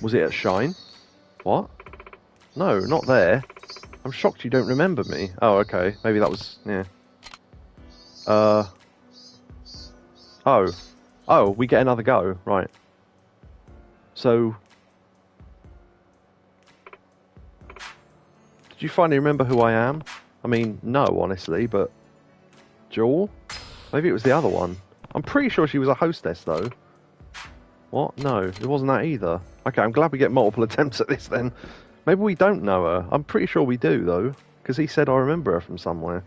A: Was it at Shine? What? No, not there. I'm shocked you don't remember me. Oh, okay. Maybe that was... Yeah. Oh, we get another go. Right. So... Did you finally remember who I am? I mean, no, honestly, but... Jewel? Maybe it was the other one. I'm pretty sure she was a hostess, though. What? No, it wasn't that either. Okay, I'm glad we get multiple attempts at this, then. Maybe we don't know her. I'm pretty sure we do, though. Because he said I remember her from somewhere.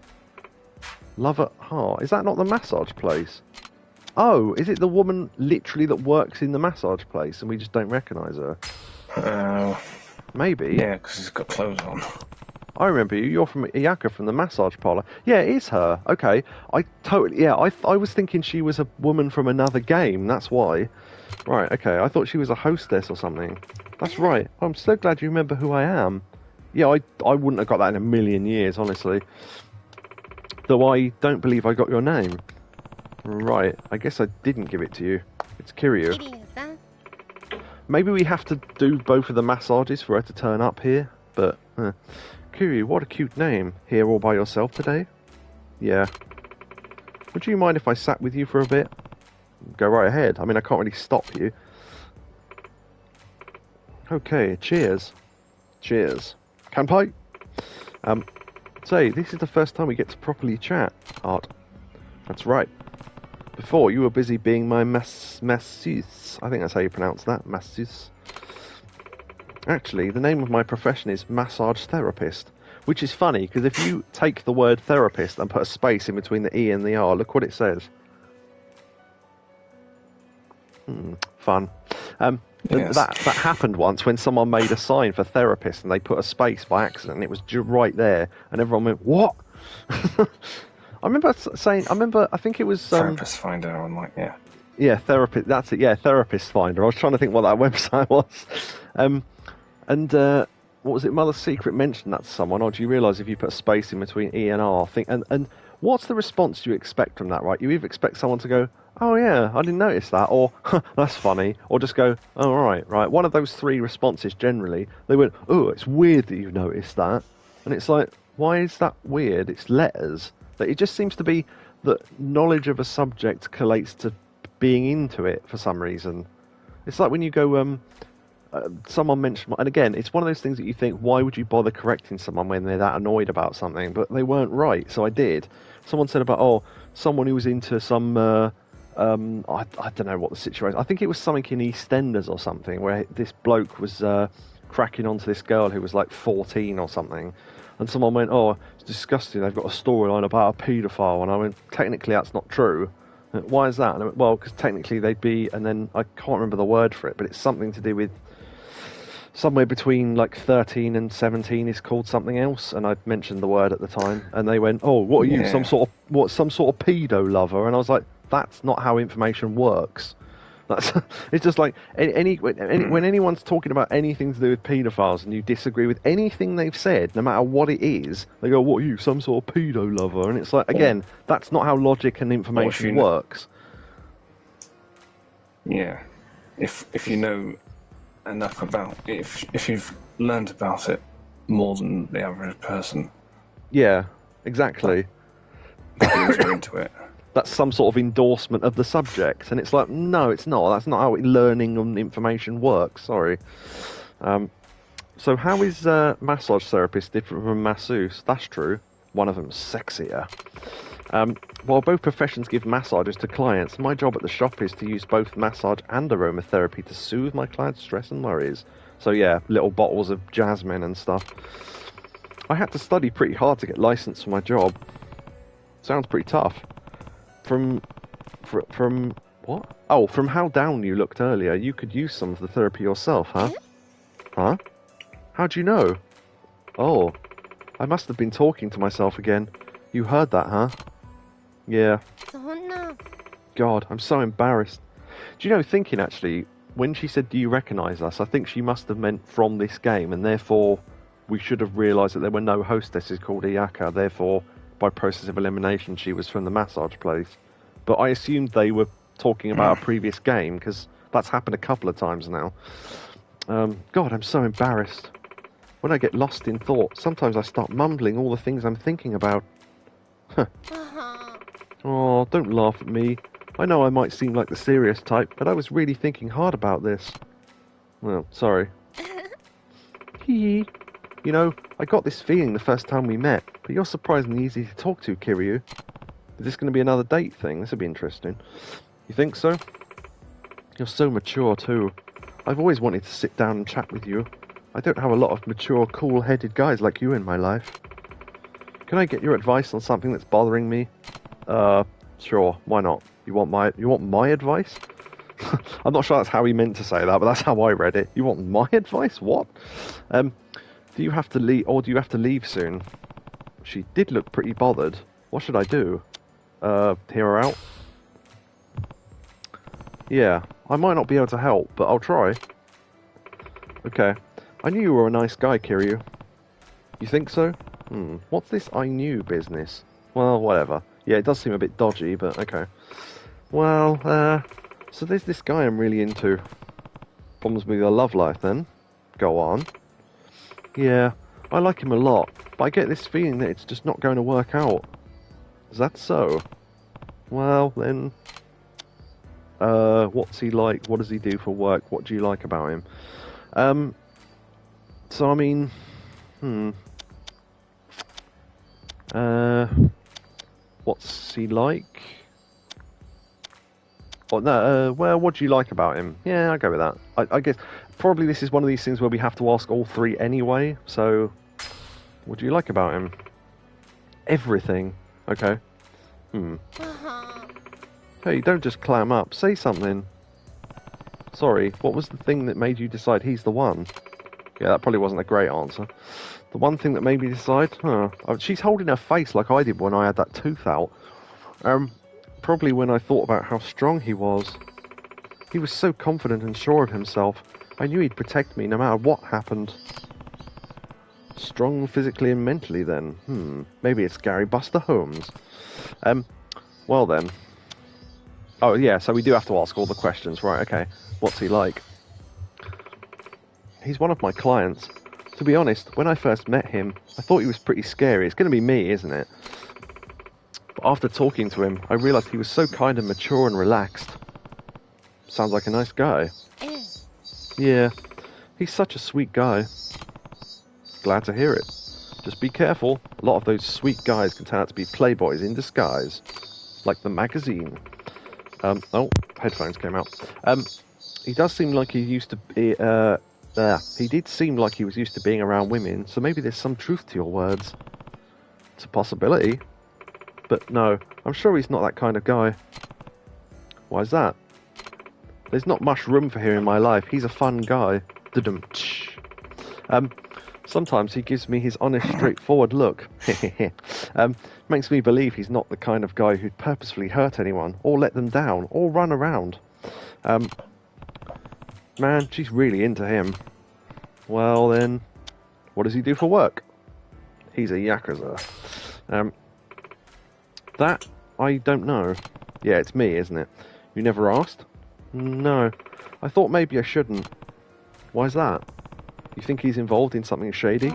A: Love at Heart. Is that not the massage place? Oh, is it the woman literally that works in the massage place and we just don't recognise her? Maybe.
B: Yeah, because she's got clothes on.
A: I remember you. You're from Iyaka from the massage parlour. Yeah, it is her. Okay. I was thinking she was a woman from another game. That's why. Right, okay. I thought she was a hostess or something. That's right. I'm so glad you remember who I am. Yeah, I wouldn't have got that in a million years, honestly. Though I don't believe I got your name. Right, I guess I didn't give it to you. It's Kiryu. Maybe we have to do both of the massages for her to turn up here, but... Kiryu, what a cute name. Here all by yourself today? Yeah. Would you mind if I sat with you for a bit? Go right ahead. I mean, I can't really stop you. Okay, cheers. Cheers. Kanpai! Say, this is the first time we get to properly chat, Art. That's right. Before, you were busy being my masseuse. I think that's how you pronounce that, masseuse. Actually, the name of my profession is massage therapist, which is funny because if you take the word therapist and put a space in between the E and the R, look what it says. Fun.
B: Yes.
A: That happened once when someone made a sign for therapist and they put a space by accident and it was right there and everyone went, what? I think it was...
B: Therapist Finder online, yeah.
A: Yeah, therapist, that's it, yeah, Therapist Finder. I was trying to think what that website was. What was it, Mother Secret mentioned that to someone, or do you realise if you put a space in between E and R, and what's the response you expect from that, right? You either expect someone to go, oh yeah, I didn't notice that, or that's funny, or just go, oh right. One of those three responses generally, they went, oh, it's weird that you noticed that. And it's like, why is that weird? It's letters. It just seems to be that knowledge of a subject collates to being into it for some reason. It's like when you go, someone mentioned, and again, it's one of those things that you think, why would you bother correcting someone when they're that annoyed about something? But they weren't right, so I did. Someone said about, someone who was into some, I don't know what the situation. I think it was something in EastEnders or something, where this bloke was cracking onto this girl who was like 14 or something. And someone went, oh, it's disgusting, they've got a storyline about a paedophile. And I went, technically that's not true. Why is that? And I went, well, because technically they'd be, and then I can't remember the word for it, but it's something to do with somewhere between like 13 and 17 is called something else, and I'd mentioned the word at the time, and they went, oh, what are you, some sort of pedo lover? And I was like, that's not how information works. It's just like when anyone's talking about anything to do with paedophiles and you disagree with anything they've said, no matter what it is, they go, what are you, some sort of pedo lover? And it's like, again, that's not how logic and information works.
B: Yeah. If you know enough about it, if you've learned about it more than the average person.
A: Yeah, exactly.
B: You're into it.
A: That's some sort of endorsement of the subject, and it's like, no, it's not. That's not how learning and information works. Sorry. So how is massage therapist different from masseuse? That's true. One of them's sexier. While both professions give massages to clients, my job at the shop is to use both massage and aromatherapy to soothe my clients' stress and worries. So yeah, little bottles of jasmine and stuff. I had to study pretty hard to get licensed for my job. Sounds pretty tough. From what? Oh, from how down you looked earlier, you could use some of the therapy yourself, huh? Huh? How'd you know? Oh, I must have been talking to myself again. You heard that, huh? Yeah. God, I'm so embarrassed. Do you know, thinking actually, when she said, do you recognise us, I think she must have meant from this game, and therefore we should have realised that there were no hostesses called Iyaka, therefore by process of elimination she was from the massage place. But I assumed they were talking about a previous game, because that's happened a couple of times now. God, I'm so embarrassed. When I get lost in thought, sometimes I start mumbling all the things I'm thinking about. Oh, don't laugh at me. I know I might seem like the serious type, but I was really thinking hard about this. Well, sorry. Hee. You know, I got this feeling the first time we met, but you're surprisingly easy to talk to, Kiryu. Is this going to be another date thing? This will be interesting. You think so? You're so mature, too. I've always wanted to sit down and chat with you. I don't have a lot of mature, cool-headed guys like you in my life. Can I get your advice on something that's bothering me? Sure, why not? You want my advice? I'm not sure that's how he meant to say that, but that's how I read it. You want my advice? What? Do you have to leave, or do you have to leave soon? She did look pretty bothered. What should I do? Hear her out? Yeah, I might not be able to help, but I'll try. Okay. I knew you were a nice guy, Kiryu. You think so? What's this I knew business? Well, whatever. Yeah, it does seem a bit dodgy, but okay. Well, so there's this guy I'm really into. Problems with your love life, then? Go on. Yeah, I like him a lot, but I get this feeling that it's just not going to work out. Is that so? Well, then... what's he like? What does he do for work? What do you like about him? So, I mean... what's he like? Oh, no, well, what do you like about him? Yeah, I'll go with that. I guess probably this is one of these things where we have to ask all three anyway. So, what do you like about him? Everything. Okay. Hey, don't just clam up. Say something. Sorry, what was the thing that made you decide he's the one? Yeah, that probably wasn't a great answer. The one thing that made me decide? Huh. Oh, she's holding her face like I did when I had that tooth out. Probably when I thought about how strong he was. He was so confident and sure of himself. I knew he'd protect me no matter what happened. Strong physically and mentally, then. Maybe it's Gary Buster Holmes. Well then. Oh, yeah, so we do have to ask all the questions. Right, okay. What's he like? He's one of my clients. To be honest, when I first met him, I thought he was pretty scary. It's going to be me, isn't it? But after talking to him, I realised he was so kind and mature and relaxed. Sounds like a nice guy. Yeah, he's such a sweet guy. Glad to hear it. Just be careful. A lot of those sweet guys can turn out to be playboys in disguise. Like the magazine. Oh, headphones came out. He does seem like he used to be, he did seem like he was used to being around women, so maybe there's some truth to your words. It's a possibility. But no, I'm sure he's not that kind of guy. Why's that? There's not much room for him in my life. He's a fun guy. Sometimes he gives me his honest, straightforward look. Makes me believe he's not the kind of guy who'd purposefully hurt anyone, or let them down, or run around. Man, she's really into him. Well then, what does he do for work? He's a Yakuza. That, I don't know. Yeah, it's me, isn't it? You never asked? No. I thought maybe I shouldn't. Why's that? You think he's involved in something shady?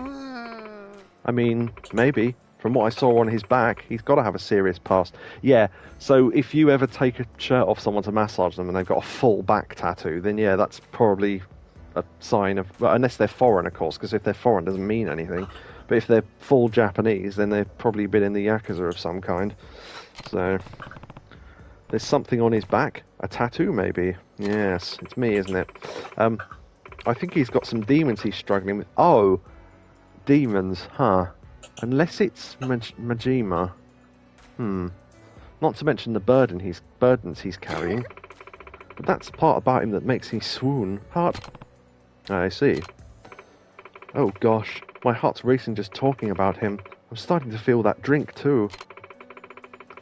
A: I mean, maybe. From what I saw on his back, he's got to have a serious past. Yeah, so if you ever take a shirt off someone to massage them and they've got a full back tattoo, then yeah, that's probably a sign of... Well, unless they're foreign, of course, because if they're foreign, it doesn't mean anything. But if they're full Japanese, then they've probably been in the Yakuza of some kind. So, there's something on his back. A tattoo, maybe. Yes, it's me, isn't it? I think he's got some demons he's struggling with. Oh, demons, huh? Unless it's Majima. Not to mention the burdens he's carrying. But that's the part about him that makes me swoon. I see. Oh gosh, my heart's racing just talking about him. I'm starting to feel that drink too.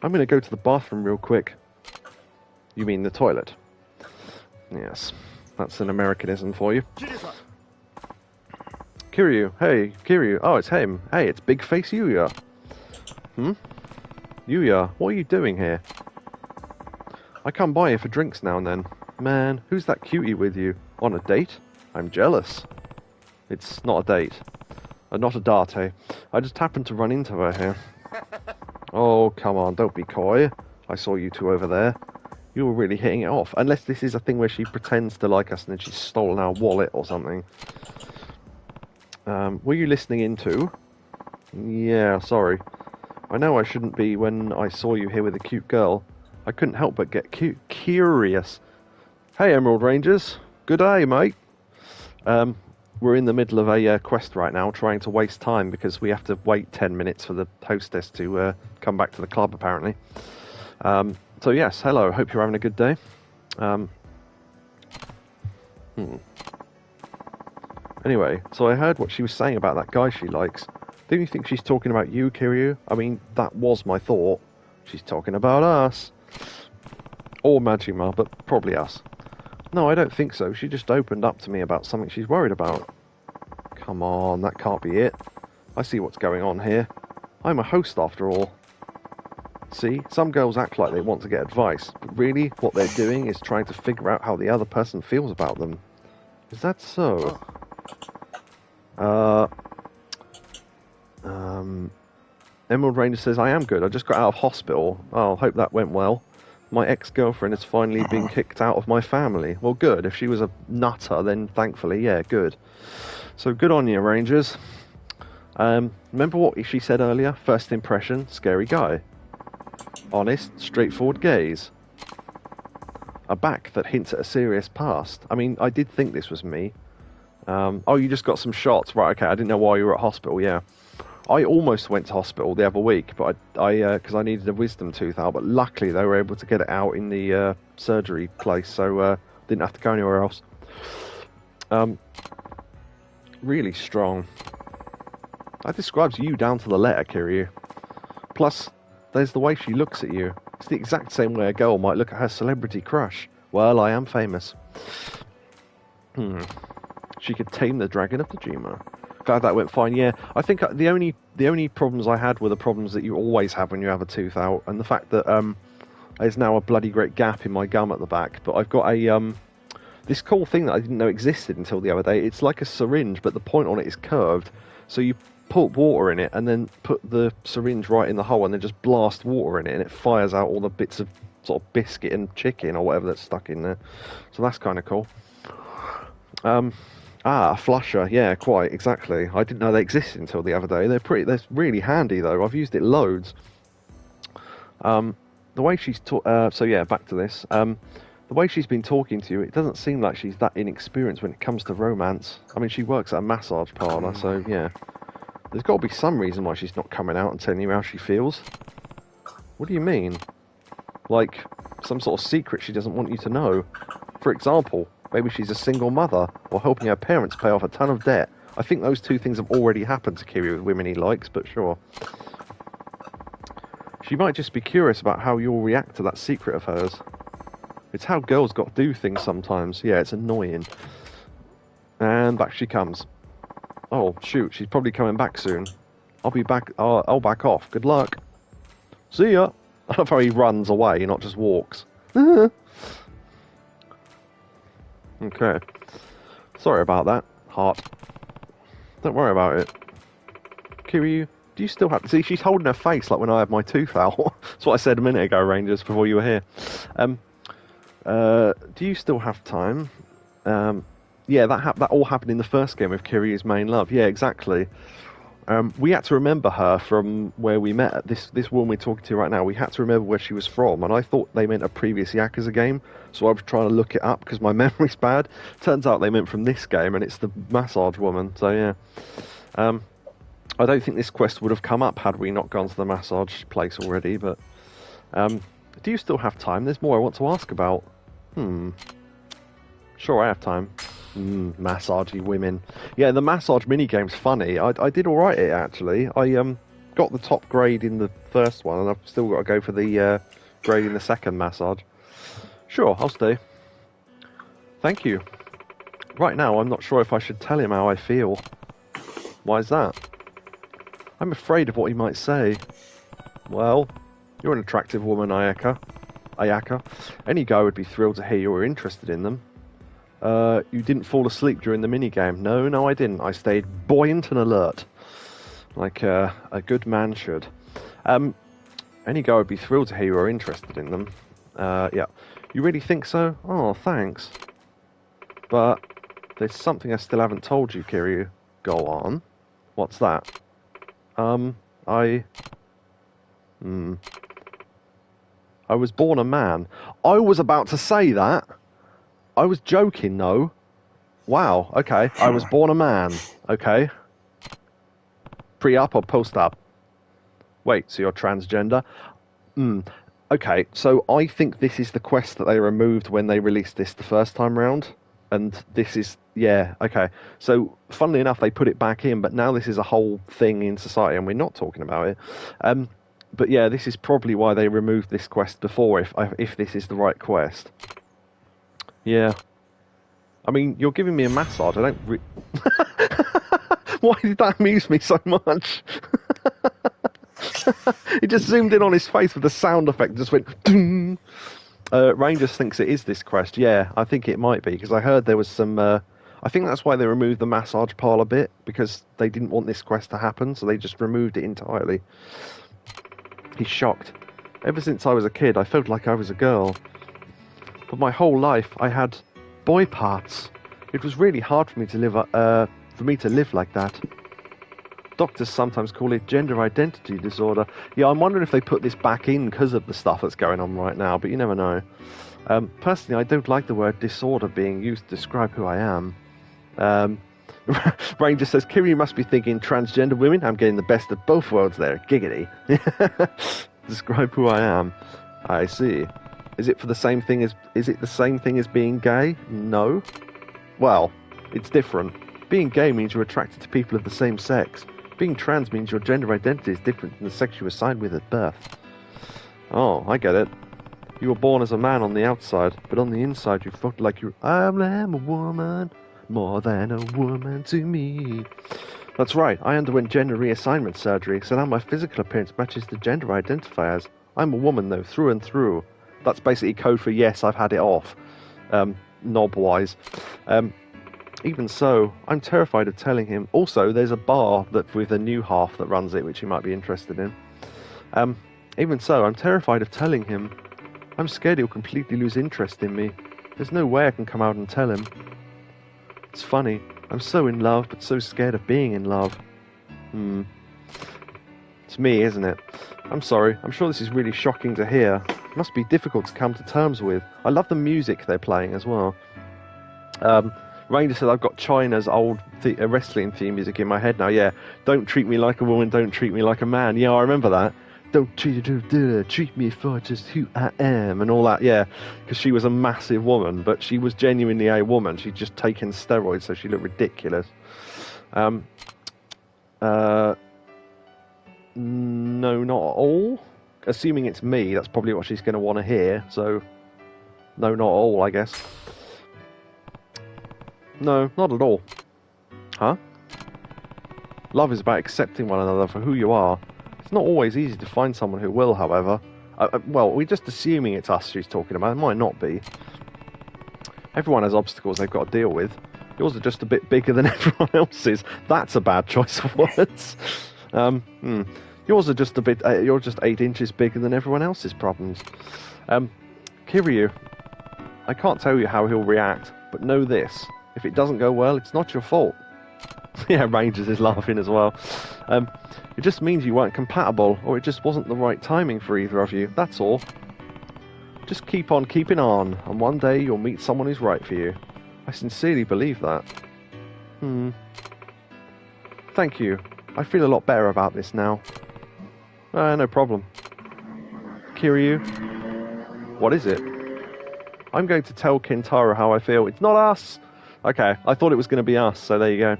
A: I'm gonna go to the bathroom real quick. You mean the toilet? Yes, that's an Americanism for you. Kiryu, hey, Kiryu. Oh, it's him. Hey, it's Big Face Yuya. Yuya, what are you doing here? I come by here for drinks now and then. Man, who's that cutie with you? On a date? I'm jealous. It's not a date. Not a date. I just happened to run into her here. Oh, come on, don't be coy. I saw you two over there. You were really hitting it off. Unless this is a thing where she pretends to like us and then she's stolen our wallet or something. Were you listening in too? Yeah, sorry. I know I shouldn't be when I saw you here with a cute girl. I couldn't help but get curious. Hey, Emerald Rangers. Good day, mate. We're in the middle of a quest right now, trying to waste time because we have to wait 10 minutes for the hostess to come back to the club, apparently. So yes, hello. Hope you're having a good day. Anyway, so I heard what she was saying about that guy she likes. Do you think she's talking about you, Kiryu? I mean, that was my thought. She's talking about us. Or Majima, but probably us. No, I don't think so. She just opened up to me about something she's worried about. Come on, that can't be it. I see what's going on here. I'm a host after all. See, some girls act like they want to get advice, but really what they're doing is trying to figure out how the other person feels about them. Is that so? Emerald Ranger says, I am good. I just got out of hospital. Oh, hope that went well. My ex-girlfriend has finally been kicked out of my family. Well, good. If she was a nutter, then thankfully, yeah, good. So good on you, Rangers. Remember what she said earlier? First impression, scary guy. Honest, straightforward gaze. A back that hints at a serious past. I mean, I did think this was me. Oh, you just got some shots, right? Okay, I didn't know why you were at hospital. Yeah, I almost went to hospital the other week, but because I needed a wisdom tooth out, but luckily they were able to get it out in the surgery place, so didn't have to go anywhere else. Really strong. That describes you down to the letter, Kiryu. Plus, there's the way she looks at you. It's the exact same way a girl might look at her celebrity crush. Well, I am famous. She could tame the dragon of the Jima. Glad that went fine. Yeah, I think the only problems I had were the problems that you always have when you have a tooth out, and the fact that there's now a bloody great gap in my gum at the back. But I've got a this cool thing that I didn't know existed until the other day. It's like a syringe, but the point on it is curved. So you put water in it and then put the syringe right in the hole and then just blast water in it, and it fires out all the bits of sort of biscuit and chicken or whatever that's stuck in there. So that's kind of cool. A flusher, yeah, quite, exactly. I didn't know they existed until the other day. They're really handy though. I've used it loads. The way she's so yeah, back to this. The way she's been talking to you, it doesn't seem like she's that inexperienced when it comes to romance. I mean, she works at a massage parlour, so yeah. There's got to be some reason why she's not coming out and telling you how she feels. What do you mean? Like, some sort of secret she doesn't want you to know? For example, maybe she's a single mother, or helping her parents pay off a ton of debt. I think those two things have already happened to Kiryu with women he likes, but sure. She might just be curious about how you'll react to that secret of hers. It's how girls got to do things sometimes. Yeah, it's annoying. And back she comes. Oh, shoot, she's probably coming back soon. I'll be back. I'll back off. Good luck. See ya. I love how he runs away, not just walks. Okay. Sorry about that, heart. Don't worry about it. Kiryu, do you still have... See, she's holding her face like when I had my tooth out. That's what I said a minute ago, Rangers, before you were here. Do you still have time? Yeah, that all happened in the first game with Kiryu's main love. Yeah, exactly. We had to remember her from where we met. This woman we're talking to right now, we had to remember where she was from, and I thought they meant a previous Yakuza game, so I was trying to look it up because my memory's bad. Turns out they meant from this game, and it's the massage woman, so yeah. I don't think this quest would have come up had we not gone to the massage place already, but... do you still have time? There's more I want to ask about. Sure, I have time. Massagey women. Yeah, the massage minigame's funny. I did alright at it, actually. I got the top grade in the first one, and I've still got to go for the grade in the second massage. Sure, I'll stay. Thank you. Right now, I'm not sure if I should tell him how I feel. Why is that? I'm afraid of what he might say. Well, you're an attractive woman, Ayaka. Any guy would be thrilled to hear you were interested in them. You didn't fall asleep during the minigame. No, I didn't. I stayed buoyant and alert. Like a good man should. Any guy would be thrilled to hear you were interested in them. Yeah. You really think so? Oh, thanks. But there's something I still haven't told you, Kiryu. Go on. What's that? I was born a man. I was about to say that. I was joking, though. Wow, okay. I was born a man. Okay. Pre-up or post-up? Wait, so you're transgender? Okay, so I think this is the quest that they removed when they released this the first time round. And this is... Yeah, okay. So, funnily enough, they put it back in, but now this is a whole thing in society, and we're not talking about it. But yeah, this is probably why they removed this quest before, if this is the right quest. Yeah. I mean, you're giving me a massage. I don't... Why did that amuse me so much? It just zoomed in on his face with the sound effect. Just went... Doom. Rangers thinks it is this quest. Yeah, I think it might be, because I heard there was some... I think that's why they removed the massage parlour bit, because they didn't want this quest to happen, so they just removed it entirely. He's shocked. Ever since I was a kid, I felt like I was a girl. For my whole life, I had boy parts. It was really hard for me to live like that. Doctors sometimes call it gender identity disorder. Yeah, I'm wondering if they put this back in because of the stuff that's going on right now, but you never know. Personally, I don't like the word disorder being used to describe who I am. Ranger says, Kiryu must be thinking transgender women. I'm getting the best of both worlds there. Giggity. Describe who I am. I see. Is it the same thing as being gay? No. Well, it's different. Being gay means you're attracted to people of the same sex. Being trans means your gender identity is different than the sex you were assigned with at birth. Oh, I get it. You were born as a man on the outside, but on the inside you felt like you're... I am a woman, more than a woman to me. That's right, I underwent gender reassignment surgery, so now my physical appearance matches the gender I identify as. I'm a woman, though, through and through. That's basically code for yes, I've had it off. Knob-wise. Even so, I'm terrified of telling him. Also, there's a bar with a new half that runs it, which he might be interested in. Even so, I'm terrified of telling him. I'm scared he'll completely lose interest in me. There's no way I can come out and tell him. It's funny. I'm so in love, but so scared of being in love. It's me, isn't it? I'm sorry. I'm sure this is really shocking to hear. It must be difficult to come to terms with. I love the music they're playing as well. Ranger said, I've got China's old wrestling theme music in my head now. Yeah, don't treat me like a woman, don't treat me like a man. Yeah, I remember that. Don't treat me for just who I am and all that. Yeah, because she was a massive woman, but she was genuinely a woman. She'd just taken steroids, so she looked ridiculous. No, not at all. Assuming it's me, that's probably what she's going to want to hear. So, no, not at all, I guess. No, not at all. Huh? Love is about accepting one another for who you are. It's not always easy to find someone who will, however. Well, we're just assuming it's us she's talking about. It might not be. Everyone has obstacles they've got to deal with. Yours are just a bit bigger than everyone else's. That's a bad choice of words. Yours are just a bit... you're just 8 inches bigger than everyone else's problems. Kiryu, I can't tell you how he'll react, but know this. If it doesn't go well, it's not your fault. Yeah, Rangers is laughing as well. It just means you weren't compatible, or it just wasn't the right timing for either of you, that's all. Just keep on keeping on, and one day you'll meet someone who's right for you. I sincerely believe that. Thank you. I feel a lot better about this now. No problem. Kiryu? What is it? I'm going to tell Kintaro how I feel. It's not us! Okay, I thought it was going to be us, so there you go.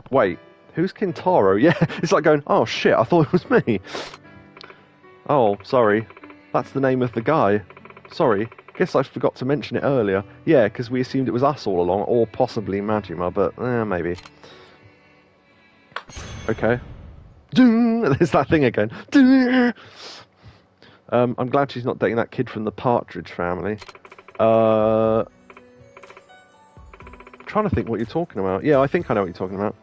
A: Wait, who's Kintaro? Yeah, it's like going, oh shit, I thought it was me. Oh, sorry. That's the name of the guy. Sorry, guess I forgot to mention it earlier. Yeah, because we assumed it was us all along, or possibly Majima, but maybe. Okay. There's that thing again. I'm glad she's not dating that kid from the Partridge Family. Trying to think what you're talking about. Yeah, I think I know what you're talking about.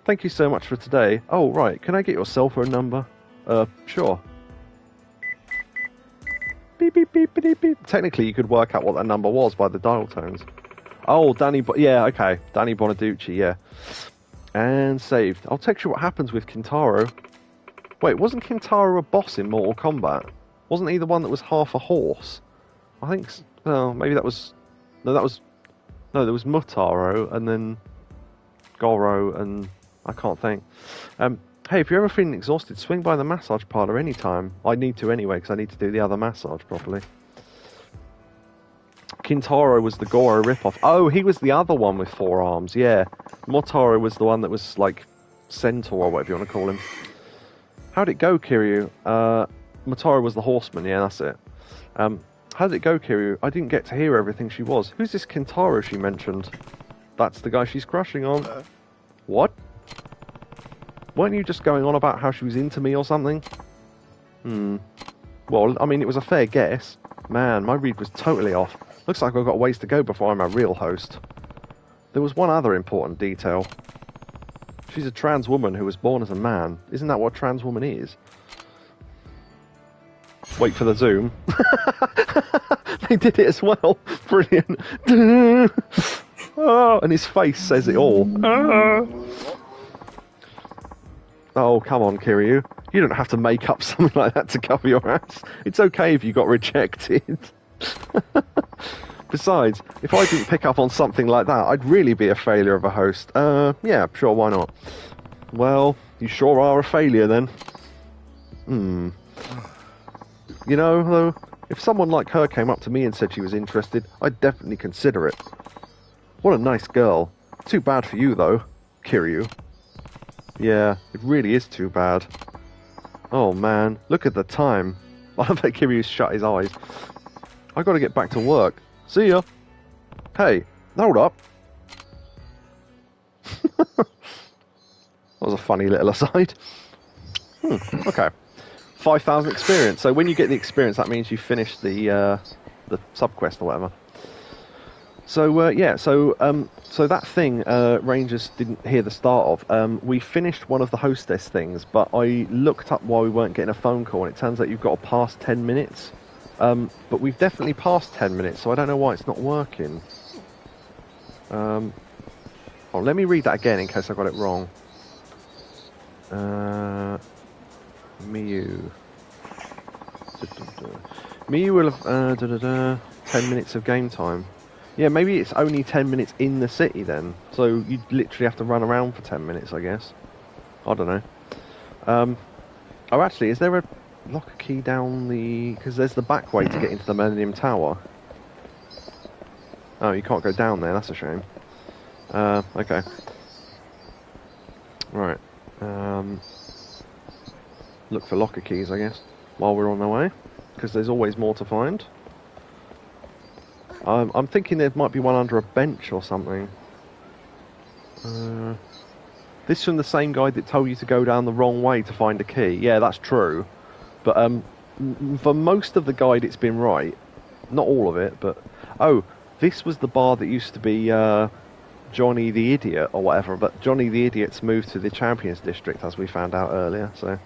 A: Thank you so much for today. Oh, right. Can I get your cell phone number? Sure. Beep, beep, beep, beep, beep. Technically, you could work out what that number was by the dial tones. Oh, yeah, okay. Danny Bonaducci, yeah. And saved. I'll text you what happens with Kintaro. Wait, wasn't Kintaro a boss in Mortal Kombat? Wasn't he the one that was half a horse? I think... Oh, maybe that was... No, that was... No, there was Mutaro, and then Goro, and I can't think. Hey, if you're ever feeling exhausted, swing by the massage parlour anytime. I need to anyway, because I need to do the other massage properly. Kintaro was the Goro ripoff. Oh, he was the other one with 4 arms, yeah. Mutaro was the one that was, like, Centaur, or whatever you want to call him. How'd it go, Kiryu? Mutaro was the horseman, yeah, that's it. How did it go, Kiryu? I didn't get to hear everything she was. Who's this Kintaro she mentioned? That's the guy she's crushing on. What? Weren't you just going on about how she was into me or something? Well, I mean, it was a fair guess. Man, my read was totally off. Looks like I've got ways to go before I'm a real host. There was one other important detail. She's a trans woman who was born as a man. Isn't that what a trans woman is? Wait for the zoom. They did it as well. Brilliant. Oh, and his face says it all. Oh, come on, Kiryu. You don't have to make up something like that to cover your ass. It's okay if you got rejected. Besides, if I didn't pick up on something like that, I'd really be a failure of a host. Yeah, sure, why not? Well, you sure are a failure then. You know, though, if someone like her came up to me and said she was interested, I'd definitely consider it. What a nice girl. Too bad for you, though, Kiryu. Yeah, it really is too bad. Oh man, look at the time. I bet Kiryu's shut his eyes. I gotta get back to work. See ya. Hey, hold up. That was a funny little aside. Okay. 5,000 experience. So when you get the experience, that means you finish the subquest or whatever. So yeah, so that thing Rangers didn't hear the start of. We finished one of the hostess things, but I looked up while we weren't getting a phone call, and it turns out you've got to pass 10 minutes. But we've definitely passed 10 minutes, so I don't know why it's not working. Oh, let me read that again in case I got it wrong. Miyu. Miyu will have 10 minutes of game time. Yeah, maybe it's only 10 minutes in the city then. So you literally have to run around for 10 minutes, I guess. I don't know. Oh, actually, is there a locker key down the... Because there's the back way to get into the Millennium Tower. Oh, you can't go down there. That's a shame. Okay. Right. Look for locker keys, I guess, while we're on the way. Because there's always more to find. I'm thinking there might be one under a bench or something. This from the same guy that told you to go down the wrong way to find a key. Yeah, that's true. But for most of the guide it's been right. Not all of it, but... Oh, this was the bar that used to be Johnny the Idiot or whatever, but Johnny the Idiot's moved to the Champions District, as we found out earlier, so...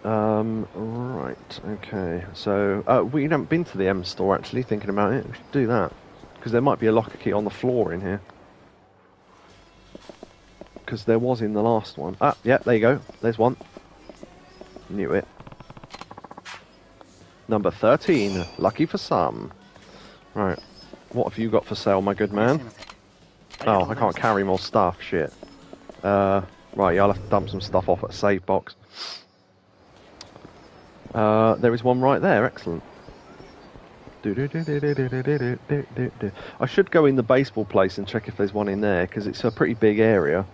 A: right, okay, so, we haven't been to the M store, actually, thinking about it. We should do that, because there might be a locker key on the floor in here. Because there was in the last one. Ah, yeah, there you go, there's one. Knew it. Number 13, lucky for some. Right, what have you got for sale, my good man? Oh, I can't carry more stuff, shit. Right, yeah, I'll have to dump some stuff off at a save box. There is one right there, excellent. I should go in the baseball place and check if there's one in there, because it's a pretty big area.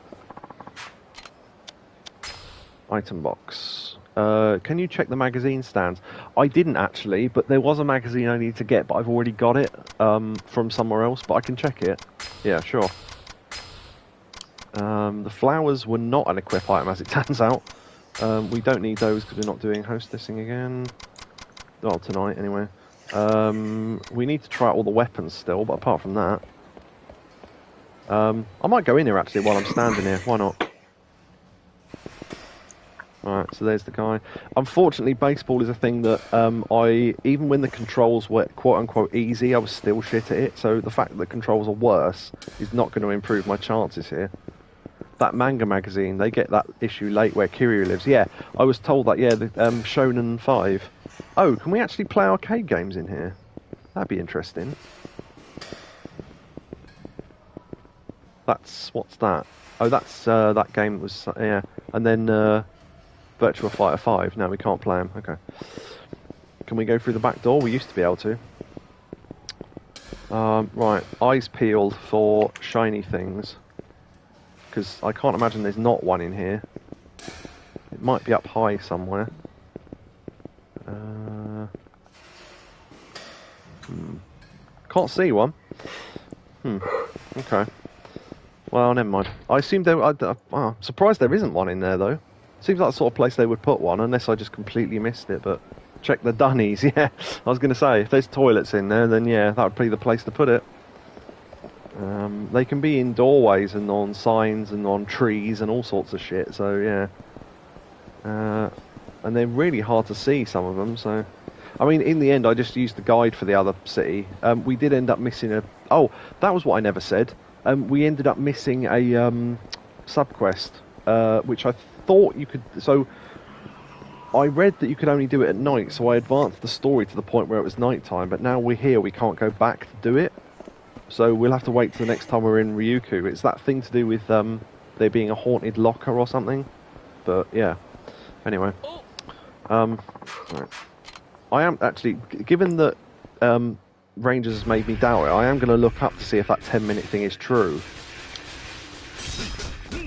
A: Item box. Can you check the magazine stands? I didn't actually, but there was a magazine I need to get, but I've already got it from somewhere else, but I can check it. Yeah, sure. The flowers were not an equip item, as it turns out. We don't need those because we're not doing hostessing again. Well, tonight, anyway. We need to try out all the weapons still, but apart from that... I might go in here, actually, while I'm standing here. Why not? Alright, so there's the guy. Unfortunately, baseball is a thing that even when the controls were quote-unquote easy, I was still shit at it. So the fact that the controls are worse is not going to improve my chances here. That manga magazine, they get that issue late where Kiryu lives. Yeah, I was told that, yeah, the Shonen 5. Oh, can we actually play arcade games in here? That'd be interesting. What's that? Oh, that's that game was, yeah. And then Virtua Fighter 5. No, we can't play them. Okay. Can we go through the back door? We used to be able to. Right, eyes peeled for shiny things. Because I can't imagine there's not one in here. It might be up high somewhere. Can't see one. Okay. Well, never mind. I assume there. I'm surprised there isn't one in there though. Seems like the sort of place they would put one, unless I just completely missed it. But check the dunnies. Yeah, I was going to say if there's toilets in there, then yeah, that would be the place to put it. They can be in doorways and on signs and on trees and all sorts of shit, so yeah. And they're really hard to see, some of them, so... I mean, in the end, I just used the guide for the other city. We did end up missing a... Oh, that was what I never said. We ended up missing a subquest, which I thought you could... So, I read that you could only do it at night, so I advanced the story to the point where it was nighttime. But now we're here, we can't go back to do it. So we'll have to wait till the next time we're in Ryukyu. It's that thing to do with there being a haunted locker or something. But yeah. Anyway, right. I am actually, given that Rangers has made me doubt it, I am going to look up to see if that 10-minute thing is true.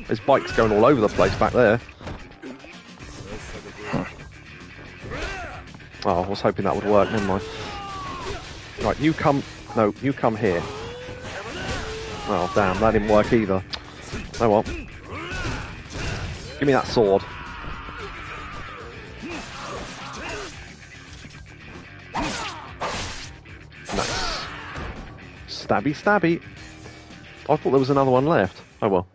A: There's bikes going all over the place back there. Oh, I was hoping that would work, never mind. Right, you come... No, you come here. Oh, damn, that didn't work either. Oh well. Give me that sword. Nice. Stabby, stabby. I thought there was another one left. Oh well.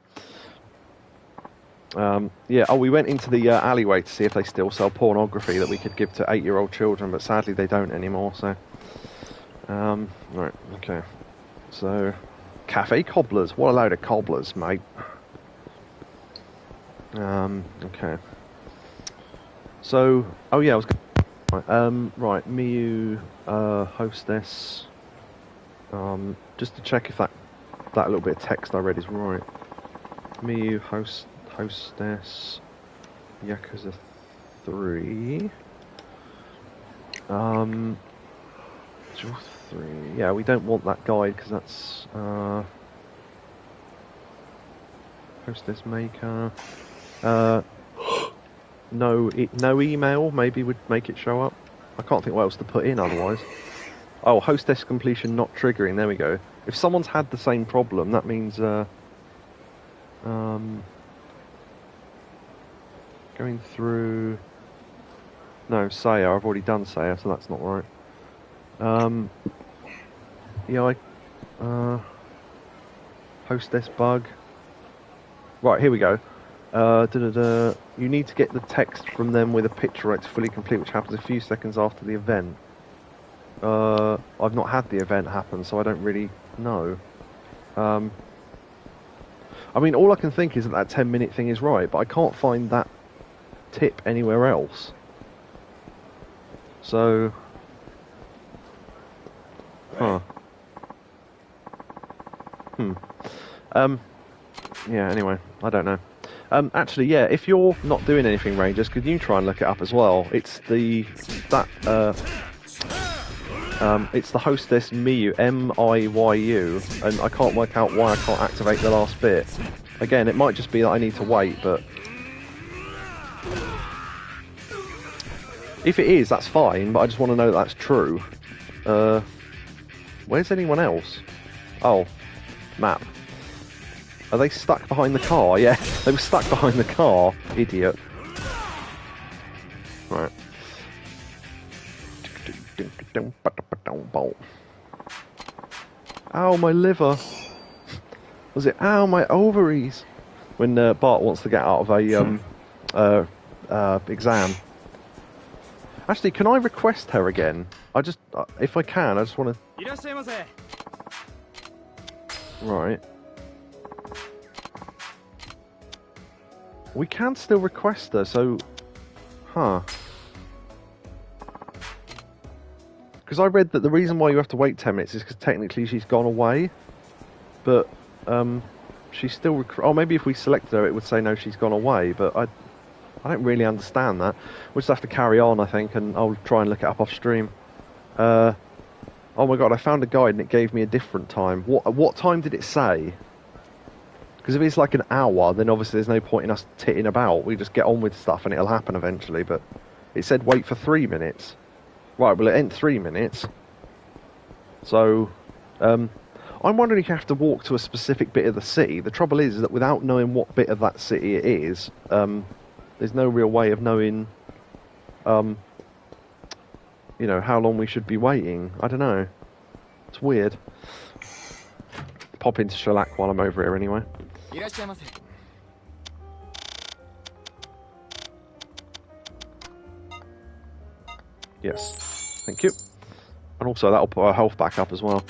A: Yeah, oh, we went into the alleyway to see if they still sell pornography that we could give to 8-year-old children, but sadly they don't anymore, so... right, okay. So, cafe cobblers. What a load of cobblers, mate. Okay. So, oh yeah, I was going right, Miyu, hostess. Just to check if that little bit of text I read is right. Miyu, hostess, Yakuza 3. Draw 3. Yeah, we don't want that guide because that's hostess maker. No email maybe would make it show up. I can't think what else to put in otherwise. Oh, hostess completion not triggering. There we go. If someone's had the same problem, that means going through. No, Saya. I've already done Saya, so that's not right. Yeah, hostess bug. Right, here we go. You need to get the text from them with a picture right to fully complete, which happens a few seconds after the event. I've not had the event happen, so I don't really know. I mean, all I can think is that 10-minute thing is right, but I can't find that tip anywhere else. So... Huh. Yeah, anyway, I don't know. Actually, yeah, if you're not doing anything, Rangers, could you try and look it up as well? It's it's the hostess Miyu, M-I-Y-U, and I can't work out why I can't activate the last bit. Again, it might just be that I need to wait, but... If it is, that's fine, but I just want to know that that's true. Where's anyone else? Oh, map. Are they stuck behind the car? Yeah, they were stuck behind the car. Idiot. Right. Ow, my liver. Was it ow, my ovaries? When Bart wants to get out of a exam. Actually, can I request her again? I just, if I can, I just want to... Right. We can still request her, so... Huh. Because I read that the reason why you have to wait 10 minutes is because technically she's gone away. But, she's still... Oh, maybe if we selected her, it would say no, she's gone away, but I don't really understand that. We'll just have to carry on, I think, and I'll try and look it up off stream. Oh my god, I found a guide and it gave me a different time. What time did it say? Because if it's like an hour, then obviously there's no point in us titting about. We just get on with stuff and it'll happen eventually, but it said wait for 3 minutes. Right, well it ain't 3 minutes. So, I'm wondering if you have to walk to a specific bit of the city. The trouble is that without knowing what bit of that city it is, there's no real way of knowing, you know, how long we should be waiting. I don't know. It's weird. Pop into Shellac while I'm over here anyway. Yes. Thank you. And also that'll put our health back up as well.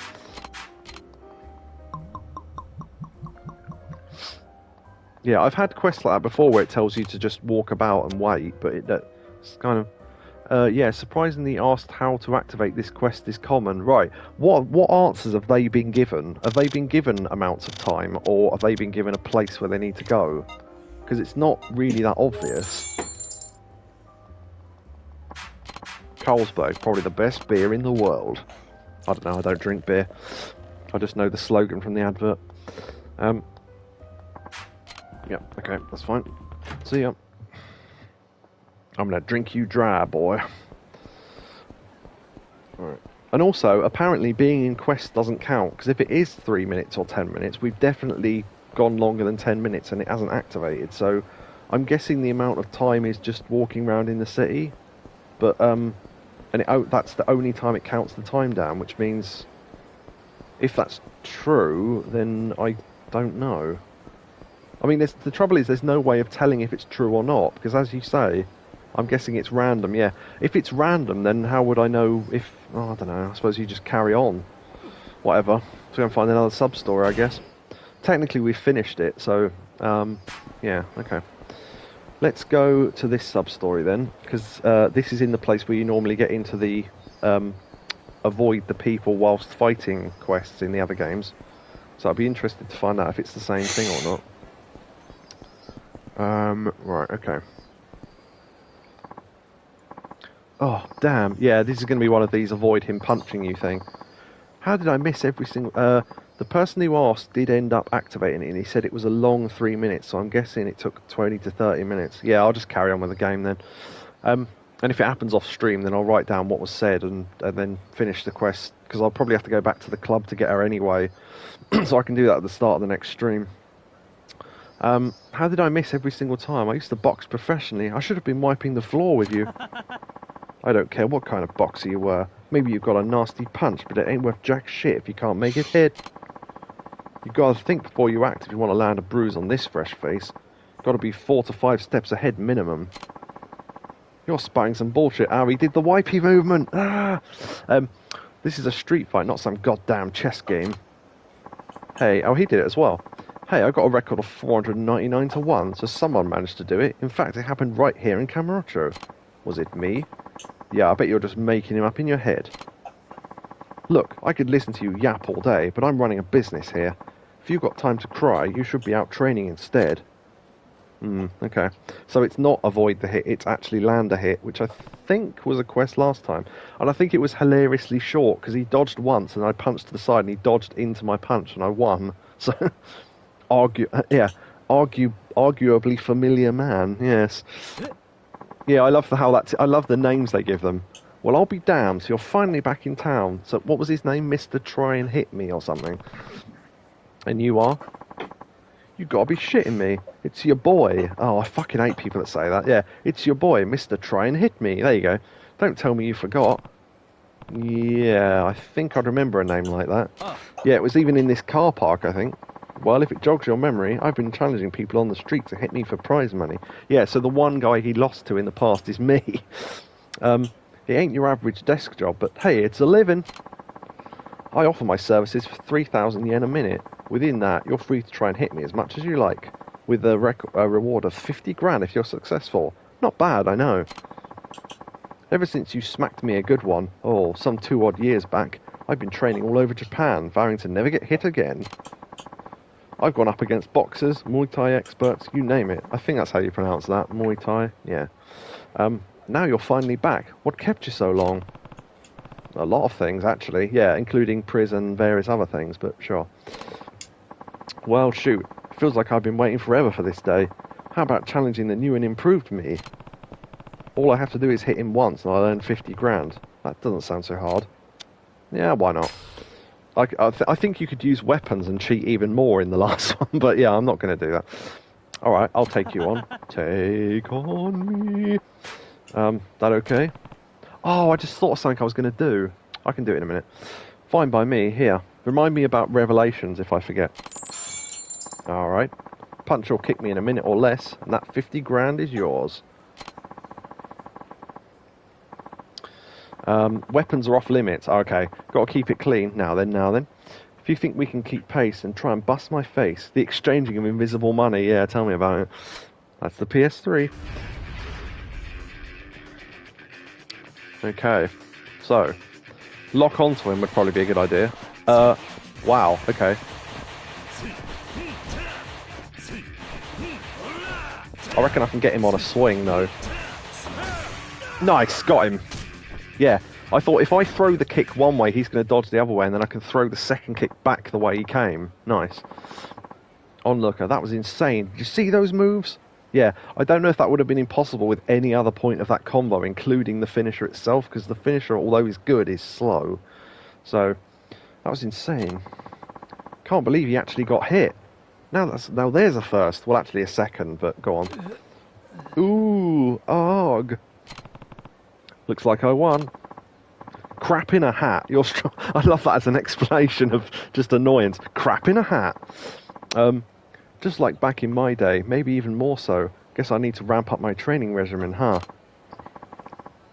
A: Yeah, I've had quests like that before where it tells you to just walk about and wait, but It's kind of... yeah, surprisingly asked how to activate this quest is common. Right, what answers have they been given? Have they been given amounts of time, or have they been given a place where they need to go? Because it's not really that obvious. Carlsberg, probably the best beer in the world. I don't know, I don't drink beer. I just know the slogan from the advert. Yeah, okay, that's fine. See ya. I'm gonna drink you dry, boy. Alright. And also, apparently being in quest doesn't count, because if it is 3 minutes or 10 minutes, we've definitely gone longer than 10 minutes and it hasn't activated, so I'm guessing the amount of time is just walking around in the city, but, that's the only time it counts the time down, which means, if that's true, then I don't know. I mean, the trouble is there's no way of telling if it's true or not, because as you say, I'm guessing it's random, yeah. If it's random, then how would I know if... Oh, I don't know, I suppose you just carry on. Whatever. So go and find another sub-story, I guess. Technically, we've finished it, so... yeah, okay. Let's go to this sub-story then, because this is in the place where you normally get into the... avoid the people whilst fighting quests in the other games. So I'd be interested to find out if it's the same thing or not. Right, okay. Oh, damn. Yeah, this is going to be one of these avoid him punching you thing. How did I miss every single... the person who asked did end up activating it, and he said it was a long 3 minutes, so I'm guessing it took 20 to 30 minutes. Yeah, I'll just carry on with the game then. And if it happens off stream, then I'll write down what was said and then finish the quest, because I'll probably have to go back to the club to get her anyway, so I can do that at the start of the next stream. How did I miss every single time? I used to box professionally. I should have been wiping the floor with you. I don't care what kind of boxer you were. Maybe you've got a nasty punch, but it ain't worth jack shit if you can't make it hit. You gotta think before you act if you want to land a bruise on this fresh face. Gotta be 4 to 5 steps ahead minimum. You're spouting some bullshit, Harry. Did the wipey movement. Ah! This is a street fight, not some goddamn chess game. Hey, oh, he did it as well. Hey, I got a record of 499 to 1, so someone managed to do it. In fact, it happened right here in Camarocho. Was it me? Yeah, I bet you're just making him up in your head. Look, I could listen to you yap all day, but I'm running a business here. If you've got time to cry, you should be out training instead. Okay. So it's not avoid the hit, it's actually land a hit, which I think was a quest last time. And I think it was hilariously short, because he dodged once, and I punched to the side, and he dodged into my punch, and I won. So, arguably familiar man, yes. Yeah, I love I love the names they give them. Well, I'll be damned, so you're finally back in town. So, what was his name? Mr. Try and Hit Me or something. And you are? You gotta be shitting me. It's your boy. Oh, I fucking hate people that say that. Yeah, it's your boy, Mr. Try and Hit Me. There you go. Don't tell me you forgot. Yeah, I think I'd remember a name like that. Yeah, it was even in this car park, I think. Well, if it jogs your memory, I've been challenging people on the street to hit me for prize money. Yeah, so the one guy he lost to in the past is me. It ain't your average desk job, but hey, it's a living. I offer my services for 3,000 yen a minute. Within that, you're free to try and hit me as much as you like, with a reward of 50 grand if you're successful. Not bad, I know. Ever since you smacked me a good one, some 2 odd years back, I've been training all over Japan, vowing to never get hit again. I've gone up against boxers, Muay Thai experts, you name it. I think that's how you pronounce that, Muay Thai, yeah. Now you're finally back. What kept you so long? A lot of things, actually, yeah, including prison and various other things, but sure. Well, shoot, feels like I've been waiting forever for this day. How about challenging the new and improved me? All I have to do is hit him once and I'll earn 50 grand. That doesn't sound so hard. Yeah, why not? I think you could use weapons and cheat even more in the last one, but yeah, I'm not going to do that. Alright, I'll take you on. Take on me. That okay? Oh, I just thought of something I was going to do. I can do it in a minute. Fine by me. Here, remind me about Revelations if I forget. Alright. Punch or kick me in a minute or less, and that 50 grand is yours. Weapons are off limits. Okay, got to keep it clean. Now then. If you think we can keep pace and try and bust my face, the exchanging of invisible money, yeah, tell me about it. That's the PS3. Okay. So, lock onto him would probably be a good idea. Wow, okay. I reckon I can get him on a swing, though. Nice, got him. Yeah, I thought if I throw the kick one way, he's going to dodge the other way, and then I can throw the second kick back the way he came. Nice. Onlooker, that was insane. Did you see those moves? Yeah, I don't know if that would have been impossible with any other point of that combo, including the finisher itself, because the finisher, although he's good, is slow. So, that was insane. Can't believe he actually got hit. Now there's a first. Well, actually a second, but go on. Ooh, arg. Looks like I won. Crap in a hat. You're strong. I love that as an explanation of just annoyance. Crap in a hat. Just like back in my day, maybe even more so. Guess I need to ramp up my training regimen, huh?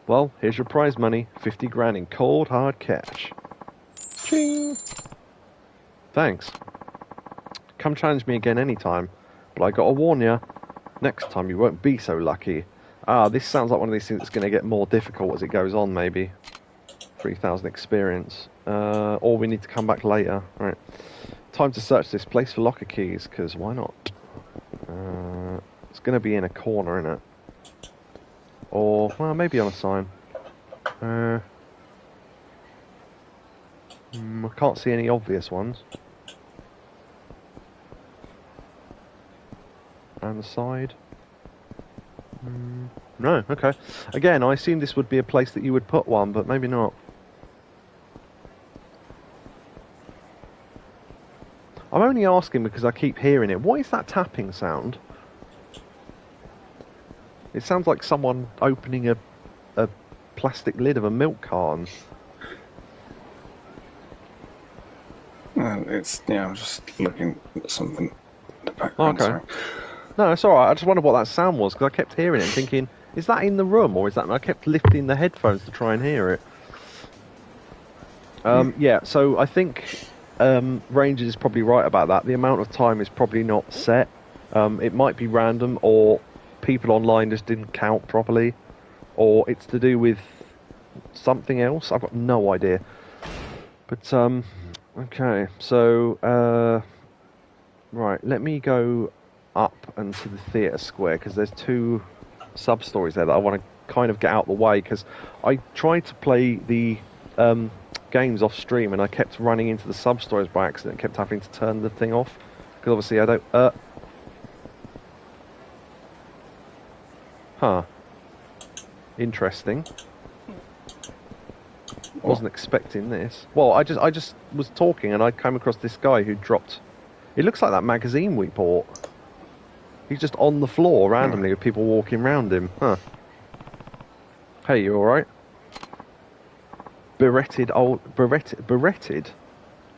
A: Well, here's your prize money. 50 grand in cold, hard cash. Ching! Thanks. Come challenge me again anytime. But I gotta warn ya, next time you won't be so lucky. Ah, this sounds like one of these things that's going to get more difficult as it goes on, maybe. 3,000 experience. Or we need to come back later. Right. Time to search this place for locker keys, because why not? It's going to be in a corner, isn't it? Or, well, maybe on a sign. I can't see any obvious ones. And the side. No, okay. Again, I assumed this would be a place that you would put one, but maybe not. I'm only asking because I keep hearing it. What is that tapping sound? It sounds like someone opening a plastic lid of a milk carton.
B: I'm just looking at something in the background.
A: Okay.
B: Sorry.
A: No, it's alright. I just wondered what that sound was, because I kept hearing it and thinking, is that in the room, or is that... I kept lifting the headphones to try and hear it. Yeah, so I think Rangers is probably right about that. The amount of time is probably not set. It might be random, or people online just didn't count properly, or it's to do with something else. I've got no idea. But, okay, so, right, let me go up and to the theatre square, because there's two sub-stories there that I want to kind of get out of the way, because I tried to play the games off stream and I kept running into the sub-stories by accident, kept having to turn the thing off, because obviously I don't... Huh. Interesting. Wasn't expecting this. Well, I just was talking and I came across this guy who dropped... It looks like that magazine we bought. He's just on the floor randomly with people walking around him. Huh. Hey, you alright? Beretted?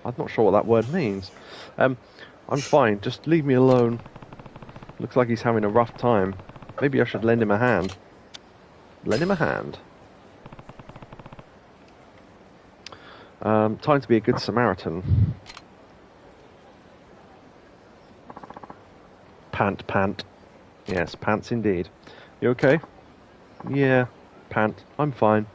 A: I'm not sure what that word means. I'm fine, just leave me alone. Looks like he's having a rough time. Maybe I should lend him a hand. Lend him a hand. Time to be a good Samaritan. Pant. Yes, pants indeed. You okay? Yeah, pant. I'm fine.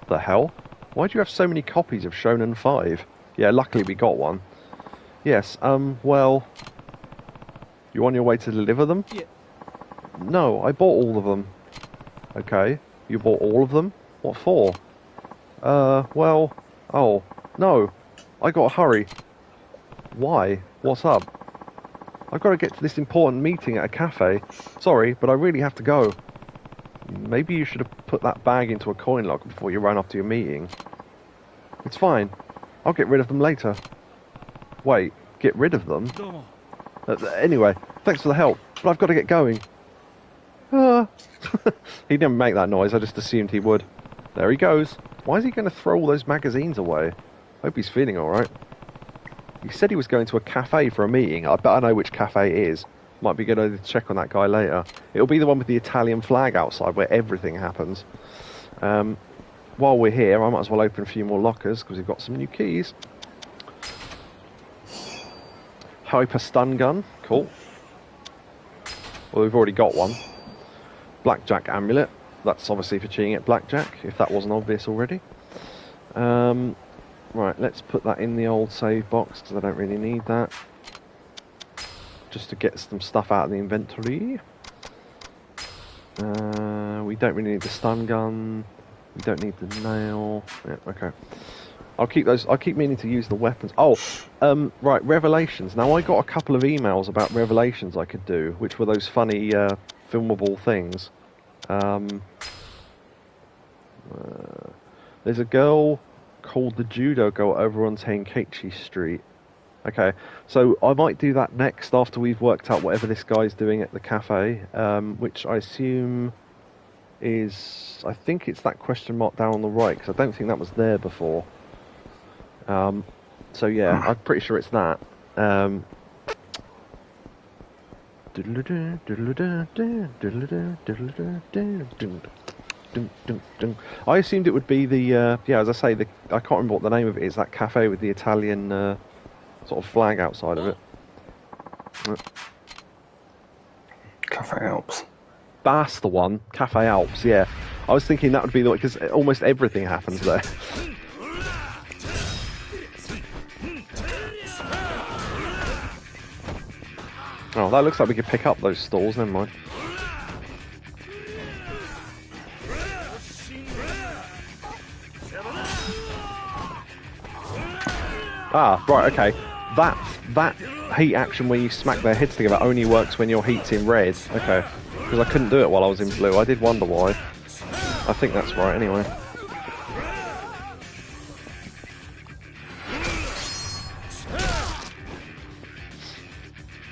A: The hell? Why do you have so many copies of Shonen 5? Yeah, luckily we got one. Yes, well... You on your way to deliver them?
D: Yeah.
A: No, I bought all of them. Okay. You bought all of them? What for? Well... Oh, no. I gotta hurry. Why? What's up? I've got to get to this important meeting at a cafe. Sorry, but I really have to go. Maybe you should have put that bag into a coin locker before you ran off to your meeting. It's fine. I'll get rid of them later. Wait, get rid of them? Anyway, thanks for the help, but I've got to get going. He didn't make that noise, I just assumed he would. There he goes. Why is he going to throw all those magazines away? Hope he's feeling alright. He said he was going to a cafe for a meeting. I bet I know which cafe it is. Might be good to check on that guy later. It'll be the one with the Italian flag outside where everything happens. While we're here, I might as well open a few more lockers because we've got some new keys. Hyper stun gun. Cool. Well, we've already got one. Blackjack amulet. That's obviously for cheating at blackjack, if that wasn't obvious already. Right, let's put that in the old save box, because I don't really need that. Just to get some stuff out of the inventory. We don't really need the stun gun. We don't need the nail. Yeah, okay. I'll keep those. I keep meaning to use the weapons. Oh, right, revelations. Now I got a couple of emails about revelations I could do, which were those funny filmable things. There's a girl called the Judo Girl over on Tenkaichi Street. Okay, so I might do that next after we've worked out whatever this guy's doing at the cafe, which I assume is... I think it's that question mark down on the right, because I don't think that was there before. So yeah, I'm pretty sure it's that. I assumed it would be the... yeah, as I say, I can't remember what the name of it is, that cafe with the Italian... sort of flag outside of it.
B: Cafe Alps.
A: That's the one. Cafe Alps, yeah. I was thinking that would be the one, because almost everything happens there. Oh, that looks like we could pick up those stalls, never mind. Ah, right, okay. That heat action where you smack their heads together only works when your heat's in red. Okay. Because I couldn't do it while I was in blue. I did wonder why. I think that's right, anyway.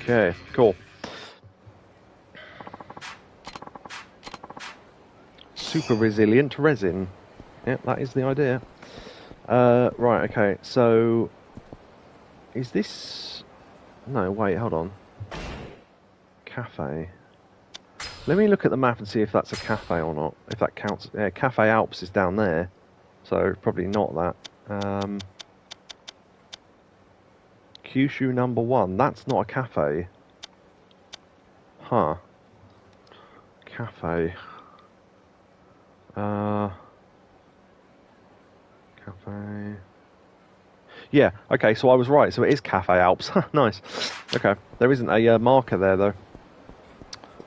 A: Okay, cool. Super resilient resin. Yeah, that is the idea. Right, okay, so... Is this... No, wait, hold on. Cafe. Let me look at the map and see if that's a cafe or not. If that counts. Yeah, Cafe Alps is down there. So, probably not that. Kyushu number 1. That's not a cafe. Huh. Cafe. Cafe... Yeah, okay, so I was right. So it is Cafe Alps. Nice. Okay, there isn't a marker there, though.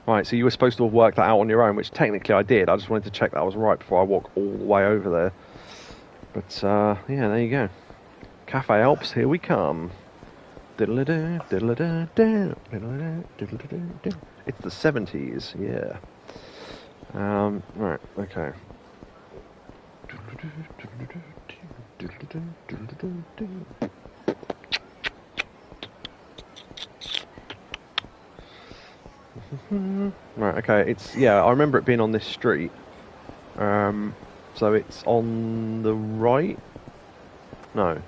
A: Right, so you were supposed to have worked that out on your own, which technically I did. I just wanted to check that I was right before I walk all the way over there. But, yeah, there you go. Cafe Alps, here we come. Diddle-a-doo, diddle-a-doo, diddle-a-doo. It's the 70s, yeah. Right, okay. Right, okay, it's... Yeah, I remember it being on this street. So it's on the right? No.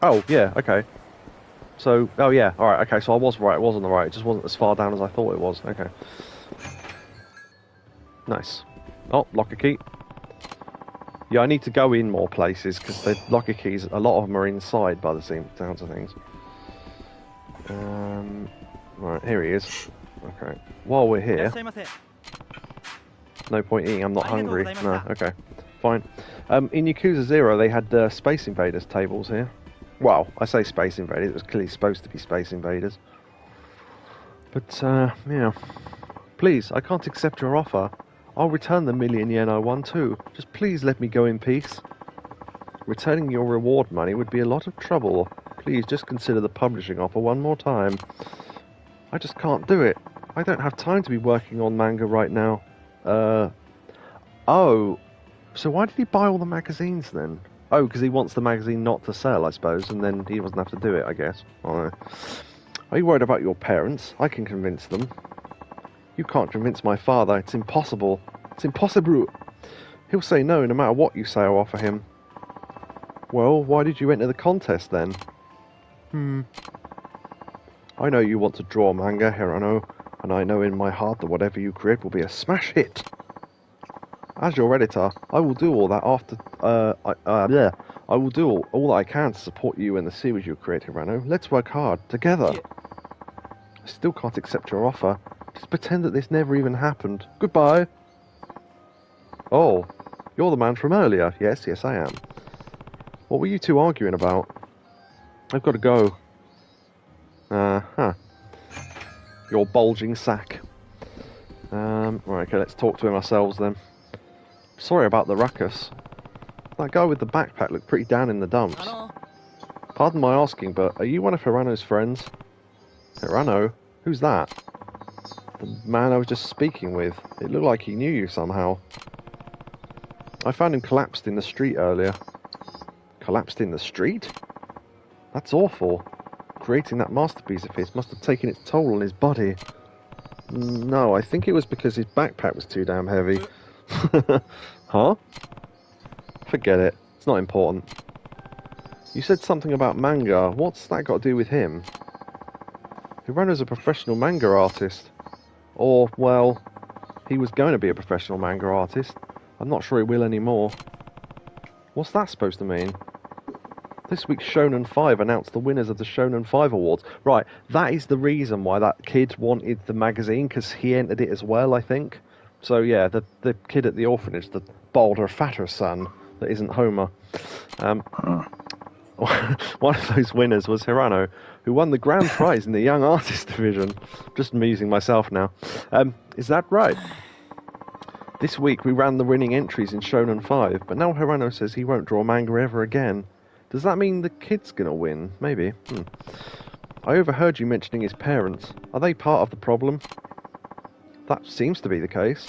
A: Oh, yeah, okay. So, oh yeah, alright, okay, so I was right, it was on the right, it just wasn't as far down as I thought it was, okay. Nice. Oh, locker key. Yeah, I need to go in more places, because the locker keys, a lot of them are inside by the sounds of things. Right, here he is. Okay. While we're here... No point eating, I'm not hungry. No, okay. Fine. In Yakuza 0, they had Space Invaders tables here. Well, I say Space Invaders, it was clearly supposed to be Space Invaders. But, yeah. Please, I can't accept your offer. I'll return the million yen I won too. Just please let me go in peace. Returning your reward money would be a lot of trouble. Please just consider the publishing offer one more time. I just can't do it. I don't have time to be working on manga right now. Oh. So why did he buy all the magazines then? Oh, because he wants the magazine not to sell, I suppose, and then he doesn't have to do it, I guess. I don't know. Are you worried about your parents? I can convince them. You can't convince my father. It's impossible. It's impossible. He'll say no matter what you say or offer him. Well, why did you enter the contest then? I know you want to draw manga, Hirano, and I know in my heart that whatever you create will be a smash hit. As your editor, I will do all that after... I will do all that I can to support you and the series you create, Hirano. Let's work hard, together. Yeah. I still can't accept your offer. Just pretend that this never even happened. Goodbye. Oh, you're the man from earlier. Yes, I am. What were you two arguing about? I've got to go. Your bulging sack. Right, okay, let's talk to him ourselves then. Sorry about the ruckus. That guy with the backpack looked pretty down in the dumps.
D: Hello.
A: Pardon my asking, but are you one of Hirano's friends? Hirano? Who's that? The man I was just speaking with. It looked like he knew you somehow. I found him collapsed in the street earlier. Collapsed in the street? That's awful. Creating that masterpiece of his must have taken its toll on his body. No, I think it was because his backpack was too damn heavy. Huh? Forget it. It's not important. You said something about manga. What's that got to do with him? Hirano's a professional manga artist. Or, well, he was going to be a professional manga artist. I'm not sure he will anymore. What's that supposed to mean? This week's Shonen 5 announced the winners of the Shonen 5 Awards. Right, that is the reason why that kid wanted the magazine, because he entered it as well, I think. So yeah, the kid at the orphanage, the bolder, fatter son that isn't Homer. One of those winners was Hirano, who won the grand prize in the Young Artist division. Just amusing myself now. Is that right? This week we ran the winning entries in Shonen 5, but now Hirano says he won't draw manga ever again. Does that mean the kid's gonna win? Maybe. I overheard you mentioning his parents. Are they part of the problem? That seems to be the case.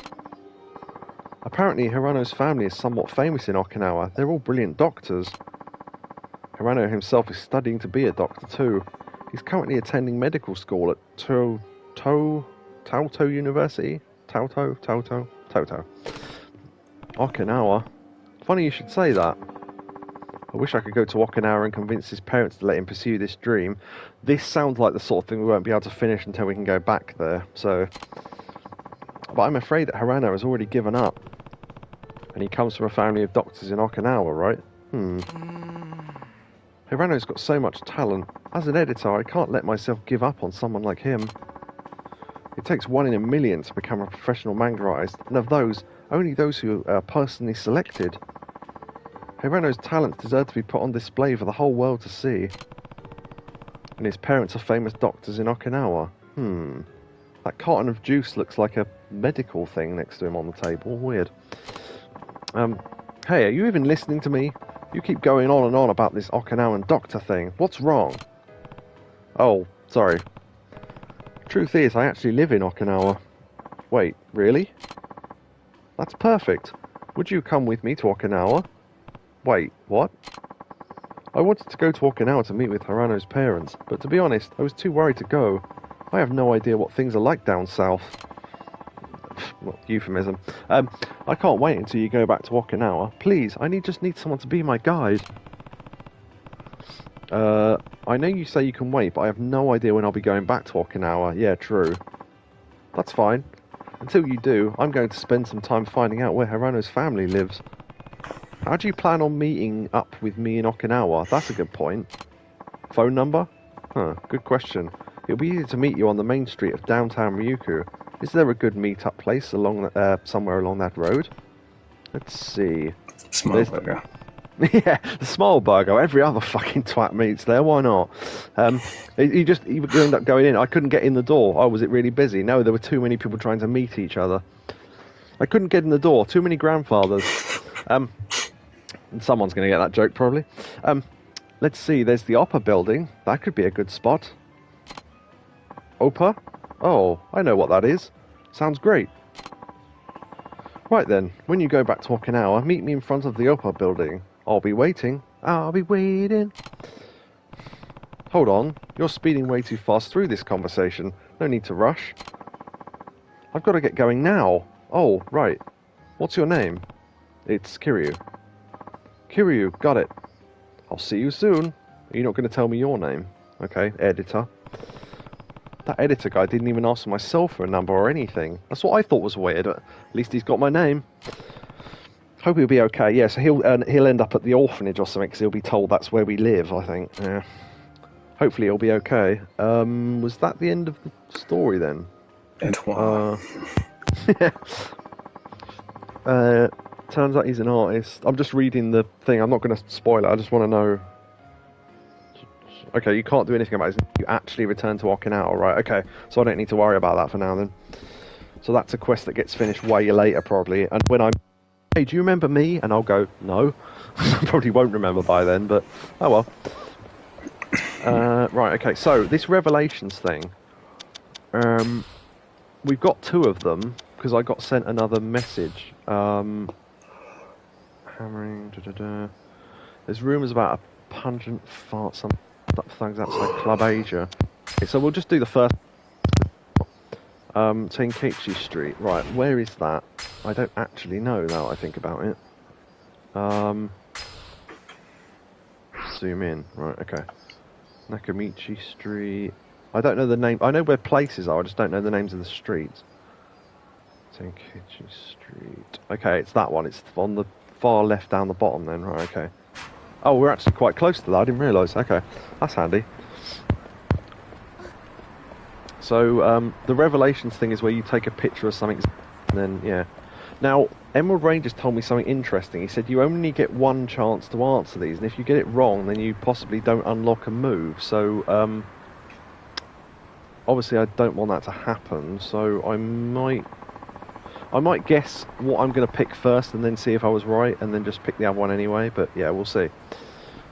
A: Apparently Hirano's family is somewhat famous in Okinawa. They're all brilliant doctors. Hirano himself is studying to be a doctor too. He's currently attending medical school at Tauto University? Tauto. Okinawa. Funny you should say that. I wish I could go to Okinawa and convince his parents to let him pursue this dream. This sounds like the sort of thing we won't be able to finish until we can go back there, so... But I'm afraid that Hirano has already given up. And he comes from a family of doctors in Okinawa, right? Hirano's got so much talent. As an editor, I can't let myself give up on someone like him. It takes 1 in a million to become a professional manga artist, and of those, only those who are personally selected. Hirano's talents deserve to be put on display for the whole world to see. And his parents are famous doctors in Okinawa. That carton of juice looks like a medical thing next to him on the table. Weird. Hey, are you even listening to me? You keep going on and on about this Okinawan doctor thing. What's wrong? Oh, sorry. Truth is, I actually live in Okinawa. Wait, really? That's perfect. Would you come with me to Okinawa? Wait, what? I wanted to go to Okinawa to meet with Hirano's parents, but to be honest, I was too worried to go. I have no idea what things are like down south. Well, euphemism. I can't wait until you go back to Okinawa. Please, I just need someone to be my guide. I know you say you can wait, but I have no idea when I'll be going back to Okinawa. Yeah, true. That's fine. Until you do, I'm going to spend some time finding out where Hirano's family lives. How do you plan on meeting up with me in Okinawa? That's a good point. Phone number? Good question. It'll be easy to meet you on the main street of downtown Ryukyu. Is there a good meet-up place along somewhere along that road? Let's see.
B: Smile burger.
A: Yeah, the Smile Burger. Every other fucking twat meets there. Why not? You end up going in. I couldn't get in the door. Oh, was it really busy? No, there were too many people trying to meet each other. I couldn't get in the door. Too many grandfathers. And someone's going to get that joke, probably. Let's see. There's the Opera building. That could be a good spot. Opera? Oh, I know what that is. Sounds great. Right then, when you go back to Okinawa, meet me in front of the Opera building. I'll be waiting. I'll be waiting. Hold on, you're speeding way too fast through this conversation. No need to rush. I've got to get going now. Oh, right. What's your name? It's Kiryu. Kiryu, got it. I'll see you soon. Are you not going to tell me your name? Okay, editor. That editor guy didn't even ask for my cell phone number or anything. That's what I thought was weird. At least he's got my name. Hope he'll be okay. Yeah, so he'll end up at the orphanage or something, because he'll be told that's where we live, I think. Yeah. Hopefully it'll be okay. Was that the end of the story then?
B: It was.
A: Turns out he's an artist. I'm just reading the thing. I'm not going to spoil it. I just want to know. Okay, you can't do anything about it. You actually return to Okinawa, right? Okay, so I don't need to worry about that for now then. So that's a quest that gets finished way later probably. And when I'm, hey, do you remember me? And I'll go, no. I probably won't remember by then, but oh well. Right, okay, so this Revelations thing. We've got 2 of them because I got sent another message. Hammering. There's rumours about a pungent fart. Some things outside Club Asia. Okay, so we'll just do the first. Tenkichi Street. Right, where is that? I don't actually know now I think about it. Zoom in. Right, okay. Nakamichi Street. I don't know the name. I know where places are, I just don't know the names of the streets. Tenkichi Street. Okay, it's that one. It's on the far left down the bottom then. Right, okay. Oh, we're actually quite close to that. I didn't realise. Okay, that's handy. So, the Revelations thing is where you take a picture of something and then, yeah. Now, Emerald Rangers told me something interesting. He said you only get one chance to answer these, and if you get it wrong, then you possibly don't unlock a move. So, obviously I don't want that to happen, so I might guess what I'm going to pick first and then see if I was right, and then just pick the other one anyway, but yeah, we'll see.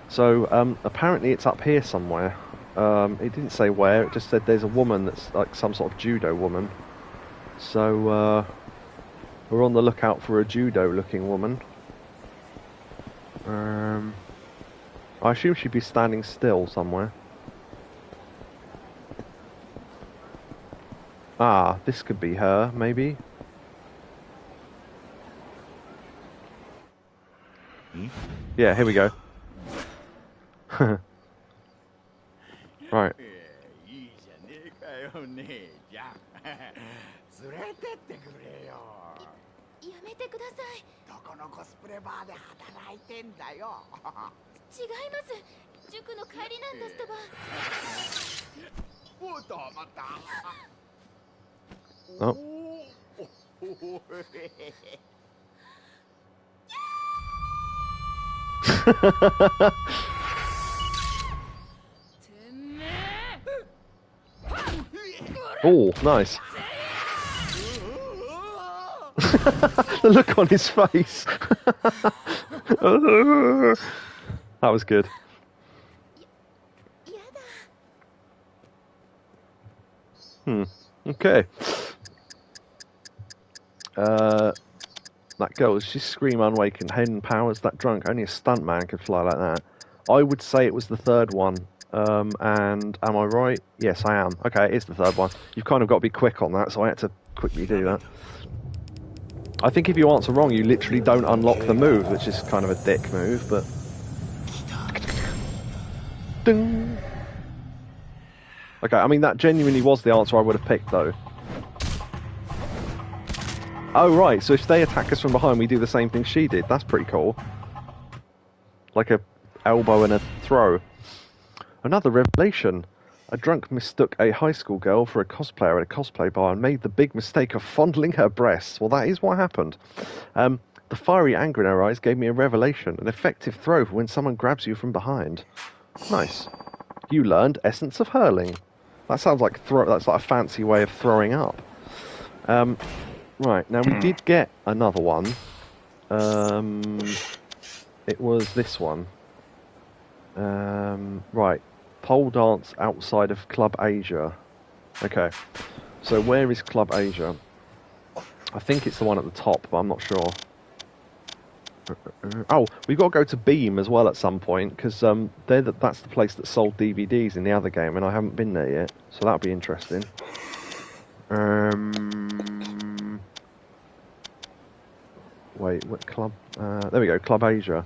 A: So, apparently it's up here somewhere. It didn't say where, it just said there's a woman that's like some sort of judo woman. So, we're on the lookout for a judo-looking woman. I assume she'd be standing still somewhere. Ah, this could be her, maybe. Yeah, here we go. Right.
D: やめてください。どこのコスプレバーで働いてんだよ。違います。塾の帰りなんですとば。おっと、また。
A: Oh. Oh, nice. The look on his face. That was good. Okay. That girl, she scream unawakened. Hayden Powers, that drunk. Only a stuntman could fly like that. I would say it was the third one. And am I right? Yes, I am. Okay, it is the third one. You've kind of got to be quick on that, so I had to quickly do that. I think if you answer wrong, you literally don't unlock the move, which is kind of a dick move, but... Ding. Okay, I mean, that genuinely was the answer I would have picked, though. Oh, right, so if they attack us from behind, we do the same thing she did. That's pretty cool. Like a elbow and a throw. Another revelation. A drunk mistook a high school girl for a cosplayer at a cosplay bar and made the big mistake of fondling her breasts. Well, that is what happened. The fiery anger in her eyes gave me a revelation. An effective throw for when someone grabs you from behind. Nice. You learned Essence of Hurling. That sounds like that's like a fancy way of throwing up. Right, now we did get another one. It was this one. Right. Pole dance outside of Club Asia. Okay. So where is Club Asia? I think it's the one at the top, but I'm not sure. Oh, we've got to go to Beam as well at some point, because that's the place that sold DVDs in the other game, and I haven't been there yet, so that'll be interesting. Wait, what club? There we go, Club Asia.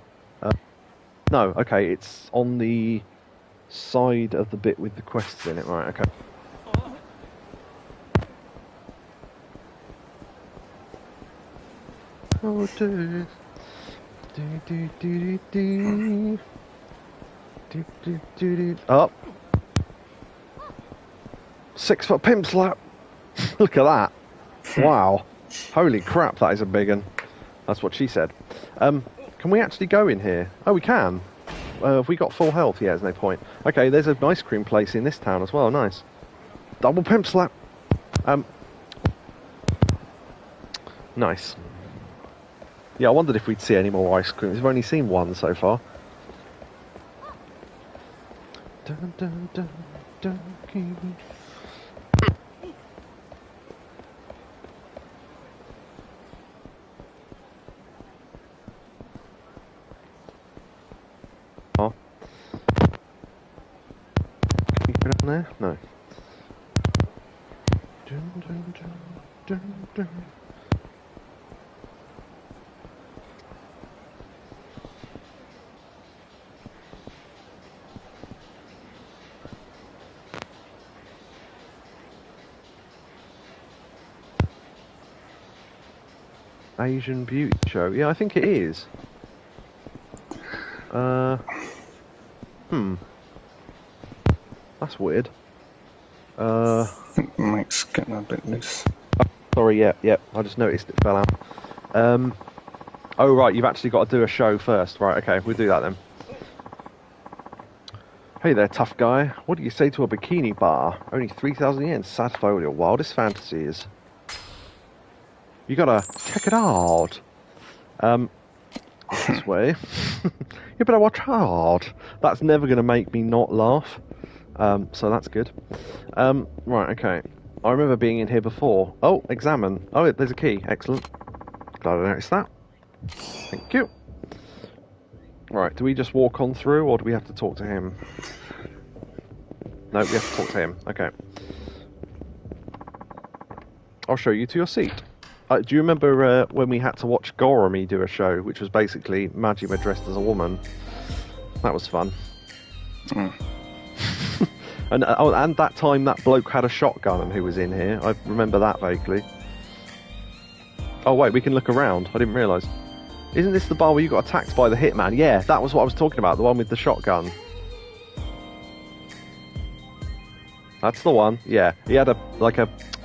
A: No, okay, it's on the side of the bit with the quests in it, right, okay. Oh, do. Oh, 6 foot pimp slap. Look at that. Wow. Holy crap, that is a big one. That's what she said. Can we actually go in here? Oh, we can. Have we got full health? Yeah, there's no point. Okay, there's an ice cream place in this town as well. Nice. Double pimp slap. Nice. Yeah, I wondered if we'd see any more ice cream. We've only seen one so far. Dun, dun, dun, dun, dun. Oh. Can you get on there? No. Dun, dun, dun, dun, dun. Asian beauty show. Yeah, I think it is. That's weird.
B: I think the mic's getting a bit loose.
A: Sorry, yeah. I just noticed it fell out. Oh, right, you've actually got to do a show first. Right, okay, we'll do that then. Hey there, tough guy. What do you say to a bikini bar? Only 3,000 yen. Satisfy all your wildest fantasies. You gotta check it out. This way. You better watch hard. That's never gonna make me not laugh. So that's good. Right, okay. I remember being in here before. Oh, examine. Oh, there's a key. Excellent. Glad I noticed that. Thank you. Right, do we just walk on through, or do we have to talk to him? No, we have to talk to him. Okay. I'll show you to your seat. Do you remember when we had to watch Goromi do a show, which was basically Majima dressed as a woman? That was fun.
B: Mm.
A: And that time that bloke had a shotgun and who was in here. I remember that vaguely. Oh wait, we can look around. I didn't realise. Isn't this the bar where you got attacked by the hitman? Yeah, that was what I was talking about, the one with the shotgun. That's the one, yeah. He had a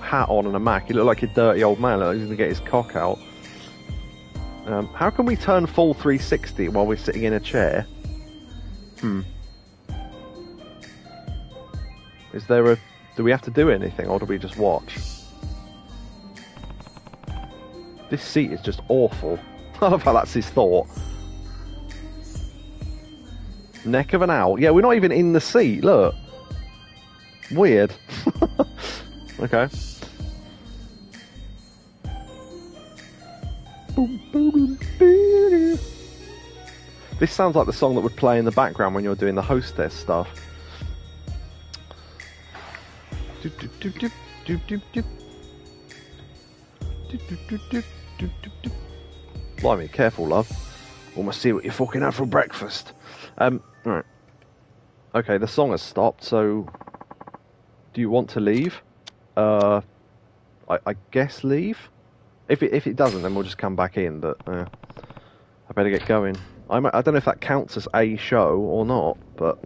A: hat on and a Mac. He looked like a dirty old man. Like he was going to get his cock out. How can we turn full 360 while we're sitting in a chair? Is there a... Do we have to do anything, or do we just watch? This seat is just awful. I love how that's his thought. Neck of an owl. Yeah, we're not even in the seat, look. Weird. Okay. This sounds like the song that would play in the background when you're doing the hostess stuff. Blimey, careful, love. Almost see what you're fucking had for breakfast. Right. Okay, the song has stopped, so... Do you want to leave? I guess leave? If it doesn't, then we'll just come back in, but... I better get going. I don't know if that counts as a show or not, but...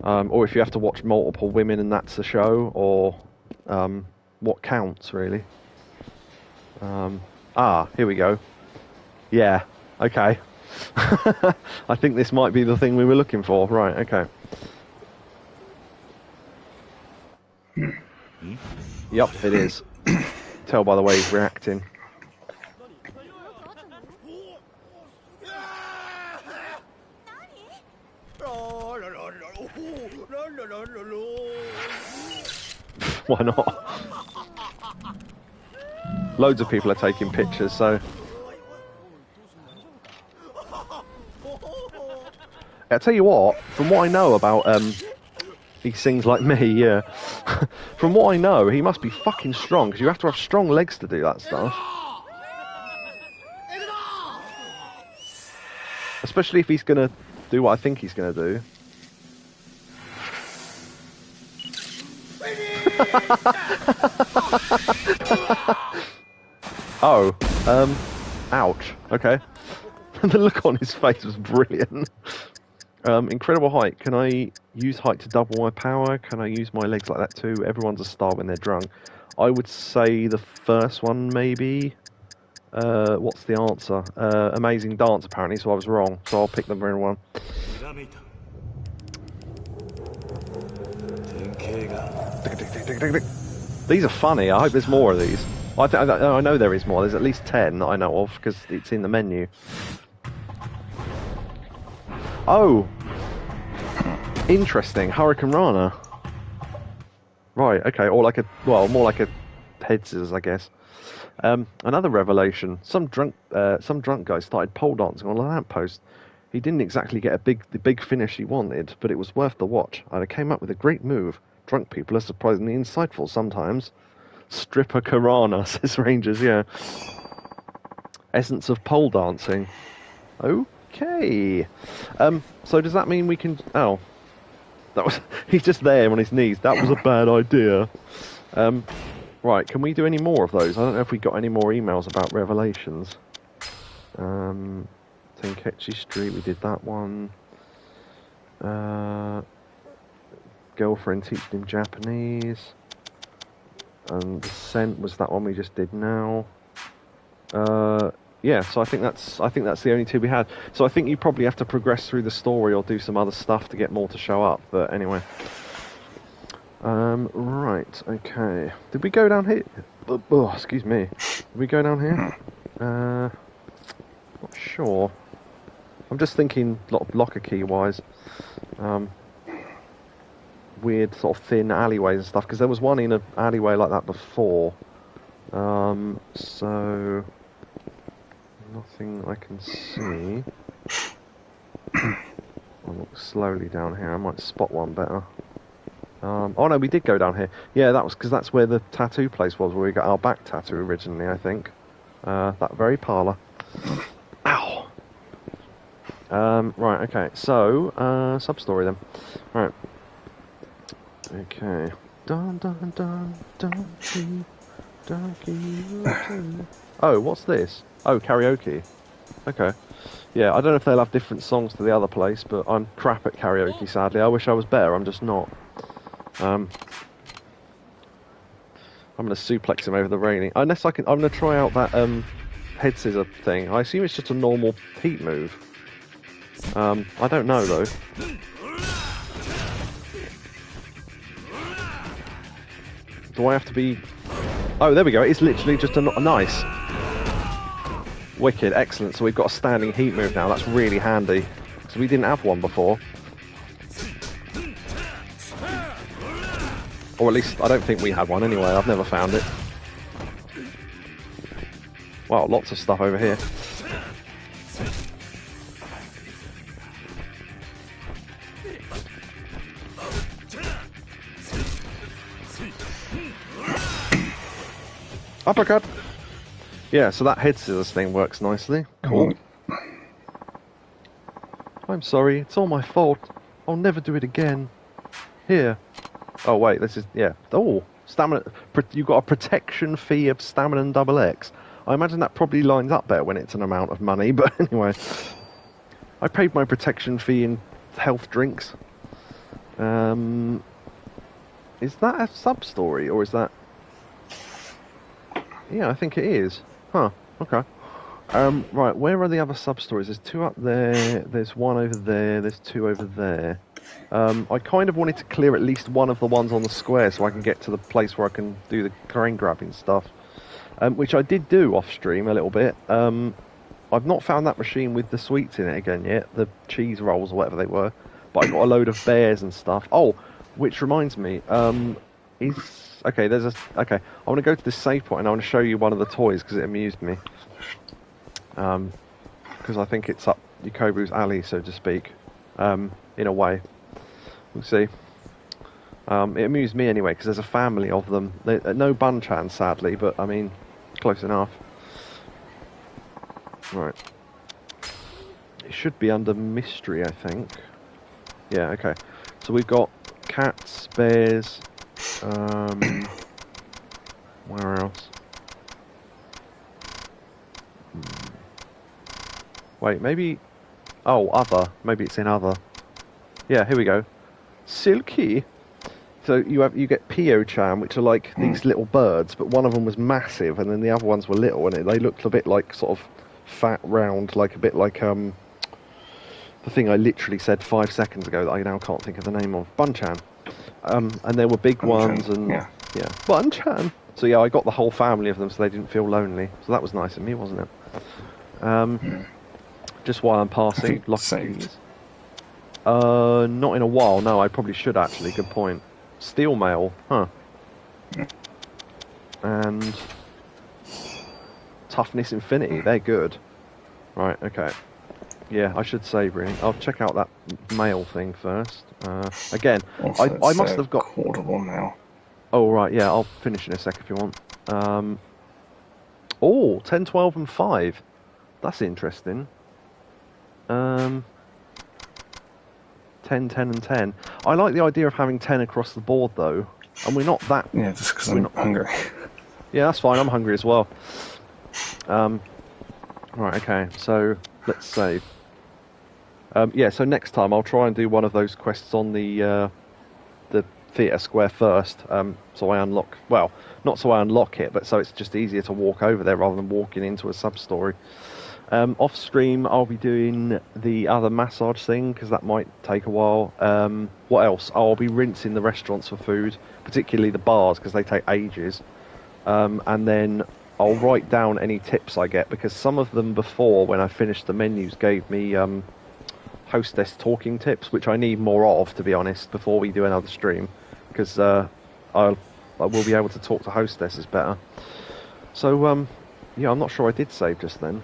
A: or if you have to watch multiple women and that's a show, or... what counts, really. Here we go. Yeah, okay. I think this might be the thing we were looking for. Right, okay. Yup, it is. Tell by the way he's reacting. Why not? Loads of people are taking pictures, so... I'll tell you what, from what I know about, he sings like me, yeah. From what I know, he must be fucking strong, because you have to have strong legs to do that stuff. Especially if he's gonna do what I think he's gonna do. Oh, ouch. Okay. The look on his face was brilliant. Incredible height. Can I use height to double my power? Can I use my legs like that too? Everyone's a star when they're drunk. I would say the first one, maybe. What's the answer? Amazing dance, apparently, so I was wrong. So I'll pick the maroon one. These are funny. I hope there's more of these. I know there is more. There's at least 10 that I know of, because it's in the menu. Oh! Interesting. Hurricane Rana. Right, okay. Or like more like a head scissors, I guess. Another revelation. Some drunk guy started pole dancing on a lamppost. He didn't exactly get the big finish he wanted, but it was worth the watch. And it came up with a great move. Drunk people are surprisingly insightful sometimes. Stripper Karana, says Rangers, yeah. Essence of pole dancing. Okay. So does that mean we can... Oh. That was... He's just there on his knees. That was a bad idea. Right, can we do any more of those? I don't know if we got any more emails about revelations. Tenketchi Street, we did that one. Girlfriend teaching him Japanese. And Descent was that one we just did now. Yeah, so I think that's the only two we had. So I think you probably have to progress through the story or do some other stuff to get more to show up. But anyway. Right, okay. Did we go down here? Oh, excuse me. Did we go down here? Not sure. I'm just thinking locker key wise. Weird sort of thin alleyways and stuff, because there was one in an alleyway like that before. So nothing I can see. I'll look slowly down here. I might spot one better. Oh no, we did go down here. Yeah, that was because that's where the tattoo place was, where we got our back tattoo originally, I think. That very parlour. Ow! Right, okay, so, sub-story then. Right. Okay. Dun dun dun dun dun. Oh, what's this? Oh, karaoke. Okay. Yeah, I don't know if they'll have different songs to the other place, but I'm crap at karaoke, sadly. I wish I was better, I'm just not. I'm going to suplex him over the railing. Unless I'm going to try out that head scissor thing. I assume it's just a normal Pete move. I don't know though. Do I have to be... Oh, there we go. It's literally just a nice. Wicked, excellent. So we've got a standing heat move now. That's really handy. Because we didn't have one before. Or at least, I don't think we had one anyway. I've never found it. Wow, lots of stuff over here. Uppercut! Yeah, so that head scissors thing works nicely. Cool. I'm sorry, it's all my fault. I'll never do it again. Here. Oh wait, this is, yeah. Oh, stamina. You got a protection fee of stamina and double X. I imagine that probably lines up better when it's an amount of money, but anyway. I paid my protection fee in health drinks. Is that a sub-story, or is that... Yeah, I think it is. Huh, okay. Right, where are the other sub-stories? There's two up there, there's one over there, there's two over there. I kind of wanted to clear at least one of the ones on the square so I can get to the place where I can do the crane grabbing stuff. Which I did do off-stream a little bit. I've not found that machine with the sweets in it again yet, the cheese rolls or whatever they were. But I got a load of bears and stuff. Oh, which reminds me, okay, okay, I want to go to this save point and I want to show you one of the toys because it amused me. Because I think it's up Yakobu's alley, so to speak, in a way. We'll see. It amused me anyway because there's a family of them. No Bunchan, sadly, but I mean, close enough. Right. It should be under mystery, I think. Yeah, okay. So we've got cats, bears, where else? Wait, maybe... Oh, other. Maybe it's in other. Yeah, here we go. Silky. So you get Pio-chan, which are like these little birds, but one of them was massive, and then the other ones were little, and they looked a bit like sort of fat, round, like a bit like the thing I literally said 5 seconds ago that I now can't think of the name of. Bun-chan. And there were big ones, and
B: yeah.
A: Bun-chan. So yeah, I got the whole family of them, so they didn't feel lonely. So that was nice of me, wasn't it? Just while I'm passing, lock
B: saved.
A: keys. Not in a while. No, I probably should actually. Good point. Steel mail, huh? And toughness infinity. They're good. Right. Okay. Yeah, I should save really. I'll check out that mail thing first. Again,
B: Also,
A: I must have got.
B: Audible now.
A: Oh right, yeah. I'll finish in a sec if you want. 10, 12, and 5. That's interesting. 10, 10, and 10. I like the idea of having 10 across the board, though. And we're not that...
B: Yeah, just because I'm hungry.
A: Yeah, that's fine. I'm hungry as well. Right, okay. So, let's save. Yeah, so next time I'll try and do one of those quests on the theatre square first. So I unlock... Well, not so I unlock it, but so it's just easier to walk over there rather than walking into a sub-story. Off stream, I'll be doing the other massage thing because that might take a while. What else? I'll be rinsing the restaurants for food, particularly the bars because they take ages. And then I'll write down any tips I get because some of them before, when I finished the menus, gave me hostess talking tips, which I need more of, to be honest, before we do another stream because I will be able to talk to hostesses better. So yeah, I'm not sure I did save just then.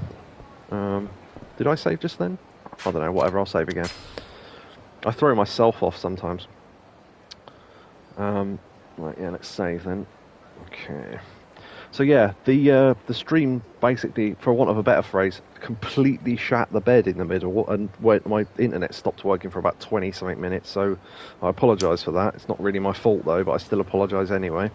A: Did I save just then? I don't know, whatever, I'll save again. I throw myself off sometimes. Right, yeah, let's save then. Okay. So yeah, the stream basically, for want of a better phrase, completely shat the bed in the middle, and my internet stopped working for about 20-something minutes, so I apologise for that. It's not really my fault though, but I still apologise anyway.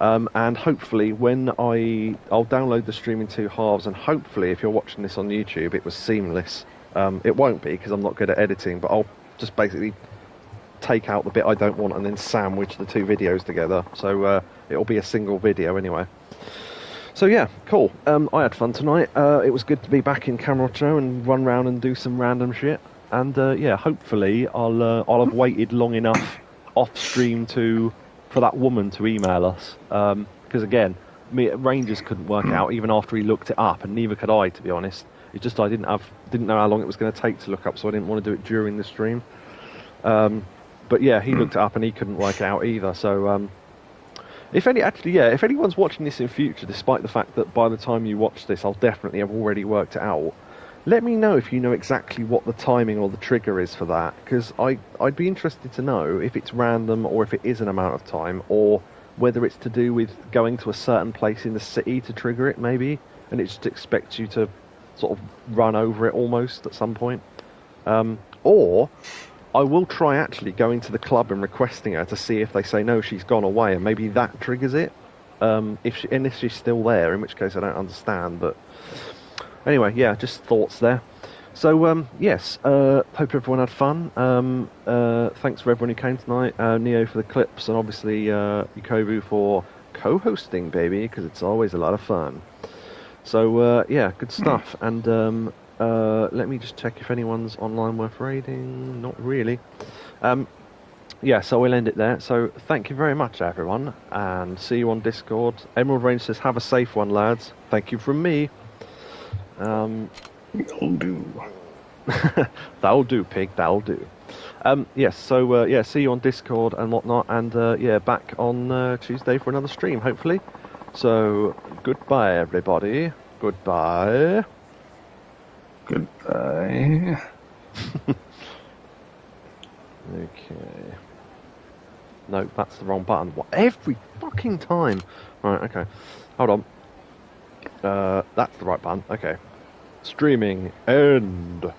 A: And hopefully I'll download the stream in 2 halves, and hopefully if you're watching this on YouTube it was seamless. It won't be because I'm not good at editing, but I'll just basically take out the bit I don't want and then sandwich the 2 videos together, so it'll be a single video anyway. So yeah, cool. I had fun tonight. It was good to be back in Kamurocho and run around and do some random shit, and yeah, hopefully I'll have waited long enough off stream for that woman to email us, because again, Rangers couldn't work it out even after he looked it up, and neither could I, to be honest. It's just I didn't know how long it was going to take to look up, so I didn't want to do it during the stream. But yeah, he looked it up and he couldn't work it out either. So if anyone's watching this in future, despite the fact that by the time you watch this, I'll definitely have already worked it out. Let me know if you know exactly what the timing or the trigger is for that, because I'd be interested to know if it's random or if it is an amount of time, or whether it's to do with going to a certain place in the city to trigger it, maybe, and it just expects you to sort of run over it almost at some point. Or I will try actually going to the club and requesting her to see if they say no, she's gone away, and maybe that triggers it. If she's still there, in which case I don't understand, but... Anyway, yeah, just thoughts there. So, yes, hope everyone had fun. Thanks for everyone who came tonight. Neo for the clips, and obviously Yakobu for co-hosting, baby, because it's always a lot of fun. So, yeah, good stuff. And let me just check if anyone's online worth raiding. Not really. Yeah, so we'll end it there. So, thank you very much, everyone, and see you on Discord. Emerald Range says, have a safe one, lads. Thank you from me.
B: That'll do.
A: That'll do, pig, that'll do. Yes, so yeah, see you on Discord and whatnot, and yeah, back on Tuesday for another stream, hopefully. So, goodbye, everybody. Goodbye.
B: Goodbye.
A: Okay. No, that's the wrong button. What? Every fucking time. Right, okay. Hold on. That's the right button. Okay. Streaming end.